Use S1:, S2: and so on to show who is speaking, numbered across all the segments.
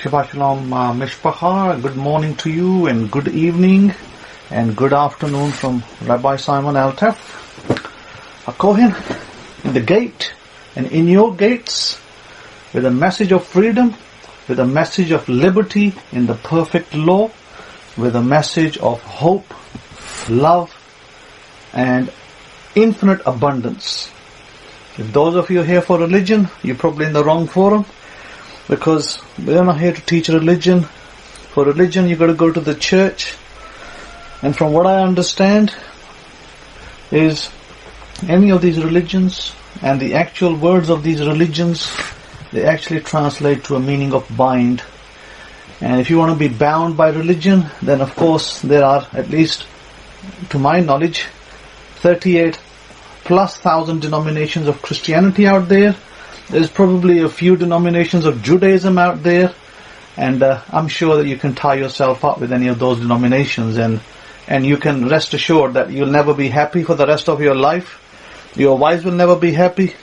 S1: Shabbat Shalom, Mishpacha. Good morning to you, and good evening, and good afternoon from Rabbi Simon Altaf, a Kohen, in the gate, and in your gates, with a message of freedom, with a message of liberty in the perfect law, with a message of hope, love, and infinite abundance. If those of you are here for religion, you're probably in the wrong forum, because we're not here to teach religion. For religion, you've got to go to the church. And from what I understand, is any of these religions and the actual words of these religions, they actually translate to a meaning of bind. And if you want to be bound by religion, then of course there are, at least to my knowledge, 38,000+ denominations of Christianity out there. There's probably a few denominations of Judaism out there, and I'm sure that you can tie yourself up with any of those denominations, and you can rest assured that you'll never be happy for the rest of your life. Your wives will never be happy,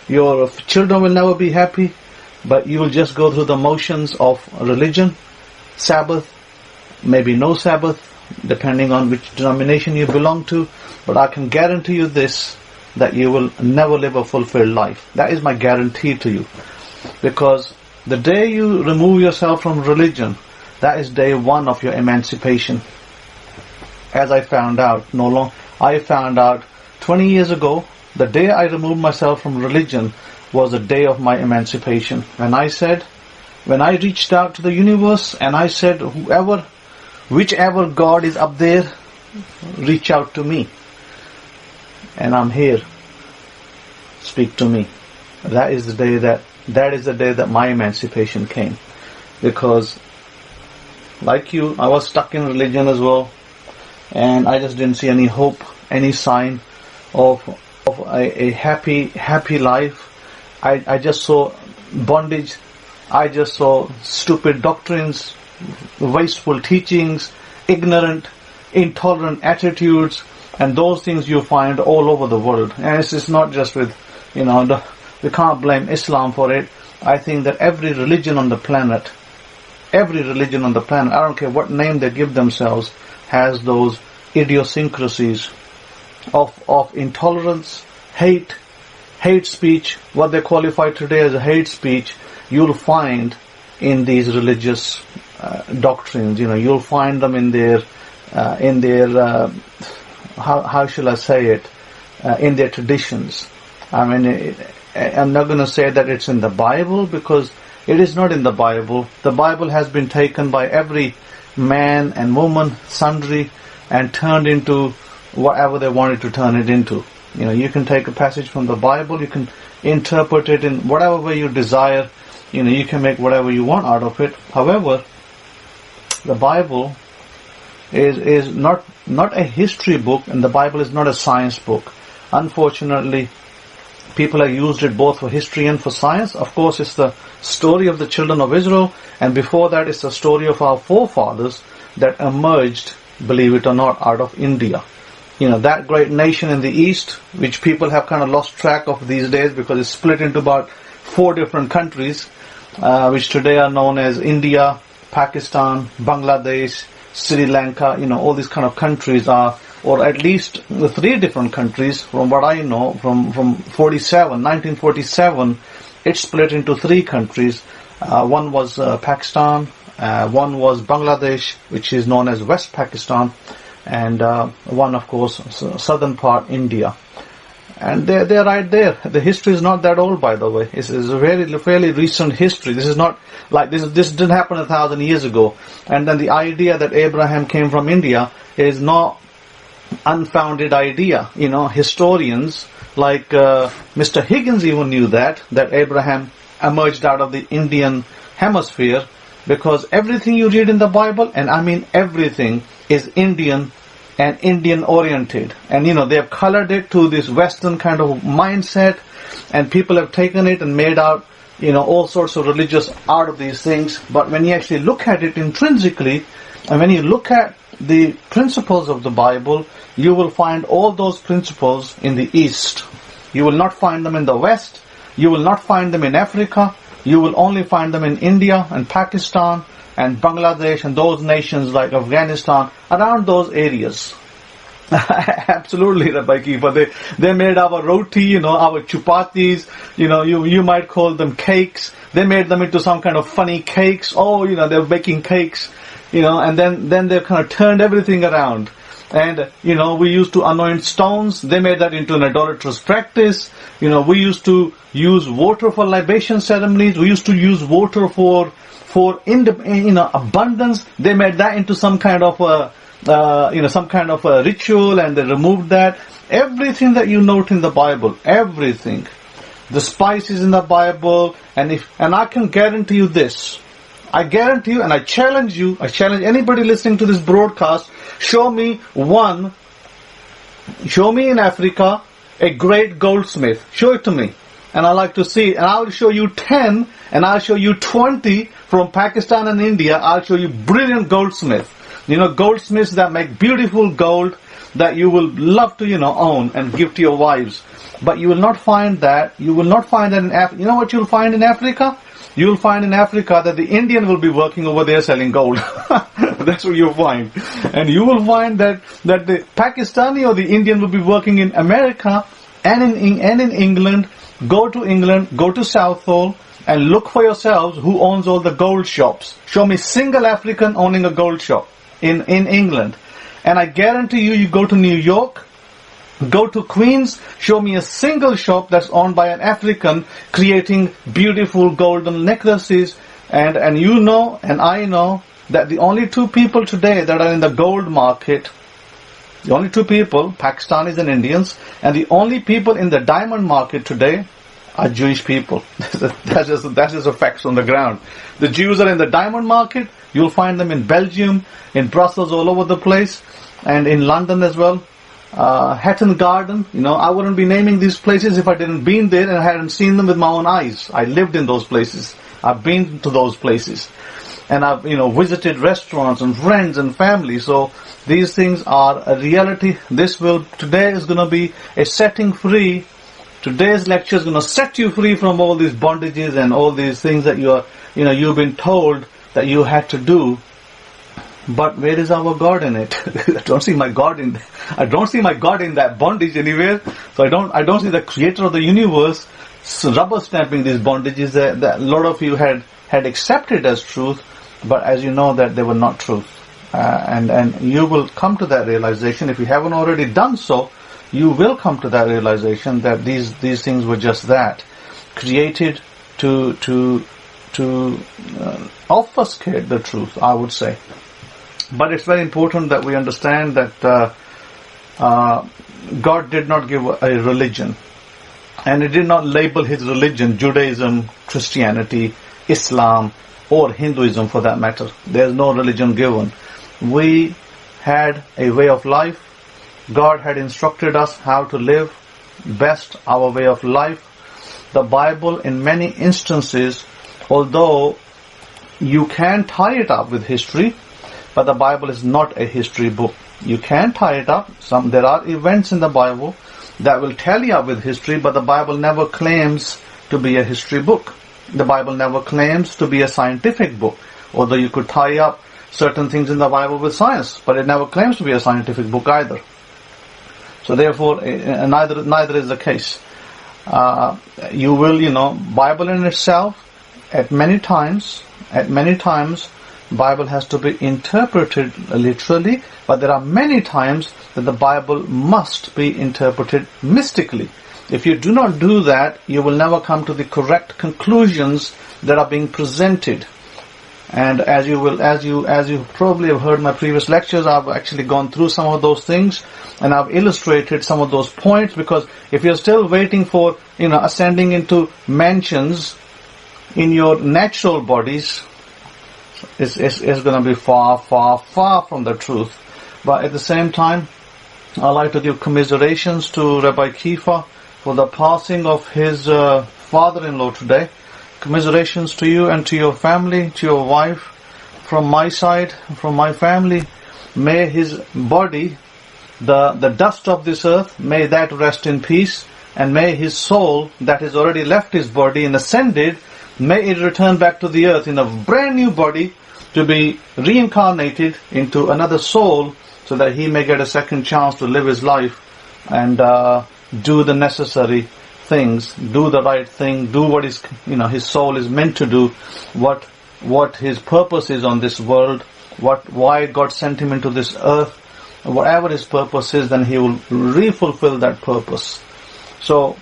S1: your children will never be happy, but you will just go through the motions of religion, Sabbath, maybe no Sabbath, depending on which denomination you belong to. But I can guarantee you this, that you will never live a fulfilled life. That is my guarantee to you. Because the day you remove yourself from religion, that is day one of your emancipation. As I found out, I found out 20 years ago, the day I removed myself from religion was the day of my emancipation. When I reached out to the universe and I said, whichever God is up there, reach out to me. And I'm here. Speak to me. That is the day that my emancipation came. Because, like you, I was stuck in religion as well, and I just didn't see any hope, any sign of a happy life. I just saw bondage. I just saw stupid doctrines, wasteful teachings, ignorant, intolerant attitudes. And those things you find all over the world. And it's not just with, we can't blame Islam for it. I think that every religion on the planet, I don't care what name they give themselves, has those idiosyncrasies of intolerance, hate speech, what they qualify today as a hate speech, you'll find in these religious doctrines. You'll find them in their how shall I say it, in their traditions. I mean, I'm not going to say that it's in the Bible, because it is not in the Bible. The Bible has been taken by every man and woman, sundry, and turned into whatever they wanted to turn it into. You can take a passage from the Bible, you can interpret it in whatever way you desire. You can make whatever you want out of it. However, the Bible is not a history book, and the Bible is not a science book. Unfortunately, people have used it both for history and for science. Of course, it's the story of the children of Israel, and before that, it's the story of our forefathers that emerged, believe it or not, out of India. That great nation in the East, which people have kind of lost track of these days because it's split into about 4 different countries, which today are known as India, Pakistan, Bangladesh, Sri Lanka. All these kind of countries are, or at least the 3 different countries, from what I know, from 1947, it split into 3 countries. One was Pakistan, one was Bangladesh, which is known as West Pakistan, and one, of course, southern part, India. And they're right there. The history is not that old, by the way. It's a fairly recent history. This is not like this didn't happen 1,000 years ago. And then the idea that Abraham came from India is not unfounded idea. Historians like Mr. Higgins even knew that Abraham emerged out of the Indian hemisphere, because everything you read in the Bible, and I mean everything, is Indian and Indian oriented. And they have colored it to this Western kind of mindset, and people have taken it and made out all sorts of religious out of these things. But when you actually look at it intrinsically, and when you look at the principles of the Bible, you will find all those principles in the East. You will not find them in the West. You will not find them in Africa. You will only find them in India and Pakistan and Bangladesh and those nations like Afghanistan, around those areas. Absolutely, Rabbi Kefa. They made our roti, our chapatis, you might call them cakes. They made them into some kind of funny cakes. Oh, they're baking cakes, and then they kind of turned everything around. And, we used to anoint stones. They made that into an idolatrous practice. We used to use water for libation ceremonies. We used to use water for abundance. They made that into some kind of a ritual, and they removed that. Everything that you note in the Bible, everything, the spices in the Bible, and I can guarantee you this. I guarantee you, and I challenge anybody listening to this broadcast, show me in Africa a great goldsmith. Show it to me. And I like to see it. And I'll show you 10, and I'll show you 20 from Pakistan and India. I'll show you brilliant goldsmiths. Goldsmiths that make beautiful gold that you will love to, own and give to your wives. But you will not find that. You will not find that in Africa. You know what you'll find in Africa? You'll find in Africa that the Indian will be working over there selling gold. That's what you'll find. And you will find that the Pakistani or the Indian will be working in America and in England. Go to England, go to Southall, and look for yourselves who owns all the gold shops. Show me single African owning a gold shop in England. And I guarantee you go to New York, go to Queens, show me a single shop that's owned by an African creating beautiful golden necklaces. And I know that the only two people today that are in the gold market, the only two people, Pakistanis and Indians, and the only people in the diamond market today are Jewish people. That's just a fact on the ground. The Jews are in the diamond market. You'll find them in Belgium, in Brussels, all over the place, and in London as well. Hatton Garden, I wouldn't be naming these places if I didn't been there and I hadn't seen them with my own eyes. I lived in those places. I've been to those places. And I've, visited restaurants and friends and family. So these things are a reality. Today is going to be a setting free. Today's lecture is going to set you free from all these bondages and all these things that you've been told that you had to do. But where is our God in it? I don't see my God in that bondage anywhere. So I don't see the creator of the universe rubber stamping these bondages that a lot of you had accepted as truth, but as you know that they were not truth. And you will come to that realization. If you haven't already done so, you will come to that realization that these things were just that, created to obfuscate the truth, I would say. But it's very important that we understand that God did not give a religion, and He did not label His religion Judaism, Christianity, Islam, or Hinduism for that matter. There's no religion given. We had a way of life. God had instructed us how to live best our way of life. The Bible, in many instances, although you can tie it up with history, but the Bible is not a history book. You can tie it up. There are events in the Bible that will tally up with history, but the Bible never claims to be a history book. The Bible never claims to be a scientific book, although you could tie up certain things in the Bible with science, but it never claims to be a scientific book either. So therefore, neither is the case. Bible in itself, at many times, Bible has to be interpreted literally, but there are many times that the Bible must be interpreted mystically. If you do not do that, you will never come to the correct conclusions that are being presented. And as you probably have heard my previous lectures, I've actually gone through some of those things, and I've illustrated some of those points, because if you're still waiting for, ascending into mansions in your natural bodies, it's going to be far, far, far from the truth. But at the same time, I'd like to give commiserations to Rabbi Kefa for the passing of his father-in-law today. Commiserations to you and to your family, to your wife. From my side, from my family, may his body, the dust of this earth, may that rest in peace, and may his soul that has already left his body and ascended, may it return back to the earth in a brand new body to be reincarnated into another soul so that he may get a second chance to live his life and do the necessary things, do the right thing, do what his soul is meant to do, what his purpose is on this world, why God sent him into this earth. Whatever his purpose is, then he will re-fulfill that purpose. So,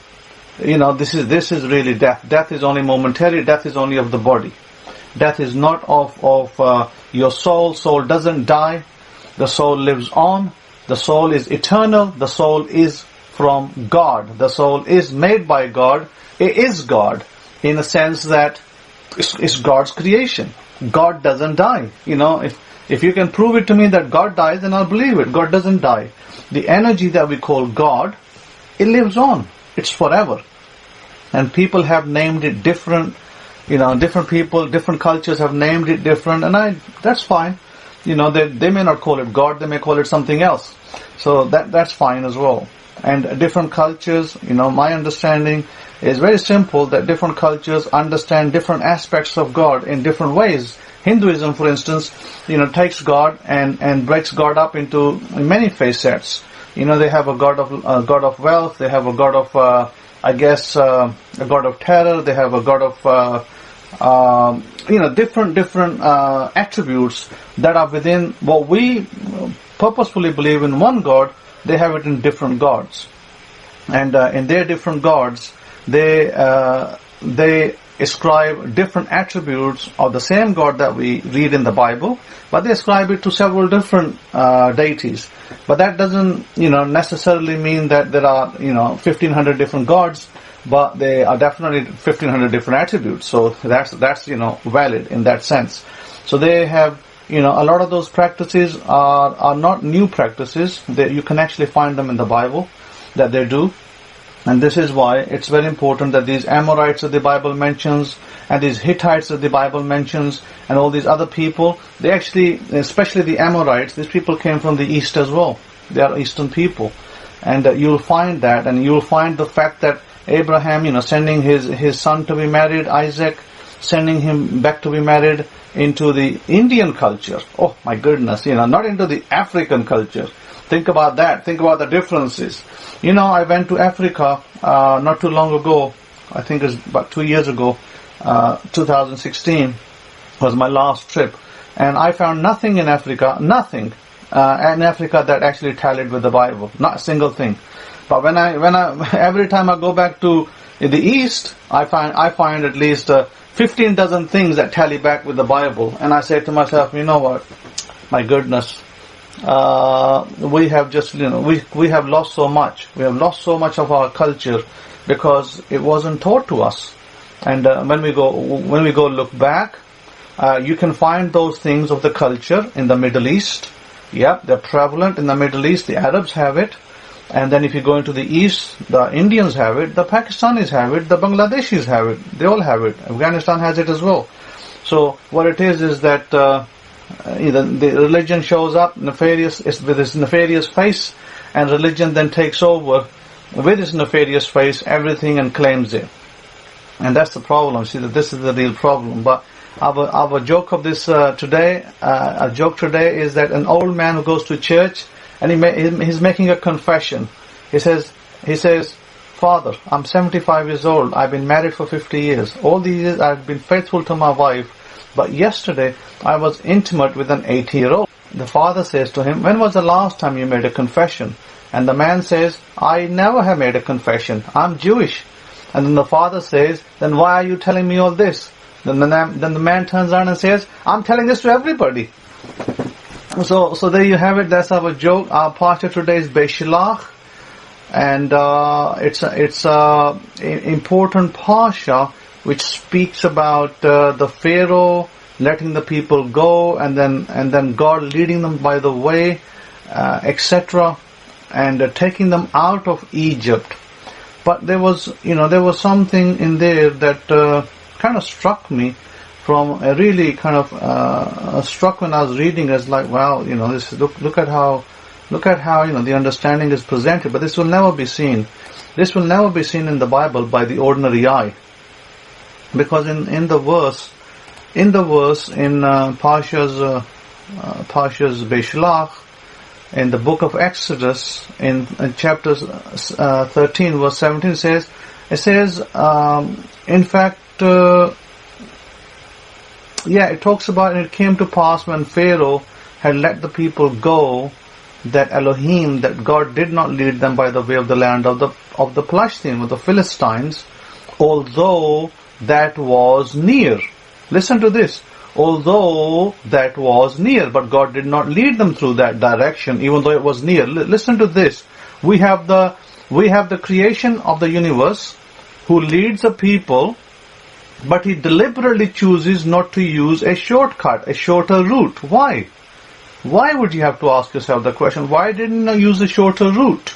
S1: this is really death. Death is only momentary. Death is only of the body. Death is not of your soul. Soul doesn't die. The soul lives on. The soul is eternal. The soul is from God. The soul is made by God. It is God in the sense that it's God's creation. God doesn't die. If you can prove it to me that God dies, then I'll believe it. God doesn't die. The energy that we call God, it lives on. It's forever. And people have named it different. Different people, different cultures have named it different, and that's fine. They may not call it God, they may call it something else. So that's fine as well. And different cultures, my understanding is very simple, that different cultures understand different aspects of God in different ways. Hinduism, for instance, takes God and breaks God up into many facets. They have a god of wealth, they have a god of a god of terror, they have a god of different attributes that are within what we purposefully believe in one God. They have it in different gods, and in their different gods, they ascribe different attributes of the same God that we read in the Bible, but they ascribe it to several different deities. But that doesn't, necessarily mean that there are, 1,500 different gods, but they are definitely 1,500 different attributes. So that's valid in that sense. So they have, a lot of those practices are not new practices. You can actually find them in the Bible that they do. And this is why it's very important that these Amorites that the Bible mentions, and these Hittites that the Bible mentions, and all these other people, they actually, especially the Amorites, these people came from the East as well. They are Eastern people. And you'll find that, and you'll find the fact that Abraham, sending his son to be married, Isaac, sending him back to be married into the Indian culture. Oh my goodness, not into the African culture. Think about that. Think about the differences. I went to Africa not too long ago. I think it was about 2 years ago. 2016 was my last trip. And I found nothing in Africa, that actually tallied with the Bible. Not a single thing. But when I every time I go back to the East, I find at least 15 dozen things that tally back with the Bible. And I say to myself, you know what? My goodness. We have just, we have lost so much. We have lost so much of our culture because it wasn't taught to us. And when we go look back, you can find those things of the culture in the Middle East. Yep, they're prevalent in the Middle East. The Arabs have it. And then if you go into the East, the Indians have it, the Pakistanis have it, the Bangladeshis have it. They all have it. Afghanistan has it as well. So what it is that the religion shows up with its nefarious face, and religion then takes over with its nefarious face everything and claims it. And that's the problem. See, that this is the real problem. But our joke of this today is that an old man who goes to church and he's making a confession. He says, Father, I'm 75 years old. I've been married for 50 years. All these years I've been faithful to my wife. But yesterday I was intimate with an 80-year-old. The father says to him, when was the last time you made a confession? And the man says, I never have made a confession. I'm Jewish. And then the father says, then why are you telling me all this? Then the man turns around and says, I'm telling this to everybody. So there you have it. That's our joke. Our Parsha today is Beshlakh. And it's a important Parsha which speaks about the Pharaoh letting the people go, and then God leading them by the way, etc., and taking them out of Egypt. But there was something in there that kind of struck me, from really kind of struck when I was reading. It's like, wow, this look at how the understanding is presented. But this will never be seen. This will never be seen in the Bible by the ordinary eye. Because in the verse in Parsha's Beshlakh, in the book of Exodus, in chapter 13, verse 17, it says, in fact, it talks about, and it came to pass when Pharaoh had let the people go, that Elohim, that God did not lead them by the way of the land of the Palestine, of the Philistines, although that was near. Listen to this. Although that was near, but God did not lead them through that direction, even though it was near. Listen to this. We have the creation of the universe, who leads the people, but He deliberately chooses not to use a shortcut, a shorter route. Why? Why would you have to ask yourself the question? Why didn't I use a shorter route?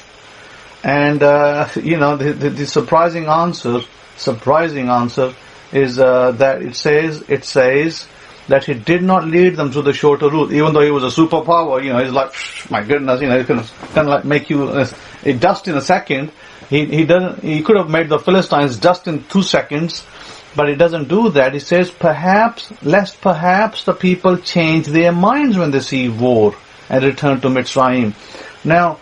S1: And the surprising answer is that it says that He did not lead them through the shorter route, even though He was a superpower. He's like, my goodness, He can kind of like make you dust in a second. He could have made the Philistines dust in 2 seconds, but He doesn't do that. He says, lest perhaps the people change their minds when they see war and return to Mitzrayim. Now,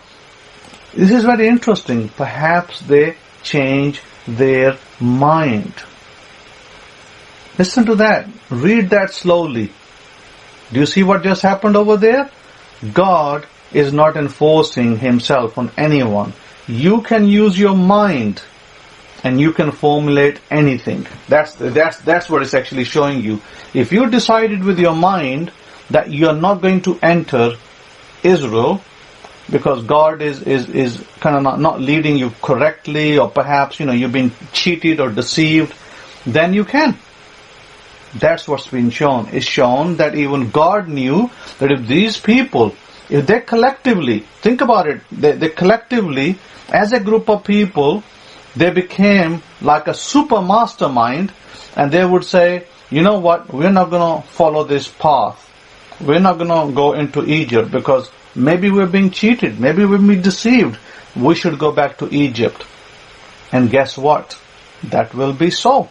S1: this is very interesting. Perhaps they change their mind. Listen to that. Read that slowly. Do you see what just happened over there? God is not enforcing Himself on anyone. You can use your mind and you can formulate anything. That's what it's actually showing you. If you decided with your mind that you are not going to enter Israel because God is kind of not leading you correctly, or perhaps you've been cheated or deceived, then you can. That's what's been shown. It's shown that even God knew that if these people, if they collectively, think about it, they collectively, as a group of people, they became like a super mastermind, and they would say, you know what, we're not going to follow this path. We're not going to go into Egypt because maybe we're being cheated. Maybe we're being deceived. We should go back to Egypt. And guess what? That will be so.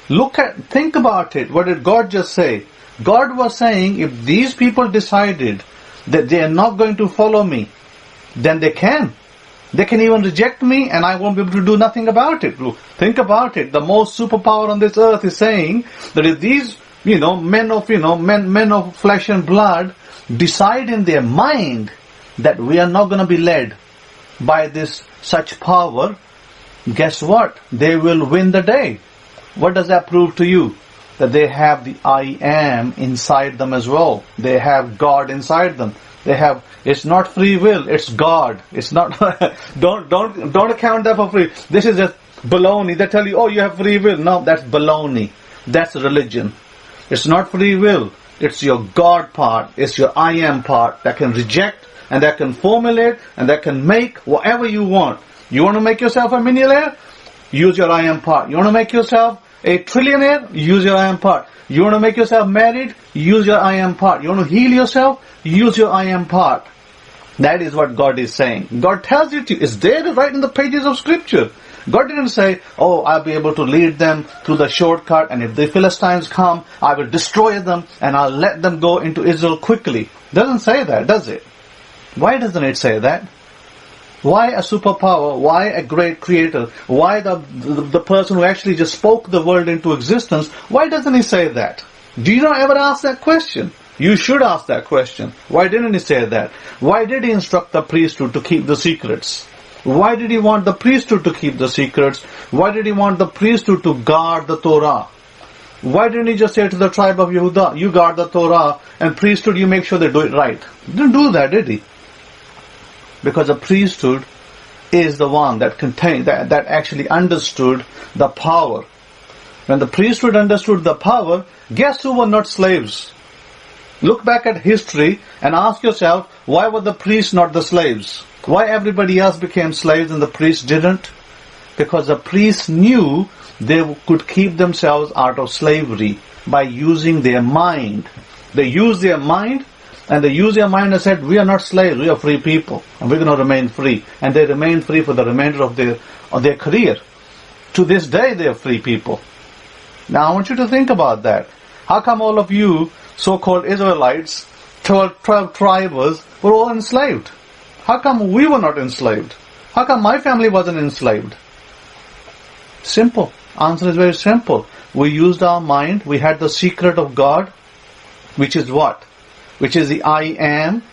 S1: Think about it. What did God just say? God was saying, if these people decided that they are not going to follow me, then they can. They can even reject me and I won't be able to do nothing about it. Think about it. The most superpower on this earth is saying that if these, men of flesh and blood decide in their mind that we are not going to be led by this such power, guess what? They will win the day. What does that prove to you? That they have the I am inside them as well. They have God inside them. It's not free will, it's God. It's not, don't account that for free. This is just baloney. They tell you, oh, you have free will. No, that's baloney. That's religion. It's not free will. It's your God part. It's your I am part that can reject and that can formulate and that can make whatever you want. You want to make yourself a millionaire? Use your I am part. You want to make yourself a trillionaire? Use your I am part. You want to make yourself married? Use your I am part. You want to heal yourself? Use your I am part. That is what God is saying. God tells you to. It's there right in the pages of Scripture. God didn't say, oh, I'll be able to lead them through the shortcut, and if the Philistines come, I will destroy them and I'll let them go into Israel quickly. Doesn't say that, does it? Why doesn't it say that? Why a superpower? Why a great creator? Why the person who actually just spoke the world into existence? Why doesn't He say that? Do you not ever ask that question? You should ask that question. Why didn't He say that? Why did He instruct the priesthood to keep the secrets? Why did He want the priesthood to keep the secrets? Why did He want the priesthood to guard the Torah? Why didn't He just say to the tribe of Yehuda, you guard the Torah, and priesthood, you make sure they do it right? He didn't do that, did He? Because the priesthood is the one that actually understood the power. When the priesthood understood the power, guess who were not slaves? Look back at history and ask yourself, why were the priests not the slaves? Why everybody else became slaves and the priests didn't? Because the priests knew they could keep themselves out of slavery by using their mind. They used their mind, and they used their mind and said, we are not slaves, we are free people, and we're going to remain free. And they remained free for the remainder of their career. To this day, they are free people. Now I want you to think about that. How come all of you so-called Israelites, 12 tribes, were all enslaved? How come we were not enslaved? How come my family wasn't enslaved? Simple. Answer is very simple. We used our mind. We had the secret of God, which is what? Which is the I am,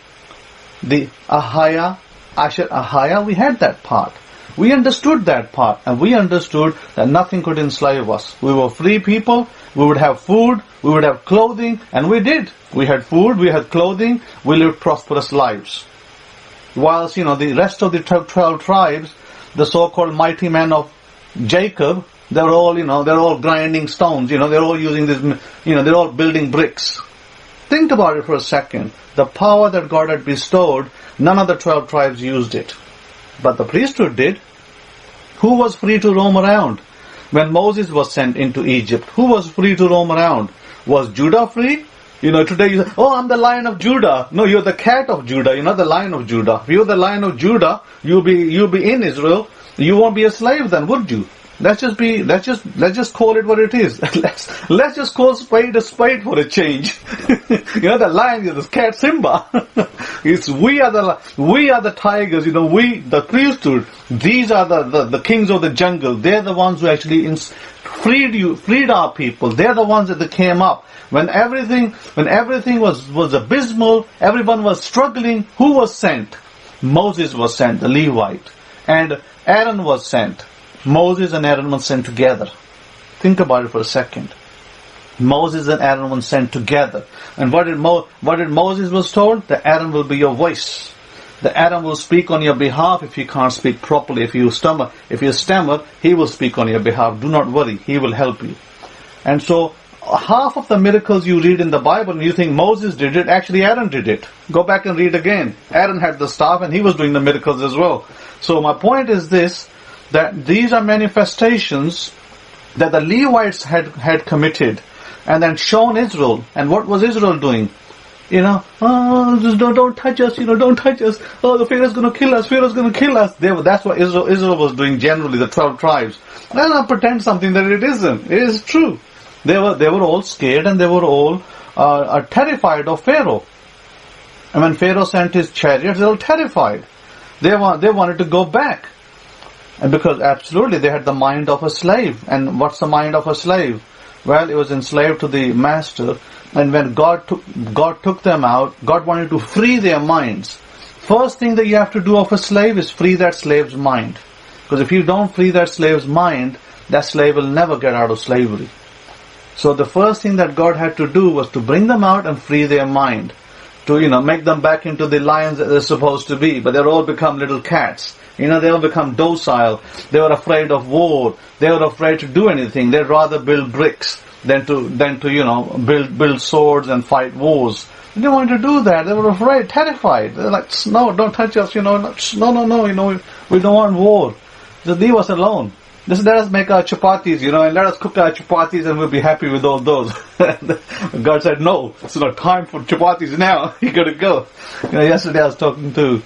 S1: the Ahaya, Asher Ahaya. We had that part. We understood that part, and we understood that nothing could enslave us. We were free people. We would have food, we would have clothing, and we did. We had food, we had clothing, we lived prosperous lives. Whilst, the rest of the 12 tribes, the so-called mighty men of Jacob, they're all grinding stones, they're all using this, they're all building bricks. Think about it for a second. The power that God had bestowed, none of the 12 tribes used it. But the priesthood did. Who was free to roam around? When Moses was sent into Egypt, who was free to roam around? Was Judah free? Today you say, oh, I'm the Lion of Judah. No, you're the cat of Judah. You're not the Lion of Judah. If you're the Lion of Judah, you'll be in Israel. You won't be a slave then, would you? Let's just call it what it is. Let's just call spade a spade for a change. The lion is the cat Simba. We are the tigers. We the priesthood. These are the kings of the jungle. They're the ones who actually freed our people. They're the ones that came up when everything was abysmal. Everyone was struggling. Who was sent? Moses was sent, the Levite, and Aaron was sent. Moses and Aaron were sent together. Think about it for a second. Moses and Aaron were sent together. And what did Moses was told? That Aaron will be your voice. The Aaron will speak on your behalf if you can't speak properly. If you stammer, he will speak on your behalf. Do not worry, he will help you. And so, half of the miracles you read in the Bible and you think Moses did it, actually Aaron did it. Go back and read again. Aaron had the staff and he was doing the miracles as well. So my point is this, that these are manifestations that the Levites had committed and then shown Israel. And what was Israel doing? Just don't touch us, don't touch us. Oh, the Pharaoh's going to kill us, That's what Israel was doing generally, the 12 tribes. Let's not pretend something that it isn't. It is true. They were all scared and they were all terrified of Pharaoh. And when Pharaoh sent his chariots, they were terrified. They wanted to go back. And because absolutely they had the mind of a slave. And what's the mind of a slave? Well, it was enslaved to the master. And when God took them out, God wanted to free their minds. First thing that you have to do of a slave is free that slave's mind. Because if you don't free that slave's mind, that slave will never get out of slavery. So the first thing that God had to do was to bring them out and free their mind. To, make them back into the lions that they're supposed to be. But they're all become little cats. They all become docile. They were afraid of war. They were afraid to do anything. They'd rather build bricks than to build swords and fight wars. They didn't want to do that. They were afraid, terrified. They're like, no, don't touch us, no, we don't want war. Just leave us alone. Just let us make our chapatis, and let us cook our chapatis and we'll be happy with all those. God said, no, it's not time for chapatis now. You gotta go. Yesterday I was talking to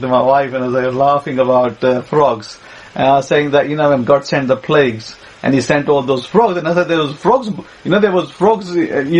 S1: my wife and I was laughing about frogs. And I was saying that, when God sent the plagues and He sent all those frogs, and I said there was frogs, there was frogs, they're in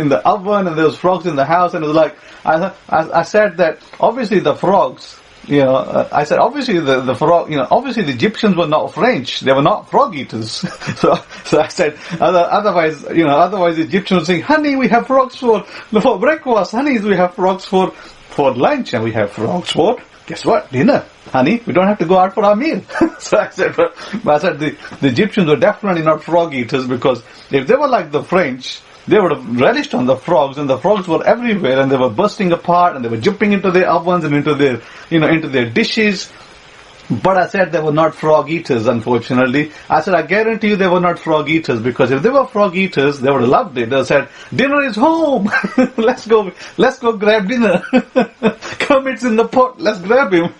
S1: the oven and there was frogs in the house, and it was like, I said that obviously the frogs, I said, obviously the frog, obviously the Egyptians were not French. They were not frog eaters. so I said, otherwise the Egyptians would say, honey, we have frogs for breakfast. Honey, we have frogs for lunch, and we have frogs for, guess what? Dinner. Honey, we don't have to go out for our meal. So I said, the Egyptians were definitely not frog eaters, because if they were like the French, they would have relished on the frogs, and the frogs were everywhere, and they were bursting apart, and they were jumping into their ovens and into their dishes. But I said they were not frog eaters, unfortunately. I said, I guarantee you they were not frog eaters, because if they were frog eaters, they would have loved it. They said, dinner is home! Let's go grab dinner. Come, it's in the pot, let's grab him.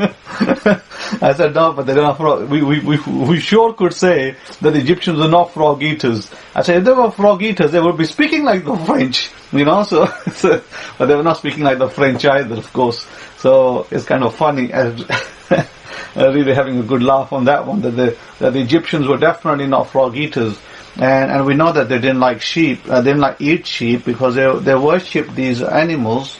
S1: I said, no, but they're not frog. We sure could say that the Egyptians were not frog eaters. I said, if they were frog eaters, they would be speaking like the French, so but they were not speaking like the French either, of course. So it's kind of funny. really having a good laugh on that one, that the Egyptians were definitely not frog eaters. And we know that they didn't like sheep, they didn't like eat sheep because they worshipped these animals.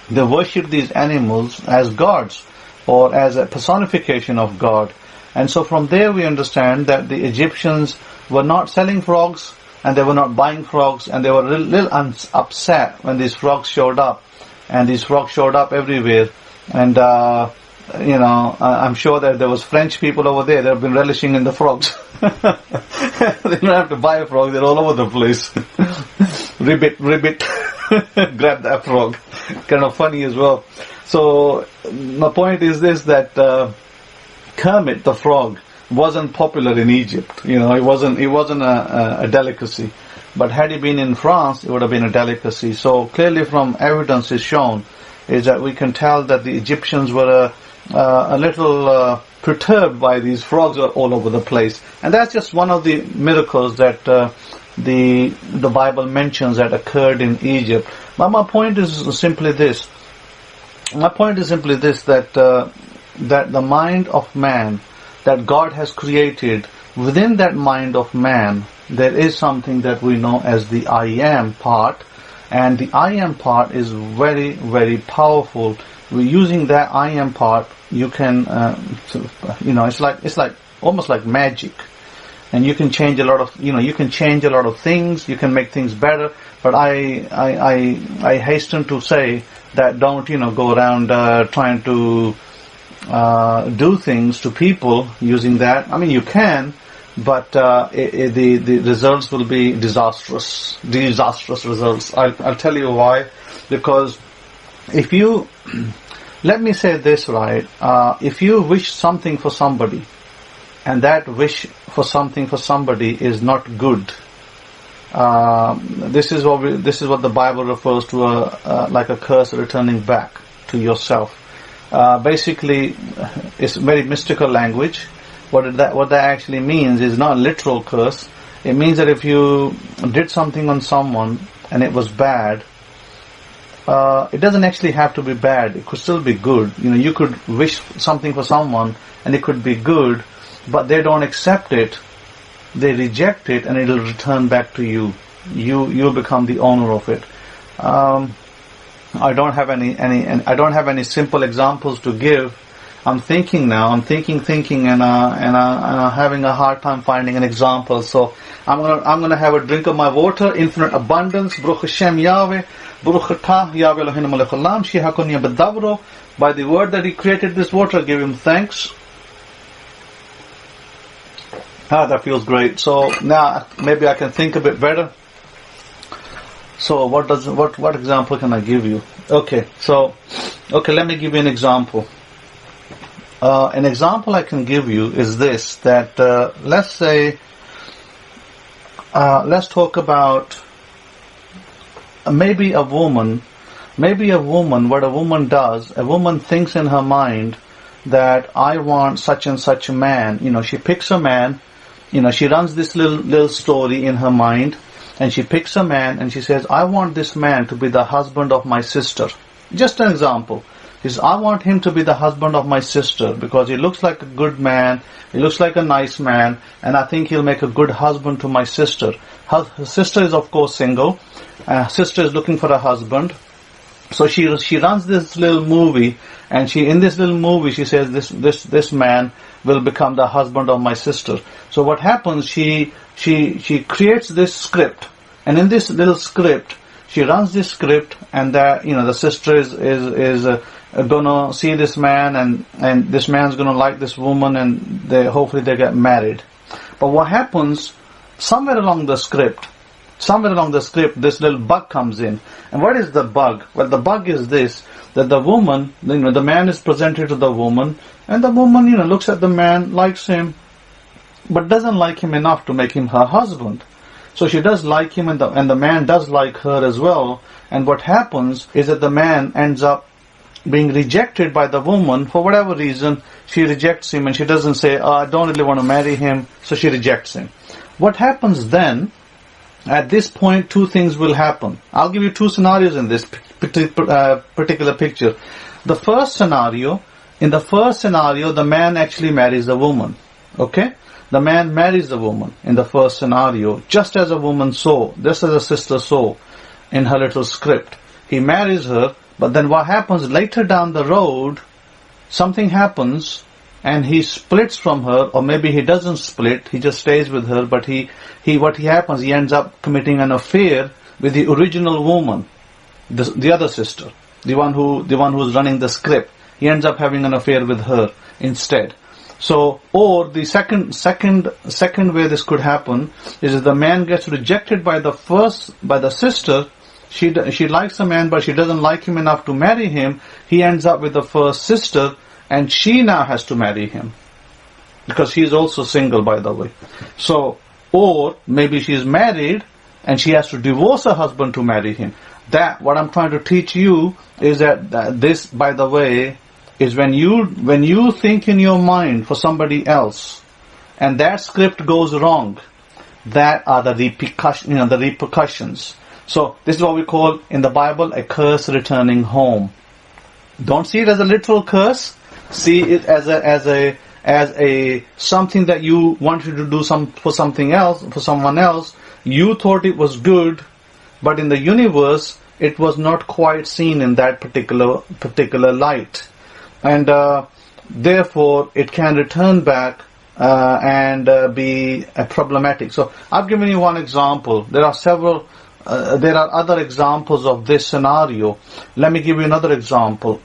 S1: They worshipped these animals as gods or as a personification of God. And so from there we understand that the Egyptians were not selling frogs and they were not buying frogs, and they were a little upset when these frogs showed up. And these frogs showed up everywhere. And I'm sure that there was French people over there that have been relishing in the frogs. They don't have to buy a frog, they're all over the place. Ribbit, grab that frog. Kind of funny as well. So my point is this, that Kermit the frog wasn't popular in Egypt. It wasn't a delicacy. But had he been in France, it would have been a delicacy. So clearly from evidence is shown is that we can tell that the Egyptians were a little perturbed by these frogs all over the place. And that's just one of the miracles that the Bible mentions that occurred in Egypt. But my point is simply this. That the mind of man that God has created, within that mind of man, there is something that we know as the I am part. And the I am part is very, very powerful. We're using that I am part, you can, it's like almost like magic. And you can change a lot of things, you can make things better. But I hasten to say that don't, go around trying to do things to people using that. I mean, you can, but the results will be disastrous results. I'll tell you why. Because if you, let me say this, right, if you wish something for somebody, and that wish for something for somebody is not good, this is what the Bible refers to like a curse returning back to yourself. Basically, it's very mystical language. What that actually means is not a literal curse. It means that if you did something on someone and it was bad, it doesn't actually have to be bad. It could still be good. You could wish something for someone and it could be good, but they don't accept it. They reject it, and it'll return back to you. You'll become the owner of it. I don't have any simple examples to give. I'm thinking now. I'm thinking, and I'm having a hard time finding an example. So I'm gonna have a drink of my water. Infinite abundance. Baruch Hashem Yahweh. Baruch Atah Yahweh Eloheinu Melech Haolam. Shehakoni Bedavro. By the word that He created this water, I give Him thanks. That feels great. So now maybe I can think a bit better. So what example can I give you? Okay, let me give you an example. An example I can give you is this, that let's talk about maybe a woman, what a woman does, a woman thinks in her mind that I want such and such a man. She picks a man, she runs this little story in her mind, and she picks a man and she says, I want this man to be the husband of my sister. Just an example. She says, I want him to be the husband of my sister because he looks like a good man, he looks like a nice man, and I think he'll make a good husband to my sister. Her sister is of course single. Sister is looking for a husband. So she runs this little movie, and in this little movie she says this man will become the husband of my sister. So what happens? She creates this script, and in this little script she runs this script, and the sister is gonna see this man, and this man's gonna like this woman, and hopefully they get married. But what happens? Somewhere along the script, this little bug comes in. And what is the bug? Well, the bug is this, that the woman, the man is presented to the woman, and the woman, looks at the man, likes him, but doesn't like him enough to make him her husband. So she does like him, and the man does like her as well. And what happens is that the man ends up being rejected by the woman for whatever reason. She rejects him, and she doesn't say, I don't really want to marry him, so she rejects him. What happens then? At this point, two things will happen. I'll give you two scenarios in this particular picture. The first scenario In the first scenario, the man actually marries the woman. Okay? The man marries the woman in the first scenario, just as a woman saw, just as a sister saw in her little script. He marries her, but then what happens later down the road, something happens and he splits from her, or maybe he doesn't split, he just stays with her, but what happens, he ends up committing an affair with the original woman, the other sister, the one who's running the script. He ends up having an affair with her instead. So, or the second way this could happen is if the man gets rejected by the sister. She likes the man, but she doesn't like him enough to marry him. He ends up with the first sister, and she now has to marry him because he is also single, by the way. So, or maybe she is married and she has to divorce her husband to marry him. That what I'm trying to teach you is that this, by the way, is when you think in your mind for somebody else, and that script goes wrong, that are the repercussions. So this is what we call in the Bible a curse returning home. Don't see it as a literal curse. See it as a something that you wanted to do for something else, for someone else. You thought it was good, but in the universe it was not quite seen in that particular light. And therefore, it can return back and be problematic. So, I've given you one example. There are several. There are other examples of this scenario. Let me give you another example.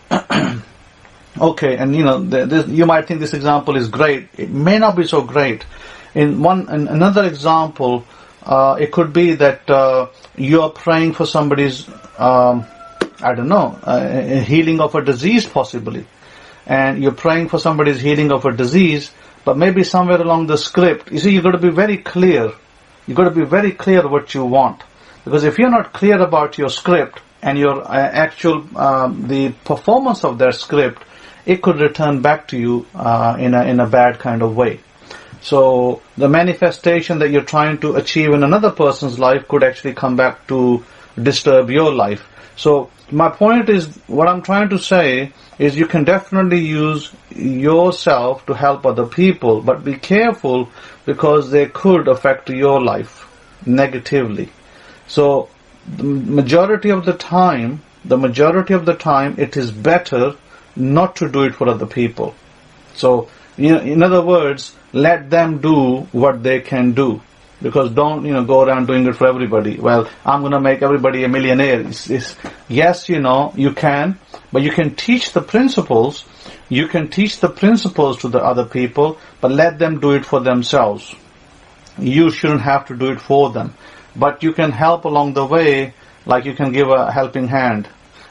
S1: Okay, and you might think this example is great. It may not be so great. In another example, it could be that you are praying for somebody's, healing of a disease, possibly. And you're praying for somebody's healing of a disease, but maybe somewhere along the script, you see, you've got to be very clear. You've got to be very clear what you want. Because if you're not clear about your script and your the performance of that script, it could return back to you in a bad kind of way. So the manifestation that you're trying to achieve in another person's life could actually come back to disturb your life. So my point is, what I'm trying to say is you can definitely use yourself to help other people, but be careful because they could affect your life negatively. So the majority of the time, it is better not to do it for other people. So, in other words, let them do what they can do. Because don't, go around doing it for everybody. Well, I'm going to make everybody a millionaire. Yes, you can, but you can teach the principles. You can teach the principles to the other people, but let them do it for themselves. You shouldn't have to do it for them. But you can help along the way, like you can give a helping hand.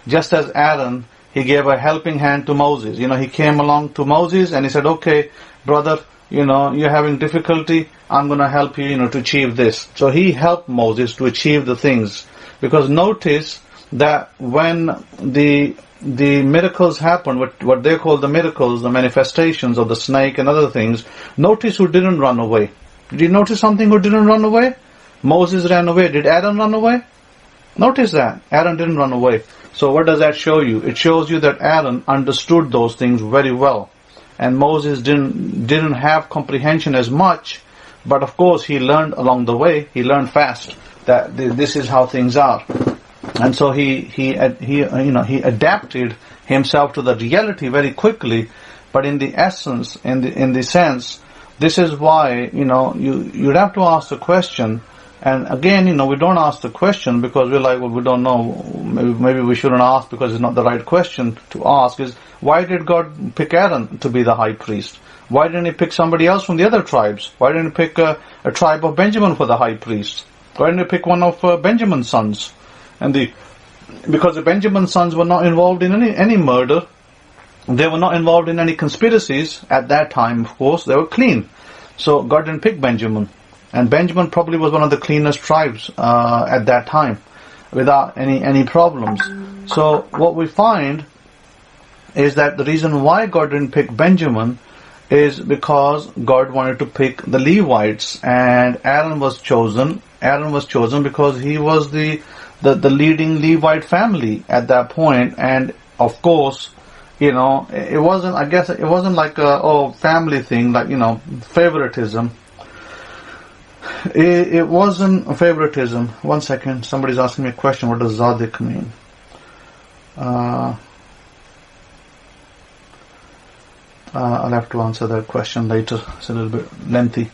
S1: Just as Aaron, he gave a helping hand to Moses. He came along to Moses and he said, okay, brother, you're having difficulty, I'm going to help you, to achieve this. So he helped Moses to achieve the things. Because notice that when the miracles happened, what they call the miracles, the manifestations of the snake and other things, notice who didn't run away. Did you notice something who didn't run away? Moses ran away. Did Aaron run away? Notice that. Aaron didn't run away. So what does that show you? It shows you that Aaron understood those things very well. And Moses didn't have comprehension as much, but of course he learned along the way. He learned fast that this is how things are, and so he adapted himself to the reality very quickly. But in the essence, in the sense, this is why you'd have to ask the question. And again, we don't ask the question because we're like, well, we don't know. Maybe we shouldn't ask because it's not the right question to ask. Is why did God pick Aaron to be the high priest? Why didn't He pick somebody else from the other tribes? Why didn't He pick a tribe of Benjamin for the high priest? Why didn't He pick one of Benjamin's sons? Because the Benjamin's sons were not involved in any murder. They were not involved in any conspiracies at that time. Of course, they were clean. So God didn't pick Benjamin. And Benjamin probably was one of the cleanest tribes at that time, without any problems. So what we find is that the reason why God didn't pick Benjamin is because God wanted to pick the Levites, and Aaron was chosen. Aaron was chosen because he was the leading Levite family at that point, and of course, It wasn't, I guess, it wasn't like a family thing, like, favoritism. It wasn't a favoritism. One second, somebody's asking me a question. What does Zadik mean? I'll have to answer that question later. It's a little bit lengthy.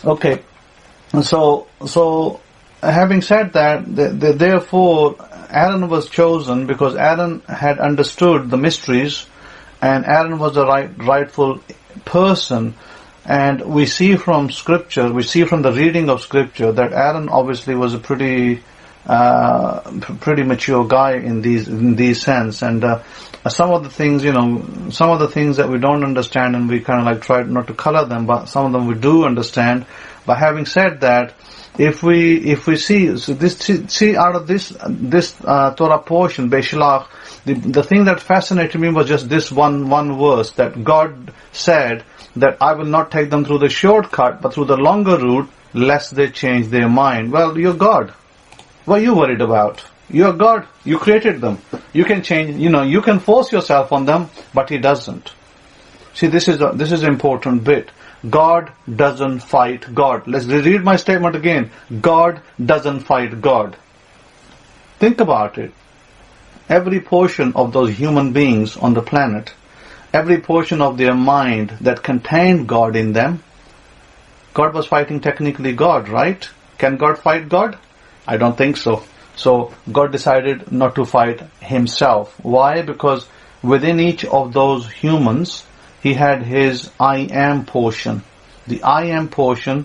S1: Okay. So having said that, therefore, Aaron was chosen because Aaron had understood the mysteries, and Aaron was the rightful person. And we see from Scripture, we see from the reading of Scripture that Aaron obviously was a pretty mature guy in these sense. And some of the things, some of the things that we don't understand, and we kind of like try not to color them, but some of them we do understand. But having said that, if we see out of this Torah portion, Beshlakh, the thing that fascinated me was just this one verse, that God said that I will not take them through the shortcut, but through the longer route, lest they change their mind. Well, you're God. What are you worried about? You're God. You created them. You can change, you can force yourself on them, but He doesn't. See, this is an important bit. God doesn't fight God. Let's read my statement again. God doesn't fight God. Think about it. Every portion of those human beings on the planet, every portion of their mind that contained God in them, God was fighting technically God, right? Can God fight God? I don't think so. So God decided not to fight Himself. Why? Because within each of those humans, He had His I am portion. The I am portion,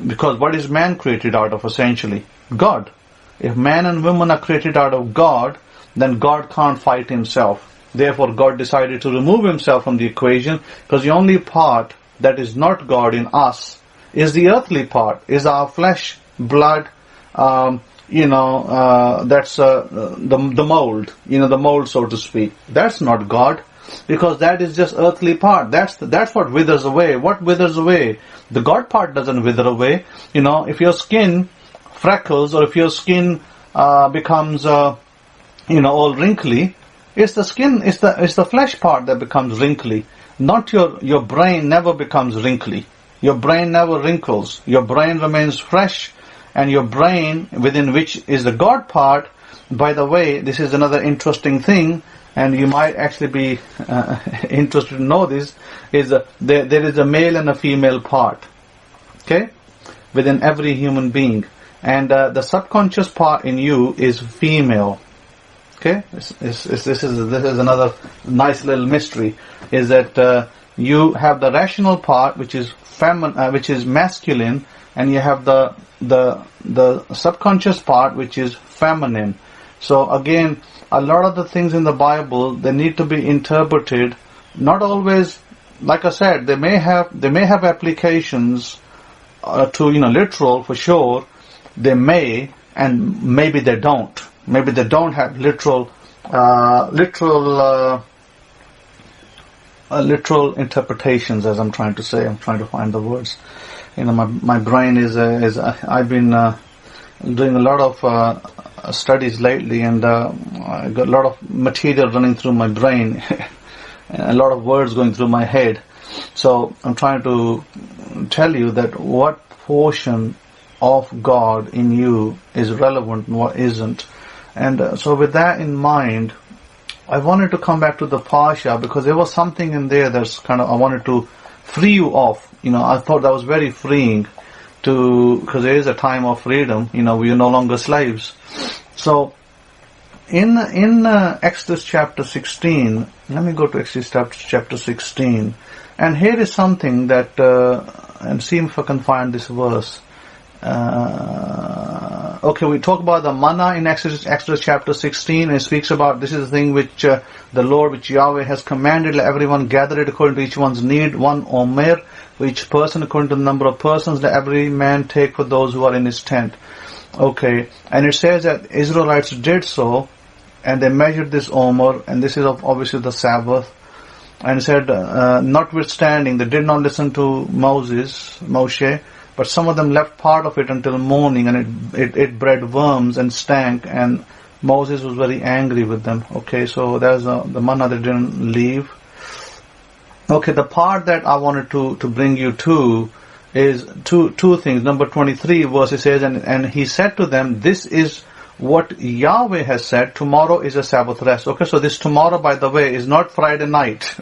S1: because what is man created out of essentially? God. If man and woman are created out of God, then God can't fight Himself. Therefore, God decided to remove Himself from the equation, because the only part that is not God in us is the earthly part, is our flesh, blood, that's the mold, the mold, so to speak. That's not God, because that is just earthly part. That's what withers away. What withers away? The God part doesn't wither away. If your skin freckles, or if your skin becomes all wrinkly, it's the skin, it's the flesh part that becomes wrinkly. Not your brain never becomes wrinkly. Your brain never wrinkles. Your brain remains fresh, and your brain, within which is the God part. By the way, this is another interesting thing, and you might actually be interested to know this, is there is a male and a female part, okay, within every human being. And the subconscious part in you is female. Okay, this is another nice little mystery, is that you have the rational part, which is which is masculine, and you have the subconscious part, which is feminine. So again, a lot of the things in the Bible, they need to be interpreted. Not always, like I said, they may have applications to literal for sure. They may, and maybe they don't. Maybe they don't have literal interpretations, as I'm trying to say. I'm trying to find the words. My brain is I've been doing a lot of studies lately, and I got a lot of material running through my brain, a lot of words going through my head. So I'm trying to tell you that what portion of God in you is relevant and what isn't. And so with that in mind, I wanted to come back to the Parsha, because there was something in there that's I wanted to free you off. I thought that was very freeing, because there is a time of freedom. We are no longer slaves. So in Exodus chapter 16, let me go to Exodus chapter 16, and here is something that, and see if I can find this verse. Okay, we talk about the manna in Exodus chapter 16, and it speaks about, this is the thing which the Lord, which Yahweh has commanded, let everyone gather it according to each one's need, one omer for each person according to the number of persons, let every man take for those who are in his tent. Okay, and it says that Israelites did so, and they measured this omer, and this is obviously the Sabbath, and it said, notwithstanding, they did not listen to Moshe, but some of them left part of it until morning, and it bred worms and stank, and Moses was very angry with them. Okay, so there's the manna that didn't leave. Okay, the part that I wanted to bring you to is two things. Number 23 verse, it says, and he said to them, this is what Yahweh has said, tomorrow is a Sabbath rest. Okay, so this tomorrow, by the way, is not Friday night.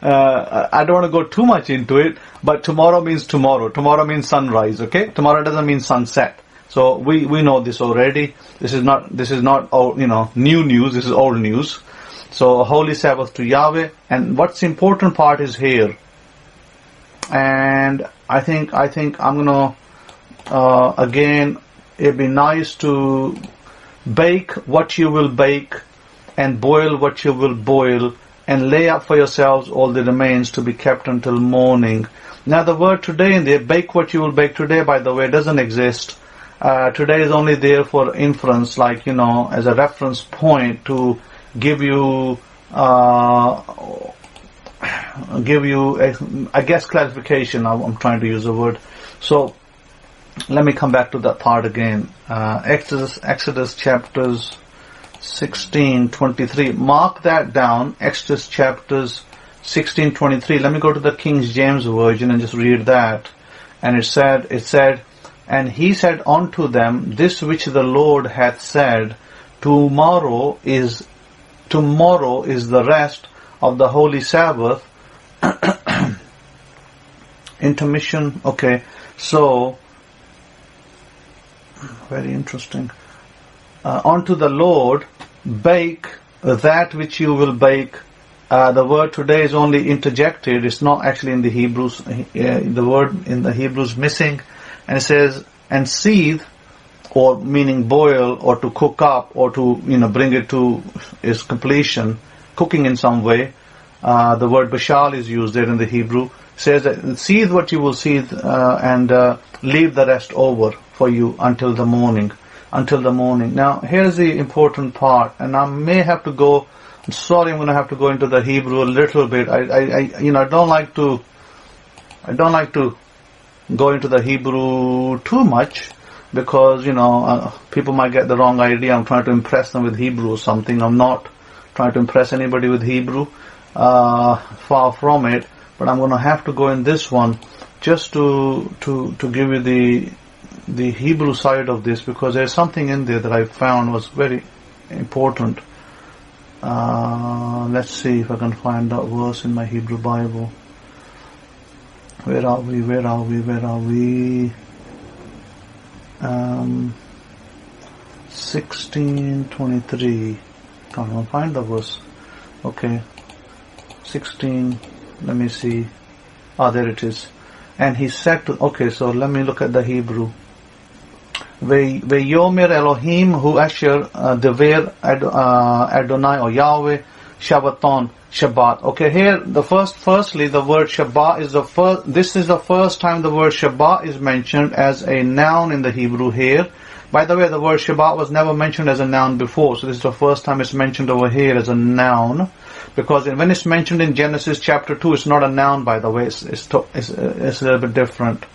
S1: I don't want to go too much into it, but tomorrow means tomorrow. Tomorrow means sunrise, okay? Tomorrow doesn't mean sunset. So we know this already. This is not old, new news. This is old news. So holy Sabbath to Yahweh. And what's the important part is here. And I think I'm gonna again, it'd be nice to bake what you will bake and boil what you will boil and lay up for yourselves all the remains to be kept until morning. Now the word today in there, bake what you will bake today, by the way, doesn't exist. Today is only there for inference, like, as a reference point to give you I guess clarification. I'm trying to use the word. So let me come back to that part again. Exodus chapters 16:23. Mark that down. Exodus chapters 16:23. Let me go to the King James Version and just read that. And it said, and he said unto them, this which the Lord hath said, tomorrow is the rest of the holy Sabbath. Intermission. Okay, so very interesting. Unto the Lord bake that which you will bake. The word today is only interjected. It's not actually in the Hebrews. The word in the Hebrews missing, and it says, and seethe, or meaning boil, or to cook up, or to bring it to its completion, cooking in some way. The word bashal is used there in the Hebrew. It says that seethe what you will seethe, and leave the rest over for you until the morning. Now here's the important part, and I may have to go. I'm sorry, I'm going to have to go into the Hebrew a little bit. I don't like to go into the Hebrew too much, because people might get the wrong idea. I'm trying to impress them with Hebrew or something. I'm not trying to impress anybody with Hebrew. Far from it. But I'm going to have to go in this one just to give you the Hebrew side of this, because there's something in there that I found was very important. Let's see if I can find that verse in my Hebrew Bible. Where are we? 16:23. Can't find the verse. Okay. 16. Let me see. There it is. And he said to. Okay, so let me look at the Hebrew. Veyomer Elohim hu asher dever Adonai or Yahweh Shabbaton Shabbat. Okay, here firstly the word Shabbat is the first. This is the first time the word Shabbat is mentioned as a noun in the Hebrew here. By the way, the word Shabbat was never mentioned as a noun before, so this is the first time it's mentioned over here as a noun. Because when it's mentioned in Genesis chapter 2, it's not a noun, by the way. It's a little bit different.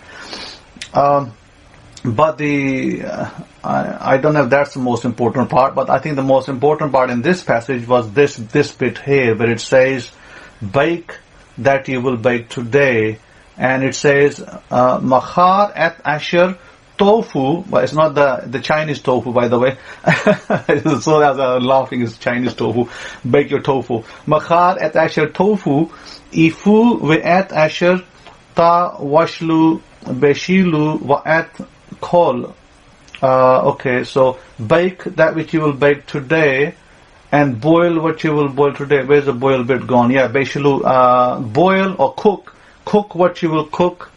S1: But I don't know if that's the most important part, but I think the most important part in this passage was this bit here, where it says, bake that you will bake today. And it says, Machar et asher tofu, but it's not the Chinese tofu, by the way. So as I'm laughing, it's Chinese tofu. Bake your tofu. Machar et asher tofu, ifu ve'et asher ta washlu beshilu va'et kol. Okay, so bake that which you will bake today, and boil what you will boil today. Where's the boil bit gone? Yeah, beshilu, boil or cook. Cook what you will cook.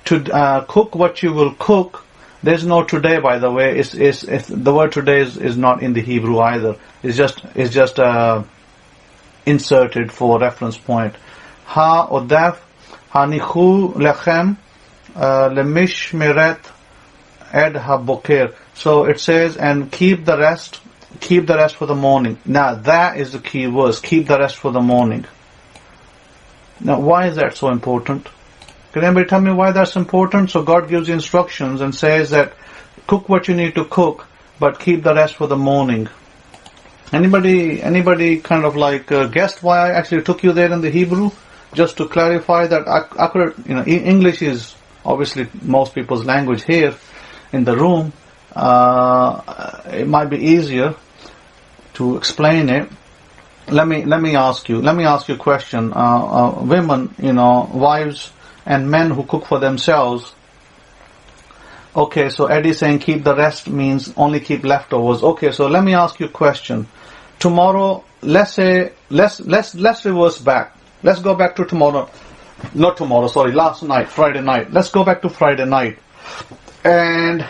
S1: Cook what you will cook. There's no today, by the way. It's the word today is not in the Hebrew either. It's just inserted for reference point. Ha odaf hanichu lechem lemish meret ed haboker. So it says, and keep the rest for the morning. Now that is the key verse. Keep the rest for the morning. Now why is that so important? Can anybody tell me why that's important? So God gives instructions and says that cook what you need to cook, but keep the rest for the morning. Anybody kind of like guessed why I actually took you there in the Hebrew? Just to clarify that accurate, English is obviously most people's language here in the room. It might be easier to explain it. Let me ask you a question. Women, wives and men who cook for themselves. Okay, so Eddie's saying keep the rest means only keep leftovers. Okay, so let me ask you a question. Tomorrow, let's reverse back. Let's go back to tomorrow. Not tomorrow, sorry, last night, Friday night. Let's go back to Friday night. And,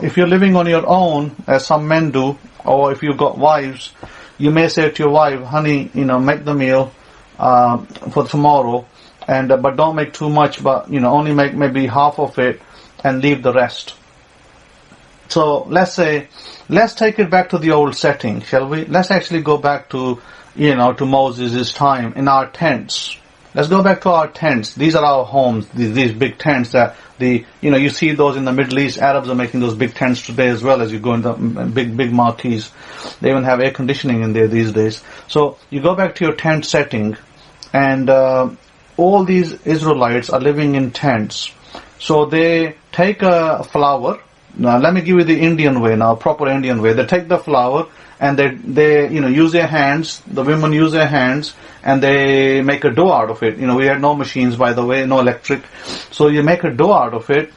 S1: if you're living on your own, as some men do, or if you've got wives, you may say to your wife, honey, make the meal for tomorrow, but don't make too much, but, only make maybe half of it and leave the rest. So let's take it back to the old setting, shall we? Let's actually go back to, to Moses' time in our tents. Let's go back to our tents. These are our homes, these big tents that you see those in the Middle East. Arabs are making those big tents today as well, as you go in the big marquees. They even have air conditioning in there these days. So you go back to your tent setting, and all these Israelites are living in tents. So they take a flour. Now let me give you the Indian way now, proper Indian way. They take the flour and they use their hands. The women use their hands and they make a dough out of it. We had no machines, by the way, no electric. So you make a dough out of it.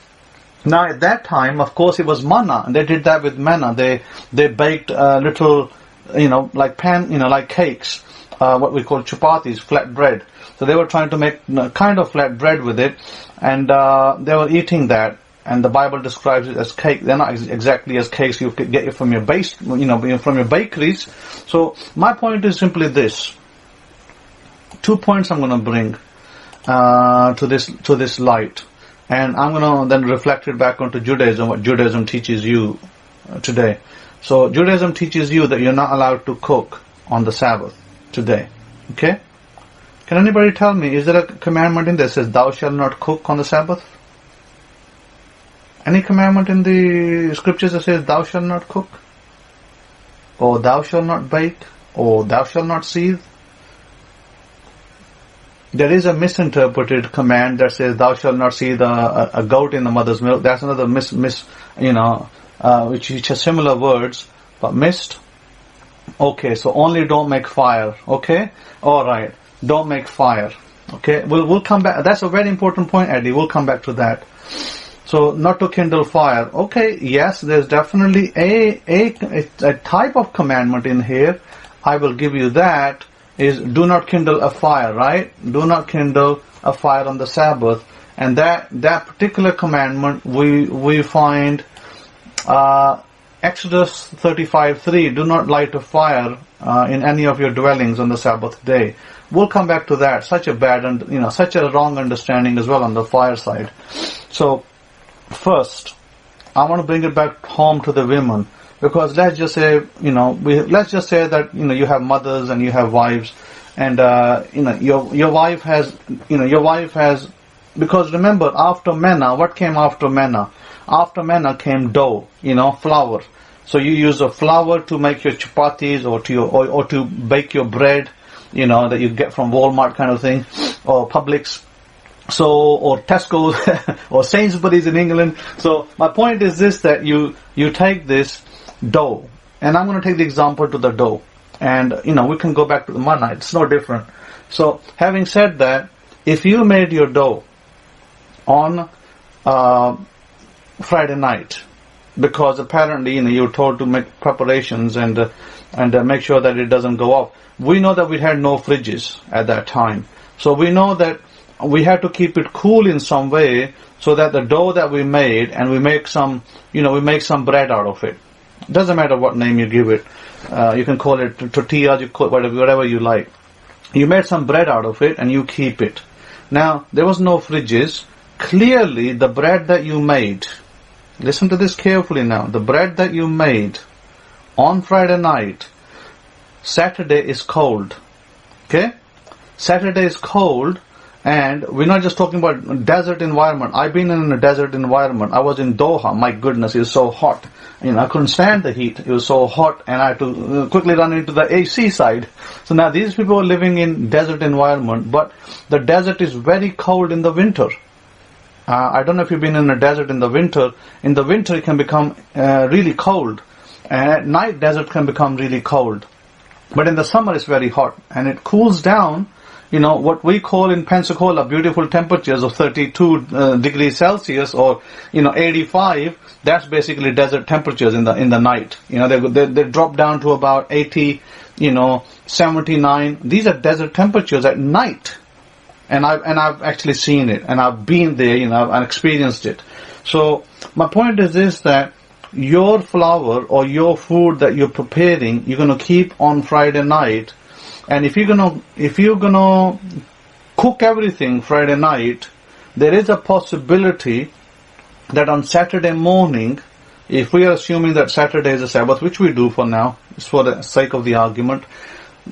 S1: Now at that time, of course, it was manna, and they did that with manna. They baked little, like like cakes, what we call chapatis, flat bread. So they were trying to make kind of flat bread with it, and they were eating that. And the Bible describes it as cake. They're not exactly as cakes you get it from your from your bakeries. So my point is simply this. 2 points I'm going to bring to this light, and I'm going to then reflect it back onto Judaism, what Judaism teaches you today. So Judaism teaches you that you're not allowed to cook on the Sabbath today. Okay? Can anybody tell me, is there a commandment in there that says thou shalt not cook on the Sabbath? Any commandment in the scriptures that says thou shalt not cook? Or thou shalt not bake? Or thou shalt not seethe? There is a misinterpreted command that says thou shalt not seethe a goat in the mother's milk. That's another which has similar words, but missed. Okay, so only don't make fire. Okay? Alright. Don't make fire. Okay? We'll come back. That's a very important point, Eddie. We'll come back to that. So, not to kindle fire. Okay, yes, there's definitely a type of commandment in here. I will give you that. Is do not kindle a fire, right? Do not kindle a fire on the Sabbath. And that particular commandment we find Exodus 35:3. Do not light a fire in any of your dwellings on the Sabbath day. We'll come back to that. Such a bad and such a wrong understanding as well on the fire side. So first, I want to bring it back home to the women, because let's just say that you have mothers and you have wives, and your wife has because remember, after manna, what came after manna? After manna came dough, flour. So you use a flour to make your chapatis or to bake your bread, that you get from Walmart kind of thing, or Publix. So, or Tesco's, or Sainsbury's in England. So, my point is this, that you take this dough, and I'm going to take the example to the dough, and, we can go back to the manna, it's no different. So, having said that, if you made your dough on Friday night, because apparently, you're told to make preparations and make sure that it doesn't go off. We know that we had no fridges at that time. So, we know that we had to keep it cool in some way, so that the dough that we made, and we make some bread out of it. Doesn't matter what name you give it. You can call it tortillas, you call it whatever you like. You made some bread out of it and you keep it. Now, there was no fridges. Clearly, the bread that you made, listen to this carefully now, the bread that you made on Friday night, Saturday is cold. Okay? Saturday is cold, And we're not just talking about desert environment. I've been in a desert environment. I was in Doha. My goodness, it was so hot. I couldn't stand the heat. It was so hot, and I had to quickly run into the AC side. So now these people are living in desert environment, but the desert is very cold in the winter. I don't know if you've been in a desert in the winter. In the winter, it can become really cold. And at night, desert can become really cold. But in the summer, it's very hot. And it cools down, what we call in Pensacola beautiful temperatures of 32 degrees Celsius or, 85. That's basically desert temperatures in the night. They drop down to about 80, 79. These are desert temperatures at night. And I've actually seen it, and I've been there, I've experienced it. So my point is this, that your flour or your food that you're preparing, you're going to keep on Friday night. And if you're gonna cook everything Friday night, there is a possibility that on Saturday morning, if we are assuming that Saturday is a Sabbath, which we do for now, it's for the sake of the argument,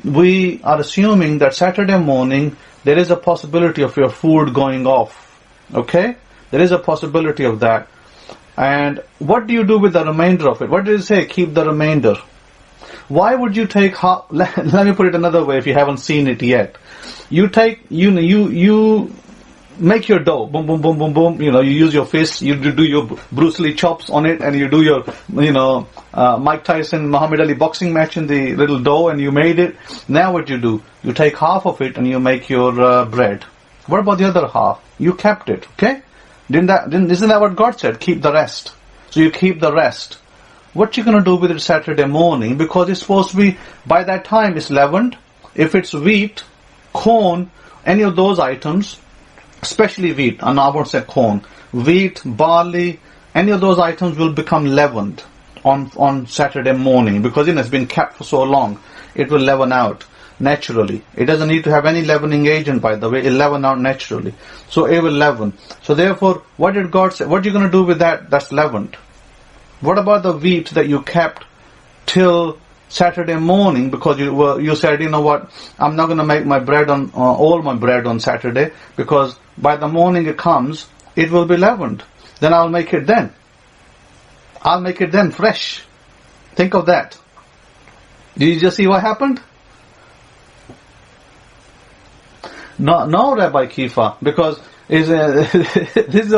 S1: we are assuming that Saturday morning there is a possibility of your food going off. Okay? There is a possibility of that. And what do you do with the remainder of it? What did it say? Keep the remainder. Why would you take half? Let me put it another way if you haven't seen it yet. You take, you make your dough. Boom, boom, boom, boom, boom. You use your fist. You do your Bruce Lee chops on it, and you do your, Mike Tyson, Muhammad Ali boxing match in the little dough, and you made it. Now what you do? You take half of it and you make your bread. What about the other half? You kept it, okay? Isn't that what God said? Keep the rest. So you keep the rest. What you going to do with it Saturday morning? Because it's supposed to be, by that time, it's leavened. If it's wheat, corn, any of those items, especially wheat, and I won't say corn, wheat, barley, any of those items will become leavened on Saturday morning, because it's been kept for so long. It will leaven out naturally. It doesn't need to have any leavening agent, by the way. It'll leaven out naturally. So it will leaven. So therefore, what did God say? What are you going to do with that that's leavened? What about the wheat that you kept till Saturday morning, because you said, I'm not going to make my bread all my bread on Saturday, because by the morning it comes, it will be leavened. Then I'll make it then. I'll make it then fresh. Think of that. Did you just see what happened? No, Rabbi Kefa, because this is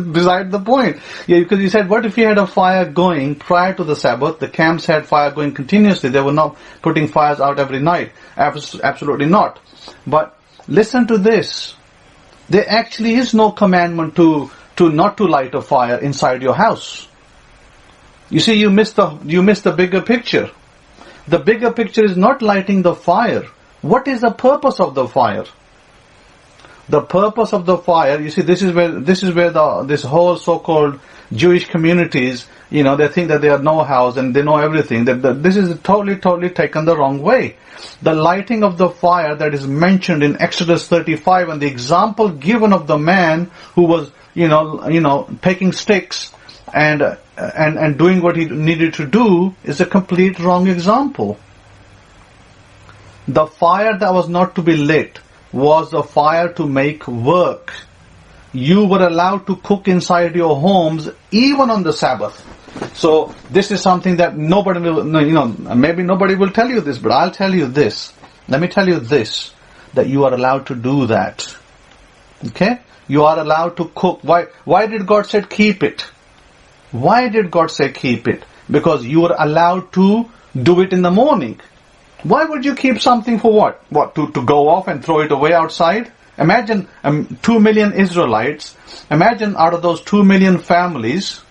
S1: beside the point. Yeah, because you said, what if you had a fire going prior to the Sabbath? The camps had fire going continuously. They were not putting fires out every night. Absolutely not. But listen to this. There actually is no commandment to not to light a fire inside your house. You see, you missed the bigger picture. The bigger picture is not lighting the fire. What is the purpose of the fire? The purpose of the fire, you see, this is where this whole so-called Jewish communities, they think that they know house and they know everything. This is totally taken the wrong way. The lighting of the fire that is mentioned in Exodus 35 and the example given of the man who was, taking sticks and doing what he needed to do is a complete wrong example. The fire that was not to be lit was the fire to make work. You were allowed to cook inside your homes even on the Sabbath. So this is something that nobody will, maybe nobody will tell you this, but I'll tell you this. Let me tell you this, that you are allowed to do that. Okay? You are allowed to cook. Why did God say keep it? Why did God say keep it? Because you are allowed to do it in the morning. Why would you keep something for what? What, to go off and throw it away outside? Imagine 2 million Israelites. Imagine out of those 2 million families,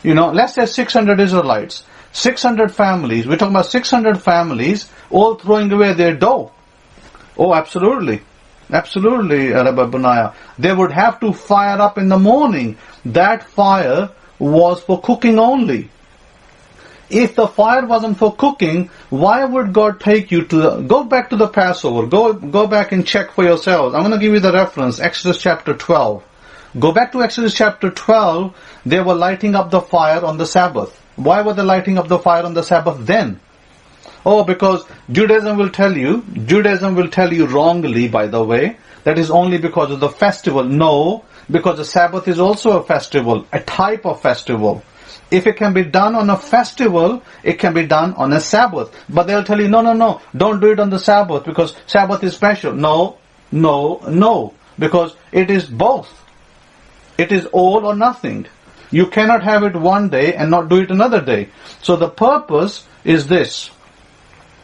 S1: let's say 600 Israelites. 600 families. We're talking about 600 families all throwing away their dough. Oh, absolutely. Absolutely, Rabbi Bunaya. They would have to fire up in the morning. That fire was for cooking only. If the fire wasn't for cooking, why would God take you go back to the Passover, go back and check for yourselves. I'm going to give you the reference, Exodus chapter 12. Go back to Exodus chapter 12, they were lighting up the fire on the Sabbath. Why were they lighting up the fire on the Sabbath then? Oh, because Judaism will tell you wrongly, by the way, that is only because of the festival. No, because the Sabbath is also a festival, a type of festival. If it can be done on a festival, it can be done on a Sabbath. But they'll tell you, no, don't do it on the Sabbath because Sabbath is special. No, because it is both. It is all or nothing. You cannot have it one day and not do it another day. So the purpose is this.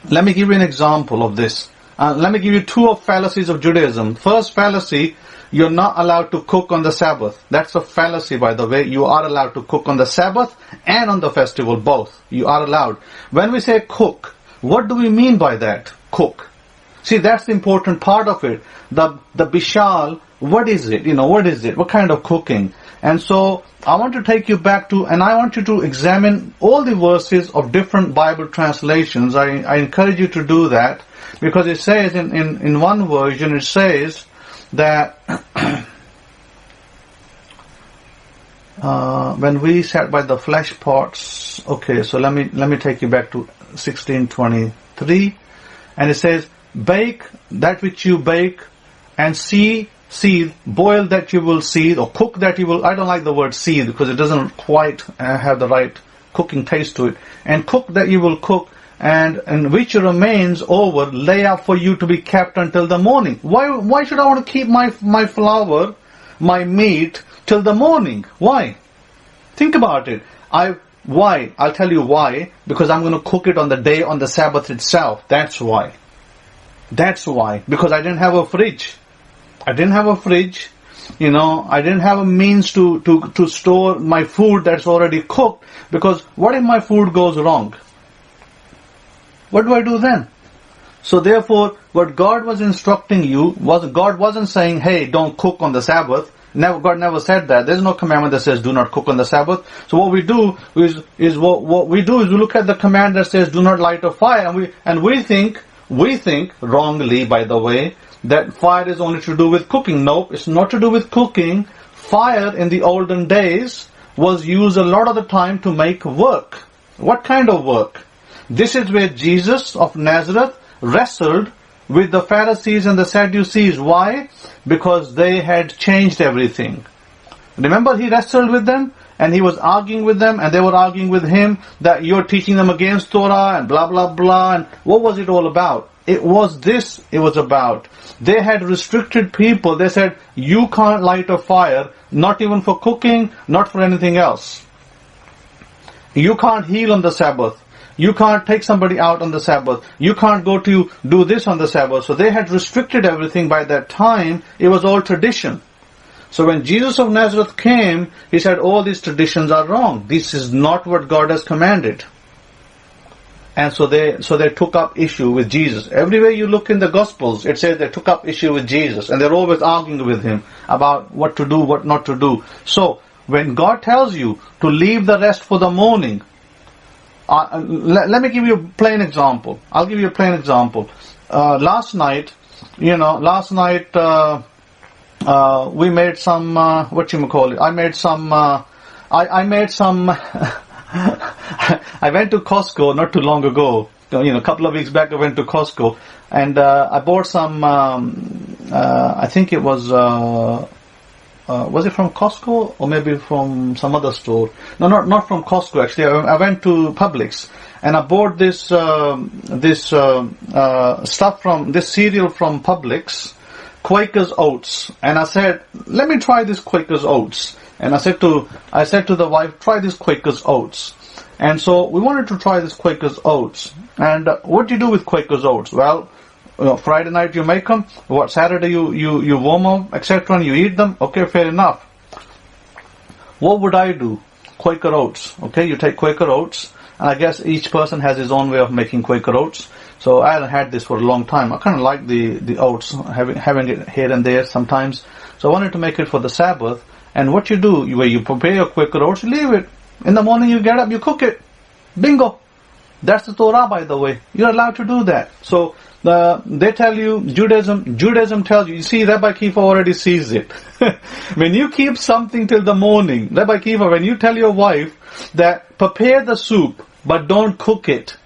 S1: Let me give you an example of this. Let me give you two of fallacies of Judaism. First fallacy, you're not allowed to cook on the Sabbath. That's a fallacy, by the way. You are allowed to cook on the Sabbath and on the festival, both. You are allowed. When we say cook, what do we mean by that? Cook. See, that's the important part of it. The bishal, what is it? What is it? What kind of cooking? And so, I want to take you back to, and I want you to examine all the verses of different Bible translations. I encourage you to do that, because it says in one version, it says that when we sat by the flesh pots, okay, so let me take you back to 1623, and it says, bake that which you bake, and seethe, boil that you will seethe, or cook that you will, I don't like the word seethe because it doesn't quite have the right cooking taste to it, and cook that you will cook, and which remains over, lay up for you to be kept until the morning. Why should I want to keep my flour, my meat, till the morning? Why? Think about it. Why? I'll tell you why. Because I'm going to cook it on the day, on the Sabbath itself. That's why. Because I didn't have a fridge. I didn't have a means to store my food that's already cooked. Because what if my food goes wrong? What do I do then? So therefore, what God was instructing you was, God wasn't saying, hey, don't cook on the Sabbath. God never said that. There's no commandment that says do not cook on the Sabbath. So what we do is we look at the command that says do not light a fire, and we think wrongly, by the way, that fire is only to do with cooking. Nope, it's not to do with cooking. Fire in the olden days was used a lot of the time to make work. What kind of work? This is where Jesus of Nazareth wrestled with the Pharisees and the Sadducees. Why? Because they had changed everything. Remember, he wrestled with them and he was arguing with them, and they were arguing with him that you're teaching them against Torah and blah blah blah. And what was it all about? It was this it was about. They had restricted people. They said, you can't light a fire, not even for cooking, not for anything else. You can't heal on the Sabbath. You can't take somebody out on the Sabbath. You can't go to do this on the Sabbath. So they had restricted everything by that time. It was all tradition. So when Jesus of Nazareth came, he said, all these traditions are wrong. This is not what God has commanded. And so they took up issue with Jesus. Everywhere you look in the Gospels, it says they took up issue with Jesus. And they're always arguing with him about what to do, what not to do. So when God tells you to leave the rest for the morning, let me give you a plain example. I'll give you a plain example. Last night, we made some, I went to Costco not too long ago. A couple of weeks back I went to Costco, and I bought some, I think it was it from Costco or maybe from some other store? No, not from Costco actually. I went to Publix and I bought this stuff from this cereal from Publix, Quaker's Oats, and I said, let me try this Quaker's Oats. And I said to the wife, try this Quaker's Oats. And so we wanted to try this Quaker's Oats. And what do you do with Quaker's Oats? Well, Friday night you make them. Saturday you warm them, etc., and you eat them. Okay, fair enough. What would I do? Quaker Oats. Okay, you take Quaker Oats, and I guess each person has his own way of making Quaker Oats. So I hadn't had this for a long time. I kind of like the oats, having it here and there sometimes. So I wanted to make it for the Sabbath. And what you do, where you prepare your Quaker Oats, you leave it. In the morning you get up, you cook it. Bingo. That's the Torah, by the way. You're allowed to do that. So they tell you, Judaism tells you see, Rabbi Kefa already sees it. When you keep something till the morning, Rabbi Kefa, when you tell your wife that prepare the soup, but don't cook it,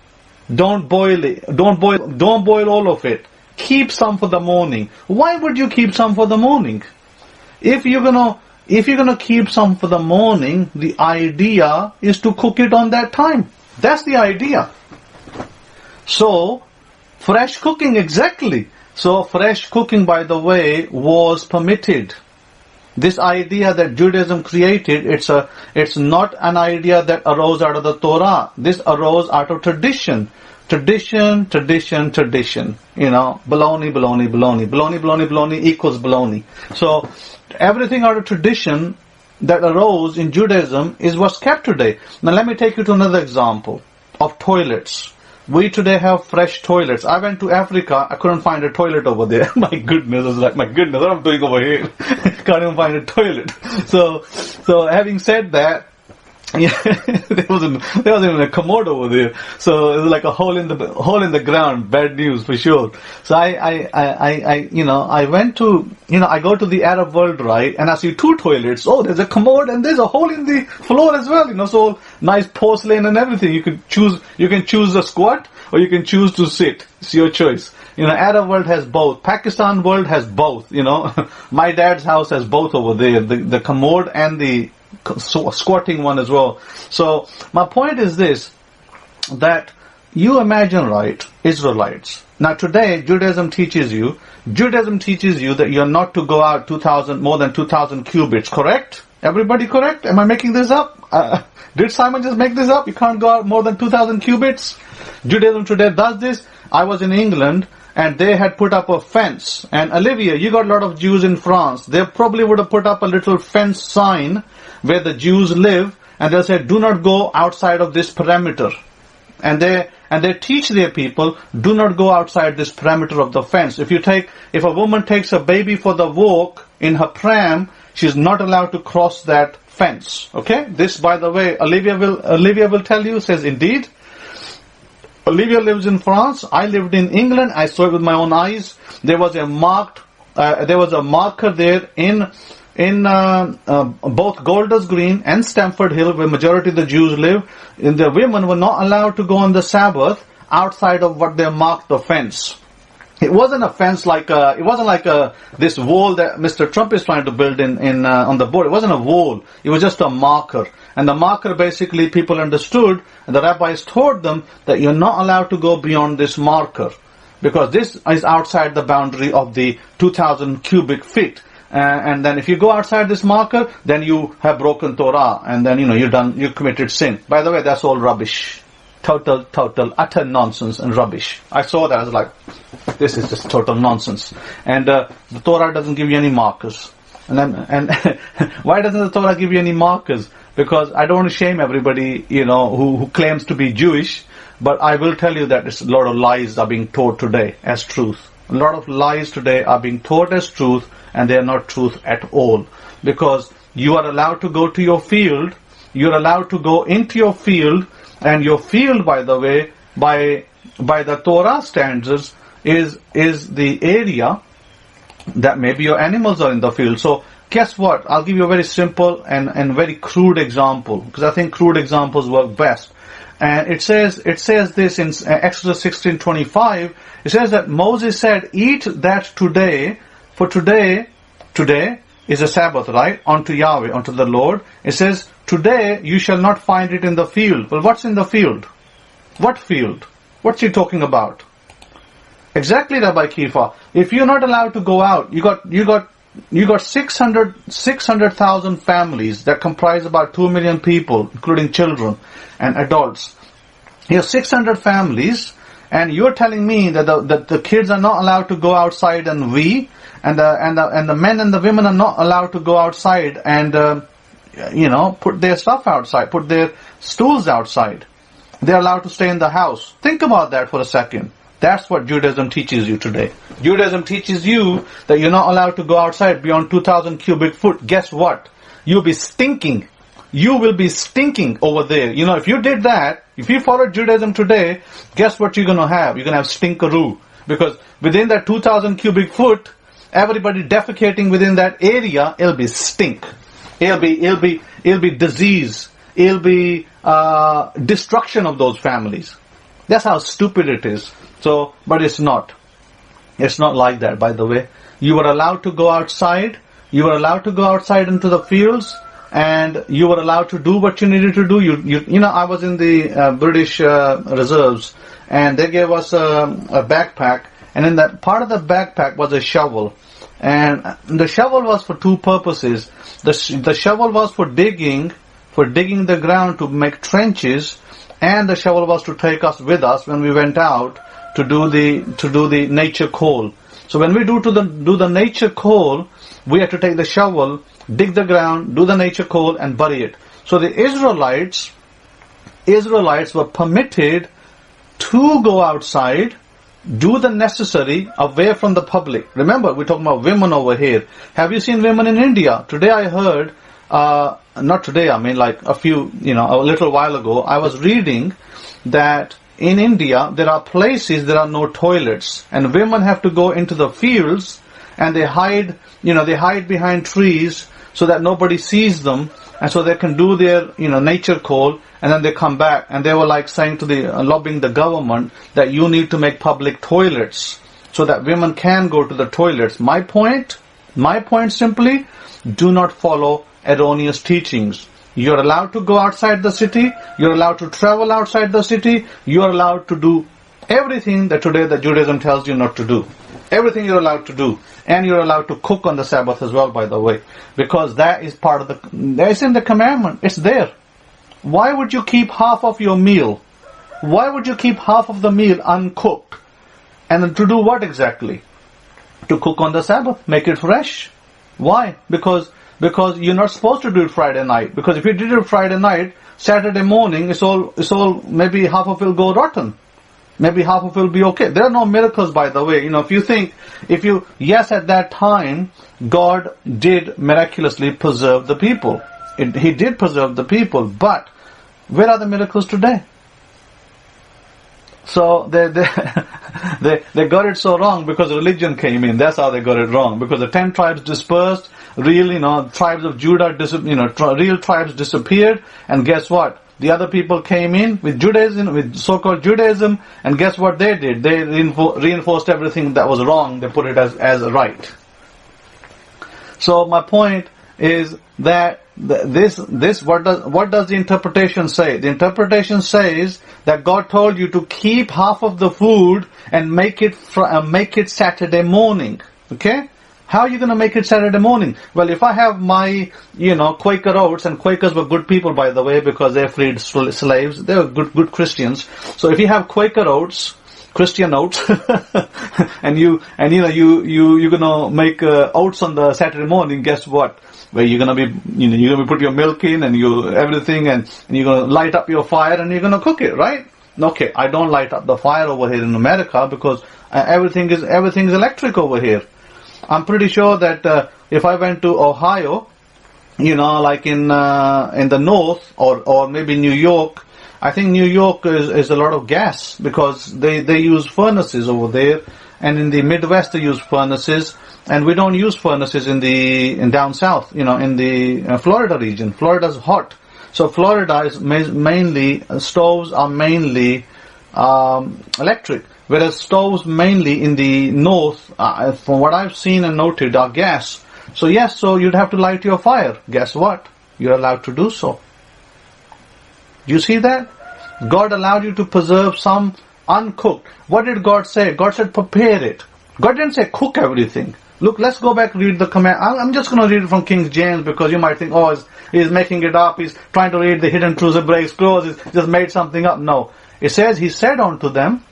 S1: don't boil it, don't boil all of it, keep some for the morning. Why would you keep some for the morning? If you're gonna keep some for the morning, the idea is to cook it on that time. That's the idea. So, fresh cooking, exactly. So, fresh cooking, by the way, was permitted. This idea that Judaism created, it's not an idea that arose out of the Torah. This arose out of tradition. Tradition. You know, baloney equals baloney. So, everything out of tradition that arose in Judaism is what's kept today. Now, let me take you to another example of toilets. We today have fresh toilets. I went to Africa, I couldn't find a toilet over there. My goodness, I was like, my goodness, what am I doing over here? Can't even find a toilet. So having said that, yeah, there wasn't even a commode over there. So it was like a hole in the ground. Bad news for sure. So I went to, I go to the Arab world, right? And I see two toilets. Oh, there's a commode and there's a hole in the floor as well. So nice porcelain and everything. You can choose the squat or you can choose to sit. It's your choice. Arab world has both. Pakistan world has both. My dad's house has both over there. The commode and the squatting one as well. So my point is this, that you imagine, right, Israelites. Now today Judaism teaches you that you're not to go out more than 2,000 cubits, correct? Everybody correct? Am I making this up? Did Simon just make this up? You can't go out more than 2,000 cubits? Judaism today does this. I was in England and they had put up a fence. And Olivia, you got a lot of Jews in France. They probably would have put up a little fence sign where the Jews live, and they'll say, do not go outside of this perimeter. And they teach their people, do not go outside this perimeter of the fence. If a woman takes a baby for the walk in her pram, she's not allowed to cross that fence. Okay? This, by the way, Olivia will tell you, says indeed. Olivia lives in France. I lived in England. I saw it with my own eyes. There was a marker there in both Golders Green and Stamford Hill, where majority of the Jews live. And the women were not allowed to go on the Sabbath outside of what they marked the fence. It wasn't a fence this wall that Mr. Trump is trying to build on the border. It wasn't a wall. It was just a marker. And the marker, basically, people understood, and the rabbis told them that you're not allowed to go beyond this marker, because this is outside the boundary of the 2,000 cubic feet. And then if you go outside this marker, then you have broken Torah, and then you committed sin. By the way, that's all rubbish. Total, utter nonsense and rubbish. I saw that, I was like, this is just total nonsense. And the Torah doesn't give you any markers. And why doesn't the Torah give you any markers? Because I don't want to shame everybody, who claims to be Jewish, but I will tell you that a lot of lies are being taught today as truth. A lot of lies today are being taught as truth, and they are not truth at all. Because you are allowed to go to your field, you're allowed to go into your field, and your field, by the way, by the Torah standards, is the area that maybe your animals are in the field. So guess what? I'll give you a very simple and very crude example, because I think crude examples work best. And it says this in Exodus 16:25. It says that Moses said, "Eat that today, for today is a Sabbath, right? Unto Yahweh, unto the Lord." It says, "Today you shall not find it in the field." Well, what's in the field? What field? What's he talking about? Exactly, Rabbi Kefa. If you're not allowed to go out, you got 600,000 families that comprise about 2 million people, including children and adults. You have 600 families, and you're telling me that the kids are not allowed to go outside, and the men and the women are not allowed to go outside and put their stuff outside, put their stools outside. They're allowed to stay in the house. Think about that for a second. That's what Judaism teaches you today. Judaism teaches you that you're not allowed to go outside beyond 2,000 cubic foot. Guess what? You'll be stinking. You will be stinking over there. If you did that, if you followed Judaism today, guess what you're going to have? You're going to have stinkeroo. Because within that 2,000 cubic foot, everybody defecating within that area, it'll be stink. It'll be disease. It'll be destruction of those families. That's how stupid it is. But it's not. It's not like that, by the way. You were allowed to go outside. You were allowed to go outside into the fields, and you were allowed to do what you needed to do. You know, I was in the British reserves, and they gave us a backpack, and in that part of the backpack was a shovel. And the shovel was for two purposes. The shovel was for digging the ground to make trenches, and the shovel was to take us with us when we went out to do the nature call. So when we do the nature call, we have to take the shovel, dig the ground, do the nature call, and bury it. So the Israelites were permitted to go outside, do the necessary away from the public. Remember, we're talking about women over here. Have you seen women in India? Today I heard, not today, I mean like a little while ago, I was reading that in India there are places there are no toilets, and women have to go into the fields, and they hide behind trees so that nobody sees them, and so they can do their nature call, and then they come back, and they were like saying to lobbying the government that you need to make public toilets so that women can go to the toilets. My point simply, do not follow erroneous teachings. You're allowed to go outside the city, you're allowed to travel outside the city, you're allowed to do everything that today the Judaism tells you not to do. Everything you're allowed to do. And you're allowed to cook on the Sabbath as well, by the way. Because that is part of it's in the commandment. It's there. Why would you keep half of your meal? Why would you keep half of the meal uncooked? And then to do what exactly? To cook on the Sabbath. Make it fresh. Why? Because you're not supposed to do it Friday night. Because if you did it Friday night, Saturday morning, it's all maybe half of it will go rotten. Maybe half of it will be okay. There are no miracles, by the way. Yes, at that time, God did miraculously preserve the people. He did preserve the people, but where are the miracles today? So they got it so wrong because religion came in. That's how they got it wrong. Because the 10 tribes dispersed, tribes of Judah, real tribes disappeared, and guess what? The other people came in with Judaism, with so-called Judaism, and guess what they did? They reinforced everything that was wrong. They put it as right. So my point is that what does the interpretation say? The interpretation says that God told you to keep half of the food and make it Saturday morning. Okay? How are you going to make it Saturday morning? Well, if I have my, Quaker oats, and Quakers were good people, by the way, because they freed slaves. They were good Christians. So if you have Quaker oats, Christian oats, and you're gonna make oats on the Saturday morning, guess what? Where you're gonna be put your milk in and everything, and you're gonna light up your fire and you're gonna cook it, right? Okay, I don't light up the fire over here in America because everything is electric over here. I'm pretty sure that if I went to Ohio, like in the north or maybe New York, I think New York is a lot of gas because they use furnaces over there, and in the Midwest they use furnaces, and we don't use furnaces in down south, in the Florida region. Florida's hot, so Florida is mainly stoves are mainly electric. Whereas stoves mainly in the north, from what I've seen and noted, are gas. So yes, so you'd have to light your fire. Guess what? You're allowed to do so. Do you see that? God allowed you to preserve some uncooked. What did God say? God said prepare it. God didn't say cook everything. Look, let's go back and read the command. I'm just going to read it from King James because you might think, he's making it up. He's trying to read the hidden truths of breaks clothes. He's just made something up. No. It says, He said unto them,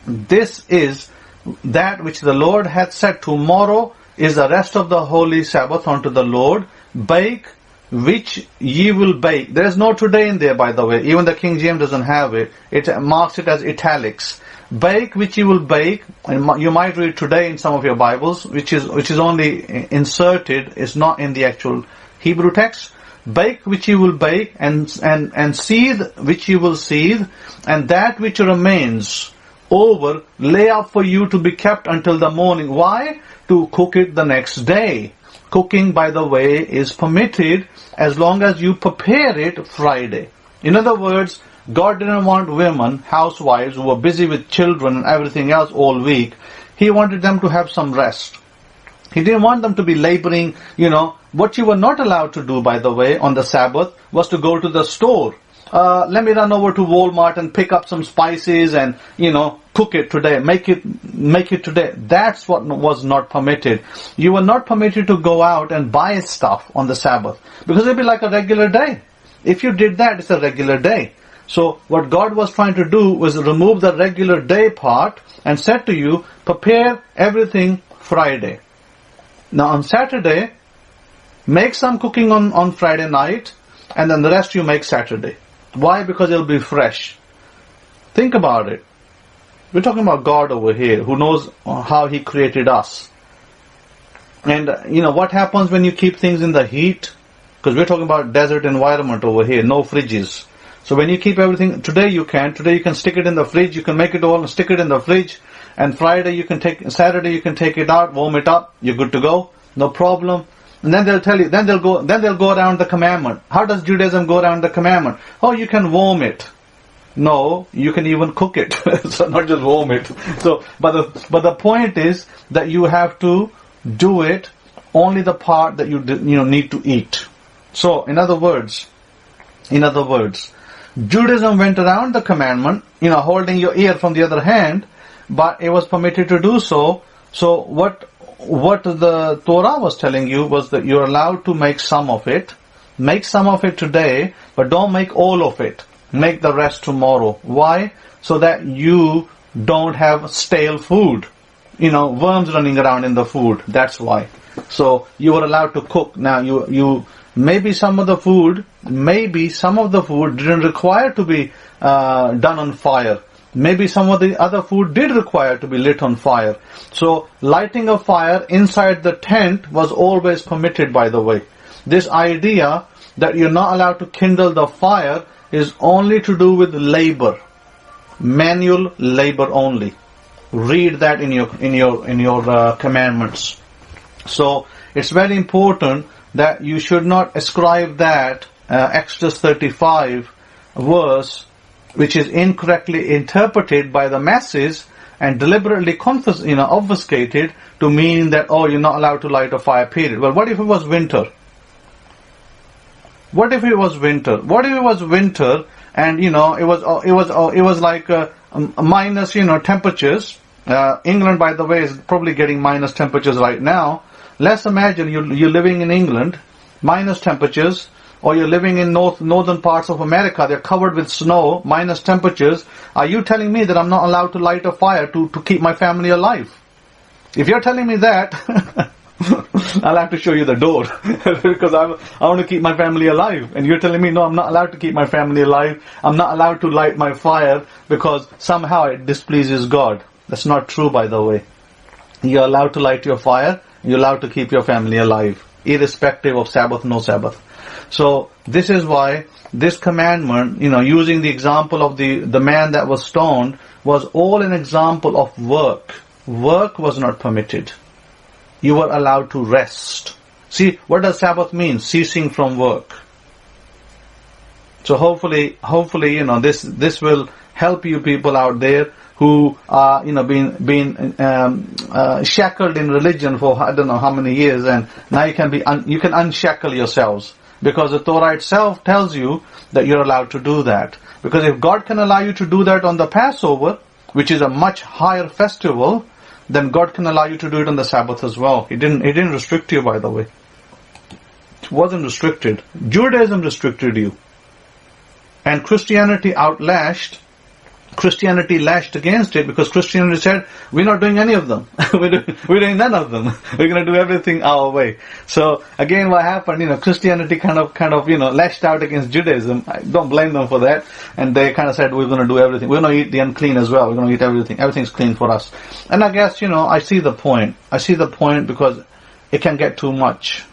S1: this is that which the Lord hath said, tomorrow is the rest of the holy Sabbath unto the Lord. Bake which ye will bake. There is no today in there, by the way. Even the King James doesn't have it. It marks it as italics. Bake which ye will bake, and you might read today in some of your Bibles, which is only inserted, is not in the actual Hebrew text. Bake which ye will bake, and seethe which ye will seethe, and that which remains over lay up for you to be kept until the morning. Why? To cook it the next day. Cooking, by the way, is permitted as long as you prepare it Friday. In other words, God didn't want women, housewives, who were busy with children and everything else all week, He wanted them to have some rest. He didn't want them to be laboring, What you were not allowed to do, by the way, on the Sabbath was to go to the store. Let me run over to Walmart and pick up some spices and, cook it today, make it today. That's what was not permitted. You were not permitted to go out and buy stuff on the Sabbath, because it'd be like a regular day. If you did that, it's a regular day. So what God was trying to do was remove the regular day part and said to you, prepare everything Friday. Now on Saturday, make some cooking on Friday night, and then the rest you make Saturday. Why? Because it'll be fresh. Think about it. We're talking about God over here, who knows how He created us. And, what happens when you keep things in the heat? Because we're talking about desert environment over here, no fridges. So when you keep everything, today you can stick it in the fridge, you can make it all and stick it in the fridge, and Saturday you can take it out, warm it up, you're good to go, no problem. And then they'll tell you, then they'll go around the commandment. How does Judaism go around the commandment? Oh, you can warm it. No, you can even cook it. So not just warm it. So, but the point is that you have to do it only the part that you need to eat. So, in other words, Judaism went around the commandment, holding your ear from the other hand, but it was permitted to do so. So what the Torah was telling you was that you're allowed to make some of it. Make some of it today, but don't make all of it. Make the rest tomorrow. Why? So that you don't have stale food. Worms running around in the food. That's why. So you were allowed to cook. Now maybe some of the food didn't require to be done on fire. Maybe some of the other food did require to be lit on fire. So lighting a fire inside the tent was always permitted, by the way. This idea that you're not allowed to kindle the fire is only to do with labor. Manual labor only. Read that in your commandments. So it's very important that you should not ascribe that Exodus 35 verse, which is incorrectly interpreted by the masses and deliberately obfuscated to mean that, you're not allowed to light a fire, period. Well, what if it was winter? What if it was winter? What if it was winter and, it was like minus, temperatures. England, by the way, is probably getting minus temperatures right now. Let's imagine you're living in England, minus temperatures, or you're living in northern parts of America, they're covered with snow, minus temperatures. Are you telling me that I'm not allowed to light a fire to keep my family alive? If you're telling me that, I'll have to show you the door because I want to keep my family alive. And you're telling me, no, I'm not allowed to keep my family alive. I'm not allowed to light my fire because somehow it displeases God. That's not true, by the way. You're allowed to light your fire. You're allowed to keep your family alive, irrespective of Sabbath, no Sabbath. So this is why this commandment, using the example of the man that was stoned, was all an example of work. Work was not permitted. You were allowed to rest. See, what does Sabbath mean? Ceasing from work. So hopefully, this will help you people out there who are, being shackled in religion for I don't know how many years, and now you can unshackle yourselves, because the Torah itself tells you that you're allowed to do that. Because if God can allow you to do that on the Passover, which is a much higher festival, then God can allow you to do it on the Sabbath as well. He didn't restrict you, by the way. It wasn't restricted. Judaism restricted you. And Christianity lashed against it, because Christianity said, we're not doing any of them. We're doing none of them. We're going to do everything our way. So again, what happened, Christianity kind of, lashed out against Judaism. I don't blame them for that. And they kind of said, we're going to do everything. We're going to eat the unclean as well. We're going to eat everything. Everything's clean for us. And I guess, I see the point. I see the point, because it can get too much.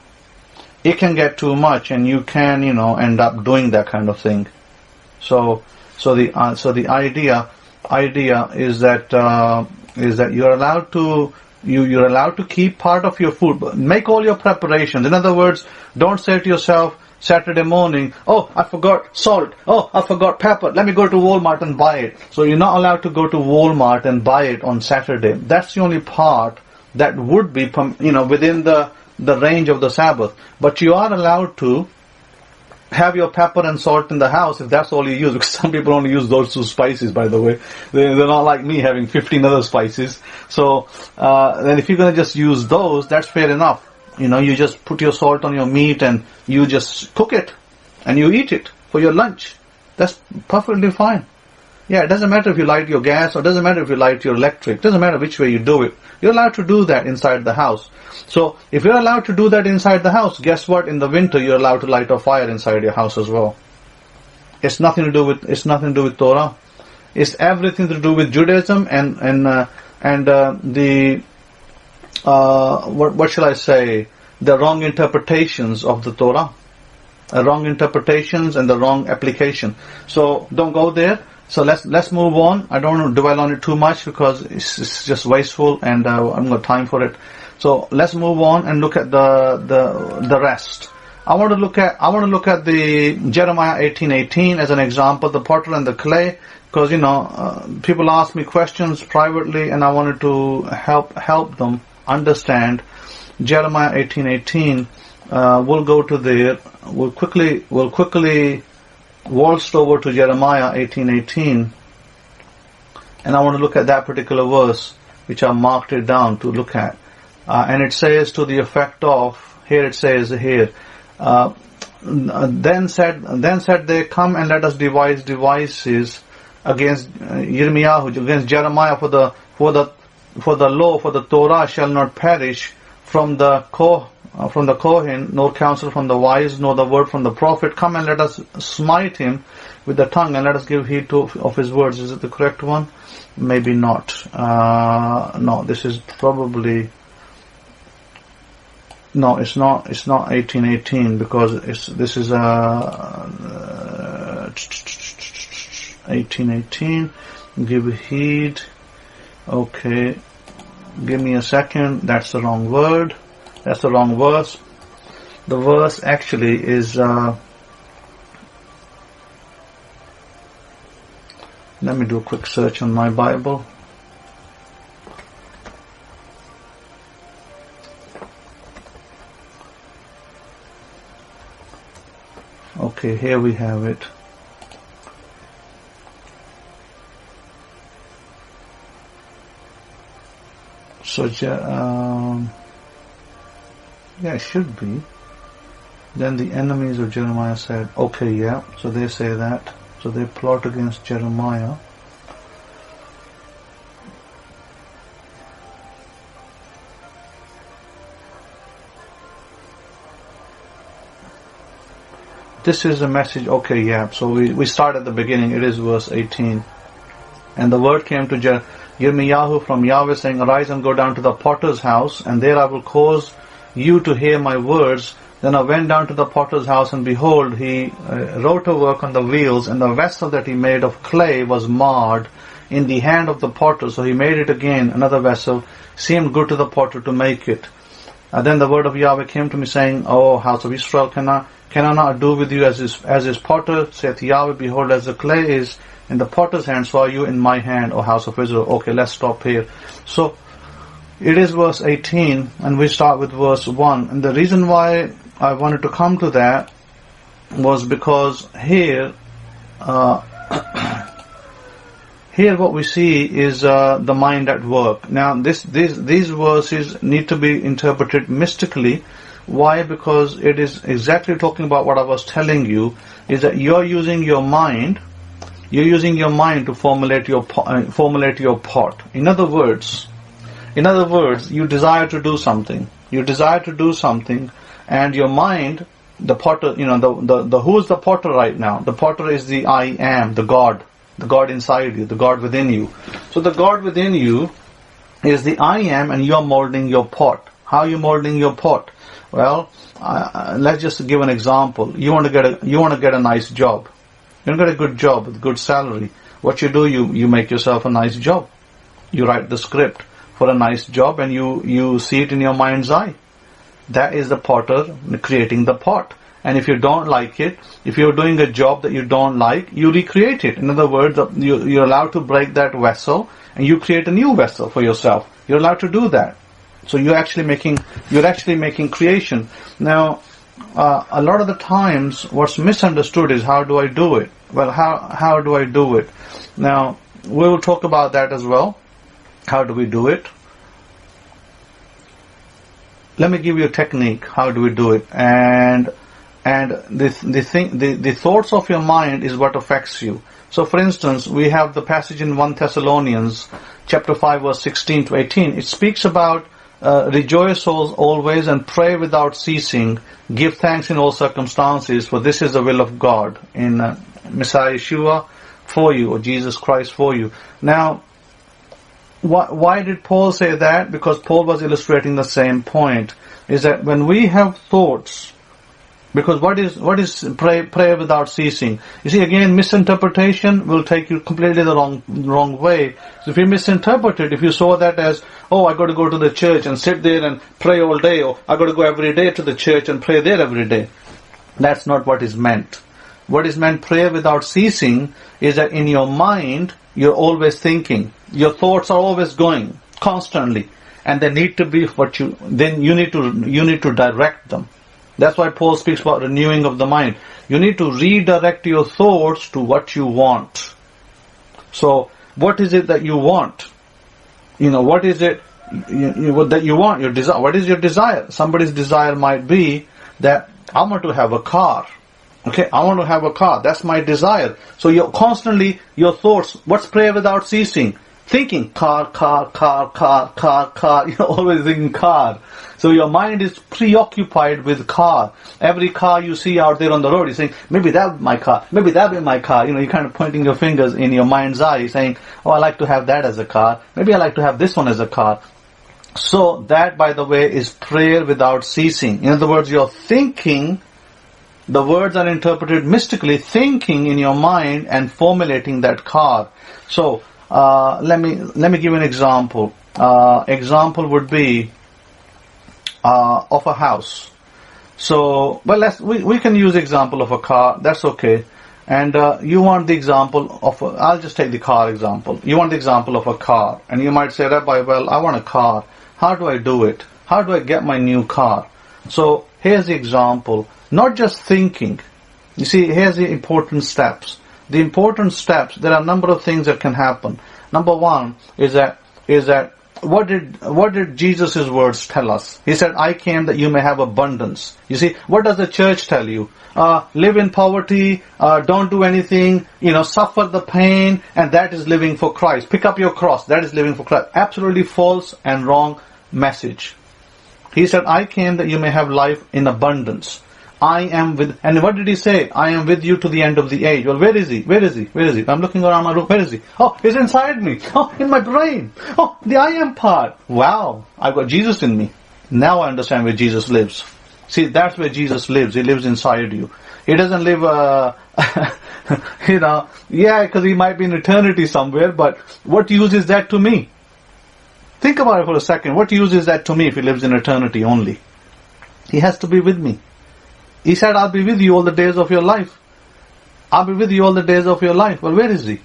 S1: It can get too much, and you can, end up doing that kind of thing. So the idea is that you're allowed to keep part of your food. Make all your preparations. In other words, don't say to yourself, Saturday morning, oh, I forgot salt, oh, I forgot pepper, let me go to Walmart and buy it. So you're not allowed to go to Walmart and buy it on Saturday. That's the only part that would be, within the range of the Sabbath. But you are allowed to have your pepper and salt in the house if that's all you use, because some people only use those 2 spices, by the way. They're not like me having 15 other spices. So then if you're going to just use those, that's fair enough. You just put your salt on your meat and you just cook it and you eat it for your lunch. That's perfectly fine. Yeah, it doesn't matter if you light your gas, or it doesn't matter if you light your electric. It doesn't matter which way you do it. You're allowed to do that inside the house. So if you're allowed to do that inside the house, guess what? In the winter, you're allowed to light a fire inside your house as well. It's nothing to do with Torah. It's everything to do with Judaism what shall I say? The wrong interpretations of the Torah, wrong interpretations and the wrong application. So don't go there. So let's move on. I don't want to dwell on it too much because it's just wasteful, and I haven't got time for it. So let's move on and look at the rest. I want to look at the Jeremiah 18:18 as an example, the potter and the clay, because people ask me questions privately, and I wanted to help them understand. Jeremiah 18:18. We'll go to there. We'll quickly waltzed over to Jeremiah 18:18, and I want to look at that particular verse, which I marked it down to look at. And it says to the effect of, then said they, come and let us devise devices against against Jeremiah, for the law, for the Torah shall not perish from the Kohen, nor counsel from the wise, nor the word from the prophet. Come and let us smite him with the tongue, and let us give heed of his words. Is it the correct one? Maybe not. No, this is probably... No, it's not 18:18, because this is 18:18. Give heed. Okay. Give me a second. That's the wrong word. That's the wrong verse. The verse actually is... let me do a quick search on my Bible. Okay, here we have it. So, yeah, it should be. Then the enemies of Jeremiah said, okay, yeah, so they say that. So they plot against Jeremiah. This is a message, okay, yeah. So we start at the beginning. It is verse 18. And the word came to Yirmiyahu from Yahweh, saying, arise and go down to the potter's house, and there I will cause you to hear my words. Then I went down to the potter's house, and behold, he wrote a work on the wheels, and the vessel that he made of clay was marred in the hand of the potter. So he made it again, another vessel, seemed good to the potter to make it. Then the word of Yahweh came to me, saying, O house of Israel, can I not do with you as his potter? Saith Yahweh, behold, as the clay is in the potter's hand, so are you in my hand, O house of Israel. Okay, let's stop here. So it is verse 18, and we start with verse 1. And the reason why I wanted to come to that was because here what we see is the mind at work. Now these verses need to be interpreted mystically. Why? Because it is exactly talking about what I was telling you, is that you're using your mind to formulate your pot. In other words, you desire to do something. And your mind, the potter, who is the potter right now? The potter is the I am, the God inside you, the God within you. So the God within you is the I am, and you're molding your pot. How are you molding your pot? Well, let's just give an example. You want to get a nice job. You want to get a good job with good salary. What you do, you make yourself a nice job. You write the script for a nice job, and you see it in your mind's eye. That is the potter creating the pot. And if you don't like it, if you're doing a job that you don't like, you recreate it. In other words, you're allowed to break that vessel and you create a new vessel for yourself. You're allowed to do that. So you're actually making creation. Now, a lot of the times what's misunderstood is, how do I do it? Well, how do I do it? Now, we will talk about that as well. How do we do it? Let me give you a technique. How do we do it? And the thoughts of your mind is what affects you. So, for instance, we have the passage in 1 Thessalonians, chapter 5, verse 16 to 18. It speaks about rejoice always and pray without ceasing. Give thanks in all circumstances, for this is the will of God in Messiah Yeshua for you, or Jesus Christ for you. Now, why did Paul say that? Because Paul was illustrating the same point. Is that when we have thoughts, because what is pray without ceasing? You see, again, misinterpretation will take you completely the wrong way. So if you misinterpret it, if you saw that as, oh, I got to go to the church and sit there and pray all day, or I got to go every day to the church and pray there every day, that's not what is meant. What is meant, prayer without ceasing, is that in your mind you're always thinking. Your thoughts are always going constantly, and they need to be you need to direct them. That's why Paul speaks about renewing of the mind. You need to redirect your thoughts to what you want. So, what is it that you want? What is it that you want? Your desire. What is your desire? Somebody's desire might be that I want to have a car. Okay, I want to have a car. That's my desire. So you're constantly, your thoughts, what's prayer without ceasing? Thinking, car. You're always thinking car. So your mind is preoccupied with car. Every car you see out there on the road, you're saying, maybe that be my car. Maybe that be my car. You're kind of pointing your fingers in your mind's eye, saying, oh, I like to have that as a car. Maybe I like to have this one as a car. So that, by the way, is prayer without ceasing. In other words, you're thinking. The words are interpreted mystically, thinking in your mind and formulating that car. So, let me give you an example. Example would be of a house. So, well, we can use example of a car. That's okay. And you want the example of I'll just take the car example. You want the example of a car, and you might say, Rabbi, well, I want a car. How do I do it? How do I get my new car? So here's the example. Not just thinking. You see, here's the important steps. The important steps, there are a number of things that can happen. Number one is that what did Jesus' words tell us? He said, I came that you may have abundance. You see, what does the church tell you? Live in poverty, don't do anything, suffer the pain, and that is living for Christ. Pick up your cross, that is living for Christ. Absolutely false and wrong message. He said, I came that you may have life in abundance. And what did he say? I am with you to the end of the age. Well, where is he? I'm looking around my room. Where is he? Oh, he's inside me. Oh, in my brain. Oh, the I am part. Wow, I've got Jesus in me. Now I understand where Jesus lives. See, that's where Jesus lives. He lives inside you. He doesn't live, because he might be in eternity somewhere, but what use is that to me? Think about it for a second. What use is that to me if he lives in eternity only? He has to be with me. He said, I'll be with you all the days of your life. I'll be with you all the days of your life. Well, where is he?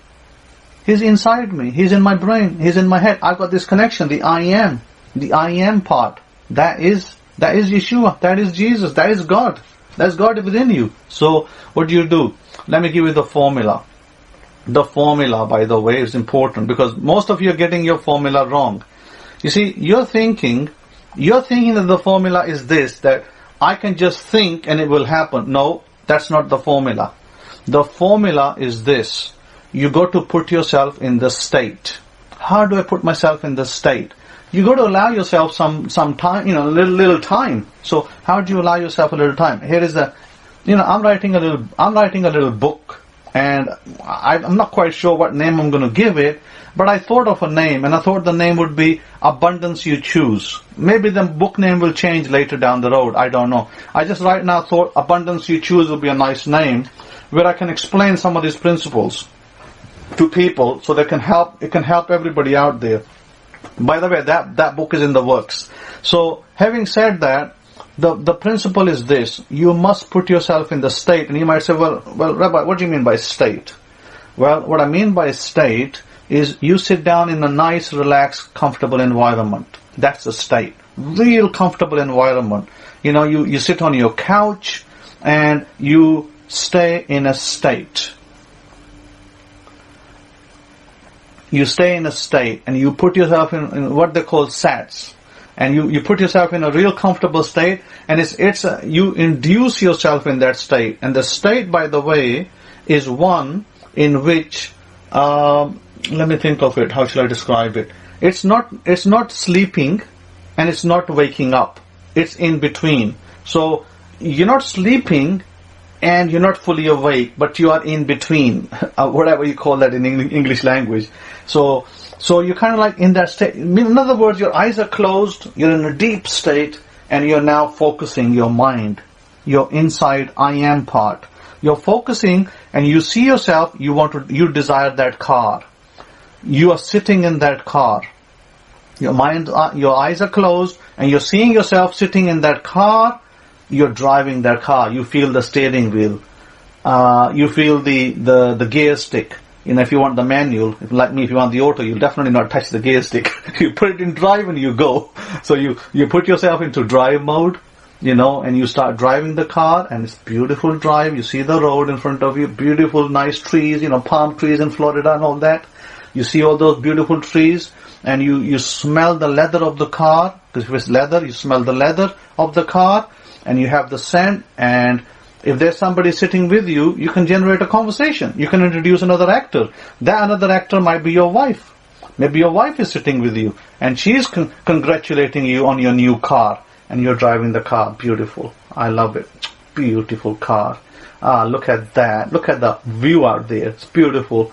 S1: He's inside me. He's in my brain. He's in my head. I've got this connection, the I am. The I am part. That is Yeshua. That is Jesus. That is God. That's God within you. So, what do? Let me give you the formula. The formula, by the way, is important because most of you are getting your formula wrong. You see, you're thinking that the formula is this, that I can just think and it will happen. No, that's not the formula. The formula is this. You got to put yourself in the state. How do I put myself in the state? You got to allow yourself some time, little time. So how do you allow yourself a little time? Here is I'm writing a little book, and I'm not quite sure what name I'm going to give it, but I thought of a name, and I thought the name would be Abundance You Choose. Maybe the book name will change later down the road. I don't know. I just right now thought Abundance You Choose would be a nice name, where I can explain some of these principles to people so it can help everybody out there. By the way, that book is in the works. So, having said that, the principle is this: you must put yourself in the state. And you might say, well, Rabbi, what do you mean by state? Well, what I mean by state is you sit down in a nice, relaxed, comfortable environment. That's a state. Real comfortable environment. You sit on your couch and you stay in a state. You stay in a state and you put yourself in what they call sats. And you put yourself in a real comfortable state, and you induce yourself in that state. And the state, by the way, is one in which, let me think of it. How shall I describe it? It's not sleeping, and it's not waking up. It's in between. So you're not sleeping, and you're not fully awake, but you are in between, whatever you call that in English language. So you're kind of like in that state. In other words, your eyes are closed, you're in a deep state, and you're now focusing your mind, your inside I am part. You're focusing, and you see yourself, you desire that car. You are sitting in that car. Your eyes are closed, and you're seeing yourself sitting in that car. You're driving that car. You feel the steering wheel. You feel the gear stick. If you want the manual, like me, if you want the auto, you'll definitely not touch the gear stick. You put it in drive and you go. So you put yourself into drive mode, and you start driving the car, and it's beautiful drive. You see the road in front of you, beautiful, nice trees, palm trees in Florida and all that. You see all those beautiful trees, and you smell the leather of the car, because if it's leather, you smell the leather of the car, and you have the scent, and if there's somebody sitting with you, you can generate a conversation. You can introduce another actor. That another actor might be your wife. Maybe your wife is sitting with you, and she's congratulating you on your new car, and you're driving the car. Beautiful. I love it. Beautiful car. Look at that. Look at the view out there. It's beautiful.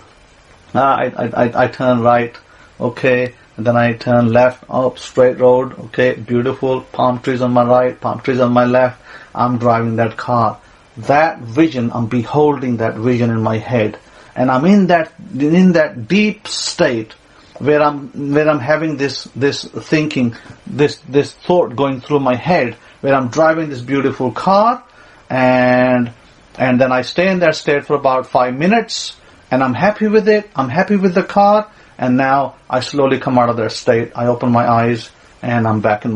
S1: I turn right. Okay. And then I turn left. Up straight road. Okay. Beautiful. Palm trees on my right. Palm trees on my left. I'm driving that car. That vision, I'm beholding that vision in my head, and I'm in that deep state where I'm having this thinking, this thought going through my head, where I'm driving this beautiful car, and then I stay in that state for about 5 minutes, and I'm happy with it. I'm happy with the car, and now I slowly come out of that state. I open my eyes, and I'm back on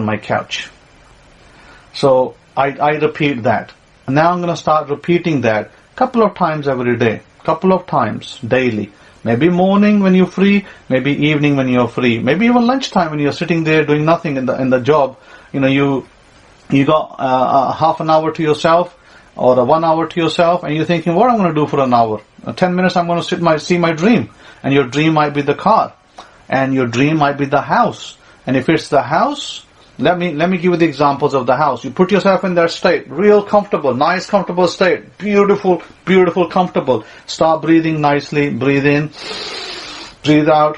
S1: my couch. So I repeat that. And now I'm going to start repeating that a couple of times every day, couple of times daily. Maybe morning when you're free, maybe evening when you're free, maybe even lunchtime when you're sitting there doing nothing in the job. You got half an hour to yourself or 1 hour to yourself, and you're thinking, what I'm going to do for an hour? 10 minutes I'm going to see my dream. And your dream might be the car, and your dream might be the house. And if it's the house, let me give you the examples of the house. You put yourself in that state, real comfortable, nice comfortable state, beautiful, comfortable. Start breathing nicely, breathe in, breathe out,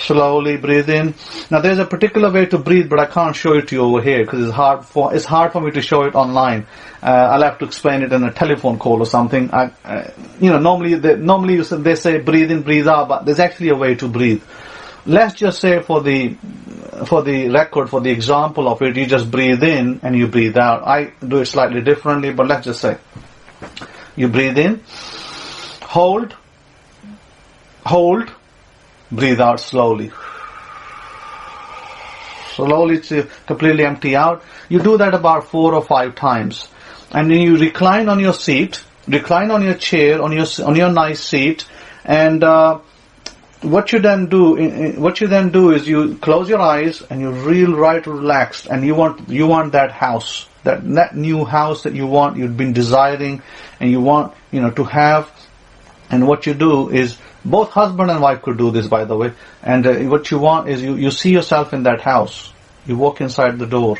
S1: slowly breathe in. Now there's a particular way to breathe, but I can't show it to you over here because it's hard for me to show it online. I'll have to explain it in a telephone call or something. Normally they say breathe in, breathe out, but there's actually a way to breathe. Let's just say for the record, for the example of it, you just breathe in and you breathe out. I do it slightly differently, but let's just say you breathe in, hold, breathe out slowly. Slowly to completely empty out. You do that about 4 or 5 times. And then you recline on your seat, recline on your chair, on your nice seat, and what you then do is you close your eyes and you're relaxed, and you want that house, that new house that you've been desiring, and you want to have. And what you do is, both husband and wife could do this, by the way. And what you want is you see yourself in that house. You walk inside the door.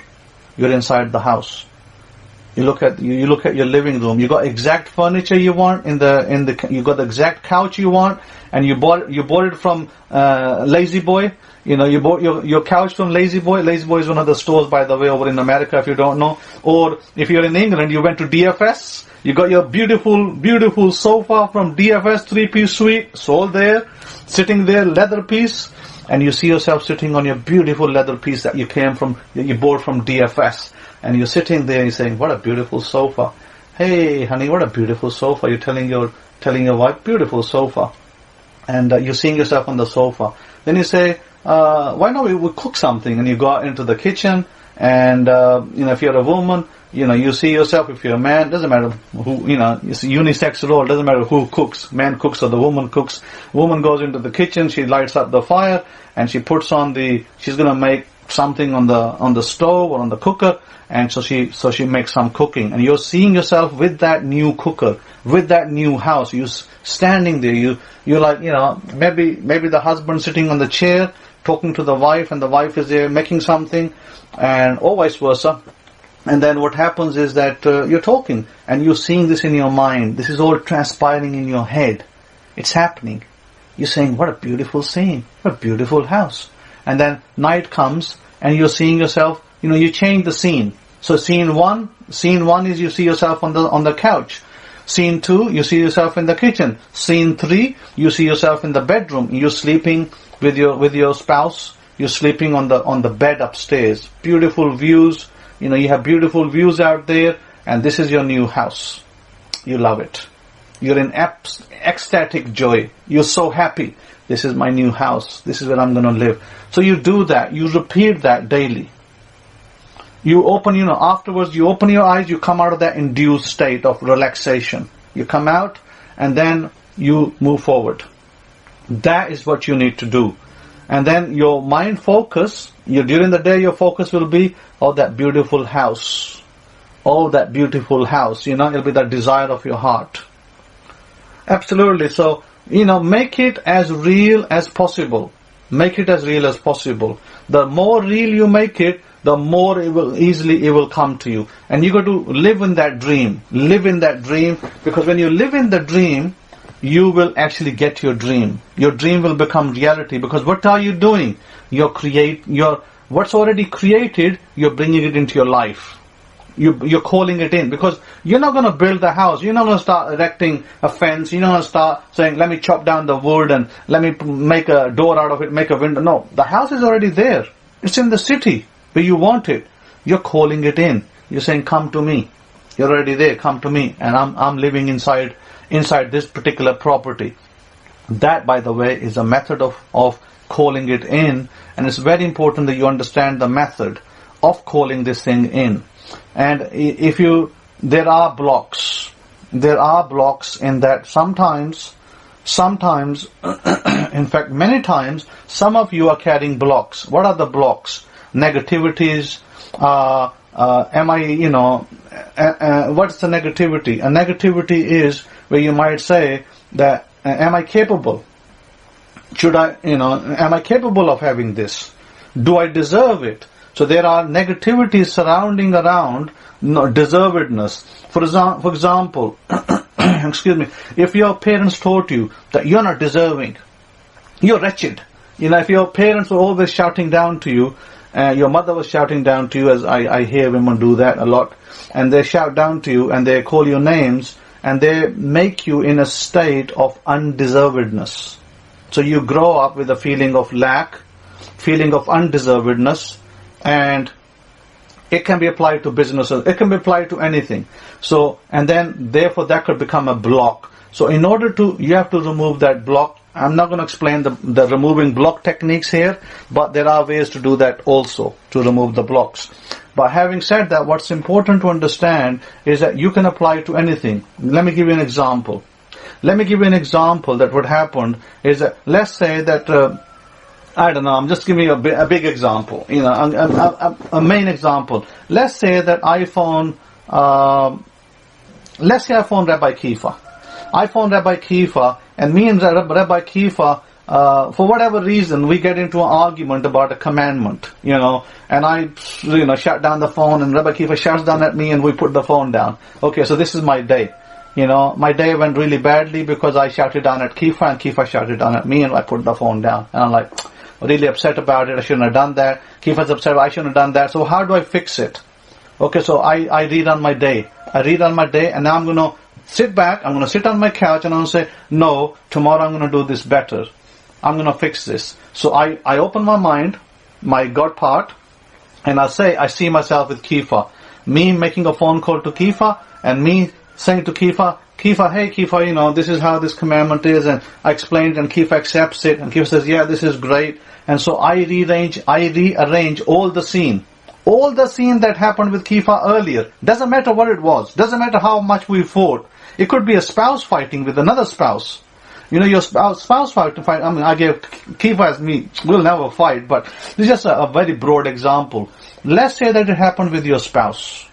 S1: You're inside the house. You look at your living room. You got exact furniture you want you got the exact couch you want, and you bought it from Lazy Boy, You bought your couch from Lazy Boy. Lazy Boy is one of the stores, by the way, over in America, if you don't know. Or if you're in England, you went to DFS. You got your beautiful sofa from DFS, 3-piece suite, sold there, sitting there, leather piece. And you see yourself sitting on your beautiful leather piece that you bought from DFS. And you're sitting there and you're saying, what a beautiful sofa. Hey, honey, what a beautiful sofa. You're telling your wife, beautiful sofa. And you're seeing yourself on the sofa. Then you say, why not we cook something? And you go out into the kitchen, and if you're a woman, you see yourself. If you're a man, doesn't matter who, it's a unisex role, doesn't matter who cooks, man cooks or the woman cooks. Woman goes into the kitchen, she lights up the fire, and she puts on she's gonna make something on the stove or on the cooker, and so she makes some cooking, and you're seeing yourself with that new cooker, with that new house. You're standing there, you're like, maybe the husband sitting on the chair talking to the wife, and the wife is there making something, and or vice versa. And then what happens is that you're talking, and you're seeing this in your mind. This is all transpiring in your head. It's happening. You're saying, what a beautiful scene, what a beautiful house. And then night comes, and you're seeing yourself, you change the scene. So scene one is you see yourself on the couch. Scene 2, you see yourself in the kitchen. Scene 3, you see yourself in the bedroom. You're sleeping with your spouse. You're sleeping on the bed upstairs. Beautiful views. You have beautiful views out there, and this is your new house. You love it. You're in ecstatic joy. You're so happy. This is my new house. This is where I'm going to live. So you do that. You repeat that daily. You open, afterwards you open your eyes, you come out of that induced state of relaxation. You come out, and then you move forward. That is what you need to do. And then your mind focus, during the day your focus will be, oh, that beautiful house. Oh, that beautiful house. It'll be the desire of your heart. Absolutely. So, make it as real as possible. Make it as real as possible. The more real you make it, the more it will come to you. And you got to live in that dream. Live in that dream, because when you live in the dream, you will actually get your dream. Your dream will become reality, because what are you doing? What's already created, you're bringing it into your life. You're calling it in, because you're not going to build the house. You're not going to start erecting a fence. You're not going to start saying, let me chop down the wood and let me make a door out of it, make a window. No, the house is already there. It's in the city where you want it. You're calling it in. You're saying, come to me. You're already there. Come to me. And I'm living inside this particular property. That, by the way, is a method of calling it in. And it's very important that you understand the method of calling this thing in. And there are blocks in that sometimes, in fact, many times, some of you are carrying blocks. What are the blocks? Negativities. What's the negativity? A negativity is where you might say that, am I capable? Am I capable of having this? Do I deserve it? So there are negativities surrounding around deservedness. For example, excuse me, if your parents taught you that you're not deserving, you're wretched. If your parents were always shouting down to you, your mother was shouting down to you, as I hear women do that a lot, and they shout down to you and they call you names and they make you in a state of undeservedness. So you grow up with a feeling of lack, feeling of undeservedness, and it can be applied to businesses, it can be applied to anything. So, and then therefore that could become a block. So you have to remove that block. I'm not going to explain the removing block techniques here, but there are ways to do that also, to remove the blocks. But having said that, what's important to understand is that you can apply it to anything. Let me give you an example. That what happened is that, let's say that, I don't know, I'm just giving you a big example, a main example. Let's say that I phone Rabbi Kefa. I phone Rabbi Kefa, and me and Rabbi Kefa, for whatever reason, we get into an argument about a commandment, and I, shut down the phone, and Rabbi Kefa shuts down at me, and we put the phone down. Okay, so this is my day. My day went really badly because I shouted down at Kefa, and Kefa shouted down at me, and I put the phone down. And I'm like, really upset about it. I shouldn't have done that. Kefa's upset. I shouldn't have done that. So how do I fix it? Okay, so I read on my day. I read on my day, and now I'm going to sit back. I'm going to sit on my couch, and I'm going to say, no, tomorrow I'm going to do this better. I'm going to fix this. So I open my mind, my God part, and I see myself with Kefa. Me making a phone call to Kefa, and me saying to Kefa, hey Kefa, this is how this commandment is, and I explained it, and Kefa accepts it, and Kefa says, yeah, this is great. And so I rearrange all the scene that happened with Kefa earlier. Doesn't matter what it was. Doesn't matter how much we fought. It could be a spouse fighting with another spouse. Your spouse fight. I gave Kefa as me. We'll never fight, but this is just a very broad example. Let's say that it happened with your spouse.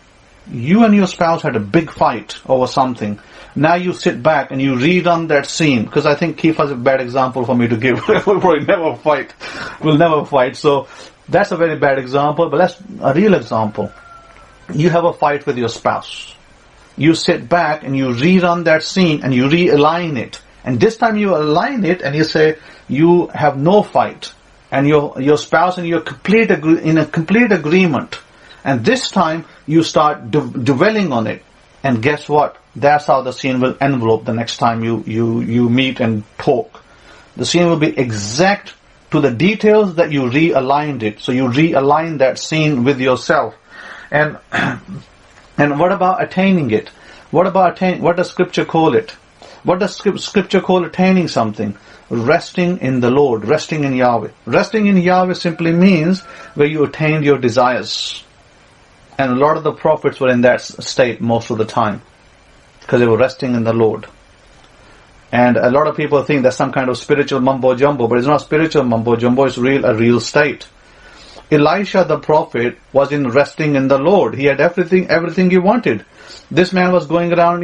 S1: You and your spouse had a big fight over something. Now you sit back and you read on that scene, because I think Kefa is a bad example for me to give. We'll probably never fight. We'll never fight. So that's a very bad example, but that's a real example. You have a fight with your spouse. You sit back and you read on that scene and you realign it. And this time you align it and you say you have no fight, and your spouse and you're in a complete agreement. And this time you start dwelling on it. And guess what? That's how the scene will envelope the next time you meet and talk. The scene will be exact to the details that you realigned it. So you realign that scene with yourself. And what about attaining it? What does Scripture call it? What does Scripture call attaining something? Resting in the Lord, resting in Yahweh. Resting in Yahweh simply means where you attain your desires. And a lot of the prophets were in that state most of the time, because they were resting in the Lord. And a lot of people think that's some kind of spiritual mumbo-jumbo, but it's not spiritual mumbo-jumbo, it's a real state. Elisha the prophet was in resting in the Lord. He had everything he wanted. This man was going around,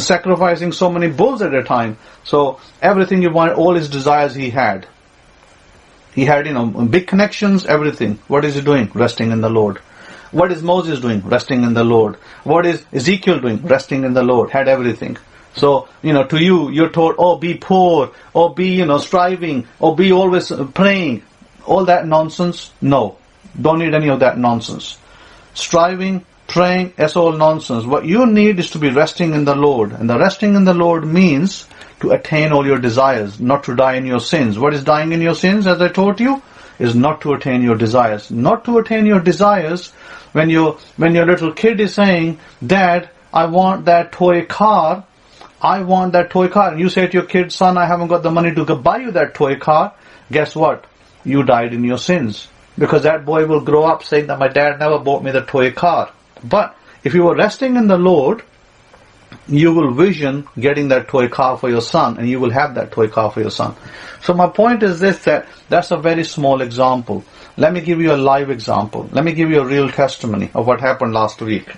S1: sacrificing so many bulls at a time. So everything he wanted, all his desires he had. He had, big connections, everything. What is he doing? Resting in the Lord. What is Moses doing? Resting in the Lord. What is Ezekiel doing? Resting in the Lord. Had everything. So, to you, you're told, be poor, or be, striving, or be always praying. All that nonsense? No. Don't need any of that nonsense. Striving, praying, that's all nonsense. What you need is to be resting in the Lord. And the resting in the Lord means to attain all your desires, not to die in your sins. What is dying in your sins, as I told you? Is not to attain your desires. Not to attain your desires when your little kid is saying, Dad, I want that toy car. I want that toy car. And you say to your kid, son, I haven't got the money to buy you that toy car. Guess what? You died in your sins. Because that boy will grow up saying that my dad never bought me the toy car. But if you were resting in the Lord, you will vision getting that toy car for your son, and you will have that toy car for your son. So my point is this, that's a very small example. Let me give you a live example. Let me give you a real testimony of what happened last week.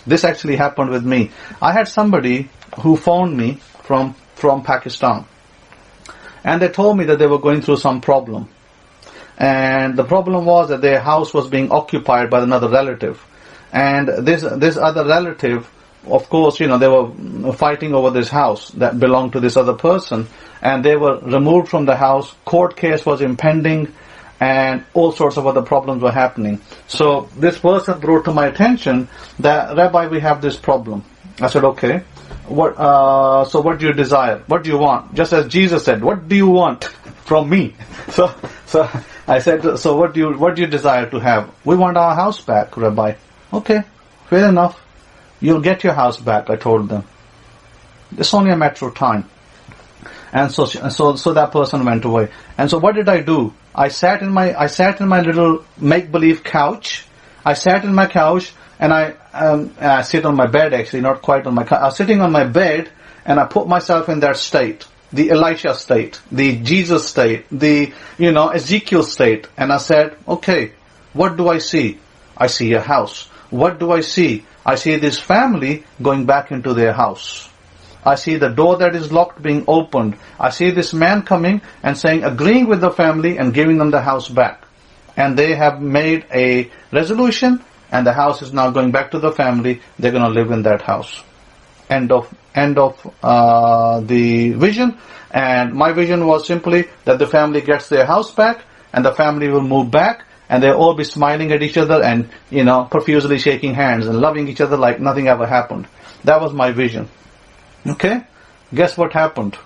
S1: This actually happened with me. I had somebody who phoned me from Pakistan, and they told me that they were going through some problem. And the problem was that their house was being occupied by another relative. And this other relative, of course, they were fighting over this house that belonged to this other person, and they were removed from the house. Court case was impending, and all sorts of other problems were happening. So this person brought to my attention that, Rabbi, we have this problem. I said, okay. So what do you desire? What do you want? Just as Jesus said, what do you want from me? So I said, so what do you desire to have? We want our house back, Rabbi. Okay, fair enough. You'll get your house back, I told them. It's only a matter of time. And so that person went away. And so what did I do? I sat in my little make-believe couch. I sat in my couch, and I sit on my bed, actually, not quite on my couch. I was sitting on my bed, and I put myself in that state. The Elisha state, the Jesus state, the, Ezekiel state. And I said, okay, what do I see? I see a house. What do I see? I see this family going back into their house. I see the door that is locked being opened. I see this man coming and agreeing with the family and giving them the house back. And they have made a resolution, and the house is now going back to the family. They're going to live in that house. End of the vision. And my vision was simply that the family gets their house back, and the family will move back, and they'll all be smiling at each other and, profusely shaking hands and loving each other like nothing ever happened. That was my vision. Okay? Guess what happened?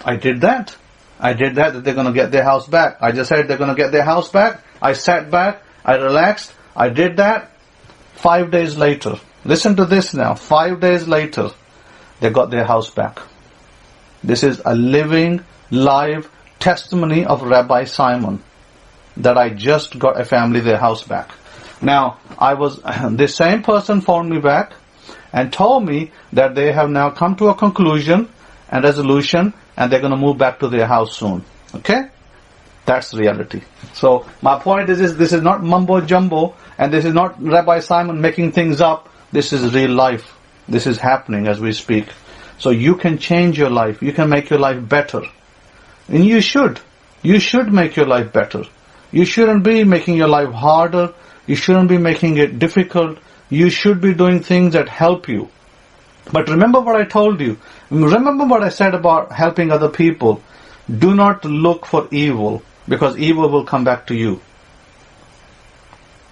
S1: I did that. That they're going to get their house back. I just said they're going to get their house back. I sat back. I relaxed. I did that. 5 days later. Listen to this now. 5 days later, they got their house back. This is a living, live testimony of Rabbi Simon, that I just got a family their house back. Now, this same person phoned me back and told me that they have now come to a conclusion and resolution, and they're going to move back to their house soon. Okay? That's reality. So, my point is this is not mumbo jumbo, and this is not Rabbi Simon making things up. This is real life. This is happening as we speak. So you can change your life. You can make your life better. And you should. You should make your life better. You shouldn't be making your life harder. You shouldn't be making it difficult. You should be doing things that help you. But remember what I told you. Remember what I said about helping other people. Do not look for evil, because evil will come back to you.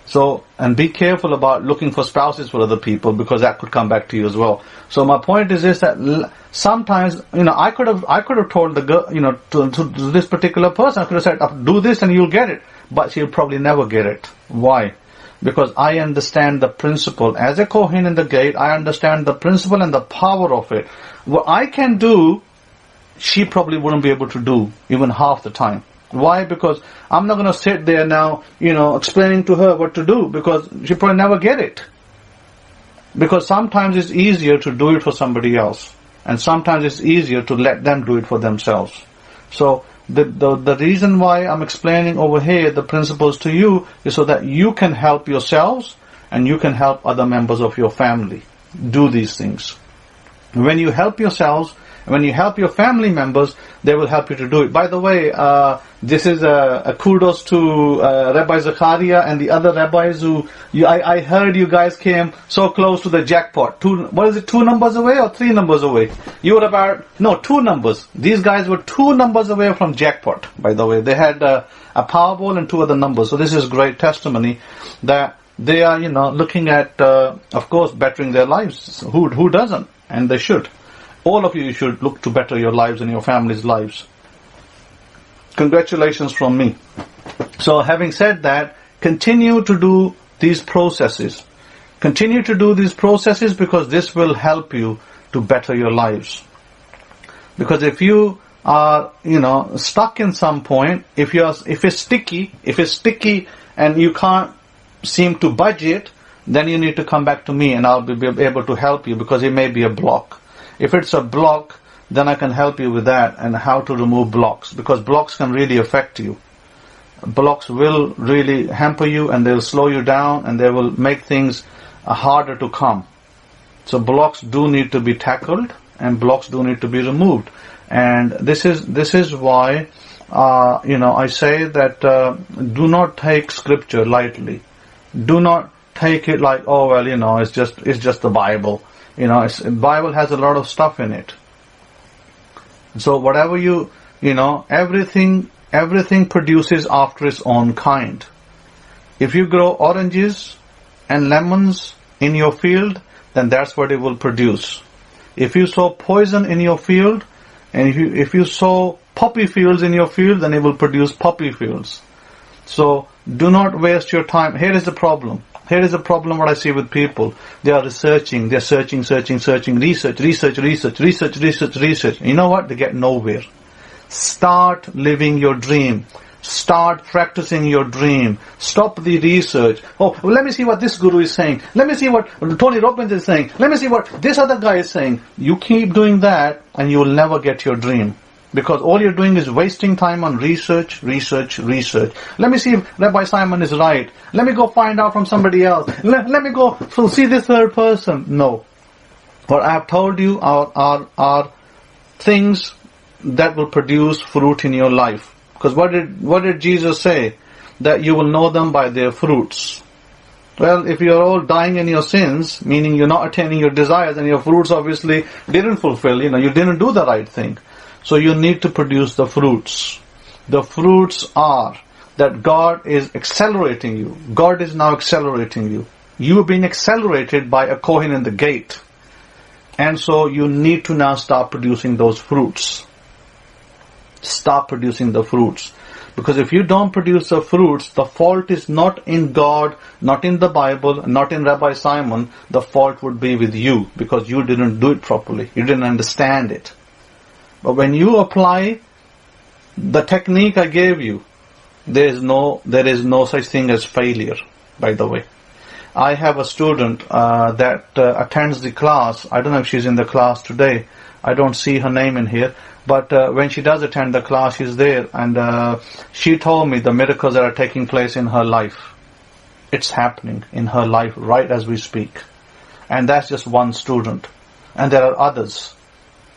S1: So, and be careful about looking for spouses for other people, because that could come back to you as well. So my point is this, that sometimes, I could have told the girl, to this particular person, I could have said, do this and you'll get it. But she'll probably never get it. Why? Because I understand the principle. As a Kohen in the gate, I understand the principle and the power of it. What I can do, she probably wouldn't be able to do, even half the time. Why? Because I'm not going to sit there now, explaining to her what to do, because she'll probably never get it. Because sometimes it's easier to do it for somebody else, and sometimes it's easier to let them do it for themselves. So the reason why I'm explaining over here the principles to you is so that you can help yourselves and you can help other members of your family do these things. When you help yourselves, when you help your family members, they will help you to do it. By the way, this is a kudos to Rabbi Zachariah and the other rabbis who, I heard you guys came so close to the jackpot. 2 numbers away or 3 numbers away? You were about, 2 numbers. These guys were 2 numbers away from jackpot, by the way. They had a Powerball and 2 other numbers. So this is great testimony that they are, looking at, of course, bettering their lives. Who doesn't? And they should. All of you should look to better your lives and your family's lives. Congratulations from me. So having said that, continue to do these processes. Continue to do these processes, because this will help you to better your lives. Because if you are, stuck in some point, if it's sticky and you can't seem to budge it, then you need to come back to me and I'll be able to help you, because it may be a block. If it's a block, then I can help you with that and how to remove blocks, because blocks can really affect you. Blocks will really hamper you, and they'll slow you down, and they will make things harder to come. So blocks do need to be tackled, and blocks do need to be removed. And this is why I say that do not take scripture lightly. Do not take it like, it's just the Bible. Bible has a lot of stuff in it. So whatever everything produces after its own kind. If you grow oranges and lemons in your field, then that's what it will produce. If you sow poison in your field, and if you sow poppy fields in your field, then it will produce poppy fields. So do not waste your time. Here is the problem. What I see with people. They are researching, they're searching, research. You know what? They get nowhere. Start living your dream. Start practicing your dream. Stop the research. Let me see what this guru is saying. Let me see what Tony Robbins is saying. Let me see what this other guy is saying. You keep doing that and you will never get your dream. Because all you're doing is wasting time on research. Let me see if Rabbi Simon is right. Let me go find out from somebody else. Let me go see this third person. No. What I have told you are things that will produce fruit in your life. Because what did Jesus say? That you will know them by their fruits. Well, if you're all dying in your sins, meaning you're not attaining your desires, and your fruits obviously didn't fulfill, you didn't do the right thing. So you need to produce the fruits. The fruits are that God is accelerating you. God is now accelerating you. You are being accelerated by a Kohen in the gate. And so you need to now start producing those fruits. Start producing the fruits. Because if you don't produce the fruits, the fault is not in God, not in the Bible, not in Rabbi Simon. The fault would be with you, because you didn't do it properly. You didn't understand it. But when you apply the technique I gave you, there is no such thing as failure, by the way. I have a student that attends the class. I don't know if she's in the class today. I don't see her name in here. But when she does attend the class, she's there. And she told me the miracles that are taking place in her life. It's happening in her life right as we speak. And that's just one student. And there are others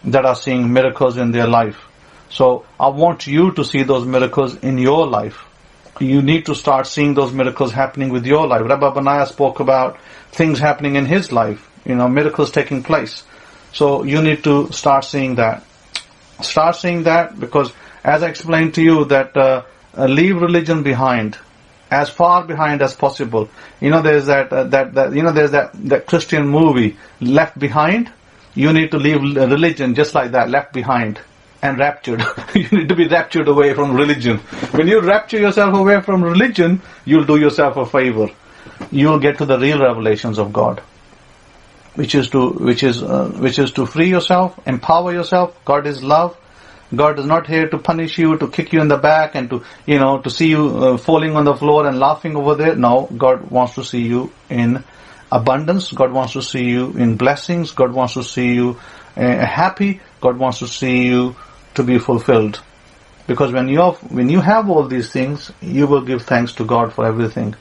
S1: that are seeing miracles in their life. So I want you to see those miracles in your life. You need to start seeing those miracles happening with your life. Rabbi Benaiah spoke about things happening in his life, miracles taking place. So you need to start seeing that. Start seeing that, because as I explained to you that leave religion behind, as far behind as possible. There's that Christian movie, Left Behind. You need to leave religion just like that, left behind. And raptured. You need to be raptured away from religion. When you rapture yourself away from religion, you'll do yourself a favor. You'll get to the real revelations of God, which is to free yourself, empower yourself. God is love. God is not here to punish you, to kick you in the back, and to see you falling on the floor and laughing over there. No, God wants to see you in abundance. God wants to see you in blessings. God wants to see you happy. God wants to see you to be fulfilled. Because when you have all these things, you will give thanks to God for everything.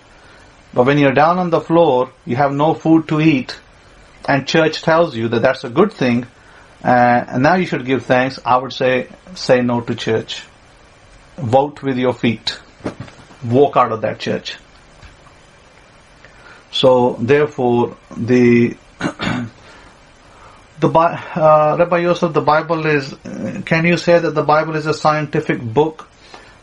S1: But when you're down on the floor, you have no food to eat, and church tells you that that's a good thing, and now you should give thanks, I would say no to church. Vote with your feet. Walk out of that church. So therefore, Rabbi Yosef, the Bible is, can you say that the Bible is a scientific book?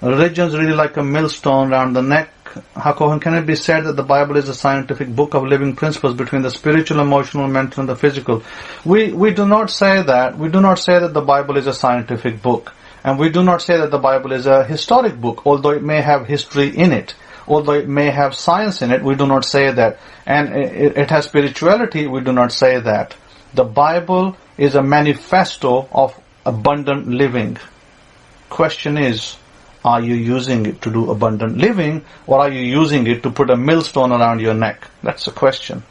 S1: Religion is really like a millstone around the neck. Can it be said that the Bible is a scientific book of living principles between the spiritual, emotional, mental, and the physical? We do not say that. We do not say that the Bible is a scientific book. And we do not say that the Bible is a historic book, although it may have history in it. Although it may have science in it, we do not say that. And it has spirituality, we do not say that. The Bible is a manifesto of abundant living. Question is, are you using it to do abundant living, or are you using it to put a millstone around your neck? That's the question.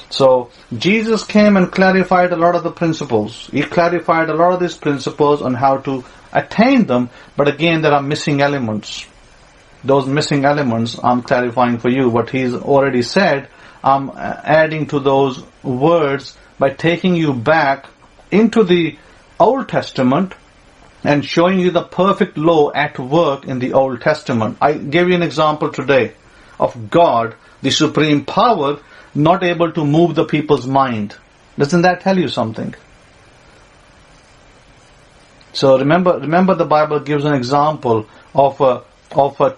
S1: So, Jesus came and clarified a lot of the principles. He clarified a lot of these principles on how to attain them, but again, there are missing elements. Those missing elements, I'm clarifying for you. What he's already said, I'm adding to those words by taking you back into the Old Testament and showing you the perfect law at work in the Old Testament. I gave you an example today of God, the supreme power, not able to move the people's mind. Doesn't that tell you something? So remember the Bible gives an example of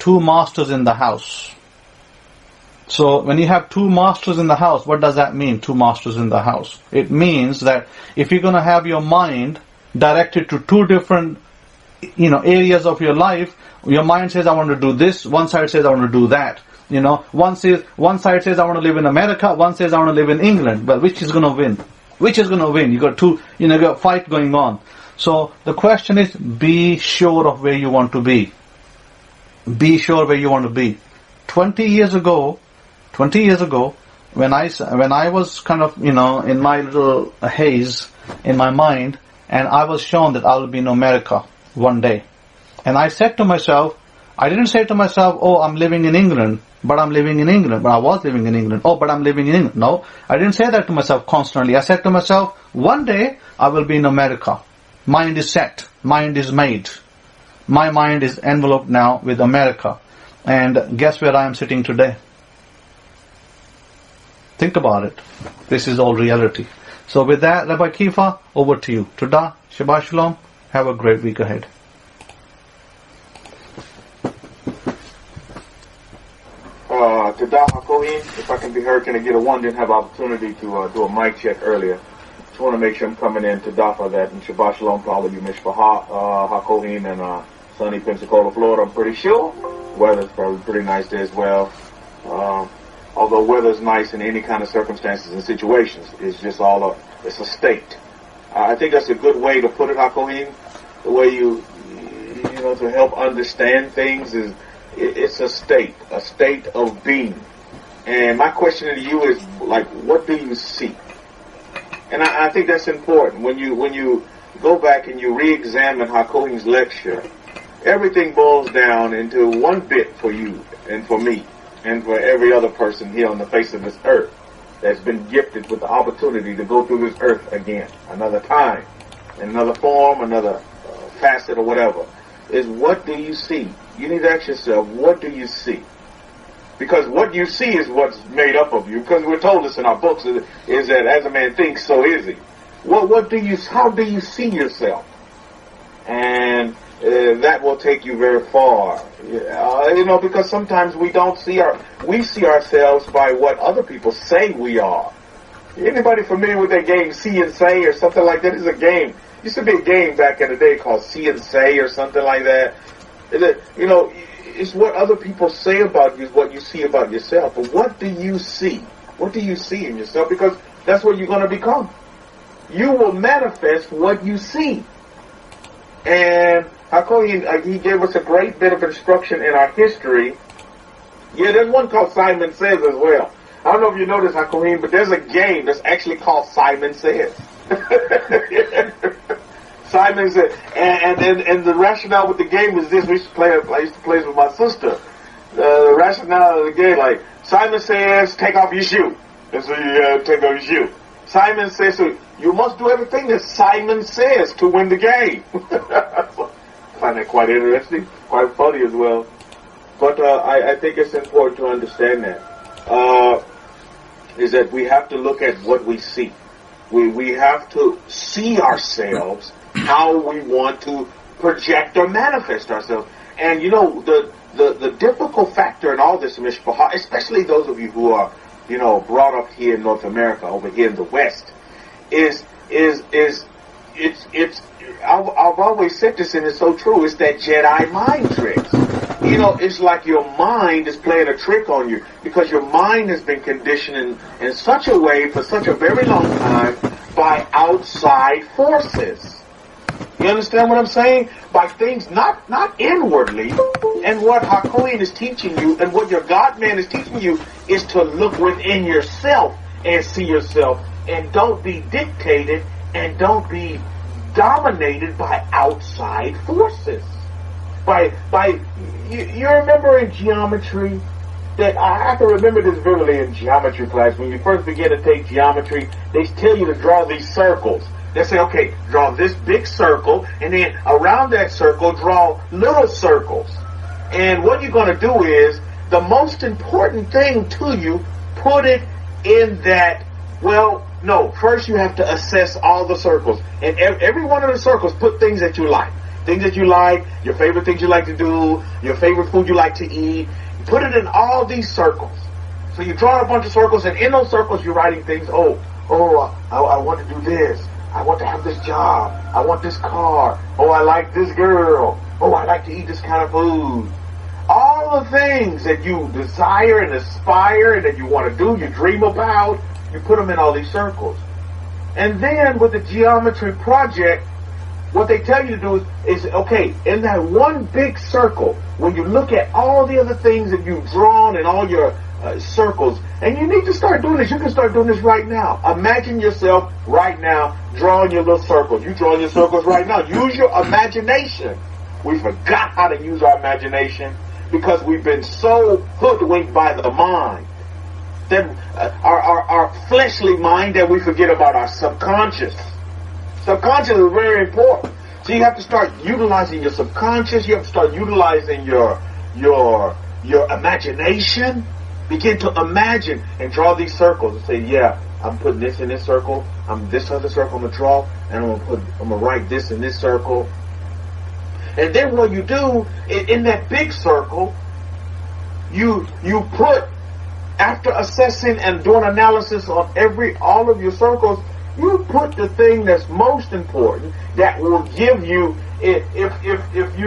S1: two masters in the house. So when you have two masters in the house, what does that mean, two masters in the house? It means that if you're going to have your mind directed to two different areas of your life, your mind says, I want to do this, one side says, I want to do that. One side says, I want to live in America, one says, I want to live in England. Well, which is going to win? Which is going to win? You got two, you got a fight going on. So the question is, be sure of where you want to be. Be sure where you want to be. 20 years ago, when I was kind of, in my little haze in my mind, and I was shown that I will be in America one day. And I said to myself, I didn't say to myself, oh, I'm living in England, but I'm living in England, but I was living in England. Oh, but I'm living in England. No, I didn't say that to myself constantly. I said to myself, one day I will be in America. Mind is set. Mind is made. My mind is enveloped now with America. And guess where I am sitting today? Think about it. This is all reality. So with that, Rabbi Kefa, over to you. Todah, Shabbat Shalom. Have a great week ahead.
S2: Todah HaKohen, if I can be heard, can I get a one? Didn't have opportunity to do a mic check earlier. Just want to make sure I'm coming in to Dafa that, and Shabbat Shalom to all of you, Mishpah HaKohen and sunny Pensacola, Florida. I'm pretty sure weather's probably pretty nice there as well. Although weather's nice in any kind of circumstances and situations, it's just it's a state. I think that's a good way to put it, HaKohen. The way you know, to help understand things is, it's a state of being. And my question to you is, like, what do you see? And I think that's important. When you go back and you re-examine HaKohen's lecture, everything boils down into one bit for you and for me and for every other person here on the face of this earth that's been gifted with the opportunity to go through this earth again, another time, in another form, another facet or whatever, is what do you see? You need to ask yourself, what do you see? Because what you see is what's made up of you. Because we're told this in our books, is that as a man thinks, so is he. How do you see yourself? And that will take you very far. Because sometimes we see ourselves by what other people say we are. Anybody familiar with that game, See and Say or something like that? It's a game. Used to be a game back in the day called See and Say or something like that. It's what other people say about you is what you see about yourself. But what do you see? What do you see in yourself? Because that's what you're going to become. You will manifest what you see. And HaKohen, he gave us a great bit of instruction in our history. Yeah, there's one called Simon Says as well. I don't know if you know this, HaKohen, but there's a game that's actually called Simon Says. Simon said, and the rationale with the game is this. I used to play it with my sister. The rationale of the game, like, Simon says, take off your shoe. And so you take off your shoe. Simon says, so you must do everything that Simon says to win the game. I find that quite interesting, quite funny as well. But I think it's important to understand that. Is that we have to look at what we see. We have to see ourselves how we want to project or manifest ourselves. And the difficult factor in all this, Mishpah, especially those of you who are, brought up here in North America, over here in the West, is I've always said this, and it's so true, it's that Jedi mind tricks. It's like your mind is playing a trick on you because your mind has been conditioned in such a way for such a very long time by outside forces. You understand what I'm saying? By things not inwardly. And what HaKohen is teaching you and what your God-man is teaching you is to look within yourself and see yourself. And don't be dictated and don't be dominated by outside forces. You remember in geometry that I can remember this vividly in geometry class. When you first begin to take geometry, they tell you to draw these circles. They say, okay, draw this big circle, and then around that circle, draw little circles. And what you're going to do is, the most important thing to you, put it in that, first you have to assess all the circles. And every one of the circles, put things that you like. Things that you like, your favorite things you like to do, your favorite food you like to eat. Put it in all these circles. So you draw a bunch of circles, and in those circles you're writing things, I want to do this. I want to have this job. I want this car. Oh, I like this girl. Oh, I like to eat this kind of food. All the things that you desire and aspire and that you want to do, you dream about, you put them in all these circles. And then with the geometry project, what they tell you to do is okay, in that one big circle, when you look at all the other things that you've drawn in all your circles, and you need to start doing this. You can start doing this right now. Imagine yourself right now drawing your little circles. You drawing your circles right now. Use your imagination. We forgot how to use our imagination because we've been so hoodwinked by the mind, that our fleshly mind, that we forget about our subconscious. Subconscious is very important. So you have to start utilizing your subconscious. You have to start utilizing your imagination. Begin to imagine and draw these circles and say, yeah, I'm putting this in this circle. This other circle I'm going to draw, and I'm going to write this in this circle. And then what you do, in that big circle, you put, after assessing and doing analysis on all of your circles, you put the thing that's most important that will give you, if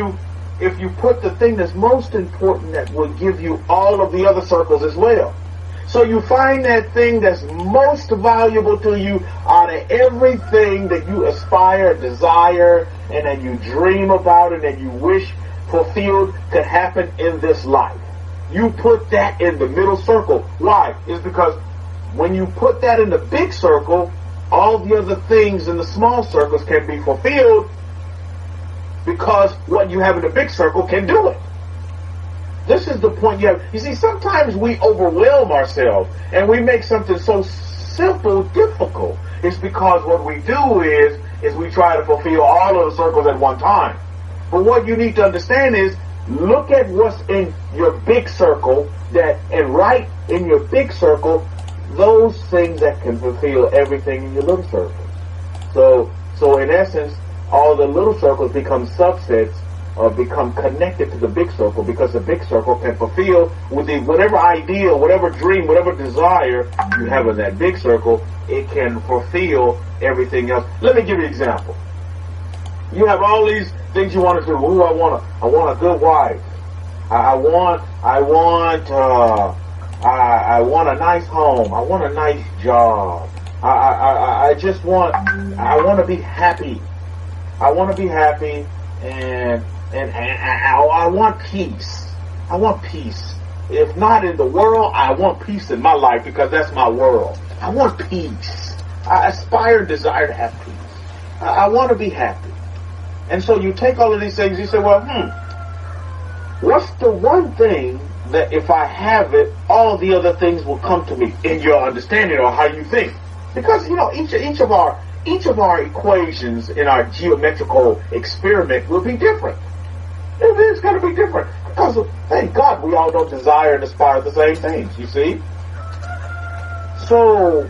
S2: you put the thing that's most important that will give you all of the other circles as well. So you find that thing that's most valuable to you out of everything that you aspire, desire, and that you dream about and that you wish fulfilled could happen in this life. You put that in the middle circle. Why? It's because when you put that in the big circle, all the other things in the small circles can be fulfilled because what you have in the big circle can do it. This is the point you have. You see, sometimes we overwhelm ourselves and we make something so simple difficult. It's because what we do is we try to fulfill all of the circles at one time. But what you need to understand is, look at what's in your big circle, and right in your big circle, those things that can fulfill everything in your little circle. So in essence, all the little circles become subsets or become connected to the big circle, because the big circle can fulfill whatever idea, whatever dream, whatever desire you have in that big circle. It can fulfill everything else. Let me give you an example. You have all these things you want to do. Ooh, I want a good wife. I want a nice home. I want a nice job. I want to be happy. I want to be happy, and I want peace. I want peace. If not in the world, I want peace in my life, because that's my world. I want peace. I aspire and desire to have peace. I want to be happy. And so you take all of these things, you say, well, what's the one thing that if I have it, all the other things will come to me, in your understanding or how you think? Because, each of our equations in our geometrical experiment will be different. It's going to be different. Because, thank God, we all don't desire and aspire the same things, you see? So,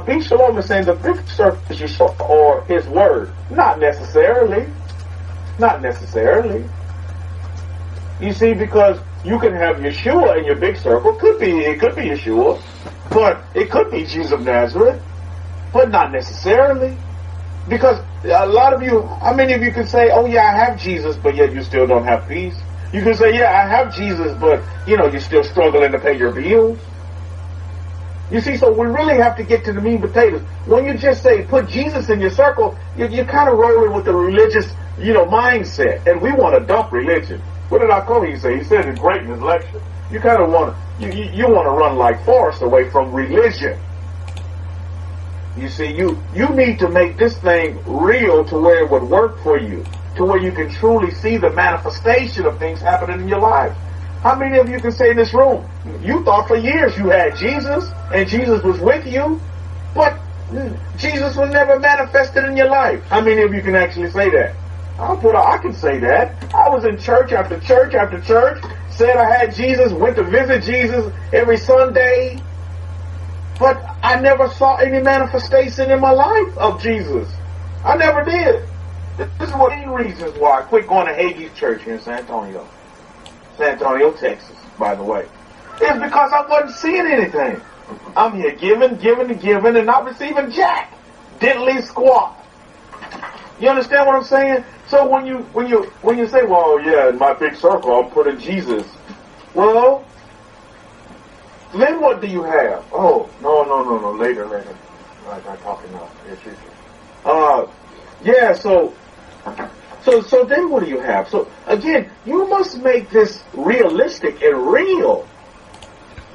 S2: B. Shalom is saying the big circle is Yeshua or his word. Not necessarily. Not necessarily. You see, because you can have Yeshua in your big circle. It could be Yeshua. But it could be Jesus of Nazareth. But not necessarily. Because a lot of you, how many of you can say, oh yeah, I have Jesus, but yet you still don't have peace? You can say, yeah, I have Jesus, but, you're still struggling to pay your bills. You see, so we really have to get to the meat and potatoes. When you just say, put Jesus in your circle, you're kind of rolling with the religious, mindset. And we want to dump religion. What did Alcohol say? He said it great in his lecture. You kind of want to, you want to run like Forrest away from religion. You see, you need to make this thing real to where it would work for you, to where you can truly see the manifestation of things happening in your life. How many of you can say in this room, you thought for years you had Jesus, and Jesus was with you, but Jesus was never manifested in your life? How many of you can actually say that? I can say that. I was in church after church after church, said I had Jesus, went to visit Jesus every Sunday, but I never saw any manifestation in my life of Jesus. I never did. This is one of the reasons why I quit going to Hagee's church here in San Antonio, Texas, by the way. It's because I wasn't seeing anything. I'm here giving, and not receiving jack. Diddly squat. You understand what I'm saying? So when you say, well, yeah, in my big circle, I'm putting Jesus. Well, then what do you have? Oh, no. Later. I'm talking now. Yeah, so then what do you have? So again, you must make this realistic and real.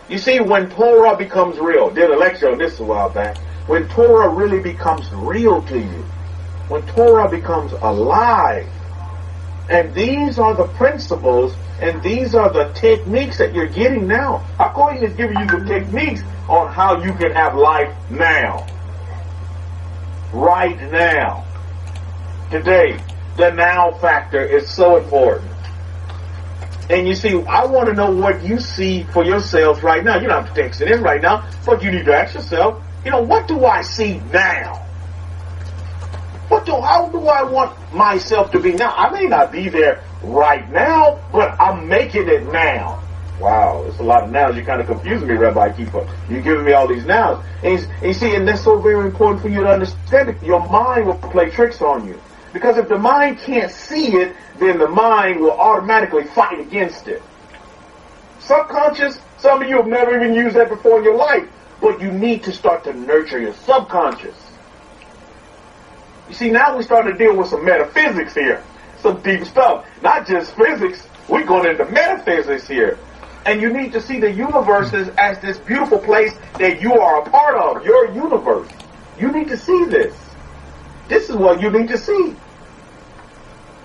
S2: You see, when Torah becomes real, did a lecture on this a while back. When Torah really becomes real to you, when Torah becomes alive, and these are the principles and these are the techniques that you're getting now. According is giving you the techniques on how you can have life now. Right now. Today. The now factor is so important. And you see, I want to know what you see for yourselves right now. You don't have to text it in right now, but you need to ask yourself, what do I see now? How do I want myself to be now? I may not be there right now, but I'm making it now. Wow, there's a lot of nows. You're kind of confusing me, Rabbi Kefa. You're giving me all these nows. And you see, and that's so very important for you to understand it. Your mind will play tricks on you. Because if the mind can't see it, then the mind will automatically fight against it. Subconscious, some of you have never even used that before in your life, but you need to start to nurture your subconscious. You see, now we start to deal with some metaphysics here, some deep stuff. Not just physics, we're going into metaphysics here. And you need to see the universe as this beautiful place that you are a part of, your universe. You need to see this. This is what you need to see.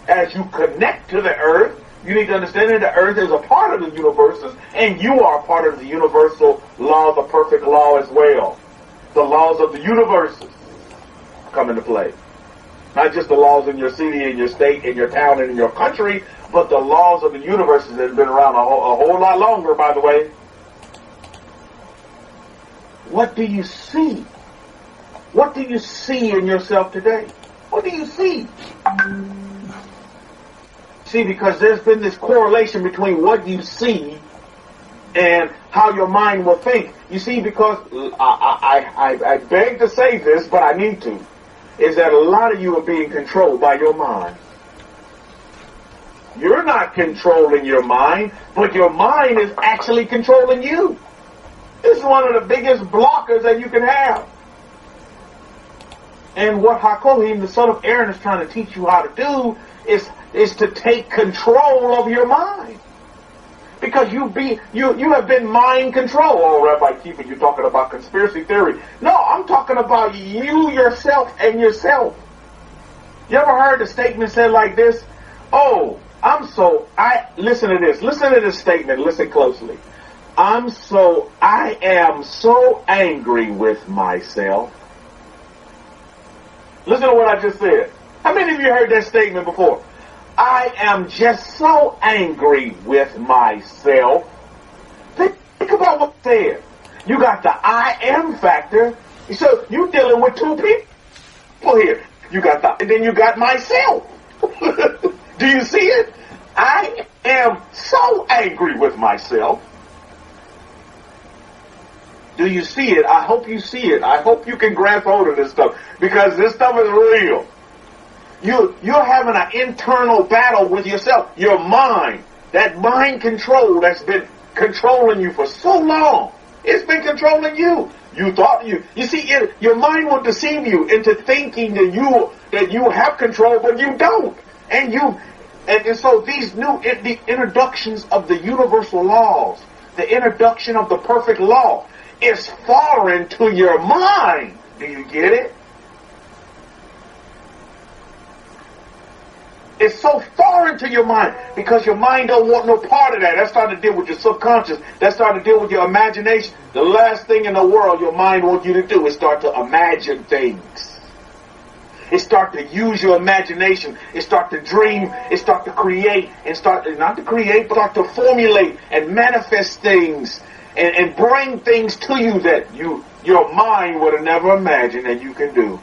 S2: As you connect to the earth, you need to understand that the earth is a part of the universe, and you are a part of the universal law, the perfect law as well. The laws of the universes come into play. Not just the laws in your city, in your state, in your town, and in your country, but the laws of the universes that have been around a whole lot longer, by the way. What do you see? What do you see in yourself today? What do you see? See, because there's been this correlation between what you see and how your mind will think. You see, because I beg to say this, but I need to, is that a lot of you are being controlled by your mind. You're not controlling your mind, but your mind is actually controlling you. This is one of the biggest blockers that you can have. And what Hakohim, the son of Aaron, is trying to teach you how to do is to take control of your mind. Because you have been mind controlled. Oh, Rabbi Kefa, you're talking about conspiracy theory. No, I'm talking about you, yourself, and yourself. You ever heard a statement said like this? Oh, listen to this. Listen to this statement. Listen closely. I am so angry with myself. Listen to what I just said. How many of you heard that statement before? I am just so angry with myself. Think about what it said. You got the I am factor. So you're dealing with two people here. You got and then you got myself. Do you see it? I am so angry with myself. Do you see it? I hope you see it. I hope you can grasp hold of this stuff, because this stuff is real. You're having an internal battle with yourself. Your mind, that mind control that's been controlling you for so long. It's been controlling you. You see, your mind will deceive you into thinking that you have control, but you don't. And so the introductions of the universal laws, the introduction of the perfect law, is foreign to your mind. Do you get it? It's so foreign to your mind because your mind don't want no part of that. That's starting to deal with your subconscious. That's starting to deal with your imagination. The last thing in the world your mind wants you to do is start to imagine things. It start to use your imagination. It start to dream. It start to create. And not to create, but start to formulate and manifest things and bring things to you that your mind would have never imagined that you can do.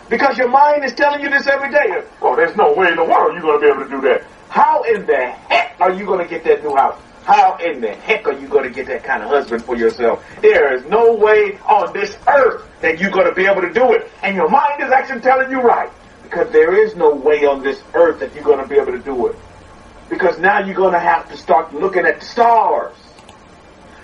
S2: Because your mind is telling you this every day. Well, there's no way in the world you're going to be able to do that. How in the heck are you going to get that new house? How in the heck are you going to get that kind of husband for yourself? There is no way on this earth that you're going to be able to do it. And your mind is actually telling you right. Because there is no way on this earth that you're going to be able to do it. Because now you're going to have to start looking at the stars.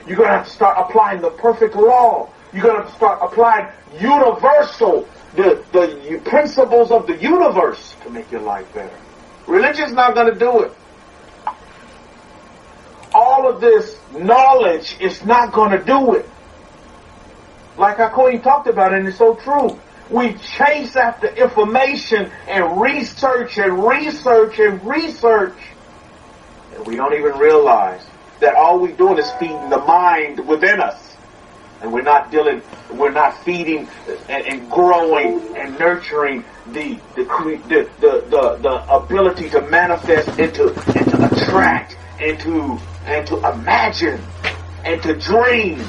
S2: You're going to have to start applying the perfect law. You're going to have to start applying universal the principles of the universe to make your life better. Religion's not going to do it. All of this knowledge is not going to do it. Like Hakohi talked about, and it's so true. We chase after information and research and research and research. And we don't even realize that all we're doing is feeding the mind within us. And we're not feeding and growing and nurturing the ability to manifest and to attract and to imagine and to dream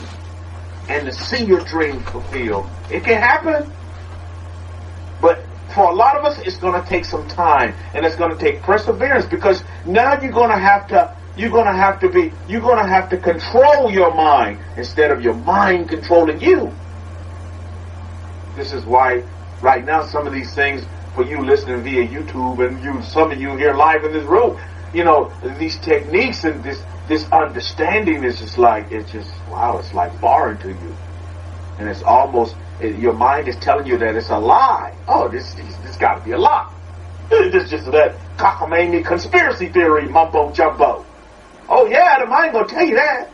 S2: and to see your dreams fulfilled. It can happen. But for a lot of us, it's going to take some time, and it's going to take perseverance, because now you're going to have to control your mind instead of your mind controlling you. This is why right now some of these things, for you listening via YouTube and some of you here live in this room, these techniques and this understanding is just like, it's like foreign to you. And it's almost, your mind is telling you that it's a lie. Oh, this got to be a lie. This is just that cockamamie conspiracy theory mumbo jumbo. Oh yeah, the mind gonna tell you that.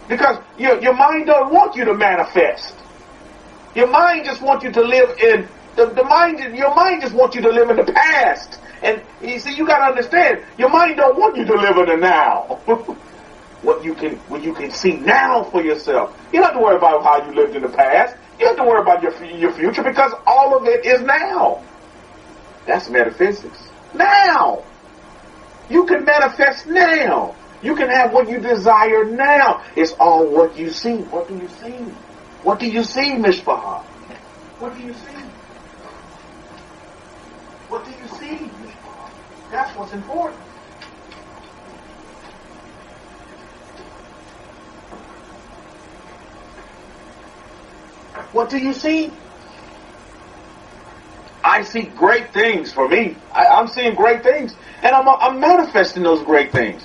S2: Because your mind don't want you to manifest. Your mind just wants you to live in your mind just wants you to live in the past. And you see, you gotta understand, your mind don't want you to live in the now. What you can see now for yourself. You don't have to worry about how you lived in the past. You don't have to worry about your future, because all of it is now. That's metaphysics. Now. You can manifest now. You can have what you desire now. It's all what you see. What do you see? What do you see, Mishpah? What do you see? What do you see, Mishpah? That's what's important. What do you see? I see great things for me. I'm seeing great things. And I'm manifesting those great things.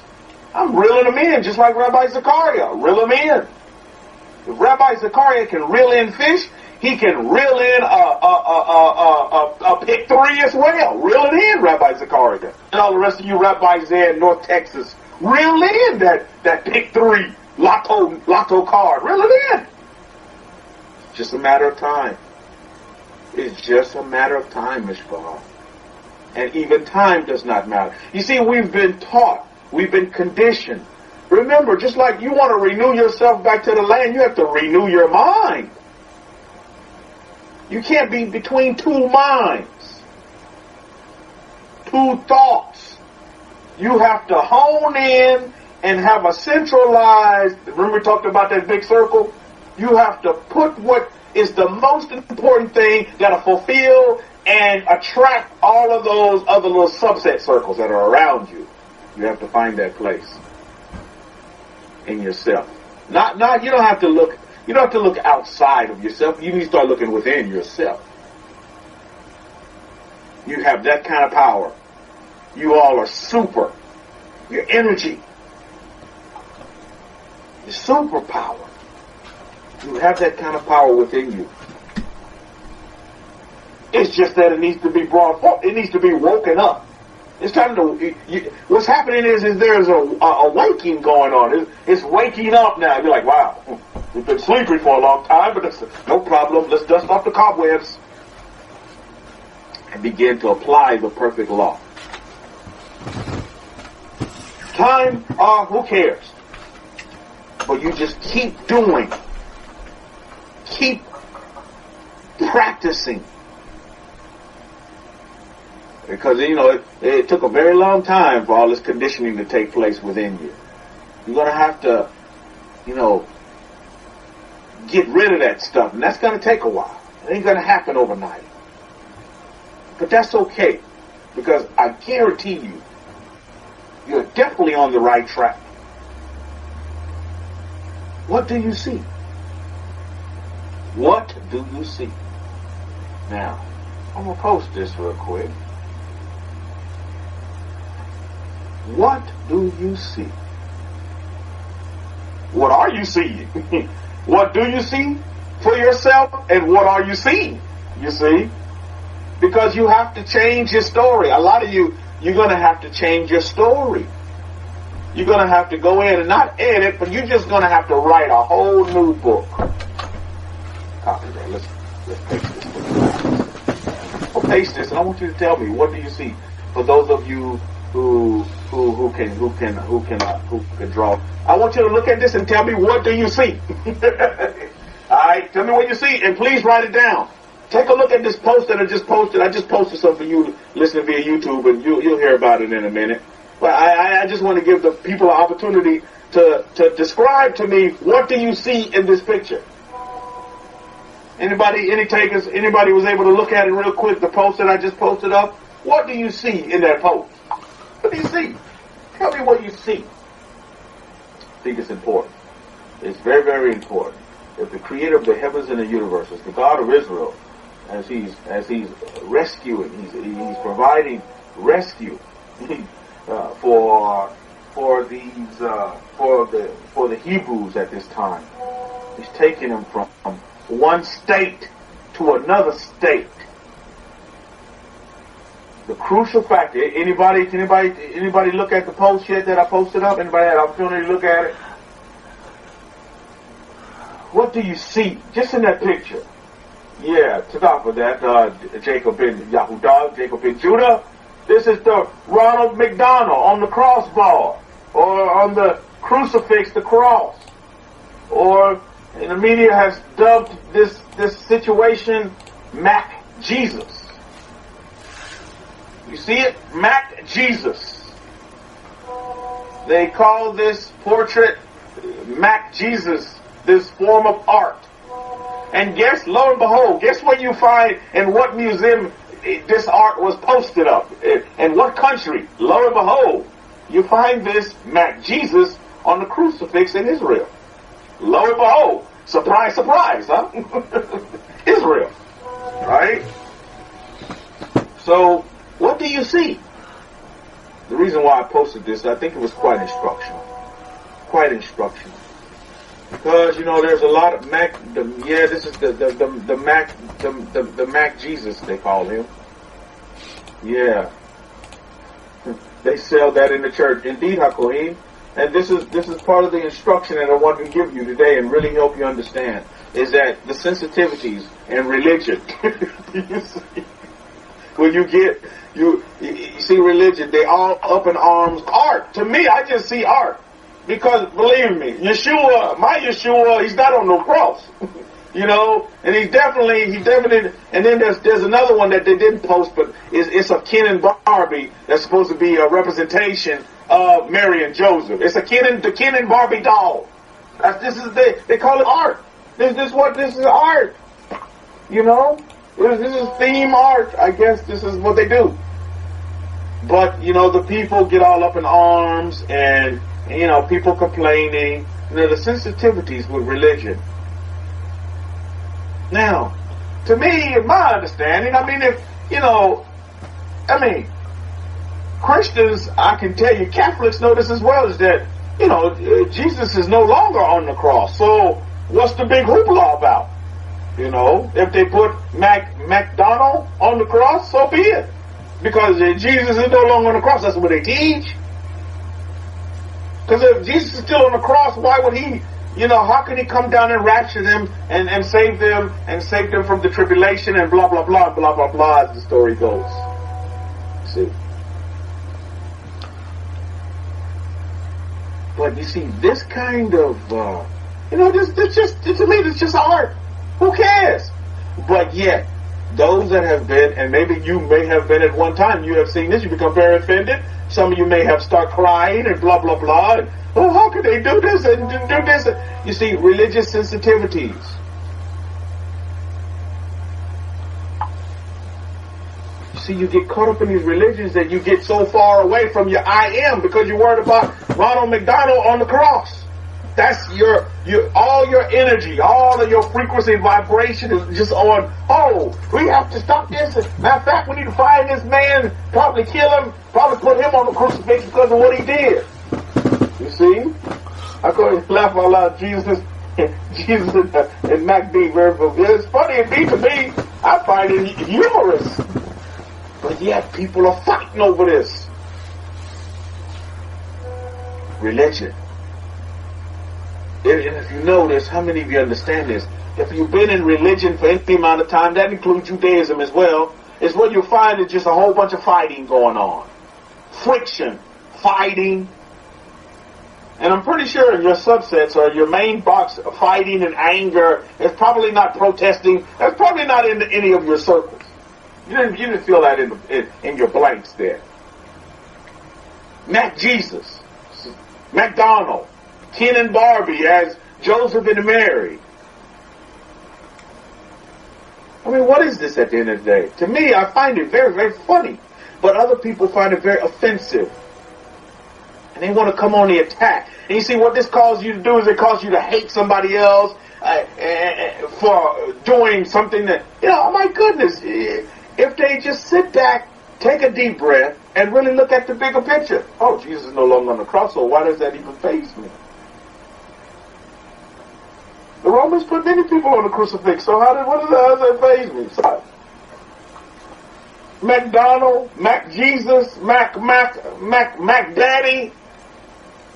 S2: I'm reeling them in, just like Rabbi Zechariah. Reel them in. If Rabbi Zechariah can reel in fish, he can reel in a pick 3 as well. Reel it in, Rabbi Zechariah. And all the rest of you rabbis there in North Texas, reel in that pick 3 lotto card. Reel it in. It's just a matter of time. It's just a matter of time, Mishpah. And even time does not matter. You see, we've been taught. We've been conditioned. Remember, just like you want to renew yourself back to the land, you have to renew your mind. You can't be between two minds, two thoughts. You have to hone in and have a centralized, remember we talked about that big circle? You have to put what is the most important thing that'll fulfill and attract all of those other little subset circles that are around you. You have to find that place in yourself. Not you don't have to look outside of yourself. You need to start looking within yourself. You have that kind of power. You all are super. Your energy is superpower. You have that kind of power within you. It's just that it needs to be brought forth. It needs to be woken up. It's time to. What's happening is there's a waking going on. It's waking up now. You're like, wow, we've been sleeping for a long time, but it's no problem. Let's dust off the cobwebs and begin to apply the perfect law. Time, who cares? But you just keep doing. Keep practicing. Because, it took a very long time for all this conditioning to take place within you. You're going to have to, get rid of that stuff. And that's going to take a while. It ain't going to happen overnight. But that's okay. Because I guarantee you, you're definitely on the right track. What do you see? What do you see? Now, I'm going to post this real quick. What do you see? What are you seeing? What do you see for yourself, and what are you seeing? You see? Because you have to change your story. A lot of you're going to have to change your story. You're going to have to go in and not edit, but you're just going to have to write a whole new book. Copy that. Let's paste this. I'll paste this, and I want you to tell me, what do you see? For those of you who can draw. I want you to look at this and tell me, what do you see? Alright, tell me what you see, and please write it down. Take a look at this post that I just posted. I just posted something for you listening via YouTube, and you'll hear about it in a minute. But but I just want to give the people an opportunity to describe to me, what do you see in this picture? Anybody, any takers, anybody was able to look at it real quick, the post that I just posted up? What do you see in that post? What do you see? Tell me what you see. I think it's important. It's very, very important. If the creator of the heavens and the universe is the God of Israel, as he's rescuing, he's providing rescue for the Hebrews at this time. He's taking them from one state to another state. The crucial factor. Anybody look at the post yet that I posted up? Anybody had an opportunity to look at it? What do you see just in that picture? Yeah, to top of that, Jacob ben Yahudah, Jacob ben Judah. This is the Ronald McDonald on the crossbar, or on the crucifix, the cross, or and the media has dubbed this situation Mac Jesus. You see it? Mac Jesus. They call this portrait Mac Jesus, this form of art. And guess, lo and behold, guess where you find, in what museum this art was posted up? In what country? Lo and behold, you find this Mac Jesus on the crucifix in Israel. Lo and behold, surprise, surprise, huh? Israel, right? So, what do you see? The reason why I posted this, I think it was quite instructional. Quite instructional. Because, there's a lot of this is the Mac Jesus, they call him. Yeah. They sell that in the church. Indeed, HaKohim. And this is part of the instruction that I want to give you today and really help you understand, is that the sensitivities in religion, you see, when you see religion, they all up in arms. Art. To me, I just see art. Because, believe me, my Yeshua, he's not on no cross. And he definitely, and then there's another one that they didn't post, but it's of Ken and Barbie that's supposed to be a representation of Mary and Joseph. It's the Ken and Barbie doll. They call it art. This is art. This is theme art. I guess this is what they do. But, the people get all up in arms and, people complaining. The sensitivities with religion. Now, to me, in my understanding, Christians, I can tell you, Catholics know this as well, is that, Jesus is no longer on the cross. So, what's the big hoopla about? If they put McDonald on the cross, so be it. Because Jesus is no longer on the cross, that's what they teach. Because if Jesus is still on the cross, why would he, how can he come down and rapture them and save them from the tribulation and blah, blah, blah, blah, blah, blah, as the story goes. See? But you see, this kind of, this just, to me, it's just art. Who cares? But yet, those that have been, and maybe you may have been at one time, you have seen this, you become very offended. Some of you may have start crying and blah, blah, blah. And, how can they do this and do this? You see, religious sensitivities. You see, you get caught up in these religions that you get so far away from your I am because you're worried about Ronald McDonald on the cross. That's all your energy, all of your frequency and vibration is just on, we have to stop this. Matter of fact, we need to find this man, probably kill him, probably put him on the crucifix because of what he did. You see? I couldn't laugh out loud. Jesus and Mac D very it's funny indeed to me. I find it humorous. But yet people are fighting over this. Religion. And if you know this, how many of you understand this? If you've been in religion for any amount of time, that includes Judaism as well, is what you'll find is just a whole bunch of fighting going on. Friction, fighting. And I'm pretty sure in your subsets or your main box, fighting and anger is probably not protesting. That's probably not in any of your circles. You didn't feel that in your blanks there. Mac Jesus, McDonald, Ken and Barbie as Joseph and Mary. I mean, what is this at the end of the day? To me, I find it very, very funny. But other people find it very offensive. And they want to come on the attack. And you see, what this causes you to do is it causes you to hate somebody else for doing something that, my goodness, if they just sit back, take a deep breath, and really look at the bigger picture. Oh, Jesus is no longer on the cross, so why does that even faze me? The Romans put many people on the crucifix, so how does that faze me? So, McDonald, Mac Jesus, Mac Daddy,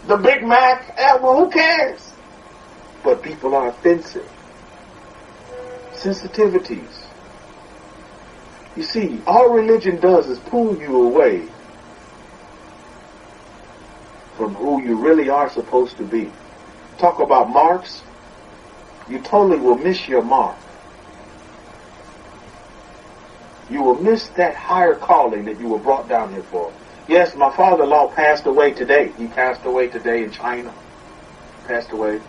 S2: the Big Mac, well, who cares? But people are offensive. Sensitivities. You see, all religion does is pull you away from who you really are supposed to be. Talk about marks, you totally will miss your mark. You will miss that higher calling that you were brought down here for. Yes, my father-in-law passed away today. He passed away today in China. Passed away.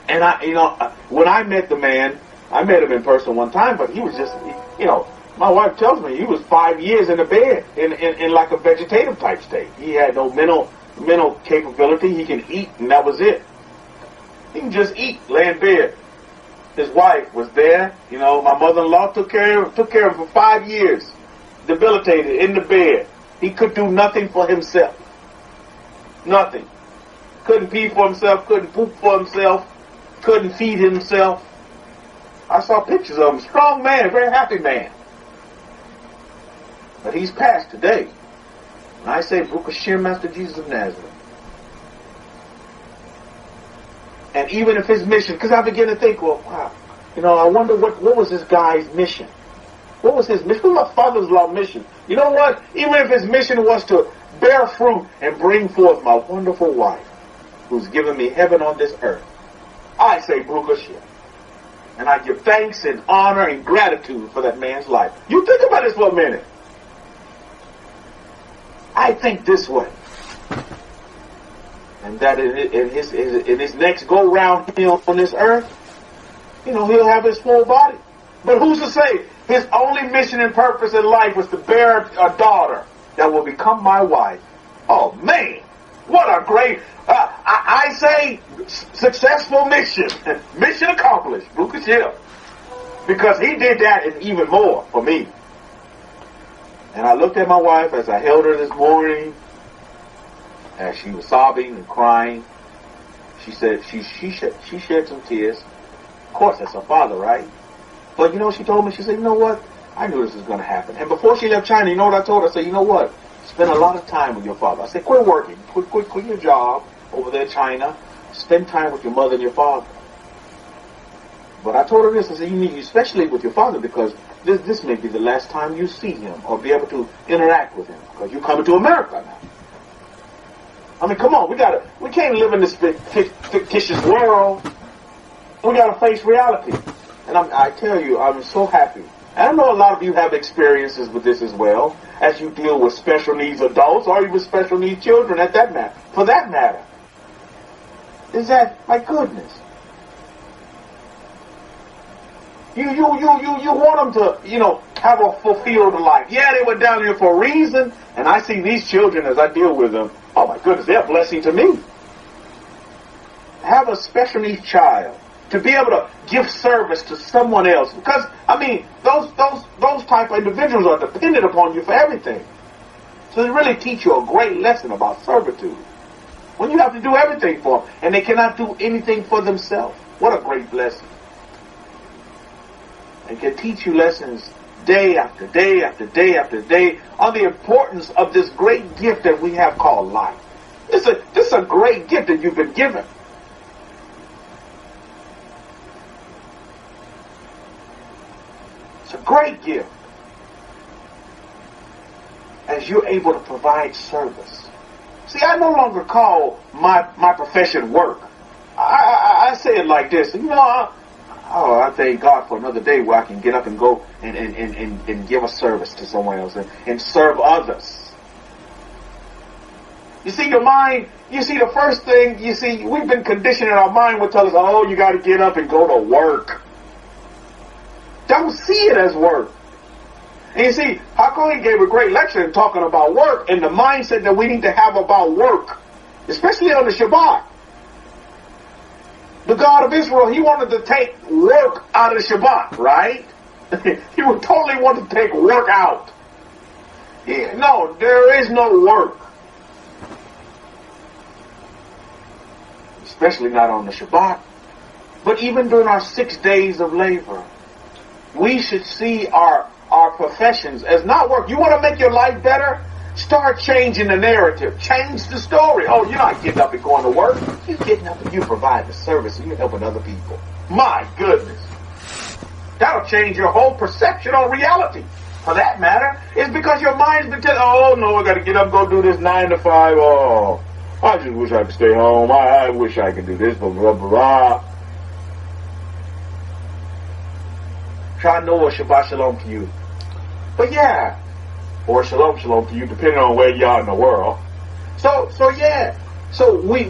S2: And when I met the man, I met him in person one time, but he was just, my wife tells me he was 5 years in the bed, in like a vegetative type state. He had no mental capability. He can eat, and that was it. He can just eat, lay in bed. His wife was there. My mother-in-law took care of him for 5 years, debilitated in the bed. He could do nothing for himself. Nothing. Couldn't pee for himself. Couldn't poop for himself. Couldn't feed himself. I saw pictures of him. Strong man, very happy man. But he's passed today. And I say, Baruch Hashem, Master Jesus of Nazareth. And even if his mission, because I begin to think, well, wow, I wonder what was this guy's mission? What was his mission? What was my father-in-law's mission? You know what? Even if his mission was to bear fruit and bring forth my wonderful wife, who's given me heaven on this earth, I say Baruch Hashem. And I give thanks and honor and gratitude for that man's life. You think about this for a minute. I think this way. And that in his next go-round here on this earth, he'll have his full body. But who's to say his only mission and purpose in life was to bear a daughter that will become my wife? Oh, man. What a great, I say, successful mission. Mission accomplished. Baruch Hashem. Because he did that and even more for me. And I looked at my wife as I held her this morning, as she was sobbing and crying. She said, she shed some tears. Of course, that's her father, right? But she told me, she said, you know what? I knew this was going to happen. And before she left China, you know what I told her? I said, you know what? Spend a lot of time with your father. I said, quit working. Quit your job over there in China. Spend time with your mother and your father. But I told her this. I said, you need, especially with your father, because this may be the last time you see him or be able to interact with him, because you're coming to America now. I mean, come on. We can't live in this fictitious world. We got to face reality. And I tell you, I'm so happy. And I know a lot of you have experiences with this as well, as you deal with special needs adults or even special needs children for that matter. Is that, my goodness. You want them to, have a fulfilled life. Yeah, they were down here for a reason, and I see these children as I deal with them. Oh my goodness, they're a blessing to me. Have a special needs child. To be able to give service to someone else. Because, those type of individuals are dependent upon you for everything. So they really teach you a great lesson about servitude. When you have to do everything for them, and they cannot do anything for themselves. What a great blessing. And can teach you lessons day after day after day after day on the importance of this great gift that we have called life. This is a great gift that you've been given. It's a great gift as you're able to provide service. See, I no longer call my profession work. I say it like this. Oh, I thank God for another day where I can get up and go and give a service to someone else and serve others. You see, your mind, the first thing, we've been conditioning our mind will tell us, oh, you got to get up and go to work. Don't see it as work. And you see, Hakohen gave a great lecture in talking about work and the mindset that we need to have about work, especially on the Shabbat. The God of Israel, he wanted to take work out of the Shabbat, right? He would totally want to take work out. No, there is no work. Especially not on the Shabbat. But even during our 6 days of labor, we should see our professions as not work. You want to make your life better? Start changing the narrative. Change the story. Oh, you're not getting up and going to work. You're getting up and you provide the service and you're helping other people. My goodness. That'll change your whole perception on reality. For that matter, it's because your mind's been telling, oh, no, I got to get up and go do this 9 to 5. Oh, I just wish I could stay home. I wish I could do this, blah, blah, blah. Try to know a Shabbat Shalom to you. But yeah, or Shalom Shalom to you, depending on where you are in the world. So we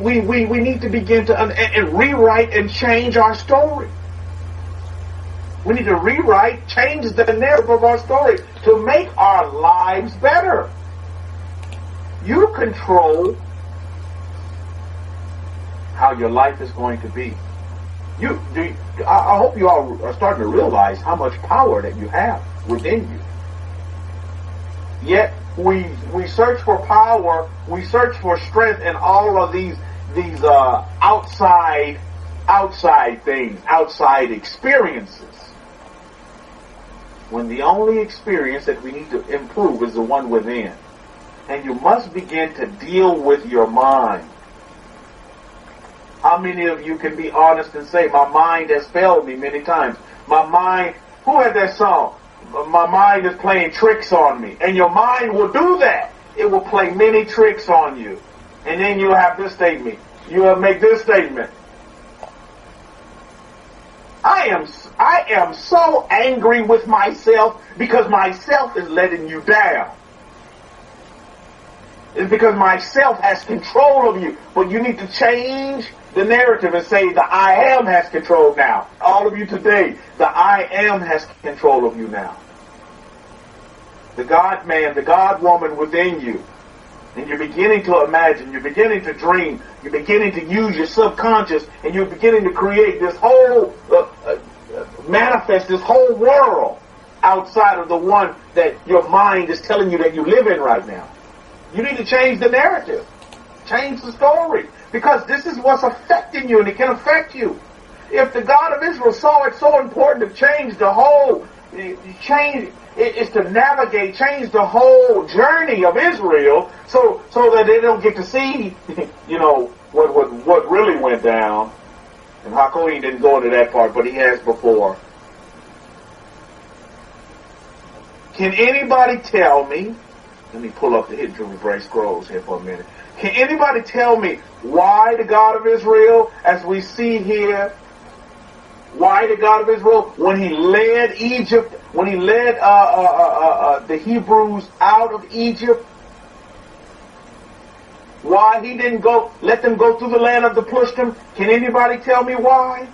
S2: need to begin to and rewrite and change our story. We need to rewrite, change the narrative of our story to make our lives better. You control how your life is going to be. I hope you all are starting to realize how much power that you have within you. Yet we search for power, we search for strength in all of these outside things, outside experiences. When the only experience that we need to improve is the one within. And you must begin to deal with your mind. How many of you can be honest and say, my mind has failed me many times? My mind, who had that song? My mind is playing tricks on me. And your mind will do that. It will play many tricks on you. And then you'll have this statement. You'll make this statement. I am so angry with myself because myself is letting you down. It's because myself has control of you. But you need to change the narrative and say the I am has control now. All of you today, the I am has control of you now. The God man, the God woman within you. And you're beginning to imagine, you're beginning to dream, you're beginning to use your subconscious, and you're beginning to create this whole, manifest this whole world outside of the one that your mind is telling you that you live in right now. You need to change the narrative. Change the story. Because this is what's affecting you, and it can affect you. If the God of Israel saw it so important to change the whole, is to navigate, change the whole journey of Israel, so that they don't get to see, what really went down. And Hakohen didn't go into that part, but he has before. Can anybody tell me? Let me pull up the Hidden Jewelry Brain Scrolls here for a minute. Can anybody tell me why the God of Israel, as we see here, why the God of Israel, when he led Egypt, when he led the Hebrews out of Egypt, why he didn't let them go through the land of the Plishtim? Can anybody tell me why?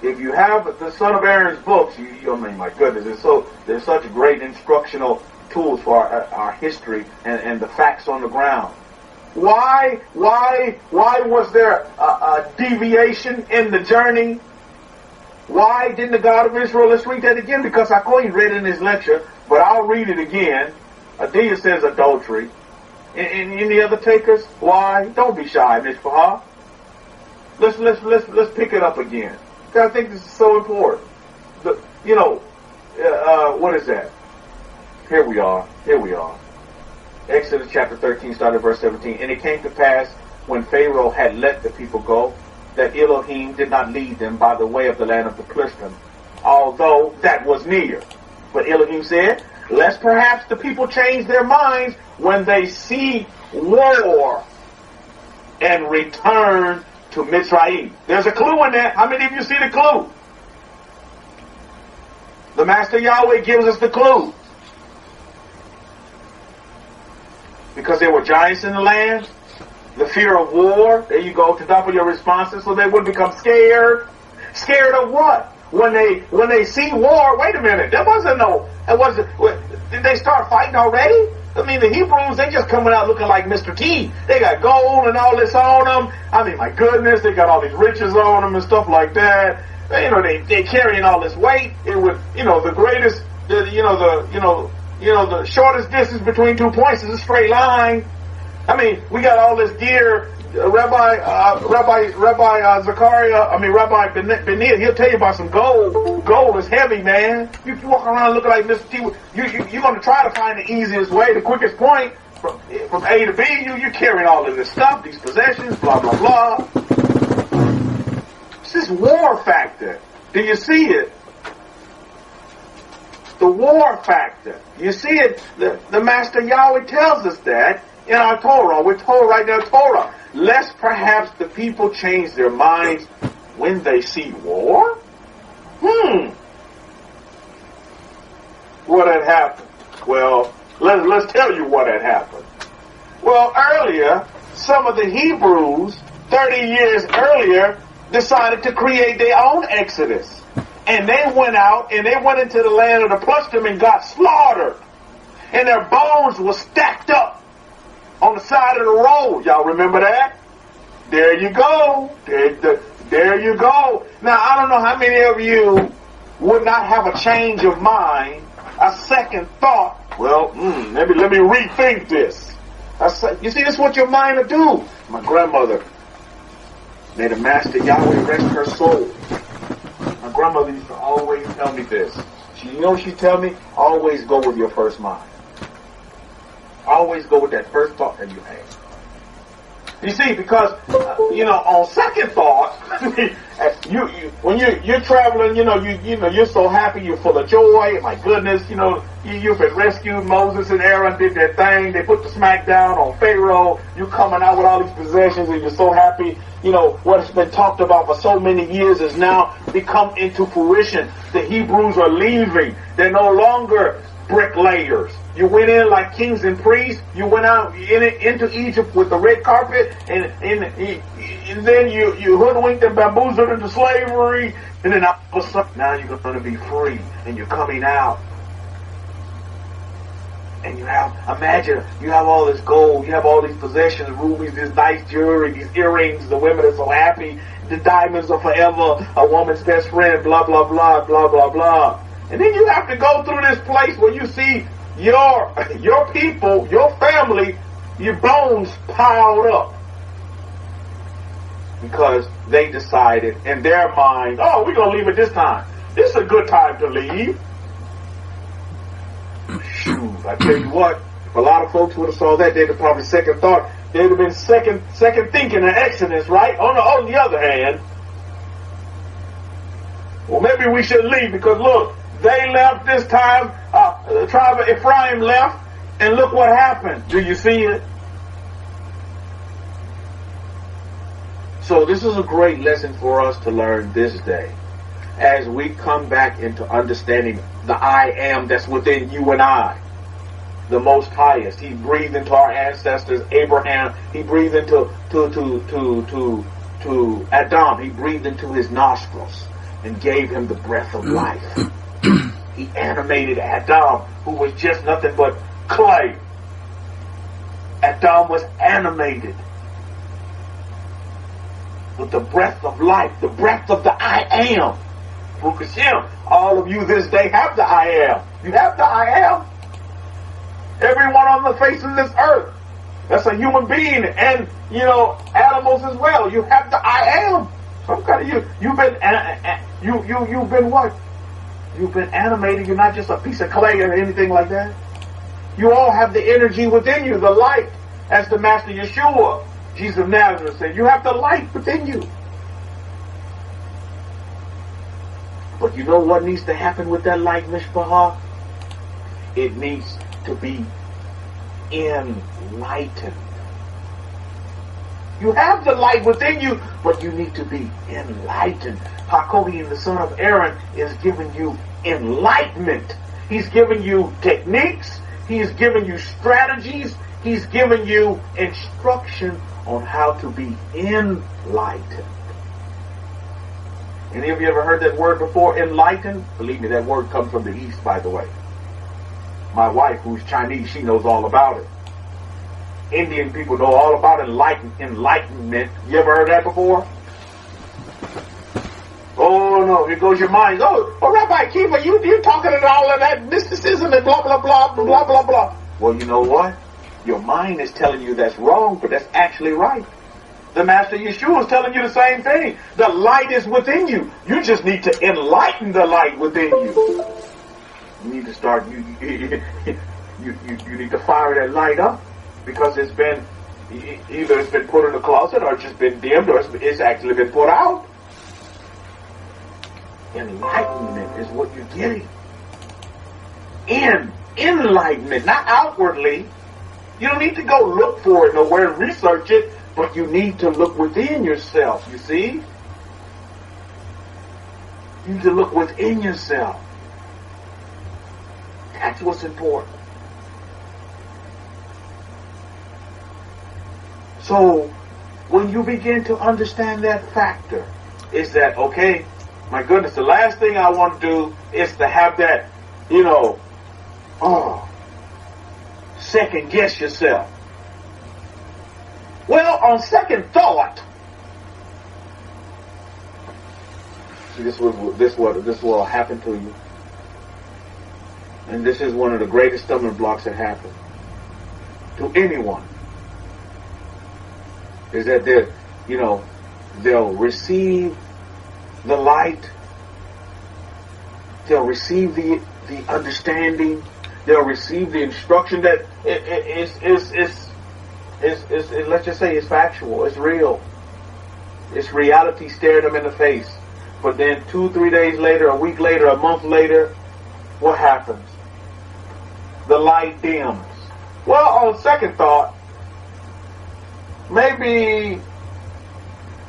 S2: If you have the son of Aaron's books, my goodness, there's such great instructional tools for our history and the facts on the ground. Why was there a deviation in the journey? Why didn't the God of Israel? Let's read that again, because Hakohen read it in his lecture, but I'll read it again. Adia says adultery. And any other takers? Why? Don't be shy, Mishpah. Let's pick it up again. Because I think this is so important. What is that? Here we are. Exodus chapter 13, starting at verse 17. And it came to pass, when Pharaoh had let the people go, that Elohim did not lead them by the way of the land of the Plishtim, although that was near. But Elohim said, lest perhaps the people change their minds when they see war and return to Mitzrayim. There's a clue in there. How many of you see the clue? The Master Yahweh gives us the clue. Because there were giants in the land, the fear of war. There you go, to double your responses so they wouldn't become scared. Scared of what? When they see war, wait a minute, did they start fighting already? I mean, the Hebrews, they just coming out looking like Mr. T. They got gold and all this on them. I mean, my goodness, they got all these riches on them and stuff like that. You know, they carrying all this weight. It would, the greatest, the shortest distance between 2 points is a straight line. I mean, we got all this gear. Rabbi Benir, he'll tell you about some gold. Gold is heavy, man. You walk around looking like Mr. T. You're going to try to find the easiest way, the quickest point from A to B. You're carrying all of this stuff, these possessions, blah, blah, blah. It's this war factor. Do you see it? The war factor. You see it? The Master Yahweh tells us that in our Torah. We're told right now, Torah. Lest perhaps the people change their minds when they see war? What had happened? Well, let's tell you what had happened. Well, earlier, some of the Hebrews, 30 years earlier, decided to create their own exodus. And they went out and they went into the land of the Plishtim and got slaughtered. And their bones were stacked up on the side of the road. Y'all remember that? There you go. There you go. Now, I don't know how many of you would not have a change of mind, a second thought. Well, maybe let me rethink this. You see, this is what your mind will do. My grandmother, may the Master Yahweh rest her soul. My grandmother used to always tell me this. She'd tell me, always go with your first mind. Always go with that first thought that you have. You see, because on second thought, when you're traveling, you're so happy, you're full of joy. My goodness, you've been rescued. Moses and Aaron did their thing. They put the smack down on Pharaoh. You're coming out with all these possessions, and you're so happy. What's been talked about for so many years has now become into fruition. The Hebrews are leaving. They're no longer bricklayers. You went in like kings and priests. You went out into Egypt with the red carpet, and then you hoodwinked and bamboozled into slavery, and then all of a sudden now you're going to be free, and you're coming out. And you have all this gold, you have all these possessions, rubies, this nice jewelry, these earrings, the women are so happy, the diamonds are forever, a woman's best friend, blah, blah, blah, blah, blah, blah. And then you have to go through this place where you see your people, your family, your bones piled up. Because they decided in their mind, oh, we're going to leave it this time. This is a good time to leave. Shoot, I tell you what, if a lot of folks would have saw that, they'd have probably second thought. They'd have been second thinking in Exodus, right? On the other hand, well, maybe we should leave because look, they left this time, the tribe of Ephraim left, and look what happened. Do you see it? So this is a great lesson for us to learn this day. As we come back into understanding the I am that's within you and I. The Most Highest. He breathed into our ancestors, Abraham. He breathed into Adam. He breathed into his nostrils and gave him the breath of life. He animated Adam, who was just nothing but clay. Adam was animated with the breath of life, the breath of the I am. All of you this day have the I am. You have the I am. Everyone on the face of this earth. That's a human being and, animals as well. You have the I am. Some kind of you've been what? You've been animated. You're not just a piece of clay or anything like that. You all have the energy within you, the light. As the Master Yeshua, Jesus of Nazareth, said, you have the light within you. But you know what needs to happen with that light, Mishpahah? It needs to be enlightened. You have the light within you, but you need to be enlightened. HaKohen, the son of Aaron, is giving you enlightenment. He's giving you techniques. He's giving you strategies. He's giving you instruction on how to be enlightened. Any of you ever heard that word before, enlightened? Believe me, that word comes from the East, by the way. My wife, who's Chinese, she knows all about it. Indian people know all about enlightenment. You ever heard that before? Oh no, here goes your mind. Oh Rabbi Kefa, you're talking about all of that mysticism and blah, blah, blah, blah, blah, blah. Well, you know what? Your mind is telling you that's wrong, but that's actually right. The Master Yeshua is telling you the same thing. The light is within you. You just need to enlighten the light within you. You need to start, you need to fire that light up, because it's been, either it's been put in the closet, or it's just been dimmed, or it's actually been put out. Enlightenment is what you're getting. Enlightenment, not outwardly. You don't need to go look for it nowhere and research it, but you need to look within yourself, you see? You need to look within yourself. That's what's important. So, when you begin to understand that factor, is that, okay, my goodness, the last thing I want to do is to have that, second guess yourself. Well, on second thought, see, this will happen to you. And this is one of the greatest stumbling blocks that happen to anyone. Is that they'll receive the light, they'll receive the understanding, they'll receive the instruction that let's just say it's factual, it's real, it's reality staring them in the face. But then 2-3 days later, a week later, a month later, what happens? The light dims. Well, on second thought, maybe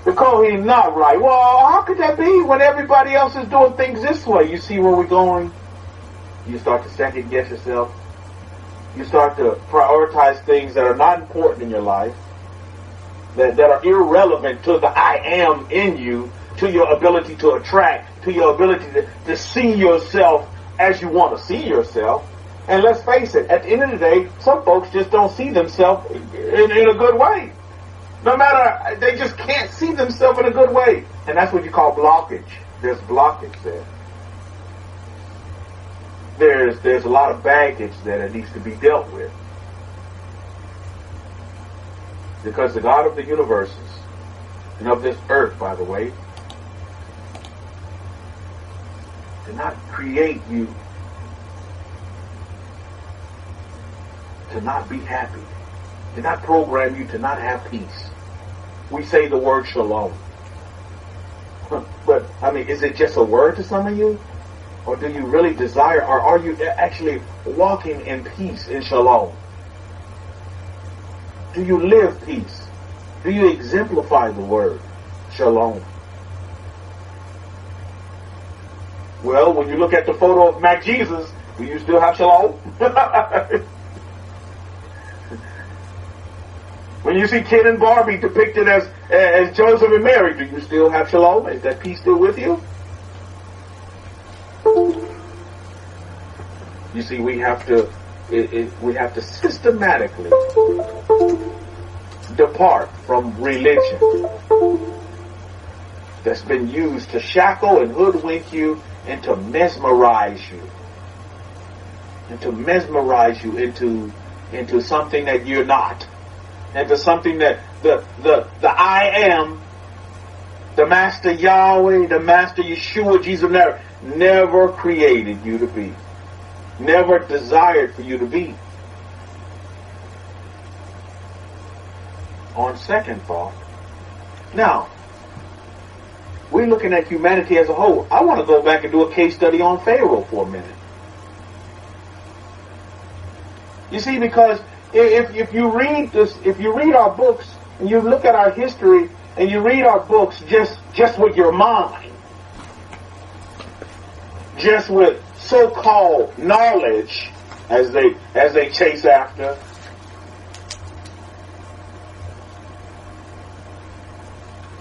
S2: the Kohen's not right. Well, how could that be when everybody else is doing things this way? You see where we're going? You start to second guess yourself. You start to prioritize things that are not important in your life, that are irrelevant to the I am in you, to your ability to attract, to your ability to see yourself as you want to see yourself. And let's face it, at the end of the day, some folks just don't see themselves in a good way. No matter, they just can't see themselves in a good way. And that's what you call blockage. There's blockage there. There's a lot of baggage there that needs to be dealt with. Because the God of the universes, and of this earth, by the way, did not create you to not be happy. Did not program you to not have peace. We say the word shalom. But, is it just a word to some of you? Or do you really desire, or are you actually walking in peace, in shalom? Do you live peace? Do you exemplify the word shalom? Well, when you look at the photo of Mac Jesus, do you still have shalom? When you see Ken and Barbie depicted as Joseph and Mary, do you still have shalom? Is that peace still with you? You see, we have to systematically depart from religion that's been used to shackle and hoodwink you and to mesmerize you. And to mesmerize you into something that you're not. And to something that the I am, the Master Yahweh, the Master Yeshua, Jesus never created you to be. Never desired for you to be. On second thought, now, we're looking at humanity as a whole. I want to go back and do a case study on Pharaoh for a minute. You see, because if you read our books, and you look at our history and you read our books just with your mind, just with so-called knowledge as they chase after,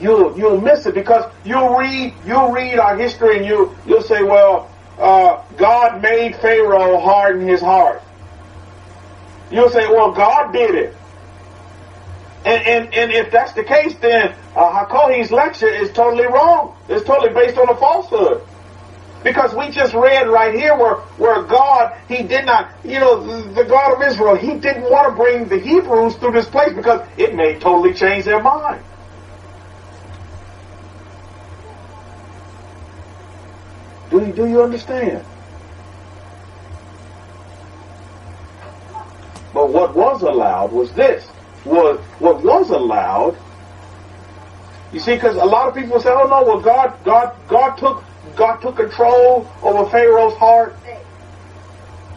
S2: you'll miss it, because you'll read our history and you'll say, well, God made Pharaoh harden his heart. You'll say, well, God did it. And if that's the case, then Hakohi's lecture is totally wrong. It's totally based on a falsehood. Because we just read right here where God, he did not, the God of Israel, he didn't want to bring the Hebrews through this place because it may totally change their mind. Do you understand? But what was allowed was this. What was allowed, you see, because a lot of people say, oh no, well God took control over Pharaoh's heart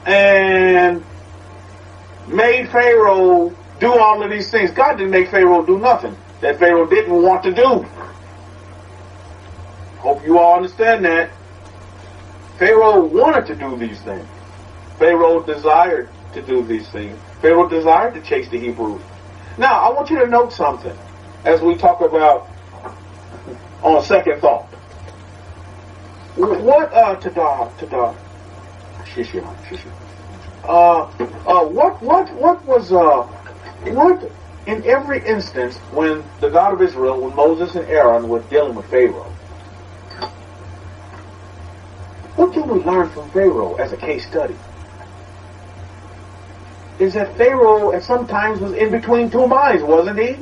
S2: and made Pharaoh do all of these things. God didn't make Pharaoh do nothing that Pharaoh didn't want to do. Hope you all understand that. Pharaoh wanted to do these things. Pharaoh desired to do these things. Pharaoh desired to chase the Hebrews. Now, I want you to note something as we talk about on second thought. What in every instance when the God of Israel, when Moses and Aaron were dealing with Pharaoh, what can we learn from Pharaoh as a case study? Is that Pharaoh at some times was in between two minds, wasn't he?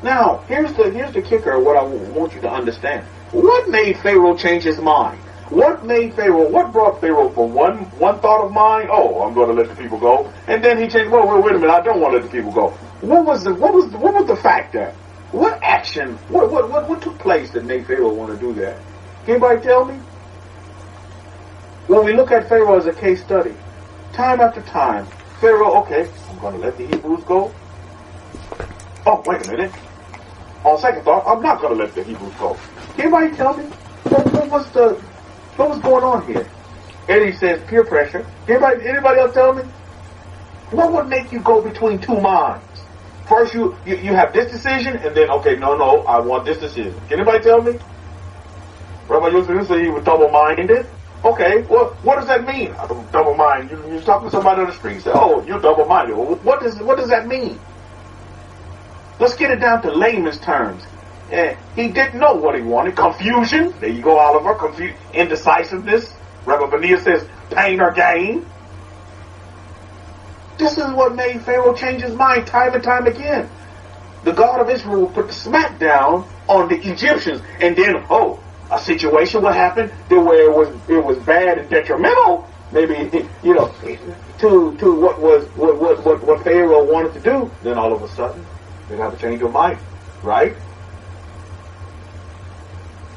S2: Now, here's the kicker of what I want you to understand. What made Pharaoh change his mind? What brought Pharaoh from one thought of mind, oh, I'm going to let the people go, and then he changed, well, wait a minute, I don't want to let the people go. What was the factor? What action, what took place that made Pharaoh want to do that? Anybody tell me? When we look at Pharaoh as a case study, time after time, Pharaoh, okay, I'm going to let the Hebrews go. Oh, wait a minute. On second thought, I'm not going to let the Hebrews go. Anybody tell me what was going on here? Eddie says peer pressure. Anybody else tell me? What would make you go between two minds? First, you have this decision, and then, okay, no, I want this decision. Can anybody tell me? Rabbi Yosef said he was double-minded. Okay, well, what does that mean? Double-minded. You're talking to somebody on the street, say, oh, you're double-minded. Well, what does that mean? Let's get it down to layman's terms. He didn't know what he wanted. Confusion. There you go, Oliver. Indecisiveness. Rabbi Benia says pain or gain. This is what made Pharaoh change his mind time and time again. The God of Israel put the smack down on the Egyptians, and then, a situation will happen where it was bad and detrimental, maybe, to what Pharaoh wanted to do. Then all of a sudden, they'd have a change of mind, right?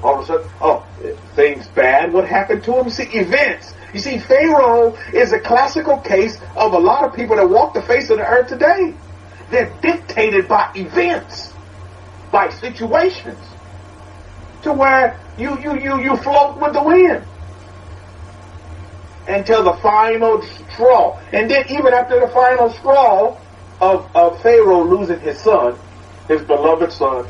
S2: All of a sudden, things bad. What happened to him? You see, events. You see, Pharaoh is a classical case of a lot of people that walk the face of the earth today. They're dictated by events, by situations, to where you float with the wind until the final straw. And then even after the final straw of Pharaoh losing his son, his beloved son,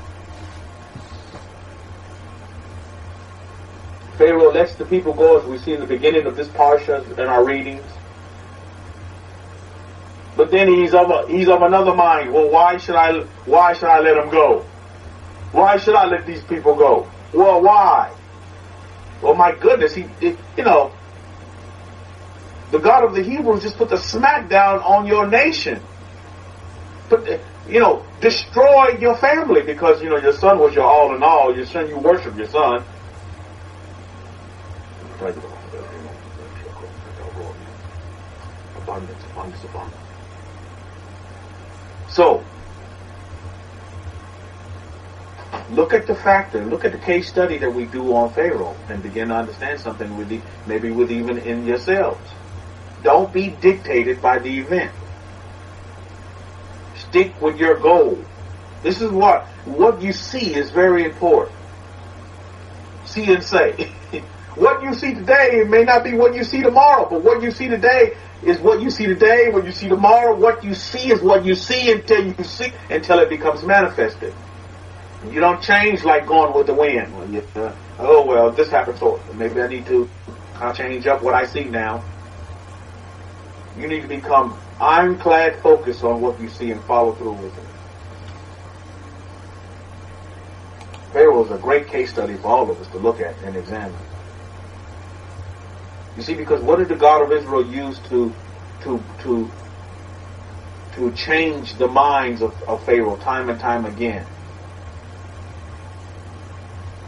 S2: Pharaoh lets the people go, as we see in the beginning of this Parsha in our readings. But then he's of another mind. Well, why should I let them go? Why should I let these people go? Well, why? Well, my goodness, the God of the Hebrews just put the smack down on your nation. Destroy your family because, your son was your all in all. Your son, you worship your son. Abundance. So, look at the factor, look at the case study that we do on Pharaoh and begin to understand something maybe with even in yourselves. Don't be dictated by the event. Stick with your goal. This is what you see is very important. See and say. What you see today may not be what you see tomorrow, but what you see today is what you see today, what you see tomorrow. What you see is what you see until it becomes manifested. You don't change like going with the wind. This happened, so maybe I'll change up what I see now. You need to become ironclad focused on what you see and follow through with it. Pharaoh is a great case study for all of us to look at and examine. You see, because what did the God of Israel use to change the minds of Pharaoh time and time again?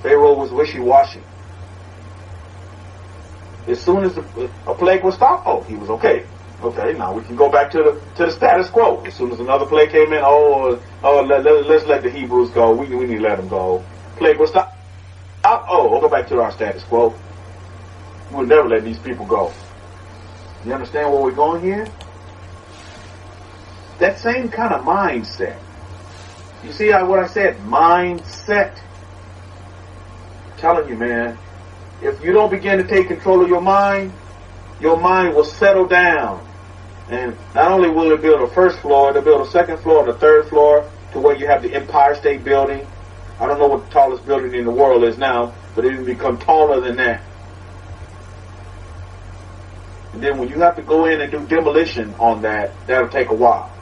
S2: Pharaoh was wishy-washy. As soon as a plague was stopped, he was okay. Okay, now we can go back to the status quo. As soon as another plague came in, let's let the Hebrews go. We need to let them go. Plague was stopped. We'll go back to our status quo. We'll never let these people go. You understand where we're going here? That same kind of mindset. You see what I said? Mindset. I'm telling you, man, if you don't begin to take control of your mind will settle down. And not only will it build a first floor, it'll build a second floor and a third floor to where you have the Empire State Building. I don't know what the tallest building in the world is now, but it will become taller than that. And then when you have to go in and do demolition on that, that'll take a while.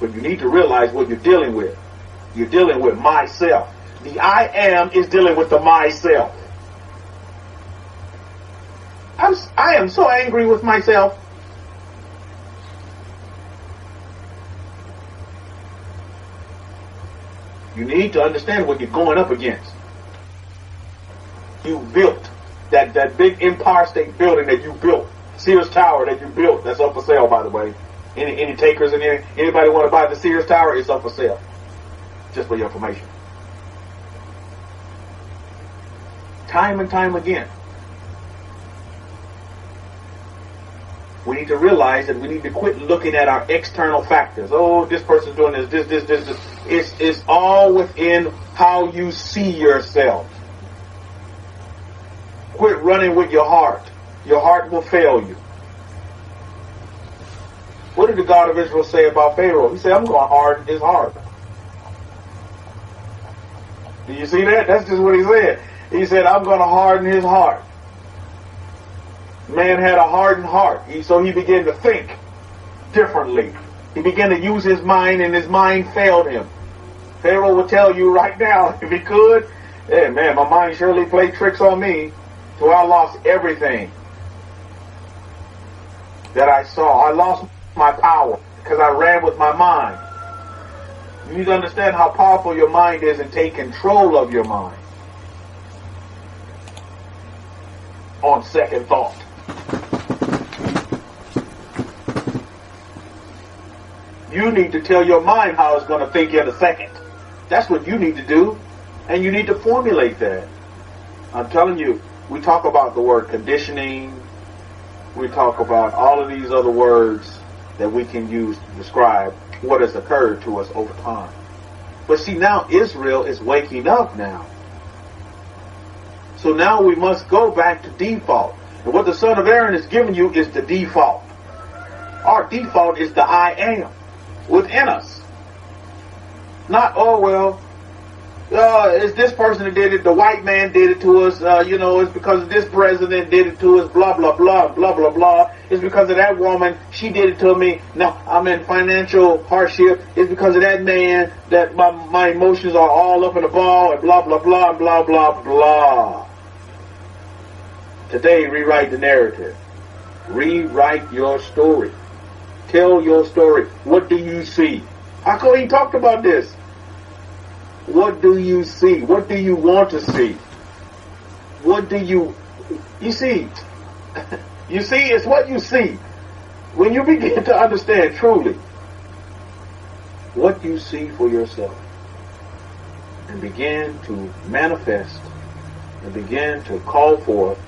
S2: But you need to realize what you're dealing with. You're dealing with myself. The I am is dealing with the myself. I am so angry with myself. You need to understand what you're going up against. You built that big Empire State Building that you built. Sears Tower that you built. That's up for sale, by the way. Any takers in here? Anybody want to buy the Sears Tower? It's up for sale. Just for your information. Time and time again. We need to realize that we need to quit looking at our external factors. Oh, this person's doing this. It's all within how you see yourself. Quit running with your heart. Your heart will fail you. What did the God of Israel say about Pharaoh? He said, I'm going to harden his heart. Do you see that? That's just what he said. He said, I'm going to harden his heart. Man had a hardened heart. So he began to think differently. He began to use his mind, and his mind failed him. Pharaoh will tell you right now, if he could, hey man, my mind surely played tricks on me, so I lost everything that I saw. I lost my power because I ran with my mind. You need to understand how powerful your mind is and take control of your mind. On second thought. You need to tell your mind how it's going to think in a second. That's what you need to do. And you need to formulate that. I'm telling you, we talk about the word conditioning. We talk about all of these other words that we can use to describe what has occurred to us over time. But see, now Israel is waking up now. So now we must go back to default. And what the son of Aaron is giving you is the default. Our default is the I am within us. Not, it's this person that did it, the white man did it to us, it's because this president did it to us, blah, blah, blah, blah, blah, blah. It's because of that woman, she did it to me. Now, I'm in financial hardship. It's because of that man that my emotions are all up in a ball, and blah, blah, blah, blah, blah, blah. Today, rewrite the narrative. Rewrite your story. Tell your story. What do you see? How come he talked about this? What do you see? What do you want to see? What do you see? You see, it's what you see. When you begin to understand truly what you see for yourself and begin to manifest and begin to call forth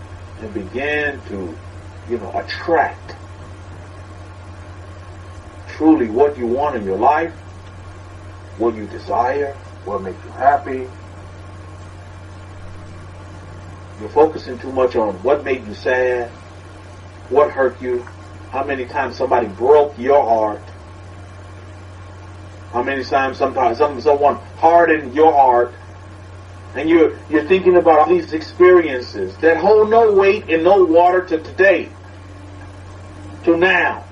S2: and begin to, attract truly what you want in your life, what you desire, what makes you happy. You're focusing too much on what made you sad, what hurt you, how many times somebody broke your heart, how many times someone hardened your heart, and you're thinking about all these experiences that hold no weight and no water to today, to now.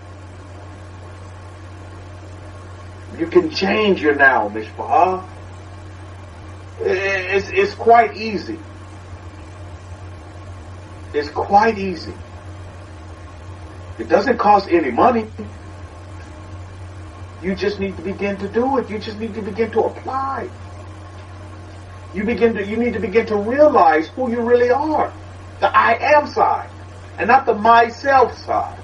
S2: You can change your now, Mishpah. It's quite easy. It's quite easy. It doesn't cost any money. You just need to begin to do it. You just need to begin to apply. You need to begin to realize who you really are. The I am side, and not the myself side.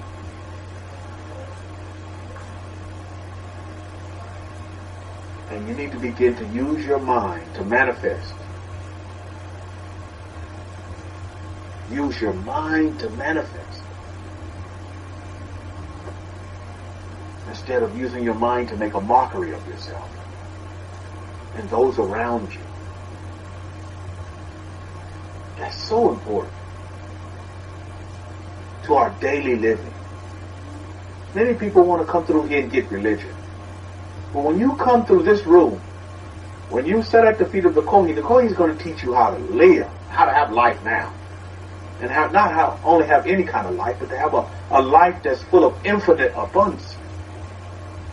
S2: And you need to begin to use your mind to manifest. Use your mind to manifest. Instead of using your mind to make a mockery of yourself and those around you. That's so important to our daily living. Many people want to come through here and get religion. But when you come through this room, when you sit at the feet of the Kohen is going to teach you how to live, how to have life now. And not only have any kind of life, but to have a life that's full of infinite abundance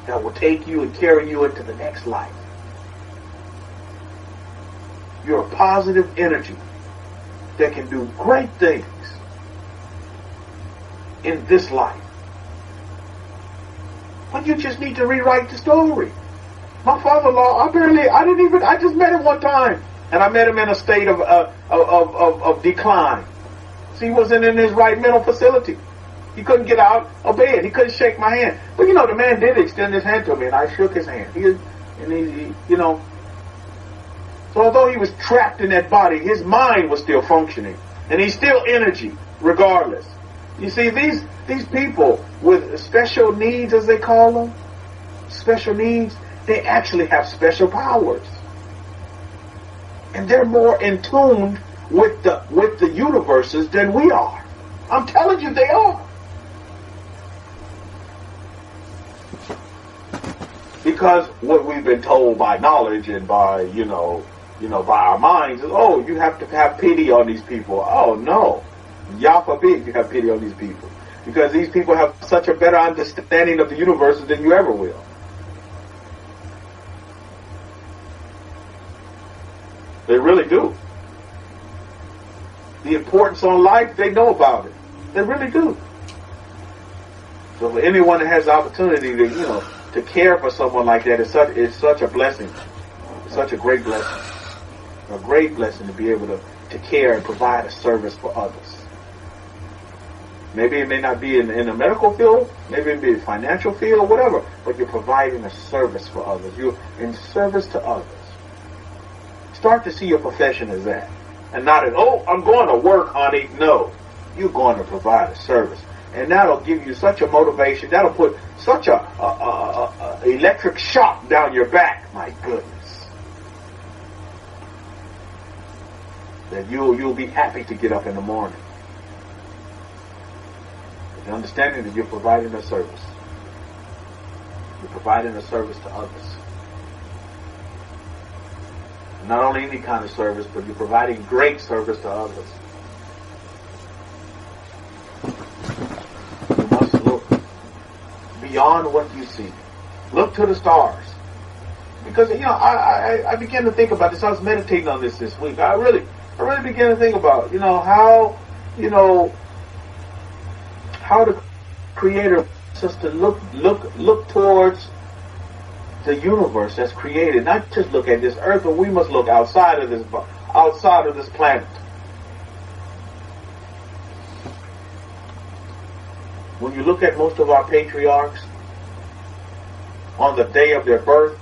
S2: that will take you and carry you into the next life. You're a positive energy that can do great things in this life. But you just need to rewrite the story. My father-in-law, I just met him one time, and I met him in a state of decline. So he wasn't in his right mental facility. He couldn't get out of bed. He couldn't shake my hand. But the man did extend his hand to me, and I shook his hand. So although he was trapped in that body, his mind was still functioning, and he's still energy, regardless. You see, these people with special needs, as they call them, special needs, they actually have special powers, and they're more in tune with the universes than we are. I'm telling you, they are. Because what we've been told by knowledge and by by our minds is, oh, you have to have pity on these people. Oh no, Yah forbid you have pity on these people, because these people have such a better understanding of the universe than you ever will. They really do. The importance on life, they know about it. They really do. So for anyone that has the opportunity to care for someone like that, it's such a blessing. It's such a great blessing. A great blessing to be able to care and provide a service for others. Maybe it may not be in the medical field, maybe it be in the financial field, whatever, but you're providing a service for others. You're in service to others. Start to see your profession as that. And not as, oh, I'm going to work, honey. No, you're going to provide a service. And that'll give you such a motivation. That'll put such a electric shock down your back. My goodness. That you'll be happy to get up in the morning. With the understanding that you're providing a service. You're providing a service to others. Not only any kind of service, but you're providing great service to others. You must look beyond what you see. Look to the stars. Because, I began to think about this. I was meditating on this week. I really began to think about, how the Creator wants us to look towards the universe that's created. Not just look at this earth, but we must look outside of this planet. When you look at most of our patriarchs, on the day of their birth,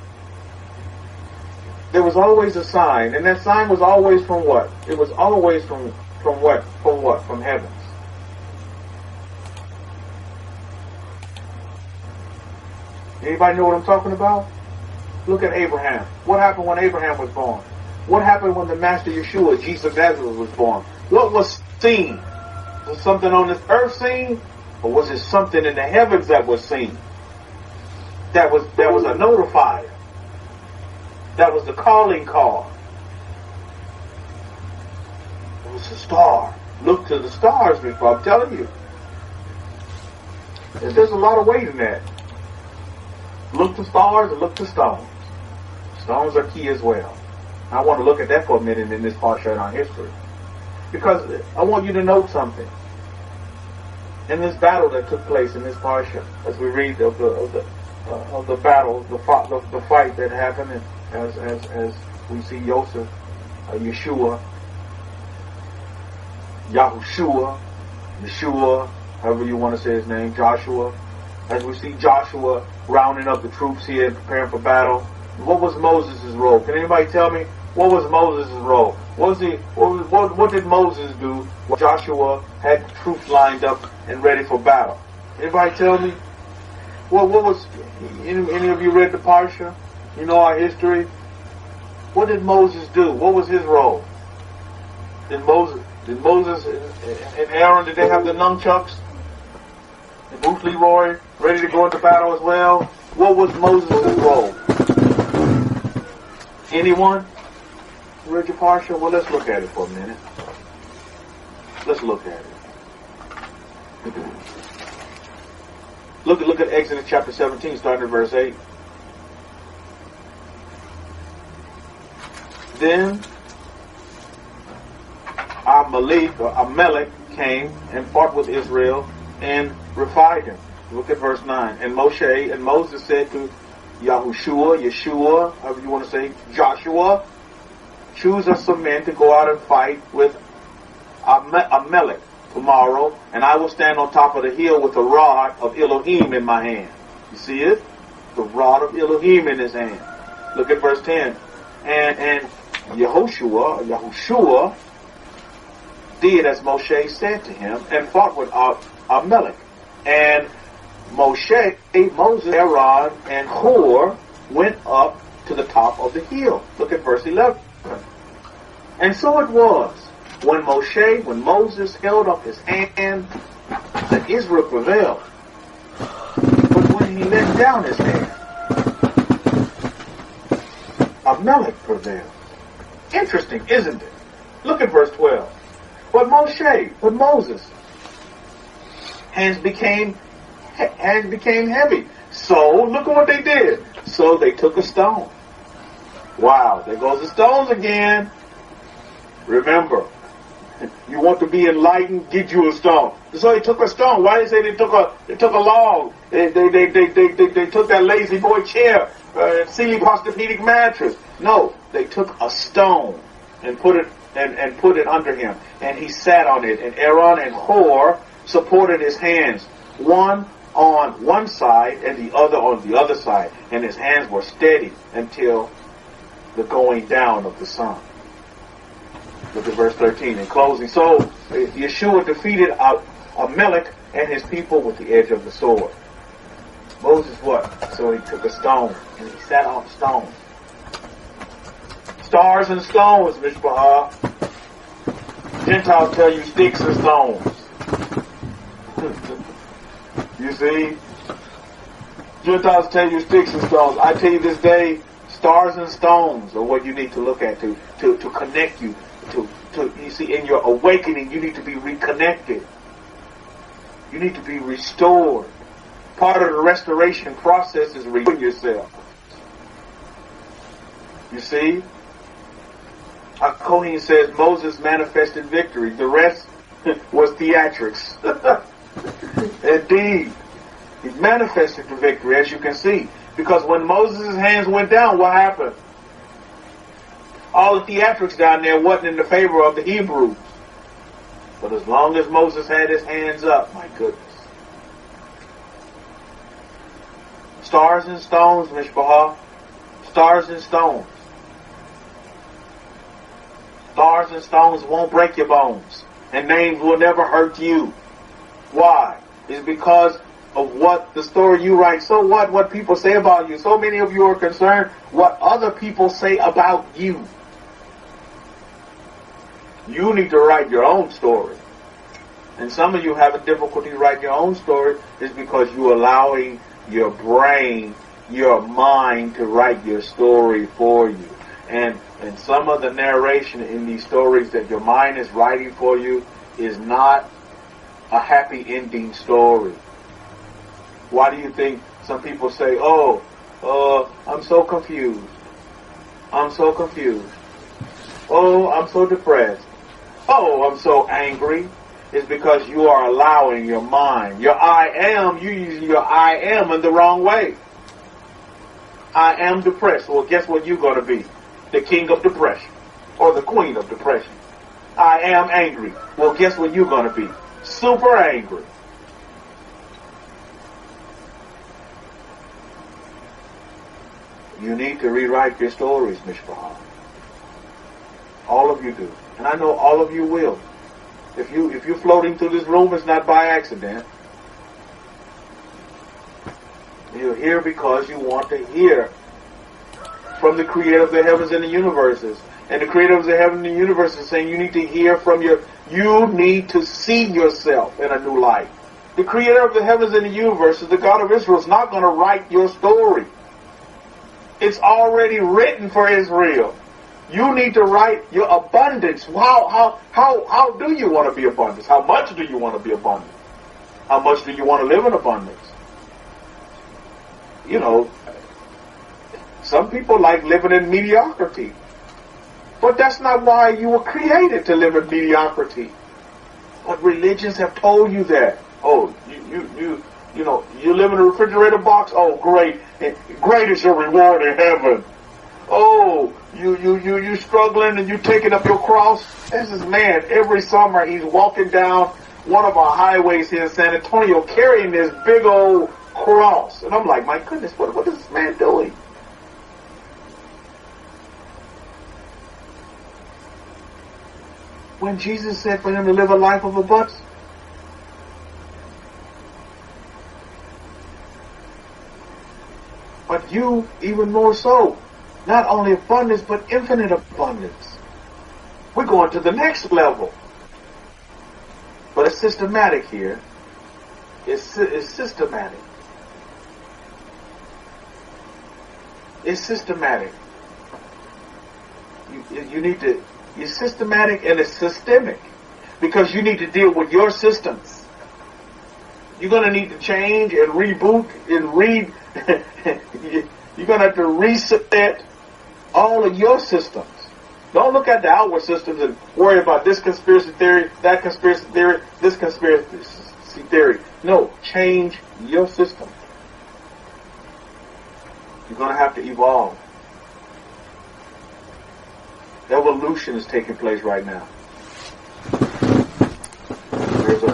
S2: there was always a sign, and that sign was always from what? It was always from what? From what? From heavens. Anybody know what I'm talking about? Look at Abraham. What happened when Abraham was born? What happened when the Master Yeshua, Jesus of Nazareth, was born? What was seen? Was something on this earth seen? Or was it something in the heavens that was seen? That was a notifier. That was the calling call. It was a star. Look to the stars, I'm telling you. There's a lot of weight in that. Look to stars and look to stones. Stones are key as well. I want to look at that for a minute in this Parsha in our history. Because I want you to note something. In this battle that took place in this Parsha, as we read of the battle, the fight that happened, and as we see Yosef, Yeshua, Yeshua, however you want to say his name, Joshua. As we see Joshua rounding up the troops here and preparing for battle. What was Moses' role? Can anybody tell me? What was Moses' role? What did Moses do when Joshua had the troops lined up and ready for battle? Anybody tell me? What was, any of you read the Parsha? You know our history? What did Moses do? What was his role? Did Moses and Aaron, did they have the nunchucks? And Bruce Leroy ready to go into battle as well? What was Moses' role? Anyone? Read your Parsha? Well, let's look at it for a minute. Let's look at it. Look at Exodus chapter 17, starting at verse 8. Then Amalek came and fought with Israel and Rephidim. Look at verse 9. And Moshe and Moses said to Yeshua, however you want to say, Joshua, choose us some men to go out and fight with Amalek tomorrow, and I will stand on top of the hill with a rod of Elohim in my hand. You see it? The rod of Elohim in his hand. Look at verse 10. And Yahushua did as Moshe said to him and fought with Amalek. And Moses, Aaron, and Hur went up to the top of the hill. Look at verse 11. And so it was, when Moses held up his hand, that Israel prevailed. But when he let down his hand, Amalek prevailed. Interesting, isn't it? Look at verse 12. But Moses' hands became heavy. So, look at what they did. So they took a stone. Wow, there goes the stones again. Remember, you want to be enlightened, get you a stone. So they took a stone. Why did they say they took a log? They took that lazy boy chair, Sealy Posturepedic mattress. No, they took a stone and put it under him, and he sat on it. And Aaron and Hur supported his hands, one on one side and the other on the other side, and his hands were steady until the going down of the sun. Look at verse 13 in closing. So Yeshua defeated Amalek and his people with the edge of the sword. Moses what? So he took a stone and he sat on a stone. Stars and stones, Mishpah. Gentiles tell you sticks and stones. You see? Gentiles tell you sticks and stones. I tell you this day, stars and stones are what you need to look at to connect you. You see, in your awakening, you need to be reconnected. You need to be restored. Part of the restoration process is renewing yourself. You see? Kohen says Moses manifested victory. The rest was theatrics. Indeed. He manifested the victory, as you can see. Because when Moses' hands went down, what happened? All the theatrics down there wasn't in the favor of the Hebrews. But as long as Moses had his hands up, my goodness. Stars and stones, Mishpah. Stars and stones. Stars and stones won't break your bones. And names will never hurt you. Why? It's because of what the story you write. So what people say about you. So many of you are concerned what other people say about you. You need to write your own story. And some of you having difficulty writing your own story is because you're allowing your brain, your mind to write your story for you. And some of the narration in these stories that your mind is writing for you is not a happy ending story. Why do you think some people say, I'm so confused. I'm so confused. Oh, I'm so depressed. Oh, I'm so angry. It's because you are allowing your mind, your I am, you're using your I am in the wrong way. I am depressed. Well, guess what you're going to be? The king of depression. Or the queen of depression. I am angry. Well, guess what you're going to be? Super angry. You need to rewrite your stories, Mishpah. All of you do. And I know all of you will. If you're floating through this room, it's not by accident. You're here because you want to hear from the Creator of the heavens and the universes. And the Creator of the heavens and the universe is saying you need to hear from you need to see yourself in a new light. The Creator of the heavens and the universe, the God of Israel, is not going to write your story. It's already written for Israel. You need to write your abundance. How do you want to be abundant? How much do you want to be abundant? How much do you want to live in abundance? You know, some people like living in mediocrity. But that's not why you were created, to live in mediocrity. But religions have told you that. Oh, you live in a refrigerator box? Oh, great. Great is your reward in heaven. Oh, you struggling and you taking up your cross? This is man, every summer he's walking down one of our highways here in San Antonio carrying this big old cross. And I'm like, my goodness, what is this man doing? When Jesus said for him to live a life of abundance. But you, even more so. Not only abundance, but infinite abundance. We're going to the next level. But it's systematic here. It's systematic. It's systematic. You're systematic and it's systemic. Because you need to deal with your systems. You're going to need to change and reboot and you're going to have to reset all of your systems. Don't look at the outward systems and worry about this conspiracy theory, that conspiracy theory, this conspiracy theory. No, change your system. You're going to have to evolve. Evolution is taking place right now.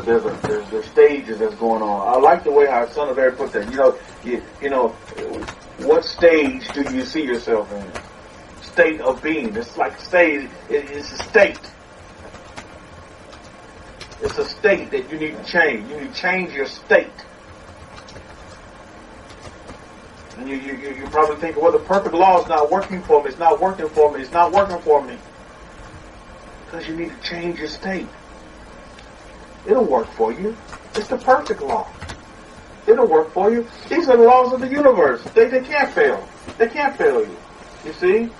S2: There's stages that's going on. I like the way our Son of Mary put that. You know, what stage do you see yourself in? State of being. It's like stage. It's a state. It's a state that you need to change. You need to change your state. And you probably think, well, the perfect law is not working for me. It's not working for me. It's not working for me. Because you need to change your state. It'll work for you. It's the perfect law. It'll work for you. These are the laws of the universe. They can't fail. They can't fail you. You see?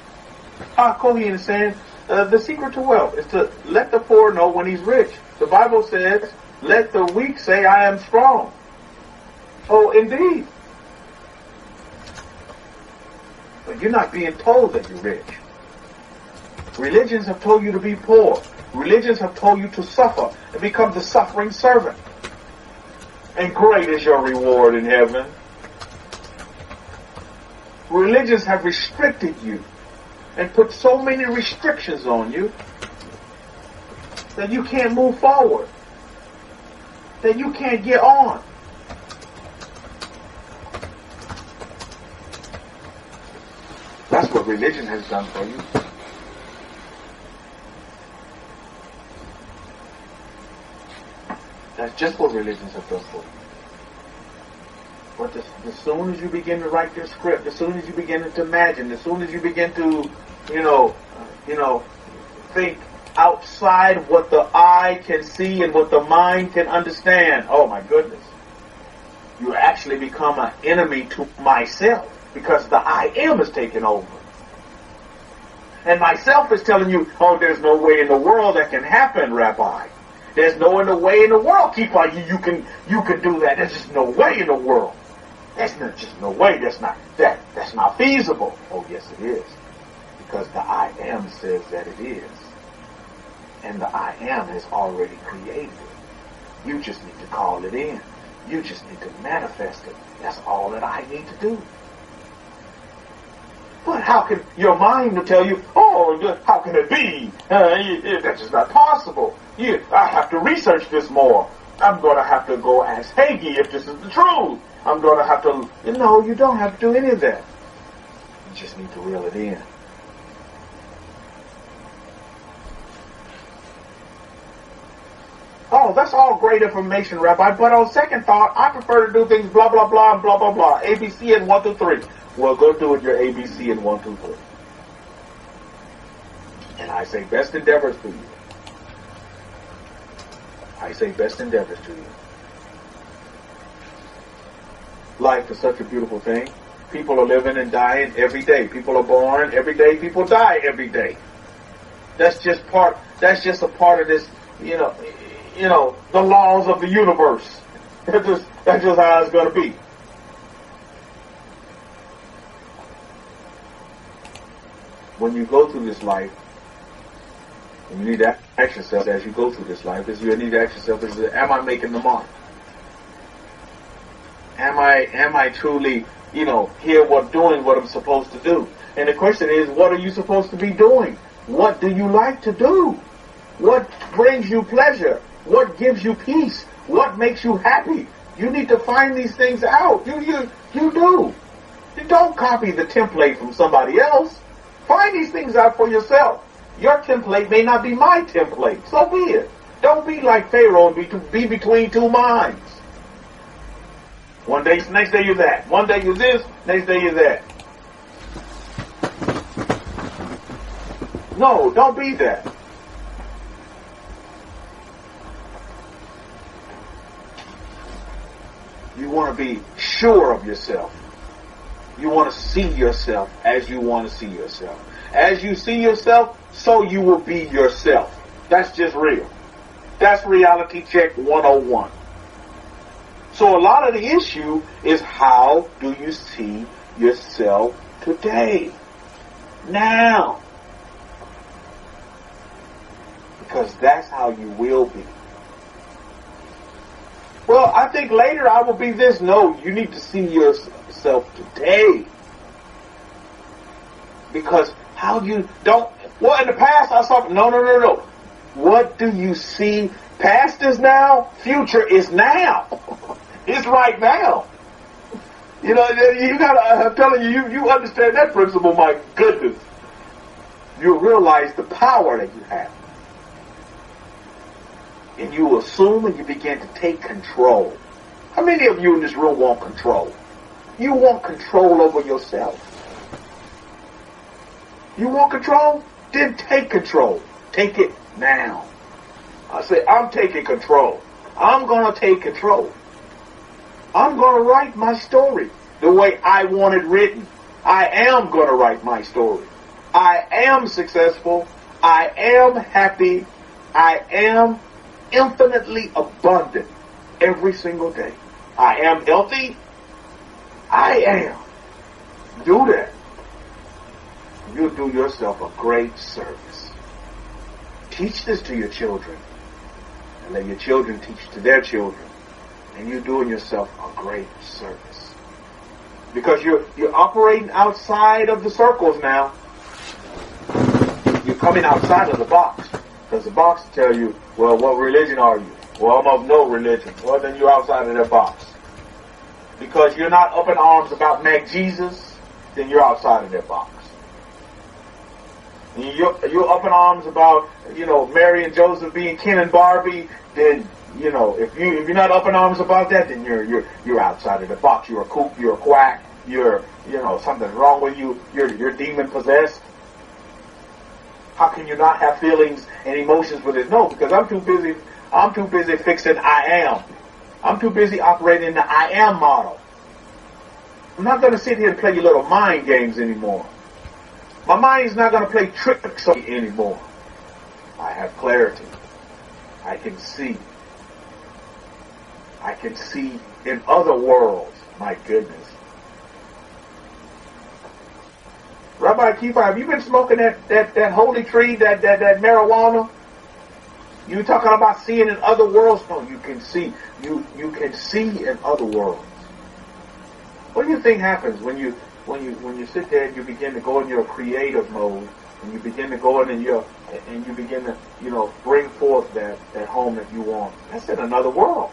S2: Kohen is saying the secret to wealth is to let the poor know when he's rich. The Bible says, let the weak say, I am strong. Oh, indeed. But you're not being told that you're rich. Religions have told you to be poor. Religions have told you to suffer and become the suffering servant. And great is your reward in heaven. Religions have restricted you and put so many restrictions on you that you can't move forward, that you can't get on. That's what religion has done for you. That's just what religions have done for you. But as soon as you begin to write your script, as soon as you begin to imagine, as soon as you begin to, think outside what the eye can see and what the mind can understand, oh my goodness, you actually become an enemy to myself because the I am is taking over. And myself is telling you, oh, there's no way in the world that can happen, Rabbi. There's no way in the world, Kefa, you can do that. There's just no way in the world. That's not just no way. That's not feasible. Oh, yes, it is. Because the I am says that it is. And the I am has already created it. You just need to call it in. You just need to manifest it. That's all that I need to do. But how can your mind will tell you, oh, how can it be? That's just not possible. I have to research this more. I'm going to have to go ask Hagee if this is the truth. I'm going to have to, no, you don't have to do any of that. You just need to reel it in. Oh, that's all great information, Rabbi, but on second thought, I prefer to do things blah, blah, blah, and blah, blah, blah. ABC and 1, 2, 3. Well, go do it your ABC and 1, 2, 3. And I say best endeavors to you. I say best endeavors to you. Life is such a beautiful thing. People are living and dying every day. People are born every day. People die every day. That's just a part of this, the laws of the universe. That's just how it's going to be. When you go through this life, you need to ask yourself as you go through this life, you need to ask yourself, am I making the mark? Am I truly, doing what I'm supposed to do? And the question is, what are you supposed to be doing? What do you like to do? What brings you pleasure? What gives you peace? What makes you happy? You need to find these things out. You do. You don't copy the template from somebody else. Find these things out for yourself. Your template may not be my template. So be it. Don't be like Pharaoh and be between two minds. Next day you're that. One day you're this, next day you're that. No, don't be that. You want to be sure of yourself. You want to see yourself as you want to see yourself. As you see yourself, so you will be yourself. That's just real. That's reality check 101. So a lot of the issue is, how do you see yourself today? Now. Because that's how you will be. Well, I think later I will be this. No, you need to see yourself today. Because how you don't... Well, in the past I saw... No. What do you see? Past is now. Future is now. It's right now. You gotta... I'm telling you, you understand that principle, my goodness. You realize the power that you have. And you assume and you begin to take control. How many of you in this room want control? You want control over yourself. You want control? Then take control. Take it now. I say, I'm taking control. I'm going to take control. I'm going to write my story the way I want it written. I am going to write my story. I am successful. I am happy. I am infinitely abundant every single day. I am healthy. I am. Do that. You'll do yourself a great service. Teach this to your children. And let your children teach to their children. And you're doing yourself a great service. Because you're operating outside of the circles now. You're coming outside of the box. Because the box will tell you, well, what religion are you? Well, I'm of no religion. Well, then you're outside of that box. Because you're not up in arms about Mac Jesus, then you're outside of that box. And you're up in arms about, Mary and Joseph being Ken and Barbie, then if you're not up in arms about that, then you're outside of the box. You're a kook. You're a quack. Something's wrong with you. You're demon possessed. How can you not have feelings and emotions with it? No, because I'm too busy fixing I am. I'm too busy operating in the I am model. I'm not going to sit here and play your little mind games anymore. My mind is not going to play tricks on me anymore. I have clarity. I can see. I can see in other worlds. My goodness. Rabbi Kefa, have you been smoking that holy tree, that marijuana? You talking about seeing in other worlds? No, you can see. You can see in other worlds. What do you think happens when you sit there and you begin to go in your creative mode, and you begin to go in and you begin to bring forth that home that you want? That's in another world.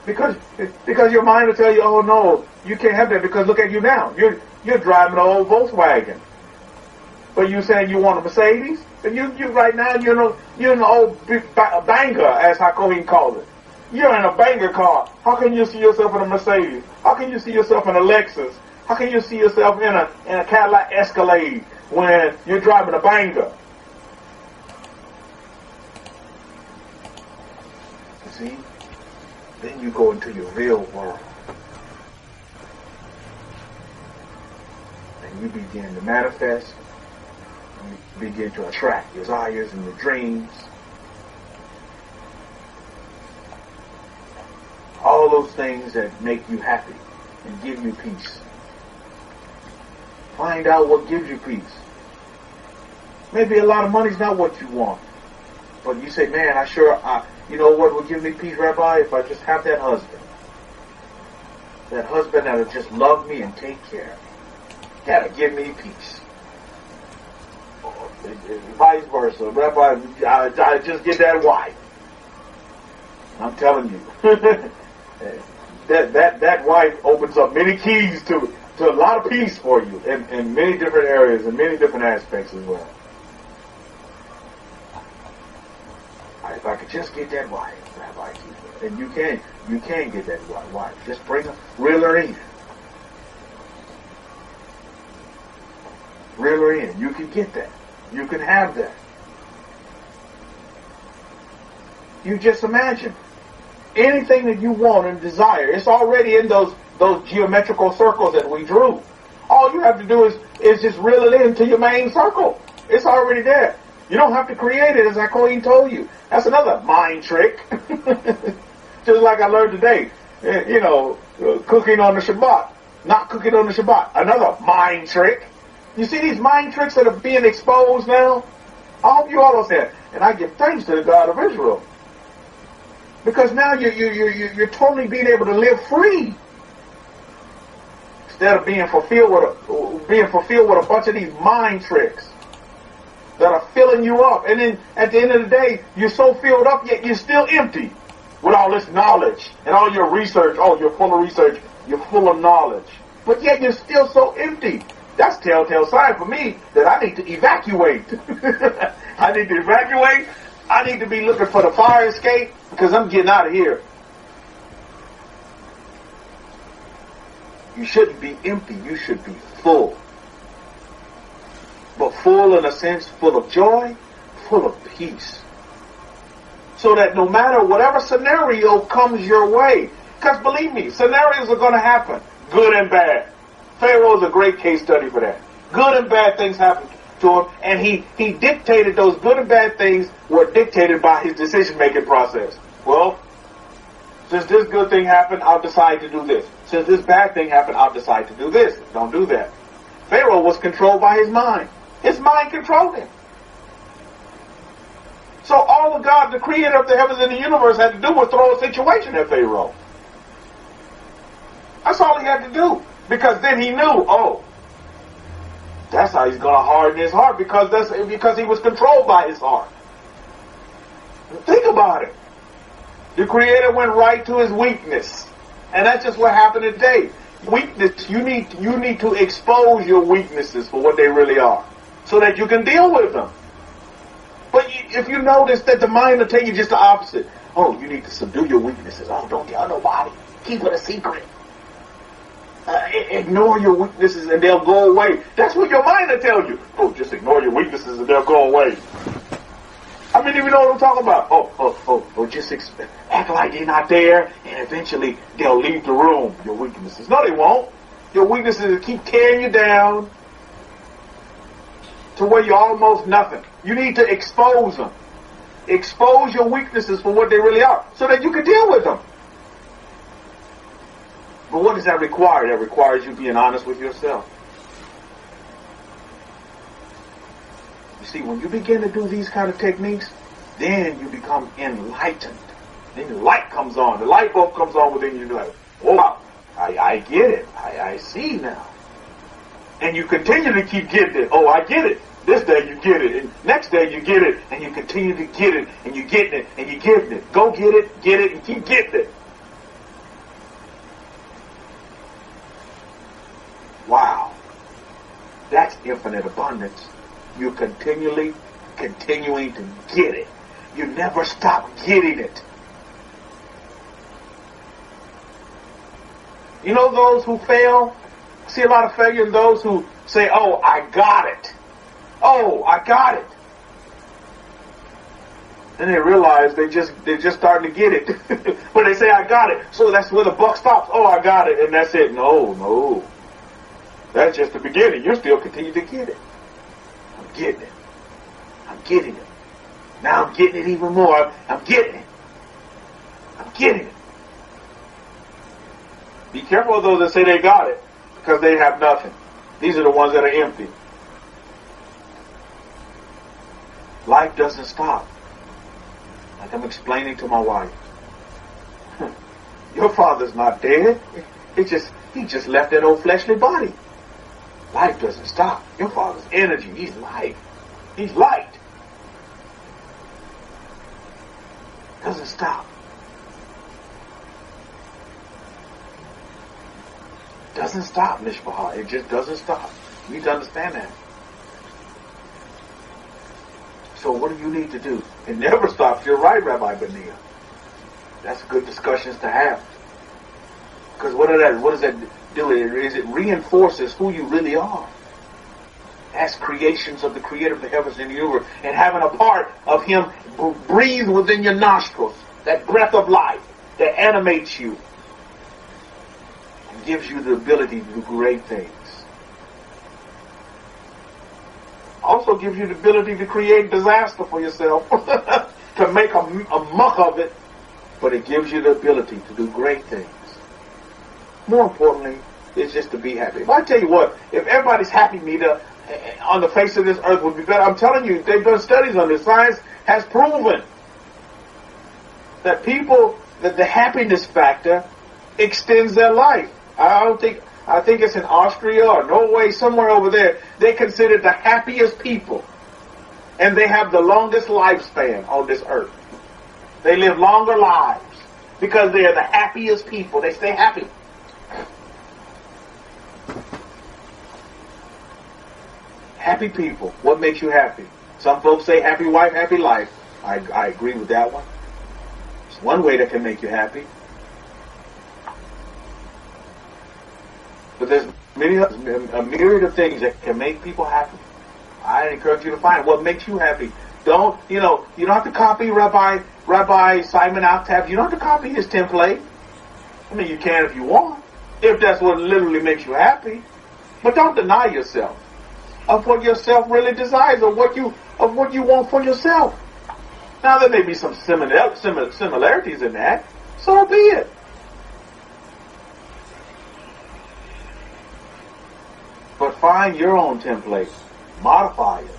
S2: Because your mind will tell you, oh no, you can't have that because look at you now. You're driving an old Volkswagen. But you saying you want a Mercedes? And you right now, you're in an old banger, as Hakohin calls it. You're in a banger car. How can you see yourself in a Mercedes? How can you see yourself in a Lexus? How can you see yourself in a Cadillac Escalade when you're driving a banger? You see? Then you go into your real world. And you begin to manifest. You begin to attract your desires and your dreams. All those things that make you happy and give you peace. Find out what gives you peace. Maybe a lot of money's not what you want. But you say, man, you know what would give me peace, Rabbi? If I just have that husband. That husband that'll just love me and take care of me. That'll give me peace. Vice versa. Rabbi, I just get that wife. I'm telling you. that wife opens up many keys to a lot of peace for you in many different areas and many different aspects as well. If I could just get that wife, Rabbi Kefa, and you can get that wife. Just bring her, reel her in. Reel her in. You can get that. You can have that. You just imagine. Anything that you want and desire, it's already in those geometrical circles that we drew. All you have to do is just reel it into your main circle. It's already there. You don't have to create it, as Hakohin told you. That's another mind trick. Just like I learned today, cooking on the Shabbat, not cooking on the Shabbat. Another mind trick. You see these mind tricks that are being exposed now? I hope you all understand. And I give thanks to the God of Israel. Because now you're totally being able to live free. Instead of being fulfilled with a bunch of these mind tricks that are filling you up. And then at the end of the day, you're so filled up, yet you're still empty with all this knowledge and all your research. Oh, you're full of research. You're full of knowledge. But yet you're still so empty. That's telltale sign for me that I need to evacuate. I need to evacuate. I need to be looking for the fire escape because I'm getting out of here. You shouldn't be empty. You should be full. But full in a sense, full of joy, full of peace. So that no matter whatever scenario comes your way, because believe me, scenarios are going to happen, good and bad. Pharaoh is a great case study for that. Good and bad things happen to him, and he dictated those good and bad things were dictated by his decision-making process. Well, since this good thing happened, I'll decide to do this. Since this bad thing happened, I'll decide to do this. Don't do that. Pharaoh was controlled by his mind. His mind controlled him. So all of God, the creator of the heavens and the universe, had to do was throw a situation at Pharaoh. That's all he had to do. Because then he knew, oh, that's how he's going to harden his heart, because he was controlled by his heart. Think about it. The creator went right to his weakness. And that's just what happened today. Weakness, you need to expose your weaknesses for what they really are, so that you can deal with them. But if you notice that the mind will tell you just the opposite. Oh, you need to subdue your weaknesses. Oh, don't tell nobody. Keep it a secret. Ignore your weaknesses and they'll go away. That's what your mind will tell you. Oh, just ignore your weaknesses and they'll go away. How many of you know what I'm talking about? Just act like they're not there, and eventually they'll leave the room. Your weaknesses. No, they won't. Your weaknesses will keep tearing you down to where you're almost nothing. You need to expose them. Expose your weaknesses for what they really are, so that you can deal with them. But what does that require? That requires you being honest with yourself. You see, when you begin to do these kind of techniques, then you become enlightened. Then the light comes on. The light bulb comes on within you. Like, oh, I get it. I see now. And you continue to keep getting it. Oh, I get it. This day you get it. And next day you get it. And you continue to get it. And you're getting it. And you're getting it. Go get it, and keep getting it. Wow. That's infinite abundance. You're continuing to get it. You never stop getting it. You know those who fail? I see a lot of failure in those who say, oh, I got it. Oh, I got it. Then they realize they're just starting to get it. But they say, I got it. So that's where the buck stops. Oh, I got it. And that's it. No. That's just the beginning. You still continue to get it. I'm getting it. I'm getting it. Now I'm getting it even more. I'm getting it. I'm getting it. Be careful of those that say they got it, because they have nothing. These are the ones that are empty. Life doesn't stop. Like I'm explaining to my wife. Your father's not dead. He just left that old fleshly body. Life doesn't stop. Your father's energy. He's life. He's light. Doesn't stop. Doesn't stop, Mishpah. It just doesn't stop. You need to understand that. So what do you need to do? It never stops. You're right, Rabbi Benia. That's good discussions to have. Because what does that do? It reinforces who you really are. As creations of the Creator of the heavens and the universe, and having a part of Him breathe within your nostrils, that breath of life that animates you and gives you the ability to do great things. Also gives you the ability to create disaster for yourself, to make a muck of it, but it gives you the ability to do great things. More importantly, it's just to be happy. If I tell you what, if everybody's happy meter on the face of this earth would be better, I'm telling you, they've done studies on this. Science has proven that that the happiness factor extends their life. I think it's in Austria or Norway, somewhere over there. They're considered the happiest people. And they have the longest lifespan on this earth. They live longer lives because they are the happiest people. They stay happy. Happy people. What makes you happy? Some folks say happy wife, happy life. I agree with that one. It's one way that can make you happy. But there's a myriad of things that can make people happy. I encourage you to find what makes you happy. You don't have to copy Rabbi Simon Altab. You don't have to copy his template. I mean, you can if you want, if that's what literally makes you happy. But don't deny yourself of what yourself really desires, or what you want for yourself. Now there may be some similarities in that. So be it. But find your own template, modify it,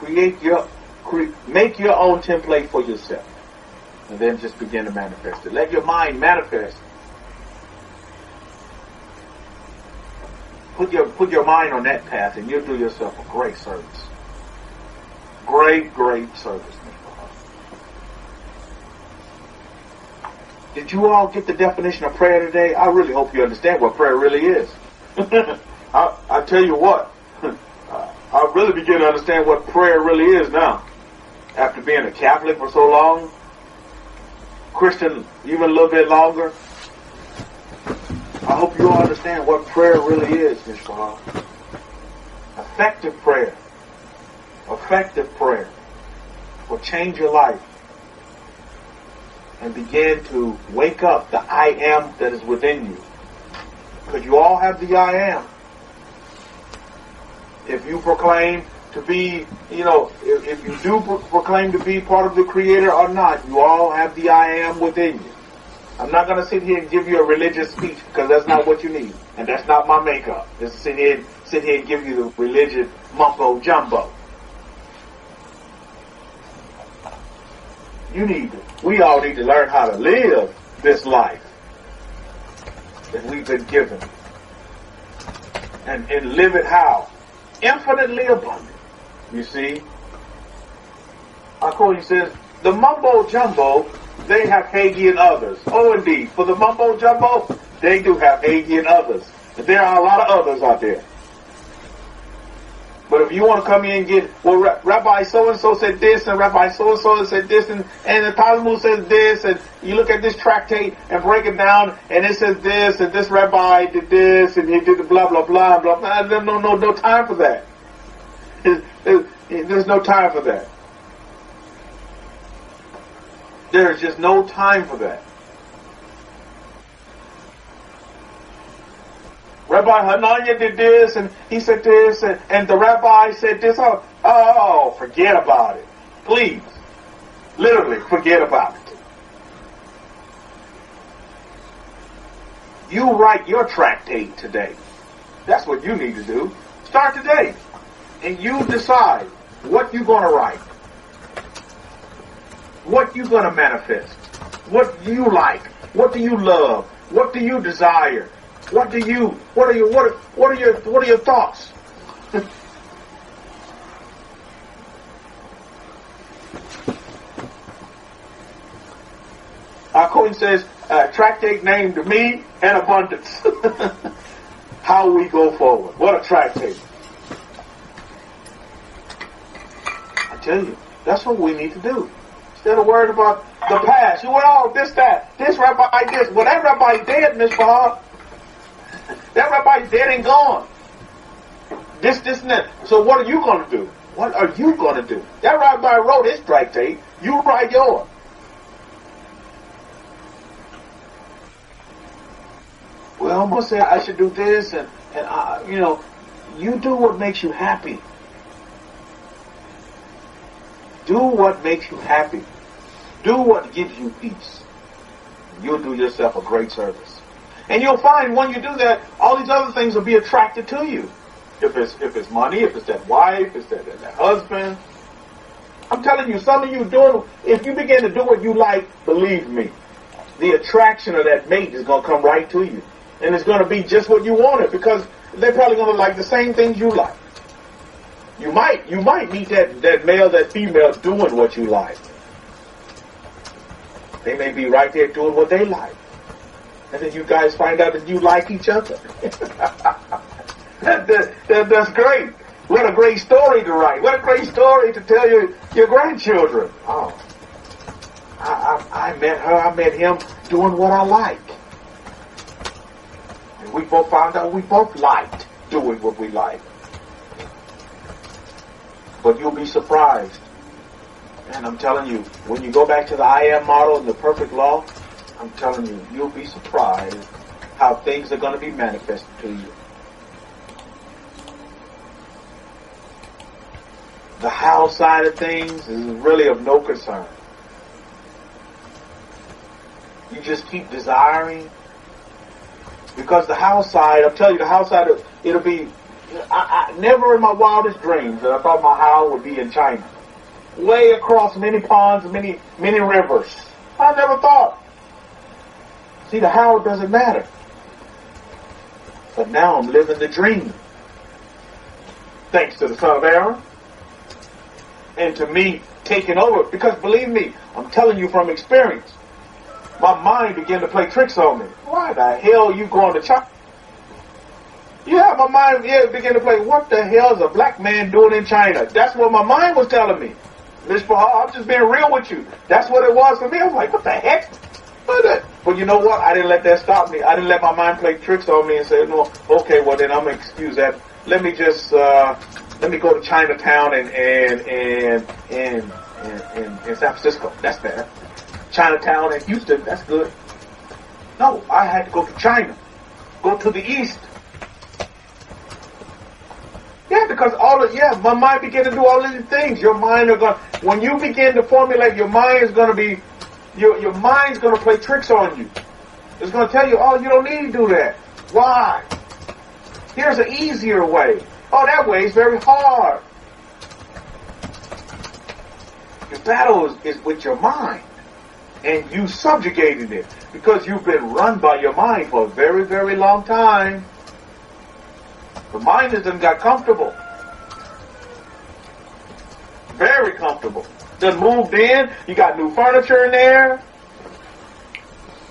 S2: make your own template for yourself, and then just begin to manifest it. Let your mind manifest. Put your mind on that path, and you'll do yourself a great service. Great service. Did you all get the definition of prayer today? I really hope you understand what prayer really is. I tell you what, I really begin to understand what prayer really is now. After being a Catholic for so long, Christian even a little bit longer. I hope you all understand what prayer really is, Mishpah. Effective prayer. Effective prayer will change your life and begin to wake up the I am that is within you. Because you all have the I am. If you proclaim to be, if you do proclaim to be part of the Creator or not, you all have the I am within you. I'm not going to sit here and give you a religious speech because that's not what you need. And that's not my makeup. Just sit here and give you the religious mumbo jumbo. We all need to learn how to live this life that we've been given. And live it how? Infinitely abundant. You see? He says, the mumbo jumbo, they have Hagee and others. Oh, indeed. For the mumbo jumbo, they do have Hagee and others. But there are a lot of others out there. But if you want to come in and get, well, Rabbi so-and-so said this, and Rabbi so-and-so said this, and the Talmud says this, and you look at this tractate and break it down, and it says this, and this rabbi did this, and he did the blah, blah, blah, blah, blah. No time for that. There's no time for that. There's just no time for that. Rabbi Hanania did this, and he said this, and the rabbi said this. Oh, forget about it. Please. Literally, forget about it. You write your tractate today. That's what you need to do. Start today. And you decide what you're going to write. What you're going to manifest. What do you like? What do you love? What do you desire? What are your thoughts? Cohen says, tractate named me and abundance. How we go forward. What a tractate. I tell you, that's what we need to do. Instead of worried about the past. This, that. This rabbi, this. Well, that rabbi dead, Miss Bahar. That rabbi's dead and gone. This, and that. So what are you going to do? What are you going to do? That rabbi wrote his tractate. You write yours. Well, I'm going to say I should do this, and you do what makes you happy. Do what makes you happy. Do what gives you peace. You'll do yourself a great service. And you'll find when you do that, all these other things will be attracted to you. If it's money, if it's that wife, if it's that husband. I'm telling you, some of you if you begin to do what you like, believe me, the attraction of that mate is going to come right to you. And it's going to be just what you wanted because they're probably going to like the same things you like. You might meet that male, that female doing what you like. They may be right there doing what they like. And then you guys find out that you like each other. That's great. What a great story to write. What a great story to tell your grandchildren. Oh, I met her, I met him doing what I like. And we both found out we both liked doing what we like. But you'll be surprised. And I'm telling you, when you go back to the I am model and the perfect law, I'm telling you, you'll be surprised how things are going to be manifested to you. The how side of things is really of no concern. You just keep desiring. Because the how side, I'm telling you, the how side, it'll be, I never in my wildest dreams that I thought my how would be in China. Way across many ponds, many rivers. I never thought. See, the how doesn't matter. But now I'm living the dream. Thanks to the son of Aaron. And to me taking over. Because believe me, I'm telling you from experience, my mind began to play tricks on me. Why the hell are you going to China? Yeah, my mind began to play, what the hell is a black man doing in China? That's what my mind was telling me. Mishpahah, I'm just being real with you. That's what it was for me. I was like, what the heck? But you know what? I didn't let that stop me. I didn't let my mind play tricks on me and say, no, okay, well then I'm going to excuse that. Let me just, let me go to Chinatown in San Francisco. That's better. Chinatown and Houston, that's good. No, I had to go to China. Go to the east. Yeah, because my mind began to do all of these things. Your mind when you begin to formulate, your mind is going to be, your mind's going to play tricks on you. It's going to tell you, oh, you don't need to do that. Why? Here's an easier way. Oh, that way is very hard. Your battle is with your mind. And you subjugated it. Because you've been run by your mind for a very, very long time. The mind has done got comfortable. Very comfortable. Done moved in. You got new furniture in there.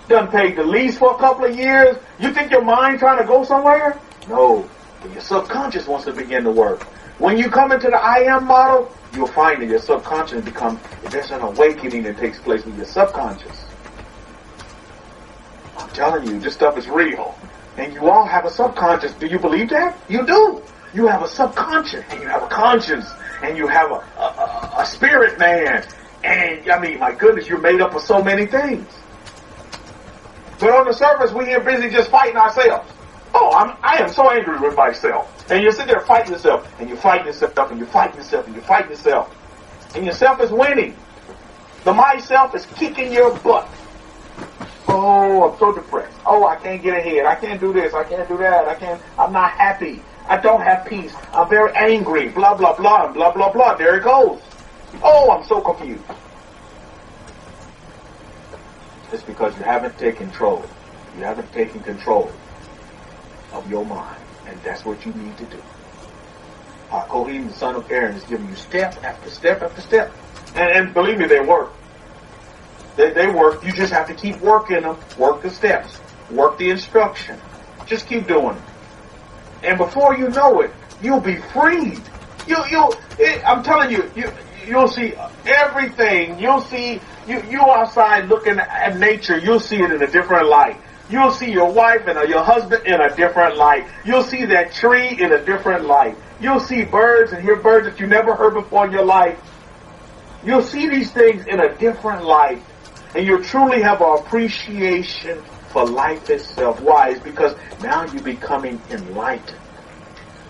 S2: Done paid the lease for a couple of years. You think your mind trying to go somewhere? No. But your subconscious wants to begin to work. When you come into the I am model, you'll find that your subconscious there's an awakening that takes place with your subconscious. I'm telling you, this stuff is real. And you all have a subconscious. Do you believe that? You do. You have a subconscious, and you have a conscience, and you have a spirit man. And, I mean, my goodness, you're made up of so many things. But on the surface, we are busy just fighting ourselves. Oh, I am so angry with myself. And you sit there fighting yourself, and you're fighting yourself, and you're fighting yourself, and you're fighting yourself. And yourself is winning. The myself is kicking your butt. Oh, I'm so depressed. Oh, I can't get ahead. I can't do this. I can't do that. I'm not happy. I don't have peace. I'm very angry. Blah, blah, blah, and blah, blah, blah. There it goes. Oh, I'm so confused. It's because you haven't taken control. You haven't taken control of your mind. And that's what you need to do. Kohen, the son of Aaron, is giving you step after step after step. And believe me, they work. They work. You just have to keep working them. Work the steps. Work the instruction. Just keep doing it. And before you know it, you'll be freed. I'm telling you, you'll see everything. You'll see, you outside looking at nature, you'll see it in a different light. You'll see your wife and your husband in a different light. You'll see that tree in a different light. You'll see birds and hear birds that you never heard before in your life. You'll see these things in a different light. And you'll truly have an appreciation for life itself. Why? It's because now you're becoming enlightened.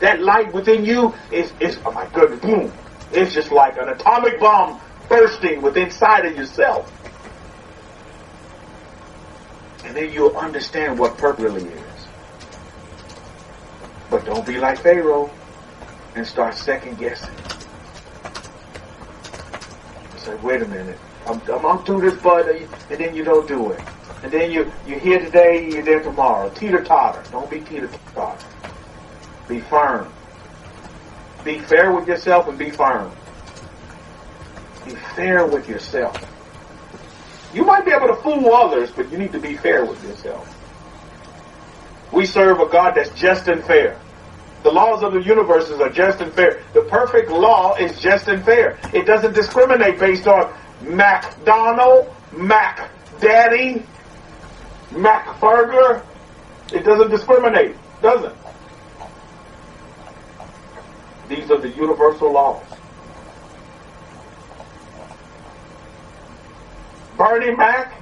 S2: That light within you is oh my goodness, boom. It's just like an atomic bomb bursting within inside of yourself. And then you'll understand what purpose really is. But don't be like Pharaoh and start second guessing. Say, wait a minute. I'm do this, but and then you don't do it. And then you're here today, you're there tomorrow. Teeter-totter. Don't be teeter-totter. Be firm. Be fair with yourself and be firm. Be fair with yourself. You might be able to fool others, but you need to be fair with yourself. We serve a God that's just and fair. The laws of the universe are just and fair. The perfect law is just and fair. It doesn't discriminate based on McDonald, Mac Daddy, Mac Burger. It doesn't discriminate, does it? These are the universal laws. Bernie Mac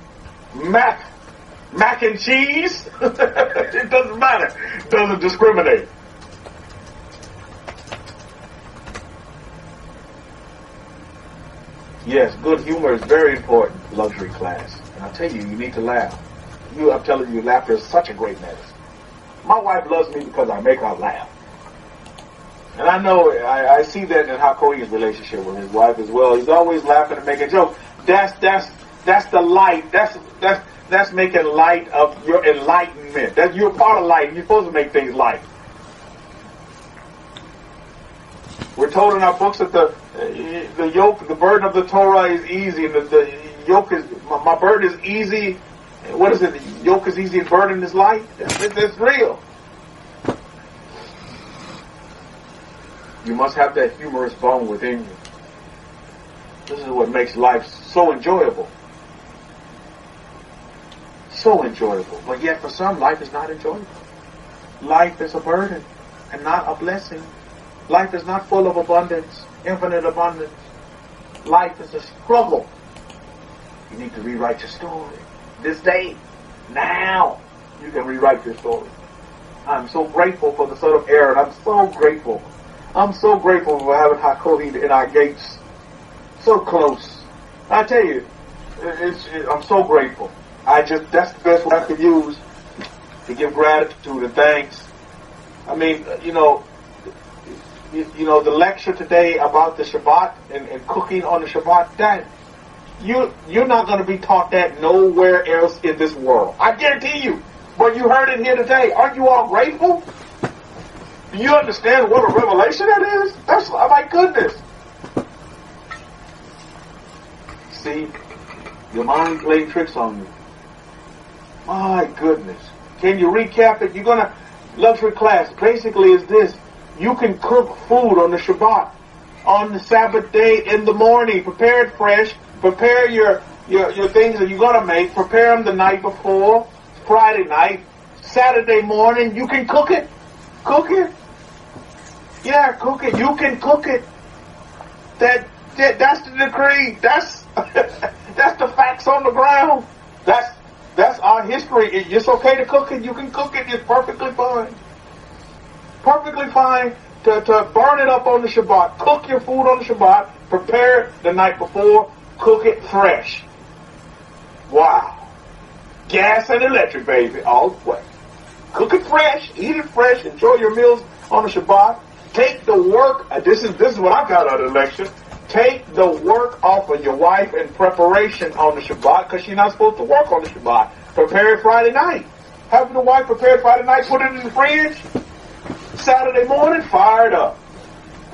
S2: and cheese. It doesn't matter. It doesn't discriminate. Yes, good humor is very important, luxury class. And I'll tell you, you need to laugh. I'm telling you, laughter is such a great medicine. My wife loves me because I make her laugh. And I know, I see that in Hakoi's relationship with his wife as well. He's always laughing and making jokes. That's the light. That's making light of your enlightenment. That you're part of light. You're supposed to make things light. We're told in our books that the yoke, the burden of the Torah is easy, and the yoke is, my burden is easy. What is it? The yoke is easy and burden is light. That's real. You must have that humorous bone within you. This is what makes life so enjoyable. So enjoyable. But yet for some, life is not enjoyable. Life is a burden and not a blessing. Life is not full of abundance, infinite abundance. Life is a struggle. You need to rewrite your story. This day, now, you can rewrite your story. I'm so grateful for the son of Aaron. I'm so grateful. I'm so grateful for having HaKohen in our gates. So close. I tell you, I'm so grateful. That's the best word I could use to give gratitude and thanks. I mean, the lecture today about the Shabbat and cooking on the Shabbat, that you're not going to be taught that nowhere else in this world. I guarantee you. But you heard it here today. Aren't you all grateful? Do you understand what a revelation that is? That's, oh my goodness. See, your mind playing tricks on you. My goodness. Can you recap it? You're going to, luxury class basically is this. You can cook food on the Shabbat, on the Sabbath day in the morning. Prepare it fresh. Prepare your things that you're going to make. Prepare them the night before, Friday night, Saturday morning. You can cook it. Cook it. Yeah, cook it. You can cook it. That's the decree. That's that's the facts on the ground. That's our history. It's okay to cook it. You can cook it. It's perfectly fine. Perfectly fine to burn it up on the Shabbat. Cook your food on the Shabbat. Prepare it the night before. Cook it fresh. Wow. Gas and electric, baby, all the way. Cook it fresh. Eat it fresh. Enjoy your meals on the Shabbat. Take the work. This is what I got out of the lecture. Take the work off of your wife in preparation on the Shabbat, because she's not supposed to work on the Shabbat. Prepare it Friday night. Have the wife prepare it Friday night, put it in the fridge. Saturday morning, fire it up.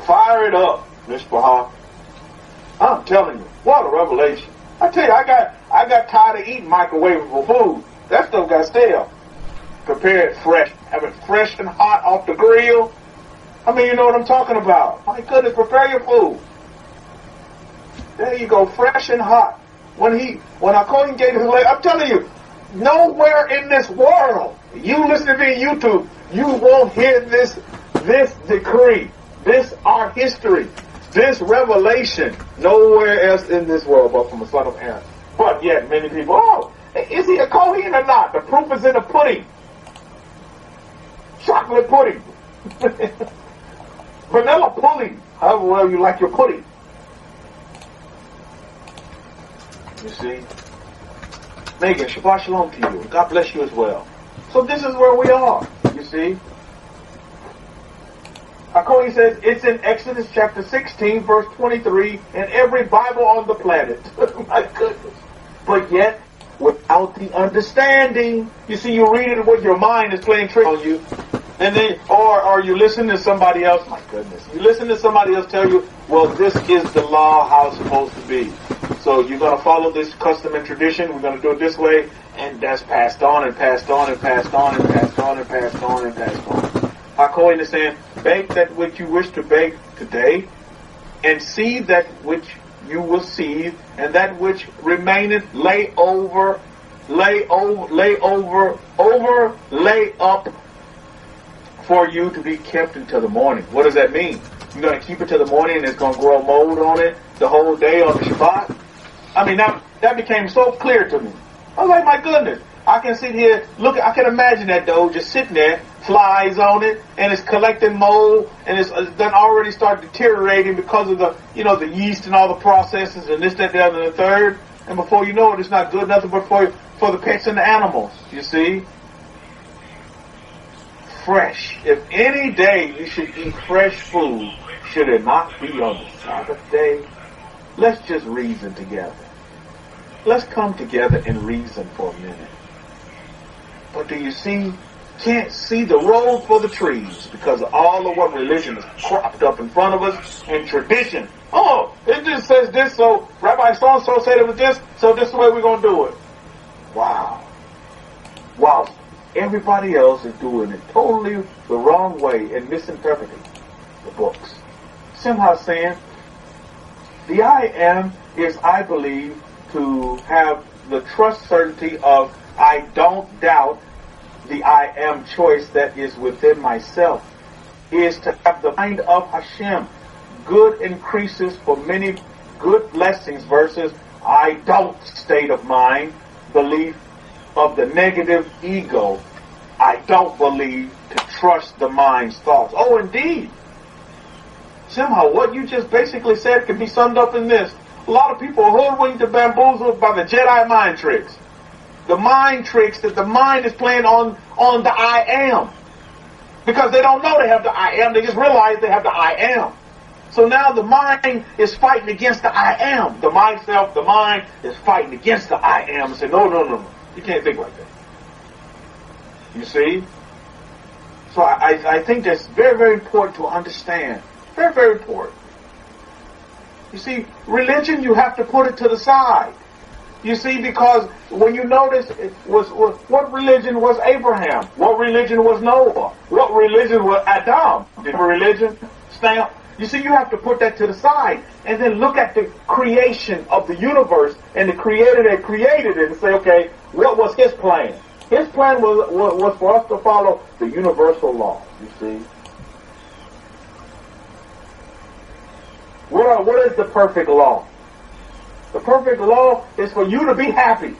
S2: Fire it up, Mishpah. I'm telling you, what a revelation. I tell you, I got tired of eating microwavable food. That stuff got stale. Prepare it fresh. Have it fresh and hot off the grill. I mean, you know what I'm talking about. My goodness, prepare your food. There you go, fresh and hot. When HaKohen gave his leg, I'm telling you, nowhere in this world, you listen to me on YouTube, you won't hear this decree, this our history, this revelation, nowhere else in this world but from the son of Aaron. But yet, many people, oh, is he a Kohen or not? The proof is in the pudding. Chocolate pudding. Vanilla pudding. However well you like your pudding. You see? Megan, Shabbat Shalom to you. God bless you as well. So this is where we are. You see? HaKohen says it's in Exodus chapter 16, verse 23, in every Bible on the planet. My goodness. But yet, without the understanding. You see, you read it with your mind is playing tricks on you. And then, or you listen to somebody else. My goodness. You listen to somebody else tell you, well, this is the law, how it's supposed to be. So you're going to follow this custom and tradition. We're going to do it this way. And that's passed on and passed on and passed on and passed on and passed on and passed on. HaKohen is saying, bake that which you wish to bake today, and seethe that which you will seethe, and that which remaineth lay up for you to be kept until the morning. What does that mean? You're going to keep it till the morning and it's going to grow mold on it the whole day on the Shabbat? I mean, that became so clear to me. I was like, my goodness. I can sit here, look, I can imagine that dough just sitting there, flies on it, and it's collecting mold, and it's done already start deteriorating because of the, the yeast and all the processes and this, that, the other, and the third. And before you know it, it's not good nothing but for the pets and the animals, you see? Fresh. If any day you should eat fresh food, should it not be on the Sabbath day? Let's just reason together. Let's come together and reason for a minute. But do you see, can't see the road for the trees because of all of what religion has cropped up in front of us and tradition. Oh, it just says this, so Rabbi so-and-so said it was this, so this is the way we're going to do it. Wow. Wow. Everybody else is doing it totally the wrong way and misinterpreting the books. Somehow saying, The I am is, I believe, to have the trust certainty of I don't doubt the I am choice that is within myself. Is to have the mind of Hashem. Good increases for many good blessings versus I don't state of mind, belief of the negative ego. I don't believe to trust the mind's thoughts. Oh, indeed. Somehow, what you just basically said can be summed up in this. A lot of people are hoodwinked and bamboozled by the Jedi mind tricks. The mind tricks that the mind is playing on the I am. Because they don't know they have the I am, they just realize they have the I am. So now the mind is fighting against the I am. The myself, the mind is fighting against the I am and say, no. You can't think like that. You see? So I think that's very, very important to understand. Very, very important. You see, religion, you have to put it to the side. You see, because when you notice, what religion was Abraham? What religion was Noah? What religion was Adam? Different religion? Stamp? You see, you have to put that to the side and then look at the creation of the universe and the creator that created it and say, okay, what was his plan? His plan was for us to follow the universal law, you see. What is the perfect law? The perfect law is for you to be happy.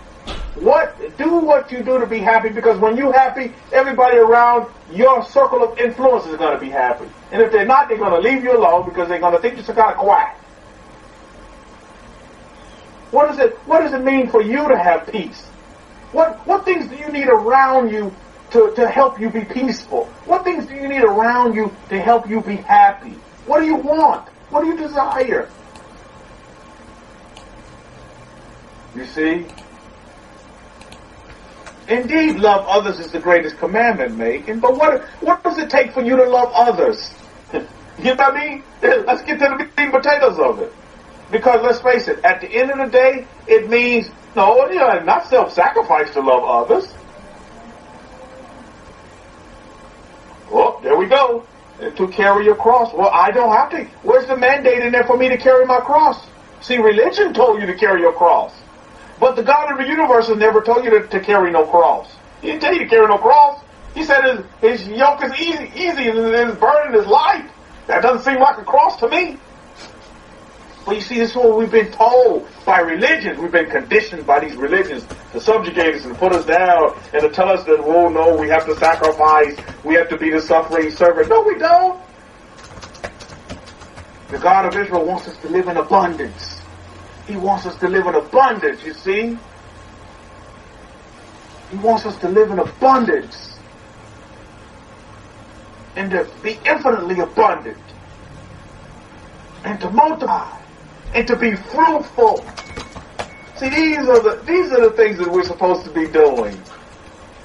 S2: Do what you do to be happy, because when you're happy, everybody around your circle of influence is going to be happy. And if they're not, they're going to leave you alone because they're going to think you're some kind of quack. What does it mean for you to have peace? What things do you need around you to help you be peaceful? What things do you need around you to help you be happy? What do you want? What do you desire? You see? Indeed, love others is the greatest commandment making, but what does it take for you to love others? You know what I mean? Let's get to the meat and potatoes of it. Because let's face it, at the end of the day, it means, not self-sacrifice to love others. Well, there we go. To carry your cross. Well, I don't have to. Where's the mandate in there for me to carry my cross? See, religion told you to carry your cross. But the God of the universe has never told you to carry no cross. He didn't tell you to carry no cross. He said his yoke is easy and his burden is light. That doesn't seem like a cross to me. But you see, this is what we've been told by religions. We've been conditioned by these religions to subjugate us and put us down and to tell us that, oh no, we have to sacrifice. We have to be the suffering servant. No, we don't. The God of Israel wants us to live in abundance. He wants us to live in abundance, you see. He wants us to live in abundance. And to be infinitely abundant. And to multiply. And to be fruitful. See, these are the things that we're supposed to be doing.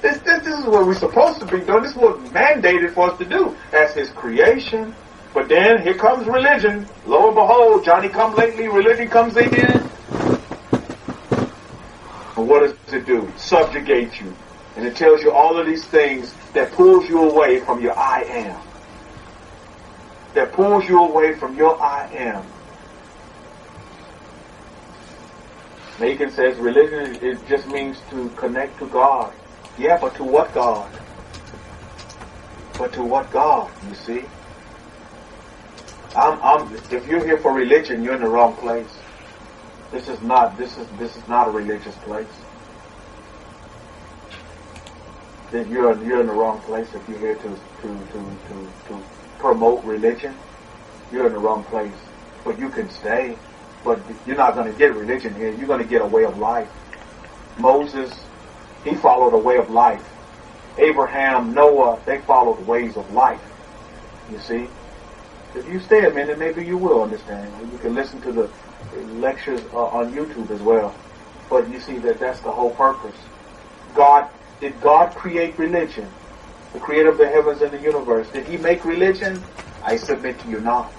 S2: This is what we're supposed to be doing. This is what mandated for us to do as His creation. But then here comes religion. Lo and behold, Johnny come lately, religion comes in. And what does it do? It subjugates you. And it tells you all of these things that pulls you away from your I am. That pulls you away from your I am. Macon says religion it just means to connect to God. Yeah, but to what God? But to what God, you see? If you're here for religion, you're in the wrong place. This is not a religious place. Then you're in the wrong place if you're here to promote religion. You're in the wrong place. But you can stay. But you're not going to get religion here. You're going to get a way of life. Moses, he followed a way of life. Abraham, Noah, they followed ways of life. You see? If you stay a minute, maybe you will understand. You can listen to the lectures on YouTube as well. But you see that's the whole purpose. Did God create religion? The creator of the heavens and the universe. Did He make religion? I submit to you not.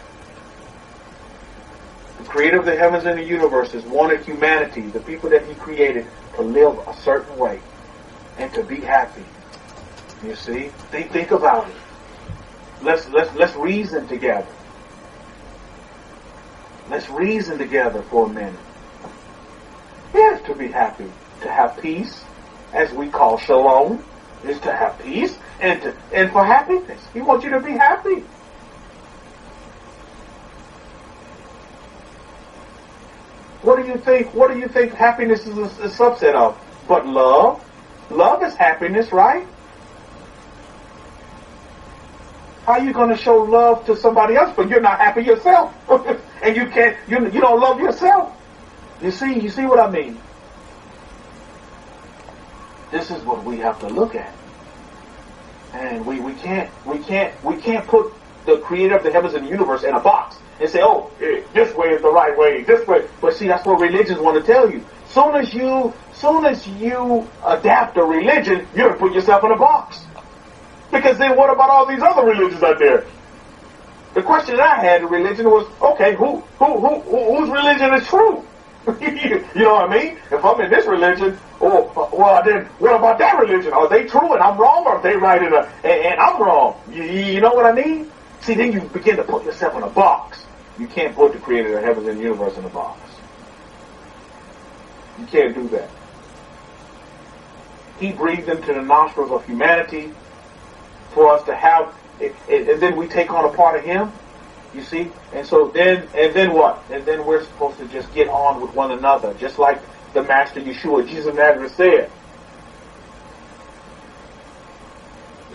S2: The creator of the heavens and the universe has wanted humanity, the people that He created, to live a certain way and to be happy. You see? Think about it. Let's reason together. Let's reason together for a minute. Yes, to be happy, to have peace, as we call shalom, is to have peace and for happiness. He wants you to be happy. What do you think? What do you think happiness is a subset of? But love. Love is happiness, right? How are you going to show love to somebody else but you're not happy yourself? And you don't love yourself. You see what I mean? This is what we have to look at. And we can't put the creator of the heavens and the universe in a box and say, oh, this way is the right way, this way. But see, that's what religions want to tell you. Soon as you adapt a religion, you're going to put yourself in a box. Because then what about all these other religions out there? The question that I had in religion was, okay, whose religion is true? You know what I mean? If I'm in this religion, then what about that religion? Are they true and I'm wrong, or are they right and I'm wrong? You know what I mean? See, then you begin to put yourself in a box. You can't put the creator of the heavens and the universe in a box. You can't do that. He breathed into the nostrils of humanity for us to have, and then we take on a part of him. You see? And then what? And then we're supposed to just get on with one another, just like the Master Yeshua, Jesus of Nazareth, said.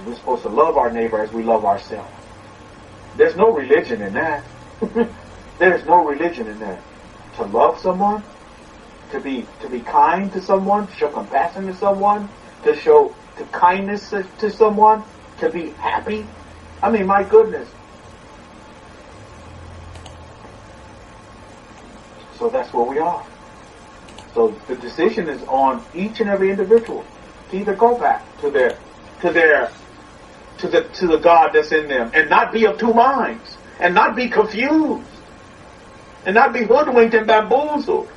S2: We're supposed to love our neighbor as we love ourselves. There's no religion in that. There's no religion in that. To love someone, to be kind to someone, to show compassion to someone, to show kindness to someone, to be happy. I mean, my goodness. So that's where we are. So the decision is on each and every individual to either go back to the God that's in them, and not be of two minds, and not be confused, and not be hoodwinked and bamboozled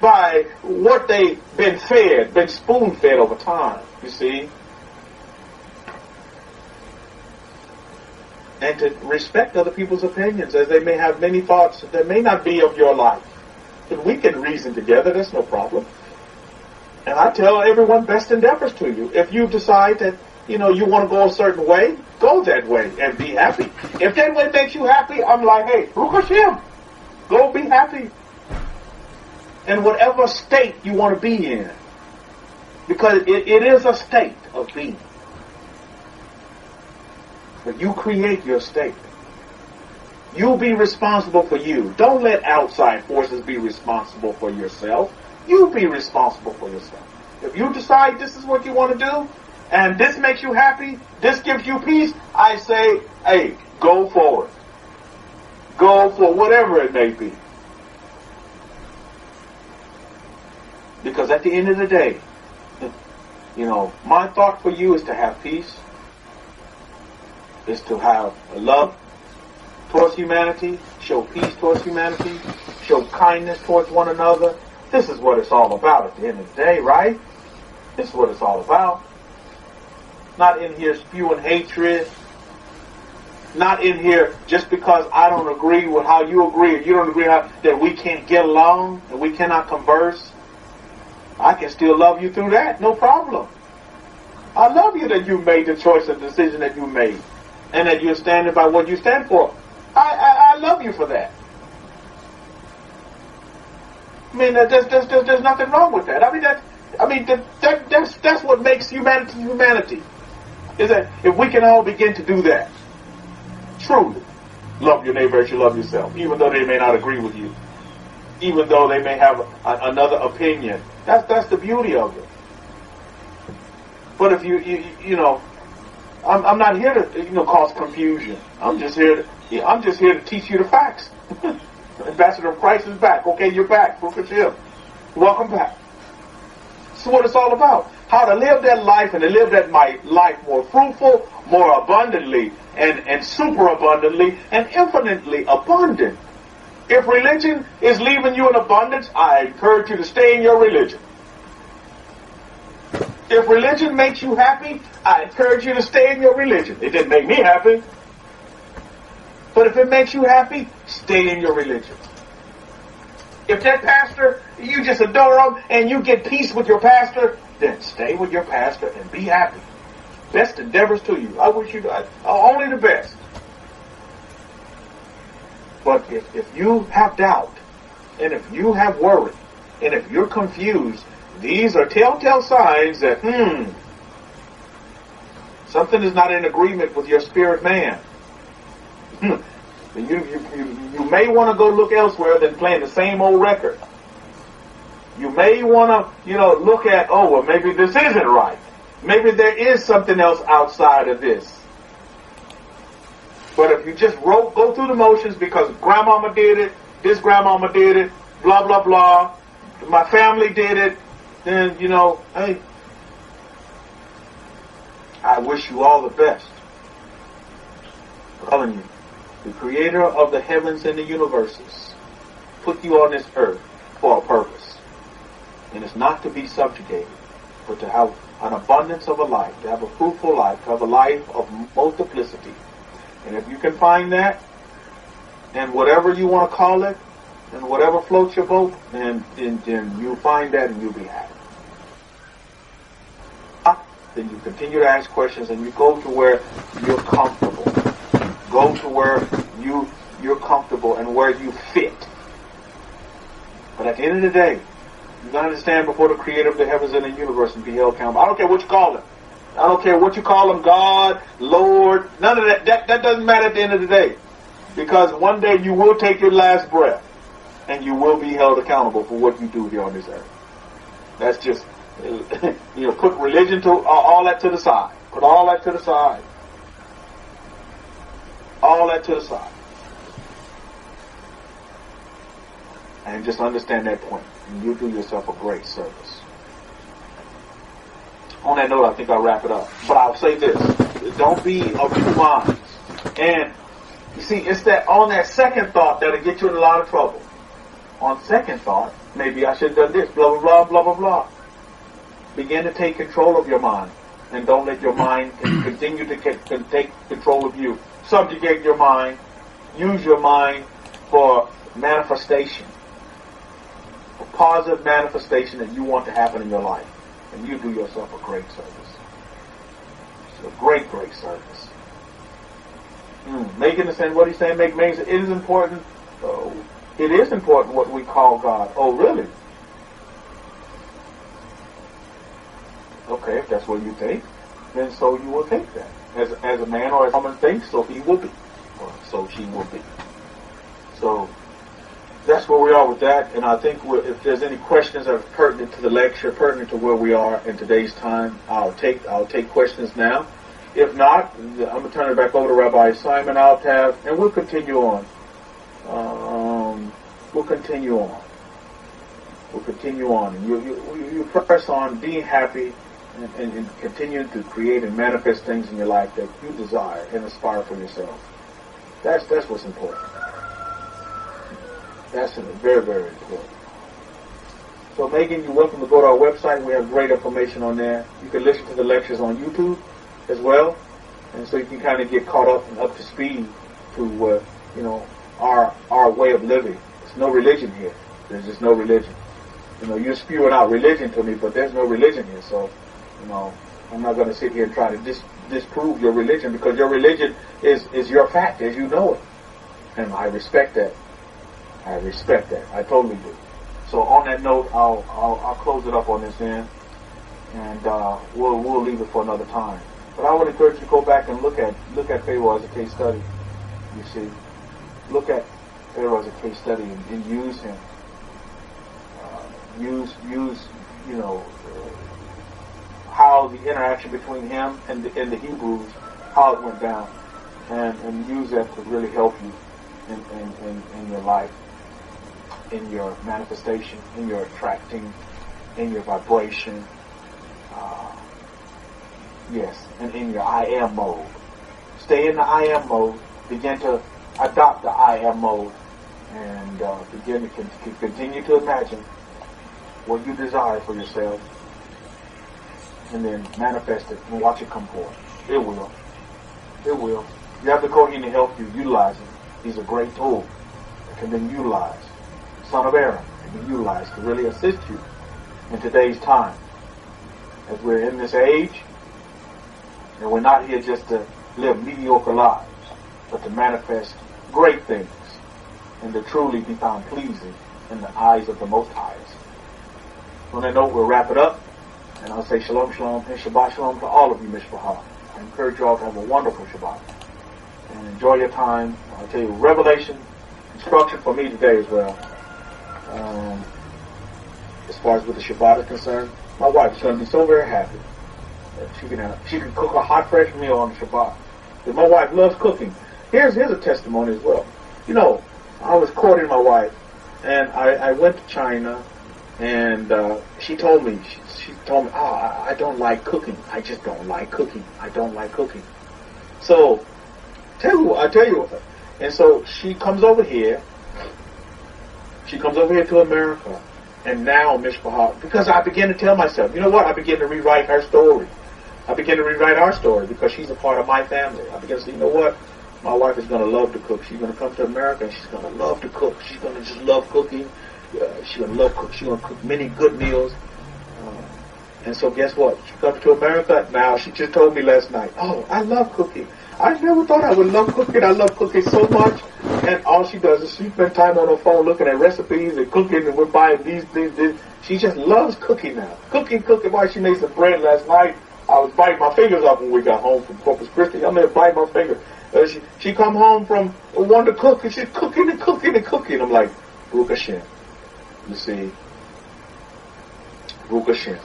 S2: by what they've been fed, been spoon-fed over time, you see. And to respect other people's opinions, as they may have many thoughts that may not be of your life. But we can reason together, that's no problem. And I tell everyone best endeavors to you. If you decide that, you want to go a certain way, go that way and be happy. If that way makes you happy, I'm like, hey, Baruch Hashem, go be happy. In whatever state you want to be in. Because it is a state of being. But you create your state. You'll be responsible for you. Don't let outside forces be responsible for yourself. You be responsible for yourself. If you decide this is what you want to do, and this makes you happy, this gives you peace, I say, hey, go for it. Go for whatever it may be. Because at the end of the day, my thought for you is to have peace, is to have love towards humanity, show peace towards humanity, show kindness towards one another. This is what it's all about at the end of the day, right? This is what it's all about. Not in here spewing hatred. Not in here just because I don't agree with how you agree, or you don't agree that we can't get along, and we cannot converse. I can still love you through that, no problem. I love you that you made the choice and decision that you made, and that you're standing by what you stand for. I love you for that. I mean, there's nothing wrong with that. That's what makes humanity humanity. Is that if we can all begin to do that, truly love your neighbor as you love yourself, even though they may not agree with you, even though they may have another opinion. That's the beauty of it. But if I'm not here to cause confusion. I'm just here to teach you the facts. Ambassador of Christ is back. Okay, you're back. Welcome back. So what it's all about. How to live that life, and to live that life more fruitful, more abundantly, and super abundantly, and infinitely abundant. If religion is leaving you in abundance, I encourage you to stay in your religion. If religion makes you happy, I encourage you to stay in your religion. It didn't make me happy. But if it makes you happy, stay in your religion. If that pastor, you just adore him and you get peace with your pastor, then stay with your pastor and be happy. Best endeavors to you. I wish you only the best. But if you have doubt, and if you have worry, and if you're confused, these are telltale signs that, something is not in agreement with your spirit man. You may want to go look elsewhere than playing the same old record. You may want to, look at, well, maybe this isn't right. Maybe there is something else outside of this. But if you just go through the motions because grandmama did it, this grandmama did it, blah, blah, blah, my family did it, then, hey, I wish you all the best. I'm telling you, the creator of the heavens and the universes put you on this earth for a purpose. And it's not to be subjugated, but to have an abundance of a life, to have a fruitful life, to have a life of multiplicity. And if you can find that, and whatever you want to call it, and whatever floats your boat, then you'll find that and you'll be happy. Then you continue to ask questions and you go to where you're comfortable. Go to where you're comfortable and where you fit. But at the end of the day, you got to stand before the creator of the heavens and the universe and be held accountable. I don't care what you call him. I don't care what you call him, God, Lord, none of that. That doesn't matter at the end of the day. Because one day you will take your last breath and you will be held accountable for what you do here on this earth. That's just, put religion to all that to the side. Put all that to the side. All that to the side. And just understand that point. And you do yourself a great service. On that note, I think I'll wrap it up. But I'll say this. Don't be of two minds. And, you see, it's that on that second thought that'll get you in a lot of trouble. On second thought, maybe I should have done this, blah, blah, blah, blah, blah, blah. Begin to take control of your mind. And don't let your mind continue to take control of you. Subjugate your mind. Use your mind for manifestation. For positive manifestation that you want to happen in your life. And you do yourself a great service. It's a great, great service. Making the sense, what he's saying, it is important. It is important what we call God. Oh, really? Okay, if that's what you think, then so you will think that. As a man or as a woman thinks, so he will be. Or so she will be. So, that's where we are with that, and I think if there's any questions that are pertinent to the lecture, pertinent to where we are in today's time, I'll take questions now. If not, I'm going to turn it back over to Rabbi Simon Altav, and we'll continue on. We'll continue on. And you press on, being happy, and continue to create and manifest things in your life that you desire and aspire for yourself. That's what's important. That's very, very important. So, Megan, you're welcome to go to our website. We have great information on there. You can listen to the lectures on YouTube as well. And so you can kind of get caught up and up to speed to, our way of living. There's no religion here. There's just no religion. You're spewing out religion to me, but there's no religion here. So, I'm not going to sit here and try to disprove your religion because your religion is your fact as you know it. And I respect that. I totally do. So on that note, I'll close it up on this end, and we'll leave it for another time. But I would encourage you to go back and look at Pharaoh as a case study. You see, look at Pharaoh as a case study and use him. How the interaction between him and the Hebrews, how it went down, and use that to really help you in your life. In your manifestation, in your attracting, in your vibration, and in your I am mode. Stay in the I am mode, begin to adopt the I am mode, and begin to continue to imagine what you desire for yourself, and then manifest it and watch it come forth. It will. You have the Kohen to help you, utilize it. He's a great tool that can be utilized. Son of Aaron can be utilized to really assist you in today's time. As we're in this age, and we're not here just to live mediocre lives, but to manifest great things and to truly be found pleasing in the eyes of the Most High. On that note, we'll wrap it up, and I'll say shalom, shalom, and Shabbat shalom to all of you, Mishpachah. I encourage you all to have a wonderful Shabbat and enjoy your time. I'll tell you, revelation, instruction for me today as well. As far as with the Shabbat is concerned, my wife is going to be so very happy that she can cook a hot, fresh meal on the Shabbat. Because my wife loves cooking. Here's a testimony as well. You know, I was courting my wife, and I went to China, and she told me, I don't like cooking. I just don't like cooking. I don't like cooking. So, I tell you what. And so she comes over here. She comes over here to America. And now, Mishpachah, because I began to tell myself, you know what? I began to rewrite her story. I began to rewrite our story because she's a part of my family. I began to say, you know what? My wife is going to love to cook. She's going to come to America and she's going to love to cook. She's going to just love cooking. She's going to love cook. She's going to cook many good meals. And so guess what? She comes to America now. She just told me last night, oh, I love cooking. I never thought I would love cooking. I love cooking so much. And all she does is she spends time on her phone looking at recipes and cooking, and we're buying these things. She just loves cooking now. Cooking. Why, she made some bread last night. I was biting my fingers off when we got home from Corpus Christi. I'm there biting my finger. She come home from wanting to cook, and she's cooking. I'm like, Baruch Hashem. You see, Baruch Hashem.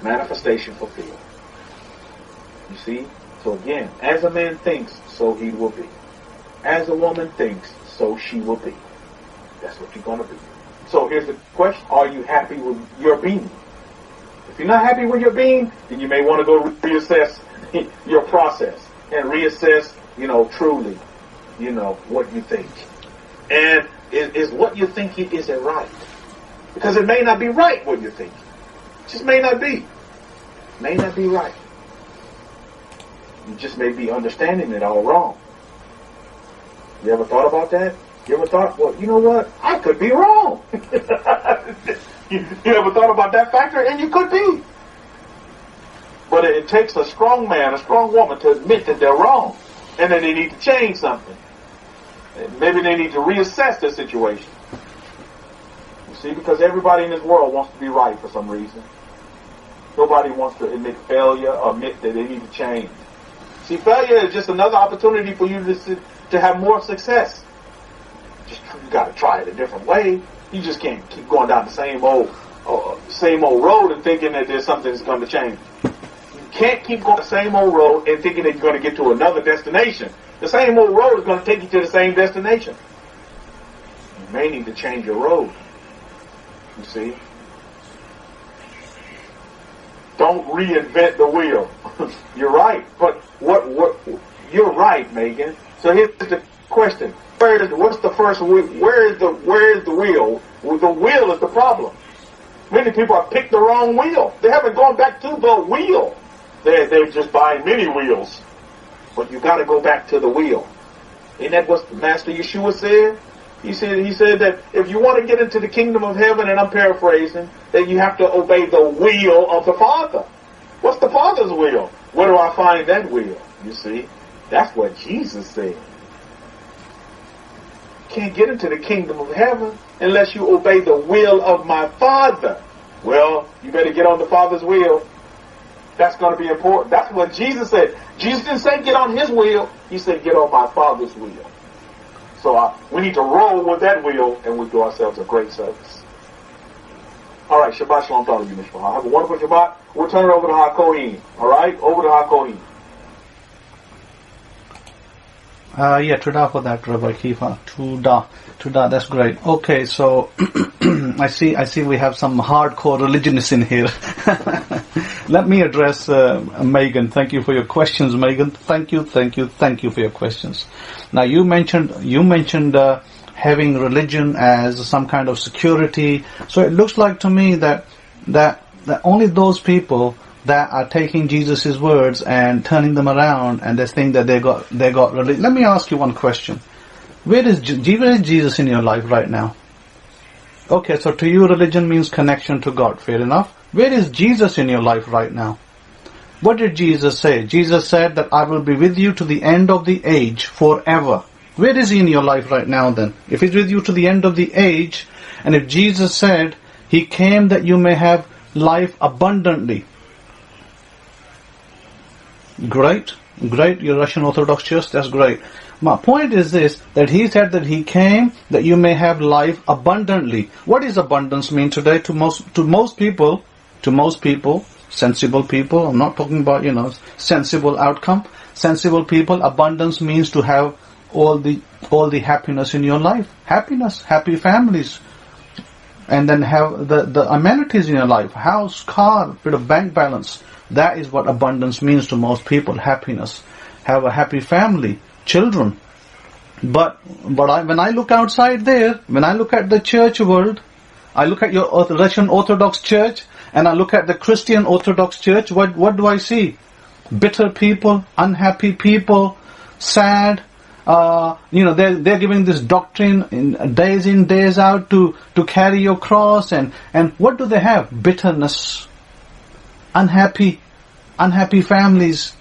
S2: Manifestation fulfilled. You see? So again, as a man thinks, so he will be. As a woman thinks, so she will be. That's what you're going to be. So here's the question. Are you happy with your being? If you're not happy with your being, then you may want to go reassess your process and reassess, truly, what you think. And is what you're thinking, is it right? Because it may not be right what you're thinking. It just may not be. May not be right. You just may be understanding it all wrong. You ever thought about that? You ever thought, well, you know what? I could be wrong. You ever thought about that factor? And you could be. But it takes a strong man, a strong woman to admit that they're wrong. And that they need to change something. Maybe they need to reassess their situation. You see, because everybody in this world wants to be right for some reason. Nobody wants to admit failure or admit that they need to change. See, failure is just another opportunity for you to have more success. You got to try it a different way. You just can't keep going down the same old road and thinking that there's something that's going to change. You can't keep going the same old road and thinking that you're going to get to another destination. The same old road is going to take you to the same destination. You may need to change your road. You see? Don't reinvent the wheel. You're right, but what? You're right, Megan. So here's the question: what's the first wheel? Where is the wheel? Well, the wheel is the problem. Many people have picked the wrong wheel. They haven't gone back to the wheel. They're just buying many wheels. But you got to go back to the wheel. Isn't that what Master Yeshua said? He said that if you want to get into the kingdom of heaven, and I'm paraphrasing, then you have to obey the will of the Father. What's the Father's will? Where do I find that will? You see, that's what Jesus said. You can't get into the kingdom of heaven unless you obey the will of my Father. Well, you better get on the Father's will. That's going to be important. That's what Jesus said. Jesus didn't say get on his will. He said get on my Father's will. So we need to roll with that wheel, and we do ourselves a great service. All right, Shabbat Shalom to all of you, Mishpachah. Have a wonderful Shabbat. We'll turn it over to HaKohen. All right, over to HaKohen.
S1: Tuda for that, Rabbi Kefa. Tuda, that's great. Okay, so I see we have some hardcore religionists in here. Let me address Megan. Thank you for your questions, Megan. Thank you for your questions. Now you mentioned having religion as some kind of security. So it looks like to me that only those people that are taking Jesus' words and turning them around, and they think that they got religion. Let me ask you one question. Where is Jesus in your life right now? Okay, so to you religion means connection to God. Fair enough. Where is Jesus in your life right now? What did Jesus say? Jesus said that I will be with you to the end of the age forever. Where is He in your life right now then? If He's with you to the end of the age, and if Jesus said He came that you may have life abundantly. Great, your Russian Orthodox Church, that's great. My point is this, that He said that He came that you may have life abundantly. What does abundance mean today to most people, sensible people? I'm not talking about, sensible outcome. Sensible people, abundance means to have all the happiness in your life. Happiness, happy families. And then have the amenities in your life. House, car, bit of bank balance. That is what abundance means to most people. Happiness. Have a happy family. Children. But when I look outside there, when I look at the church world, I look at your Russian Orthodox Church, and I look at the Christian Orthodox Church, what do I see? Bitter people, unhappy people, sad. They're giving this doctrine days in, days out to carry your cross, and what do they have? Bitterness. Unhappy families.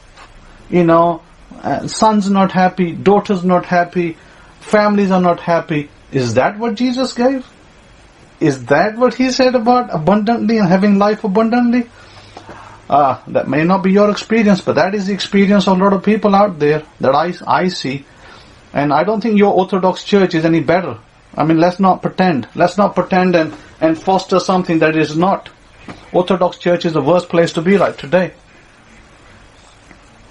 S1: Sons not happy, daughters not happy, families are not happy. Is that what Jesus gave? Is that what He said about abundantly and having life abundantly? That may not be your experience, but that is the experience of a lot of people out there that I see. And I don't think your Orthodox Church is any better. I mean, let's not pretend. Let's not pretend and foster something that is not. Orthodox Church is the worst place to be right today.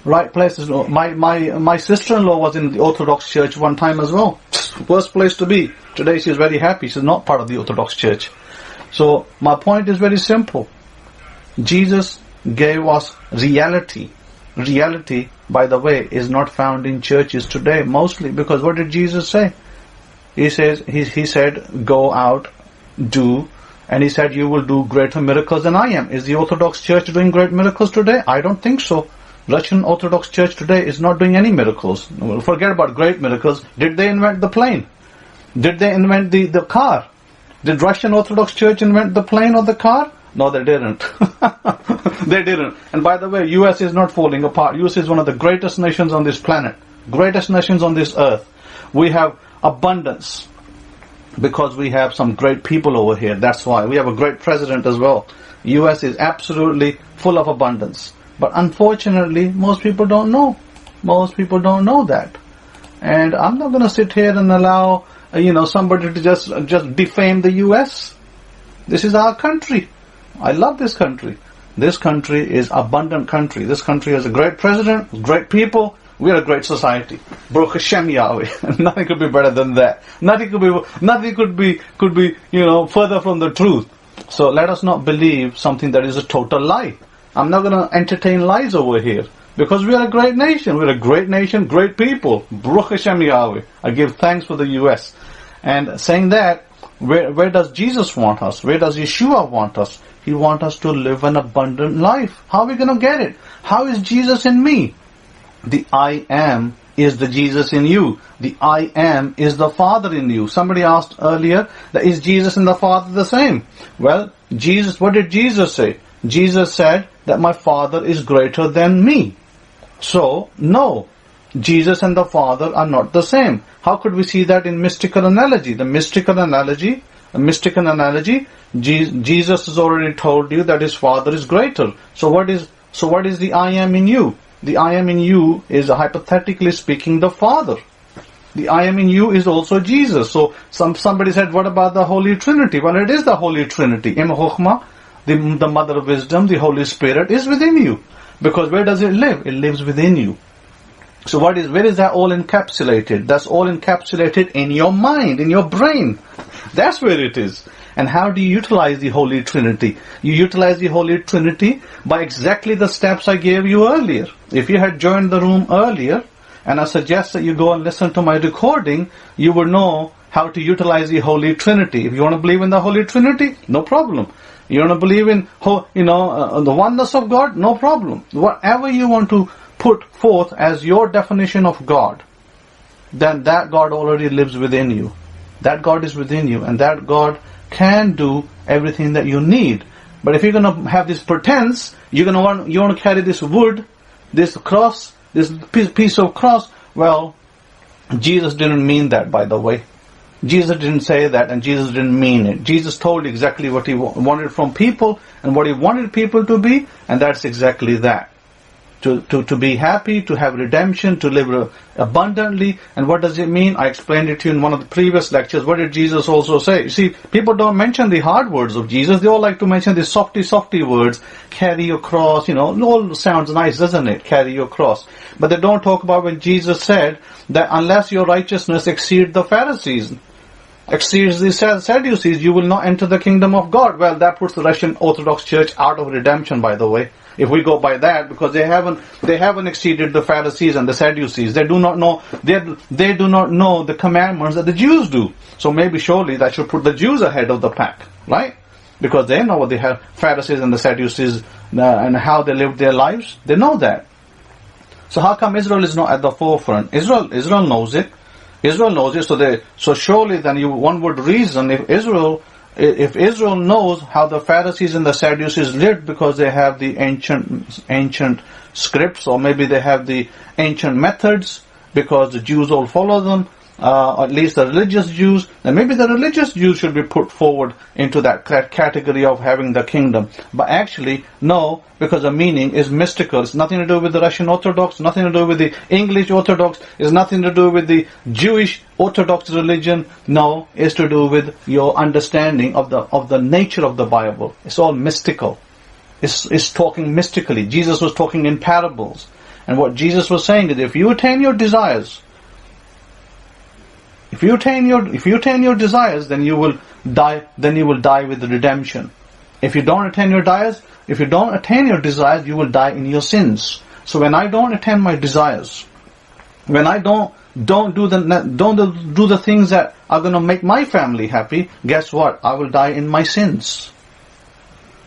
S1: Right place is my sister-in-law was in the Orthodox Church one time as well. Worst place to be. Today she is very happy. She's not part of the Orthodox Church. So my point is very simple. Jesus gave us reality. Reality, by the way, is not found in churches today mostly, because what did Jesus say? He said, go out, do, and He said, you will do greater miracles than I am. Is the Orthodox Church doing great miracles today? I don't think so. Russian Orthodox Church today is not doing any miracles. Well, forget about great miracles. Did they invent the plane? Did they invent the car? Did Russian Orthodox Church invent the plane or the car? No, they didn't. They didn't. And by the way, US is not falling apart. US is one of the greatest nations on this planet. Greatest nations on this earth. We have abundance because we have some great people over here. That's why. We have a great president as well. US is absolutely full of abundance. But unfortunately, most people don't know. Most people don't know that. And I'm not going to sit here and allow, somebody to just defame the US. This is our country. I love this country. This country is abundant country. This country has a great president, great people. We are a great society. Baruch Hashem Yahweh. Nothing could be better than that. Nothing could be further from the truth. So let us not believe something that is a total lie. I'm not going to entertain lies over here, because we are a great nation. We're a great nation, great people. Baruch Hashem Yahweh. I give thanks for the US. And saying that, where does Jesus want us? Where does Yeshua want us? He wants us to live an abundant life. How are we going to get it? How is Jesus in me? The I am is the Jesus in you. The I am is the Father in you. Somebody asked earlier, that is Jesus and the Father the same? Well, what did Jesus say? Jesus said that my Father is greater than me. So, no, Jesus and the Father are not the same. How could we see that in mystical analogy? The mystical analogy, Jesus has already told you that His Father is greater. So what is the I am in you? The I am in you is, hypothetically speaking, the Father. The I am in you is also Jesus. So somebody said, what about the Holy Trinity? Well, it is the Holy Trinity. Im Chokhmah, the Mother of Wisdom, the Holy Spirit is within you. Because where does it live? It lives within you. So where is that all encapsulated? That's all encapsulated in your mind, in your brain. That's where it is. And how do you utilize the Holy Trinity? You utilize the Holy Trinity by exactly the steps I gave you earlier. If you had joined the room earlier, and I suggest that you go and listen to my recording, you will know how to utilize the Holy Trinity. If you want to believe in the Holy Trinity, no problem. You want to believe in the oneness of God, no problem. Whatever you want to put forth as your definition of God, then that God already lives within you. That God is within you, and that God can do everything that you need. But if you're going to have this pretense, you want to carry this wood, this cross, this piece of cross. Well, Jesus didn't mean that, by the way. Jesus didn't say that, and Jesus didn't mean it. Jesus told exactly what he wanted from people and what he wanted people to be, and that's exactly that. To be happy, to have redemption, to live abundantly. And what does it mean? I explained it to you in one of the previous lectures. What did Jesus also say? You see, people don't mention the hard words of Jesus. They all like to mention the softy words. Carry your cross, it all sounds nice, doesn't it? Carry your cross. But they don't talk about when Jesus said that unless your righteousness exceeds the Pharisees, exceeds the Sadducees, you will not enter the kingdom of God. Well, that puts the Russian Orthodox Church out of redemption, by the way. If we go by that, because they haven't exceeded the Pharisees and the Sadducees. They do not know the commandments that the Jews do. So maybe surely that should put the Jews ahead of the pack, right? Because they know what the Pharisees and the Sadducees and how they lived their lives. They know that. So how come Israel is not at the forefront? Israel knows it. Israel knows it. So surely then one would reason if Israel knows how the Pharisees and the Sadducees lived because they have the ancient scripts, or maybe they have the ancient methods because the Jews all follow them, or at least the religious Jews, then maybe the religious Jews should be put forward into that category of having the kingdom. But actually, no, because the meaning is mystical. It's nothing to do with the Russian Orthodox, nothing to do with the English Orthodox, it's nothing to do with the Jewish Orthodox religion. No, it's to do with your understanding of the nature of the Bible. It's all mystical. It's talking mystically. Jesus was talking in parables. And what Jesus was saying is, if you attain your desires, if you attain your desires, then you will die. Then you will die with the redemption. If you don't attain your desires, you will die in your sins. So when I don't attain my desires, when I don't do the things that are going to make my family happy, guess what? I will die in my sins,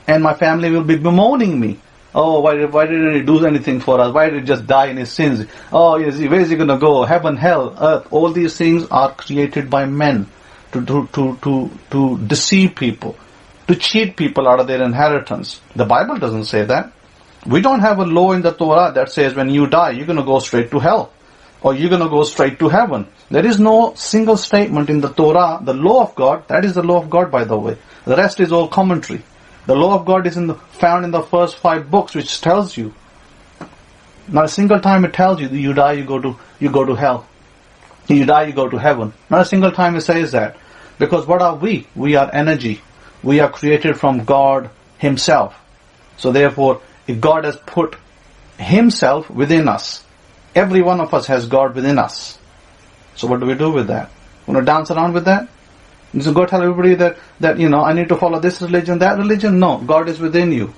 S1: and my family will be bemoaning me. Oh, why didn't he do anything for us? Why did he just die in his sins? Oh, where is he going to go? Heaven, hell, earth. All these things are created by men to deceive people, to cheat people out of their inheritance. The Bible doesn't say that. We don't have a law in the Torah that says when you die, you're going to go straight to hell, or you're going to go straight to heaven. There is no single statement in the Torah, the law of God. That is the law of God, by the way. The rest is all commentary. The law of God is found in the first 5 books, which tells you. Not a single time it tells you that you die, you go to hell. You die, you go to heaven. Not a single time it says that. Because what are we? We are energy. We are created from God Himself. So therefore, if God has put Himself within us, every one of us has God within us. So what do we do with that? Want to dance around with that? So go tell everybody that I need to follow this religion, that religion? No, God is within you.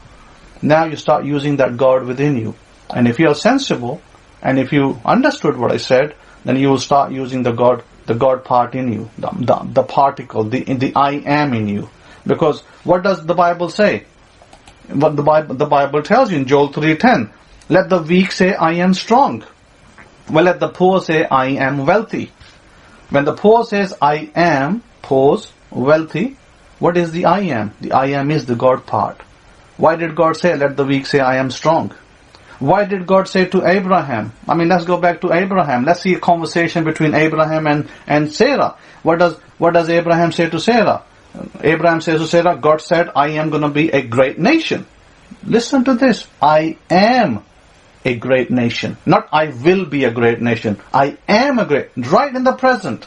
S1: Now you start using that God within you. And if you are sensible, and if you understood what I said, then you will start using the God part in you, the particle, the I am in you. Because what does the Bible say? What the Bible tells you in Joel 3:10, let the weak say, I am strong. Well, let the poor say, I am wealthy. When the poor says, I am, pause, wealthy, what is the I am? The I am is the God part. Why did God say, let the weak say, I am strong? Why did God say to Abraham? Let's go back to Abraham. Let's see a conversation between Abraham and Sarah. What does Abraham say to Sarah? Abraham says to Sarah, God said, I am going to be a great nation. Listen to this. I am a great nation. Not I will be a great nation. I am a great, right in the present.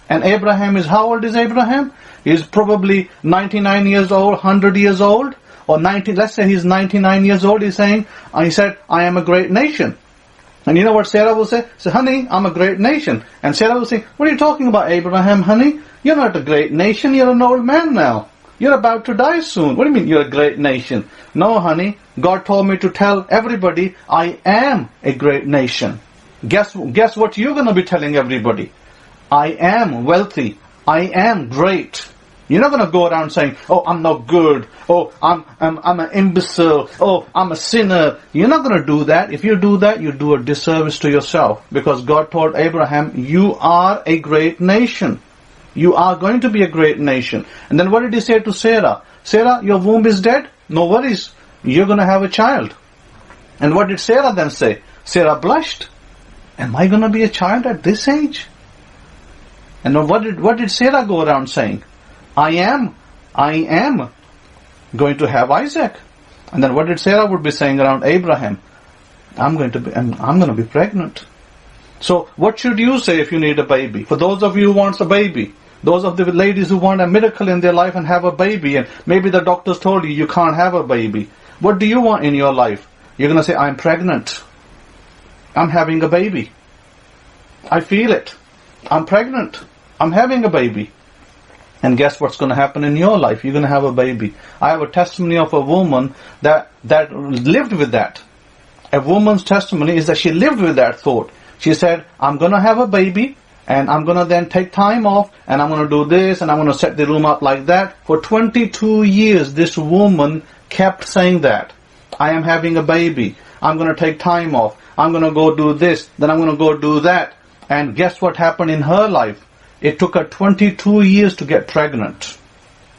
S1: And Abraham is, how old is Abraham? He's probably 99 years old, 100 years old, or 90, let's say he's 99 years old. He said, I am a great nation. And you know what Sarah will say? Say, honey, I'm a great nation. And Sarah will say, what are you talking about, Abraham, honey? You're not a great nation. You're an old man now. You're about to die soon. What do you mean you're a great nation? No, honey. God told me to tell everybody, I am a great nation. Guess what you're going to be telling everybody? I am wealthy. I am great. You're not going to go around saying, oh, I'm not good. Oh, I'm an imbecile. Oh, I'm a sinner. You're not going to do that. If you do that, you do a disservice to yourself. Because God told Abraham, you are a great nation. You are going to be a great nation. And then what did he say to Sarah? Sarah, your womb is dead. No worries. You're going to have a child. And what did Sarah then say? Sarah blushed. Am I going to be a child at this age? And then what did Sarah go around saying? I am going to have Isaac. And then what did Sarah would be saying around Abraham? I'm going to be pregnant. So what should you say if you need a baby? For those of you who wants a baby, those of the ladies who want a miracle in their life and have a baby, and maybe the doctors told you can't have a baby. What do you want in your life? You're going to say, I'm pregnant. I'm having a baby. I feel it. I'm pregnant. I'm having a baby. And guess what's going to happen in your life? You're going to have a baby. I have a testimony of a woman that lived with that. A woman's testimony is that she lived with that thought. She said, I'm going to have a baby, and I'm going to then take time off, and I'm going to do this, and I'm going to set the room up like that. For 22 years, this woman kept saying that. I am having a baby. I'm going to take time off. I'm going to go do this. Then I'm going to go do that. And guess what happened in her life? It took her 22 years to get pregnant.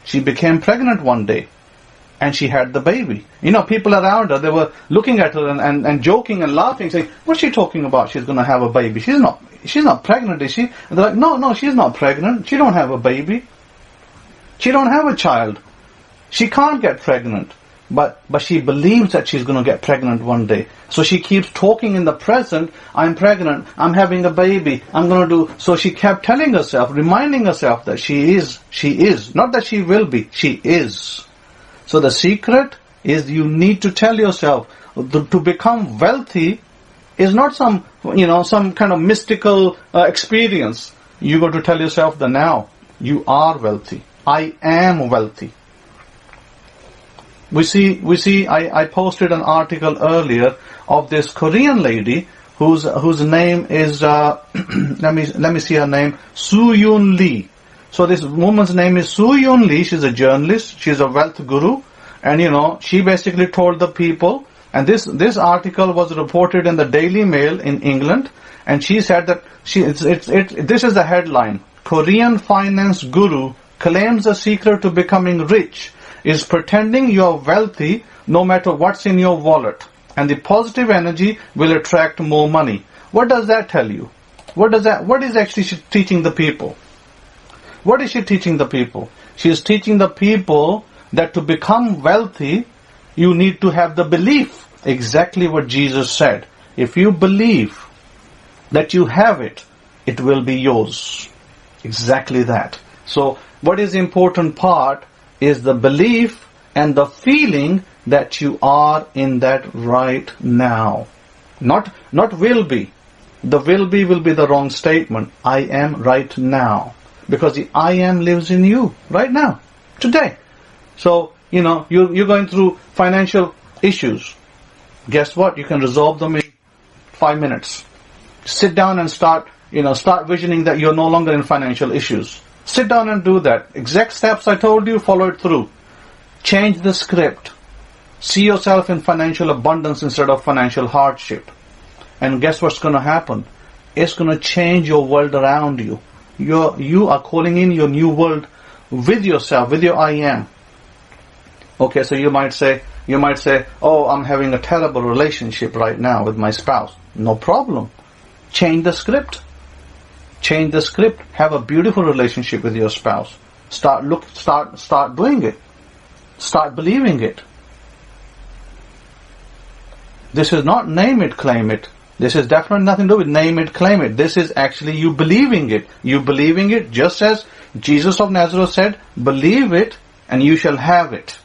S1: She became pregnant one day. And she had the baby. You know, people around her, they were looking at her and joking and laughing, saying, what's she talking about? She's going to have a baby. She's not pregnant, is she? And they're like, no, she's not pregnant. She don't have a baby. She don't have a child. She can't get pregnant. But she believes that she's going to get pregnant one day. So she keeps talking in the present, I'm pregnant, I'm having a baby, I'm going to do... So she kept telling herself, reminding herself that she is. Not that she will be, she is. So the secret is you need to tell yourself, to become wealthy is not some kind of mystical experience. You got to tell yourself that now, you are wealthy. I am wealthy. We see. I posted an article earlier of this Korean lady whose name is let me see her name, Soo Yoon Lee. So this woman's name is Soo Yoon Lee. She's a journalist. She's a wealth guru, and she basically told the people. And this article was reported in the Daily Mail in England, and she said that this is the headline: Korean finance guru claims the secret to becoming rich is pretending you're wealthy no matter what's in your wallet, and the positive energy will attract more money. What does that tell you? What is actually she teaching the people? What is she teaching the people? She is teaching the people that to become wealthy, you need to have the belief, exactly what Jesus said. If you believe that you have it, it will be yours. Exactly that. So what is the important part is the belief and the feeling that you are in that right now. Not will be. The will be the wrong statement. I am right now. Because the I am lives in you right now, today. So, you're going through financial issues. Guess what? You can resolve them in 5 minutes. Sit down and start visioning that you're no longer in financial issues. Sit down and do that. Exact steps I told you, follow it through. Change the script. See yourself in financial abundance instead of financial hardship. And guess what's going to happen? It's going to change your world around you. You are calling in your new world with yourself, with your I am. Okay, so you might say, oh, I'm having a terrible relationship right now with my spouse. No problem. Change the script. Change the script. Have a beautiful relationship with your spouse. Start doing it. Start believing it. This is not name it, claim it. This is definitely nothing to do with name it, claim it. This is actually you believing it. You believing it just as Jesus of Nazareth said, believe it and you shall have it.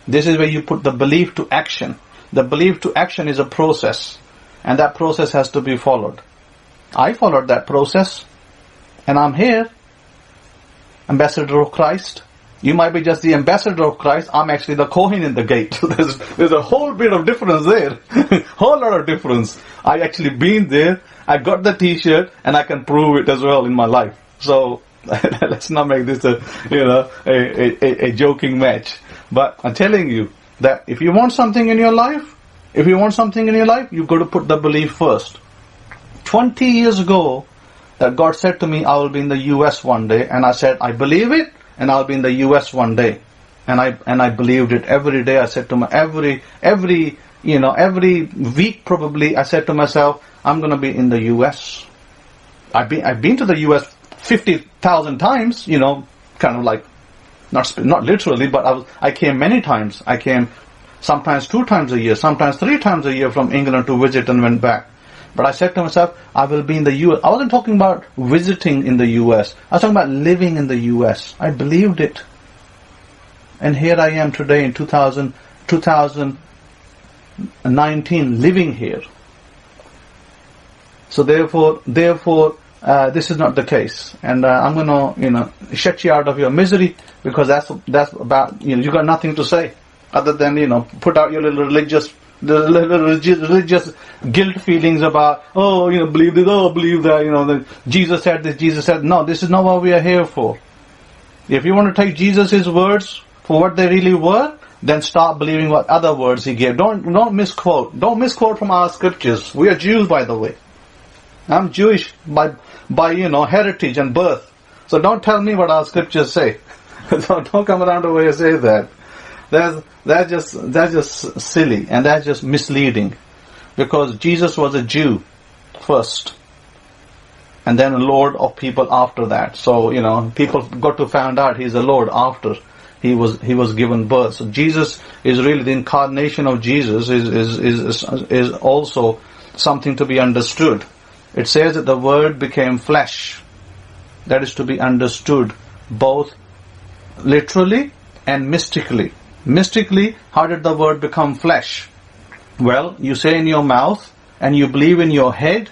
S1: This is where you put the belief to action. The belief to action is a process, and that process has to be followed. I followed that process, and I'm here, ambassador of Christ. You might be just the ambassador of Christ. I'm actually the Kohen in the gate. There's a whole bit of difference there. Whole lot of difference. I actually been there. I got the t-shirt, and I can prove it as well in my life. So, Let's not make this a joking match. But I'm telling you that if you want something in your life, you've got to put the belief first. 20 years ago, that God said to me, I will be in the US one day, and I said, I believe it, and I'll be in the US one day. And I believed it every day. I said to my every week probably, I said to myself, I'm going to be in the US. I've been to the US 50,000 times, kind of like, not literally, but I came many times. I came sometimes 2 times a year, sometimes 3 times a year from England to visit and went back. But I said to myself, I will be in the US. I wasn't talking about visiting in the US. I was talking about living in the US. I believed it. And here I am today in 2019 living here. So therefore, this is not the case. And I'm going to, shut you out of your misery, because that's about, you got nothing to say other than, put out your little religious guilt feelings about, believe this, believe that, Jesus said this, Jesus said, no, this is not what we are here for. If you want to take Jesus' words for what they really were, then start believing what other words he gave. Don't misquote. Don't misquote from our scriptures. We are Jews, by the way. I'm Jewish by heritage and birth. So don't tell me what our scriptures say. So don't come around the way and say that. That's just silly, and that's just misleading, because Jesus was a Jew first, and then a Lord of people after that. So people got to find out he's a Lord after he was given birth. So Jesus is really the incarnation of Jesus is also something to be understood. It says that the Word became flesh. That is to be understood both literally and mystically. Mystically, how did the Word become flesh? Well, you say in your mouth, and you believe in your head,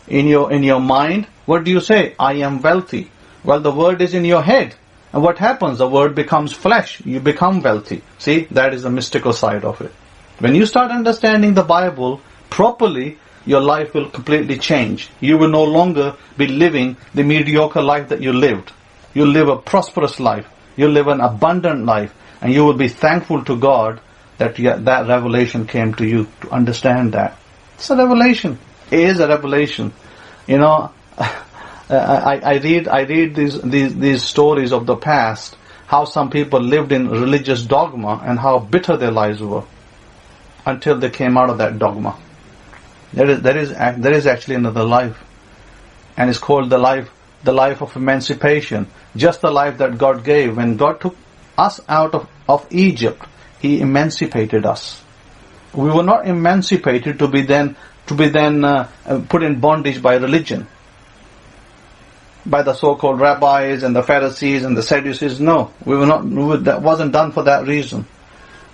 S1: in your mind. What do you say? I am wealthy. Well, the Word is in your head. And what happens? The Word becomes flesh. You become wealthy. See, that is the mystical side of it. When you start understanding the Bible properly, your life will completely change. You will no longer be living the mediocre life that you lived. You'll live a prosperous life. You'll live an abundant life. And you will be thankful to God that that revelation came to you, to understand that. It's a revelation. It is a revelation. I read these stories of the past, how some people lived in religious dogma and how bitter their lives were until they came out of that dogma. There is actually another life, and it's called the life of emancipation. Just the life that God gave when God took us out of Egypt. He emancipated us. We were not emancipated to be then put in bondage by religion, by the so-called rabbis and the Pharisees and the Sadducees. No, that wasn't done for that reason.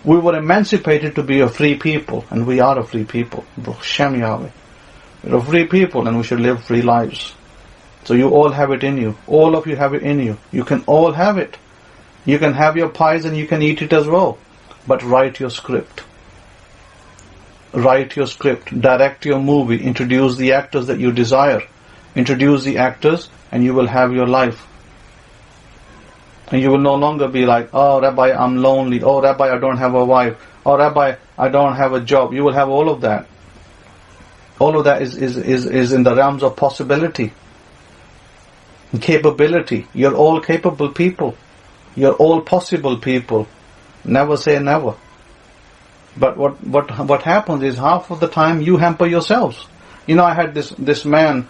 S1: We were emancipated to be a free people, and we are a free people. Shem Yahweh. We're a free people, and we should live free lives. So you all have it in you. All of you have it in you. You can all have it. You can have your pies and you can eat it as well. But write your script. Write your script. Direct your movie. Introduce the actors that you desire. Introduce the actors and you will have your life. And you will no longer be like, oh Rabbi, I'm lonely. Oh Rabbi, I don't have a wife. Oh Rabbi, I don't have a job. You will have all of that. All of that is in the realms of possibility. Capability. You're all capable people. You're all possible people. Never say never. But what happens is half of the time you hamper yourselves. I had this man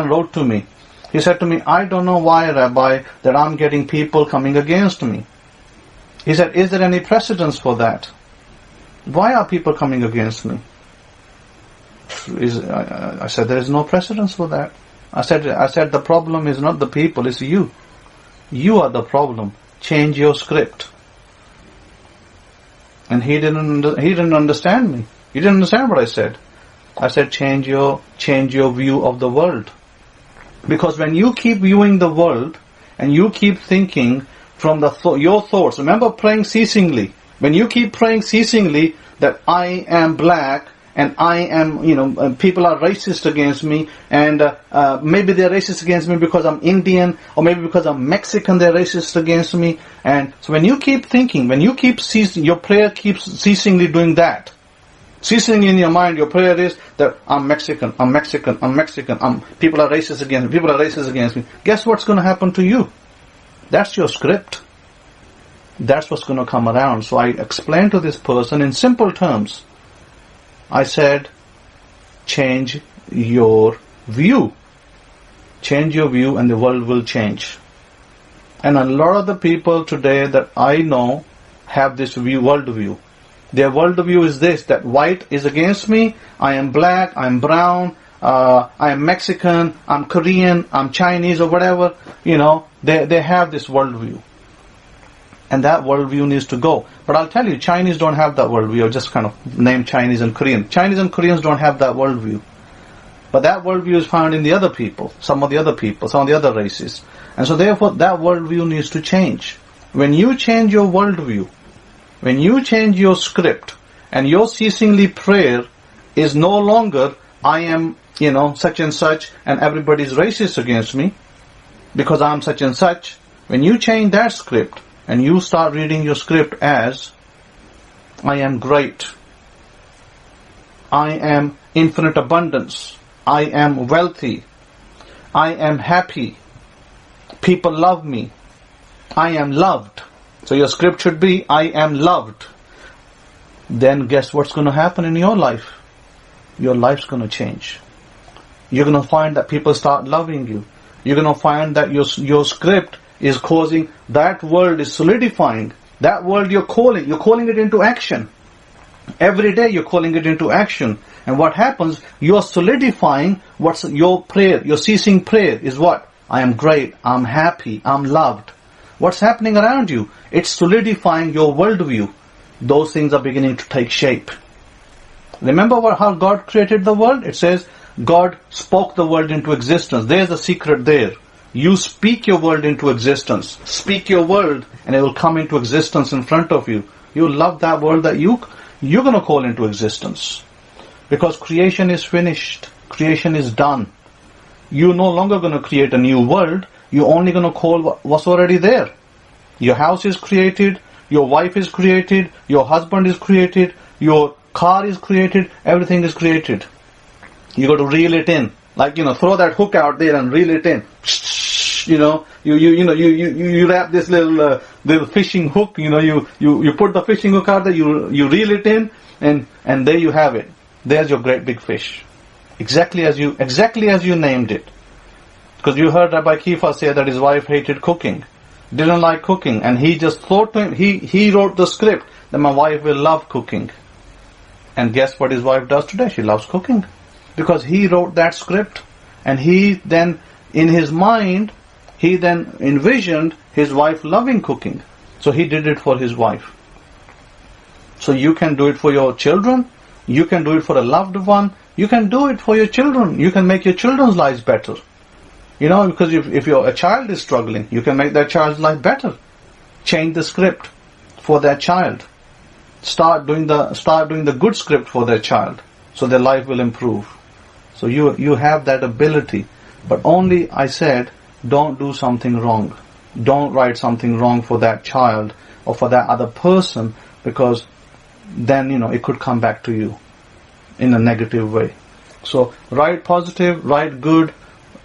S1: wrote to me. He said to me, I don't know why, Rabbi, that I'm getting people coming against me. He said, is there any precedence for that? Why are people coming against me? I said, there is no precedence for that. I said the problem is not the people, it's you. You are the problem. Change your script. And he didn't understand me. He didn't understand what I said. I said, change your view of the world. Because when you keep viewing the world and you keep thinking from your thoughts, remember praying ceasingly. When you keep praying ceasingly that I am black and I am, people are racist against me, and maybe they're racist against me because I'm Indian, or maybe because I'm Mexican they're racist against me. And so when you keep thinking, when you keep ceasing, your prayer keeps ceasingly doing that. Ceasing in your mind, your prayer is that I'm Mexican, I'm Mexican, I'm Mexican, people are racist against me, people are racist against me. Guess what's going to happen to you? That's your script. That's what's going to come around. So I explained to this person in simple terms. I said, change your view. Change your view and the world will change. And a lot of the people today that I know have this worldview. Their worldview is this, that white is against me, I am black, I am brown, I am Mexican, I'm Korean, I'm Chinese or whatever. They have this worldview. And that worldview needs to go. But I'll tell you, Chinese don't have that worldview. I'll just kind of name Chinese and Korean. Chinese and Koreans don't have that worldview. But that worldview is found in the other people, some of the other people, some of the other races. And so therefore, that worldview needs to change. When you change your worldview, when you change your script, and your ceasingly prayer is no longer, I am, such and such, and everybody's racist against me, because I'm such and such. When you change that script, and you start reading your script as, I am great, I am infinite abundance, I am wealthy, I am happy, people love me, I am loved. So your script should be, I am loved. Then guess what's going to happen in your life? Your life's going to change. You're going to find that people start loving you. You're going to find that your script is causing, that world is solidifying. That world you're calling it into action. Every day you're calling it into action. And what happens, you're solidifying what's your prayer, your ceasing prayer is what? I am great, I'm happy, I'm loved. What's happening around you? It's solidifying your worldview. Those things are beginning to take shape. Remember how God created the world? It says, God spoke the world into existence. There's a secret there. You speak your world into existence. Speak your word and it will come into existence in front of you. You love that world that you're going to call into existence. Because creation is finished. Creation is done. You're no longer going to create a new world. You're only going to call what's already there. Your house is created. Your wife is created. Your husband is created. Your car is created. Everything is created. You got to reel it in. Like, throw that hook out there and reel it in. You wrap this little fishing hook. You put the fishing hook out there. You reel it in, and there you have it. There's your great big fish. Exactly as you named it. Because you heard Rabbi Kefa say that his wife hated cooking, didn't like cooking, and he just thought to him, he wrote the script that my wife will love cooking. And guess what his wife does today? She loves cooking. Because he wrote that script, and he then, in his mind, he then envisioned his wife loving cooking. So he did it for his wife. So you can do it for your children, you can do it for a loved one, you can do it for your children, you can make your children's lives better. Because if a child is struggling, you can make that child's life better. Change the script for that child. Start doing the good script for their child, so their life will improve. So you have that ability. But only, I said, don't do something wrong. Don't write something wrong for that child or for that other person, because then, it could come back to you in a negative way. So write positive, write good,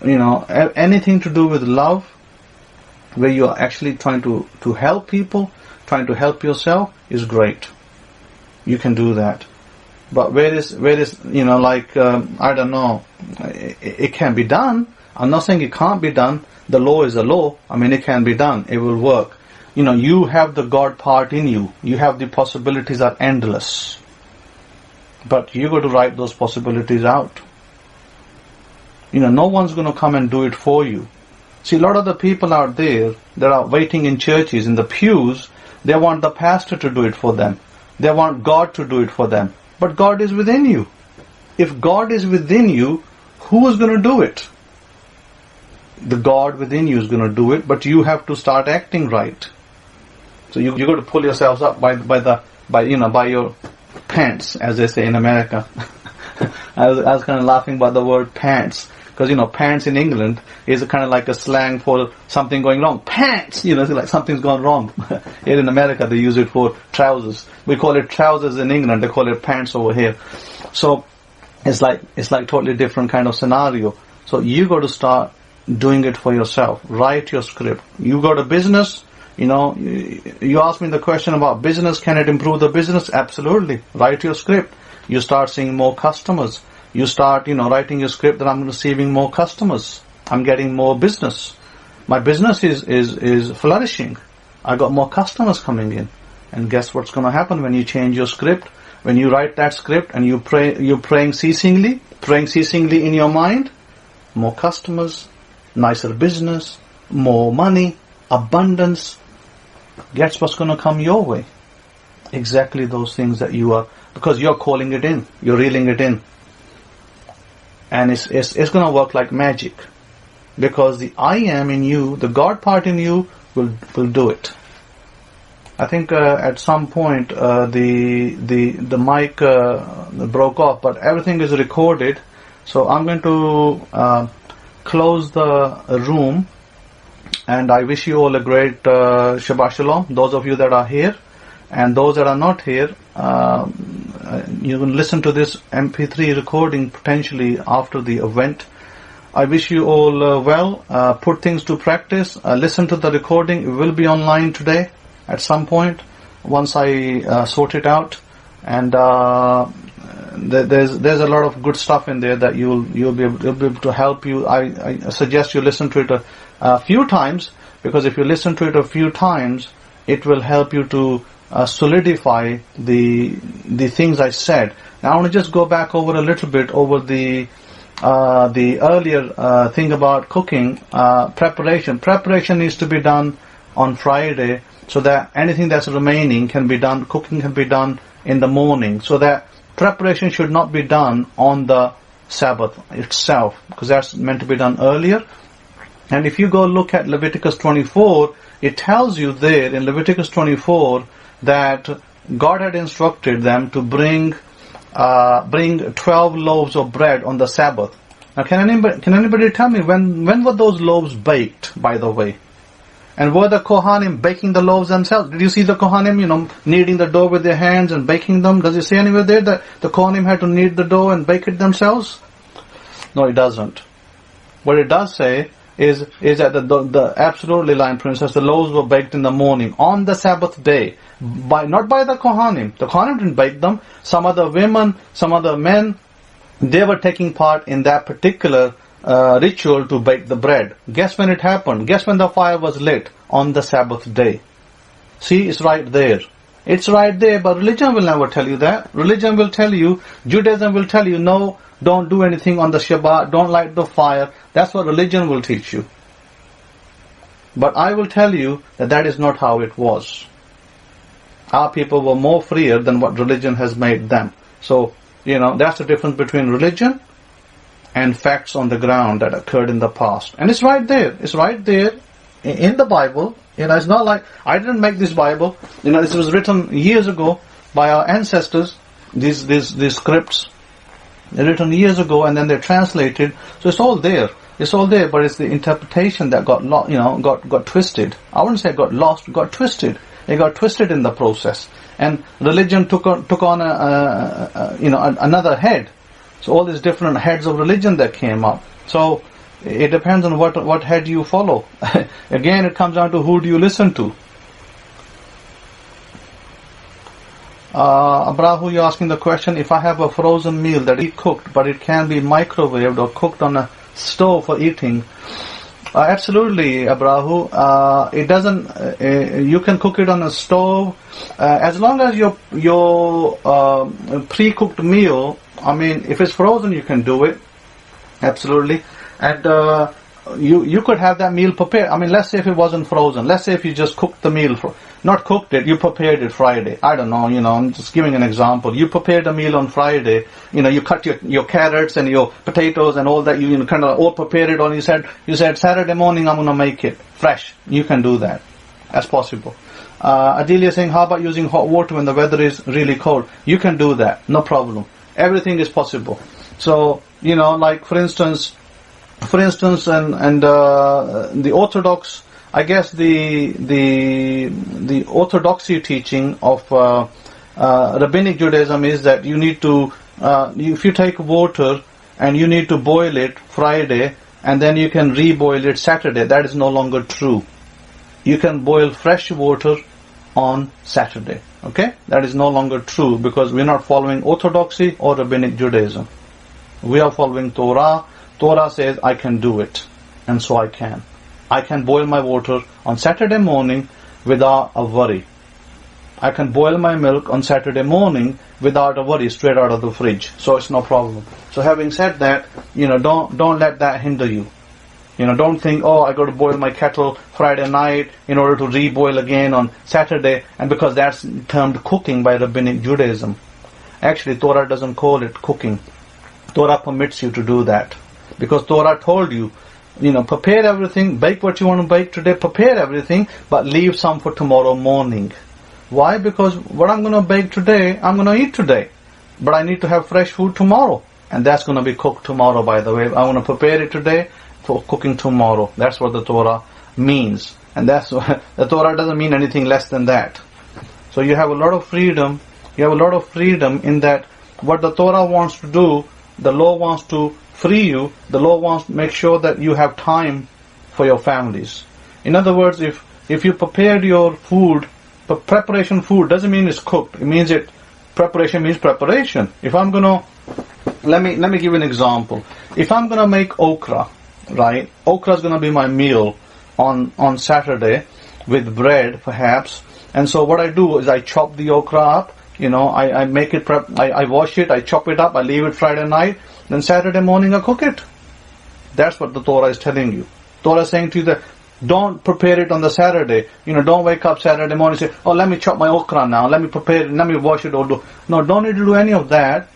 S1: anything to do with love, where you are actually trying to help people, trying to help yourself, is great. You can do that. But where is I don't know, it can be done. I'm not saying it can't be done. The law is a law. It can be done. It will work. You have the God part in you. You have the possibilities are endless. But you got to write those possibilities out. No one's going to come and do it for you. See, a lot of the people out there that are waiting in churches, in the pews, they want the pastor to do it for them. They want God to do it for them. But God is within you. If God is within you, who is going to do it? The God within you is going to do it, but you have to start acting right. So you got to pull yourselves up by your pants, as they say in America. I was kind of laughing about the word pants. Because, pants in England is kind of like a slang for something going wrong. Pants! It's like something's gone wrong. Here in America, they use it for trousers. We call it trousers in England. They call it pants over here. So, it's like totally different kind of scenario. So, you got to start doing it for yourself. Write your script. You got a business, you asked me the question about business. Can it improve the business? Absolutely. Write your script. You start seeing more customers. You start, writing your script that I'm receiving more customers. I'm getting more business. My business is flourishing. I got more customers coming in. And guess what's going to happen when you change your script? When you write that script and you're praying ceasingly in your mind, more customers, nicer business, more money, abundance. Guess what's going to come your way? Exactly those things that you are, because you're calling it in. You're reeling it in. And it's going to work like magic, because the I am in you, the God part in you, will do it. I think at some point the mic broke off, but everything is recorded. So I'm going to close the room, and I wish you all a great Shabbat Shalom. Those of you that are here, and those that are not here. You can listen to this MP3 recording potentially after the event. I wish you all well. Put things to practice. Listen to the recording. It will be online today at some point once I sort it out. And there's a lot of good stuff in there that you'll be able to help you. I suggest you listen to it a few times, because if you listen to it a few times, it will help you to solidify the things I said. Now I want to just go back over a little bit over the earlier thing about cooking. Preparation needs to be done on Friday, so that anything that's remaining can be done. Cooking can be done in the morning, so that preparation should not be done on the Sabbath itself, because that's meant to be done earlier. And if you go look at Leviticus 24, it tells you there in Leviticus 24 that God had instructed them to bring 12 loaves of bread on the Sabbath. Now, can anybody tell me when were those loaves baked, by the way? And were the Kohanim baking the loaves themselves? Did you see the Kohanim, kneading the dough with their hands and baking them? Does it say anywhere there that the Kohanim had to knead the dough and bake it themselves? No, it doesn't. What it does say is that the absolutely line princess, the loaves were baked in the morning on the Sabbath day, not by the Kohanim. The Kohanim didn't bake them. Some other women, some other men, they were taking part in that particular ritual to bake the bread. Guess when it happened? Guess when the fire was lit? On the Sabbath day. See, it's right there. It's right there, but religion will never tell you that. Religion will tell you, Judaism will tell you, no, don't do anything on the Shabbat, don't light the fire. That's what religion will teach you. But I will tell you that is not how it was. Our people were more freer than what religion has made them. So, that's the difference between religion and facts on the ground that occurred in the past. And it's right there. It's right there in the Bible. It's not like I didn't make this Bible. This was written years ago by our ancestors. These scripts, they're written years ago, and then they're translated. So it's all there. It's all there, but it's the interpretation that got twisted. I wouldn't say got lost, got twisted. It got twisted in the process, and religion took on another head. So all these different heads of religion that came up. So it depends on what head you follow. Again, it comes down to who do you listen to. Abrahu, you're asking the question, if I have a frozen meal that is cooked, but it can be microwaved or cooked on a stove for eating. Absolutely, Abrahu. It doesn't. You can cook it on a stove, as long as your pre-cooked meal. I mean, if it's frozen, you can do it. Absolutely, and you could have that meal prepared. I mean, let's say if it wasn't frozen. Let's say if you just cooked the meal, not cooked it, you prepared it Friday. I don't know. I'm just giving an example. You prepared a meal on Friday. You cut your carrots and your potatoes and all that. You kind of all prepared it. You said Saturday morning I'm gonna make it fresh. You can do that. That's possible. Adelia saying, how about using hot water when the weather is really cold? You can do that. No problem. Everything is possible. So, like for instance, and the Orthodox, I guess the orthodoxy teaching of Rabbinic Judaism is that you need to, if you take water and you need to boil it Friday and then you can reboil it Saturday, that is no longer true. You can boil fresh water on Saturday. Okay? That is no longer true because we're not following Orthodoxy or Rabbinic Judaism. We are following Torah. Torah says I can do it, and so I can. I can boil my water on Saturday morning without a worry. I can boil my milk on Saturday morning without a worry, straight out of the fridge. So it's no problem. So having said that, don't let that hinder you. Don't think, I got to boil my kettle Friday night in order to reboil again on Saturday, and because that's termed cooking by Rabbinic Judaism. Actually, Torah doesn't call it cooking. Torah permits you to do that. Because Torah told you, prepare everything, bake what you want to bake today, prepare everything, but leave some for tomorrow morning. Why? Because what I'm going to bake today, I'm going to eat today. But I need to have fresh food tomorrow. And that's going to be cooked tomorrow, by the way. I want to prepare it today for cooking tomorrow. That's what the Torah means. And that's what, the Torah doesn't mean anything less than that. So you have a lot of freedom. You have a lot of freedom in that what the Torah wants to do, the law wants to free you. The law wants to make sure that you have time for your families. In other words, if you prepared your food, preparation food doesn't mean it's cooked. It means preparation means preparation. If I'm gonna, let me give you an example. If I'm gonna make okra, right? Okra is gonna be my meal on Saturday with bread, perhaps. And so what I do is I chop the okra up. I make it I wash it, I chop it up, I leave it Friday night, then Saturday morning I cook it. That's what the Torah is telling you. Torah is saying to you that don't prepare it on the Saturday. Don't wake up Saturday morning and say, let me chop my okra now, let me prepare it, let me wash it or do. No, don't need to do any of that.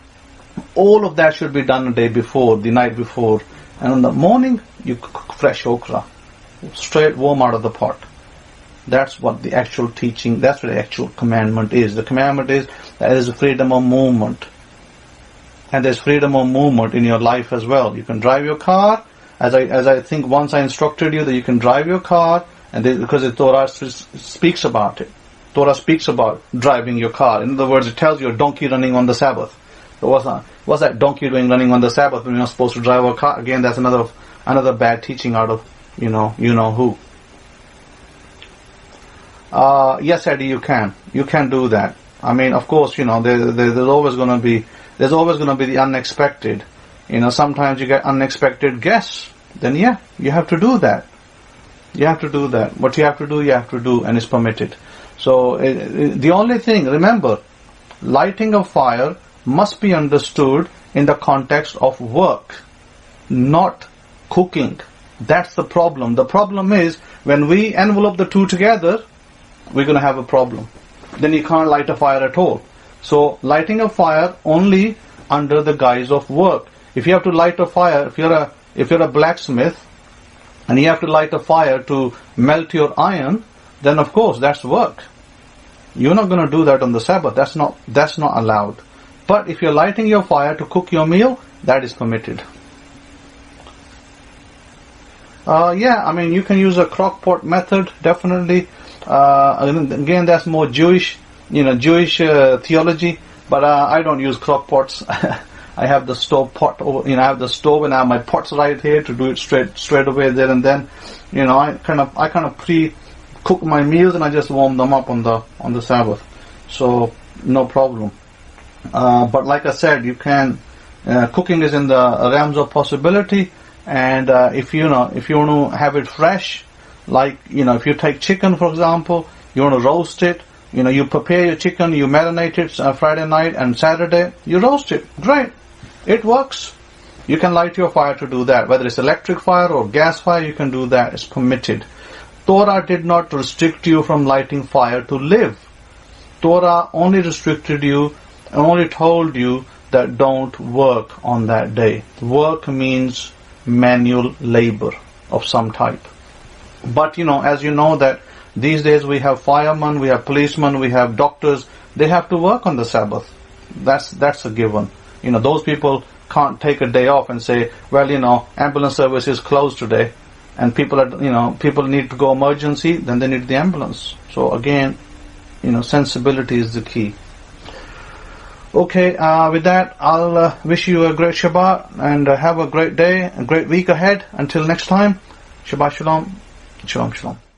S1: All of that should be done the day before, the night before. And in the morning, you cook fresh okra. Straight warm out of the pot. That's what the actual teaching, that's what the actual commandment is. The commandment is that there is freedom of movement. And there's freedom of movement in your life as well. You can drive your car, as I think once I instructed you that you can drive your car, and because the Torah speaks about it. Torah speaks about driving your car. In other words, it tells you a donkey running on the Sabbath. So what's that donkey doing running on the Sabbath when you're not supposed to drive a car? Again, that's another bad teaching out of you know who. Yes, Eddie, you can do that. I mean, of course, there's always going to be the unexpected. Sometimes you get unexpected guests. Then yeah, you have to do that. You have to do that. What you have to do, and it's permitted. So the only thing, remember, lighting a fire must be understood in the context of work, not cooking. That's the problem. The problem is when we envelope the two together, we're going to have a problem. Then you can't light a fire at all. So lighting a fire only under the guise of work. If you have to light a fire, if you're a blacksmith and you have to light a fire to melt your iron, then of course that's work. You're not going to do that on the Sabbath. That's not allowed. But if you're lighting your fire to cook your meal, that is permitted. You can use a crock pot method, definitely. Again, that's more Jewish theology. But I don't use crock pots. I have the stove pot. I have the stove and I have my pots right here to do it straight away there and then. I kind of pre-cook my meals and I just warm them up on the Sabbath. So no problem. But like I said, you can. Cooking is in the realms of possibility. And if you want to have it fresh, like if you take chicken for example, you want to roast it. You prepare your chicken, you marinate it Friday night and Saturday, you roast it. Great. It works. You can light your fire to do that. Whether it's electric fire or gas fire, you can do that. It's permitted. Torah did not restrict you from lighting fire to live. Torah only restricted you and only told you that don't work on that day. Work means manual labor of some type. But as you know that these days we have firemen, we have policemen, we have doctors. They have to work on the Sabbath. That's a given. those people can't take a day off and say, well, ambulance service is closed today, and people need to go emergency, then they need the ambulance. So again, sensibility is the key. Okay, with that, I'll wish you a great Shabbat and have a great day, a great week ahead. Until next time, Shabbat Shalom. Shalom, Shalom.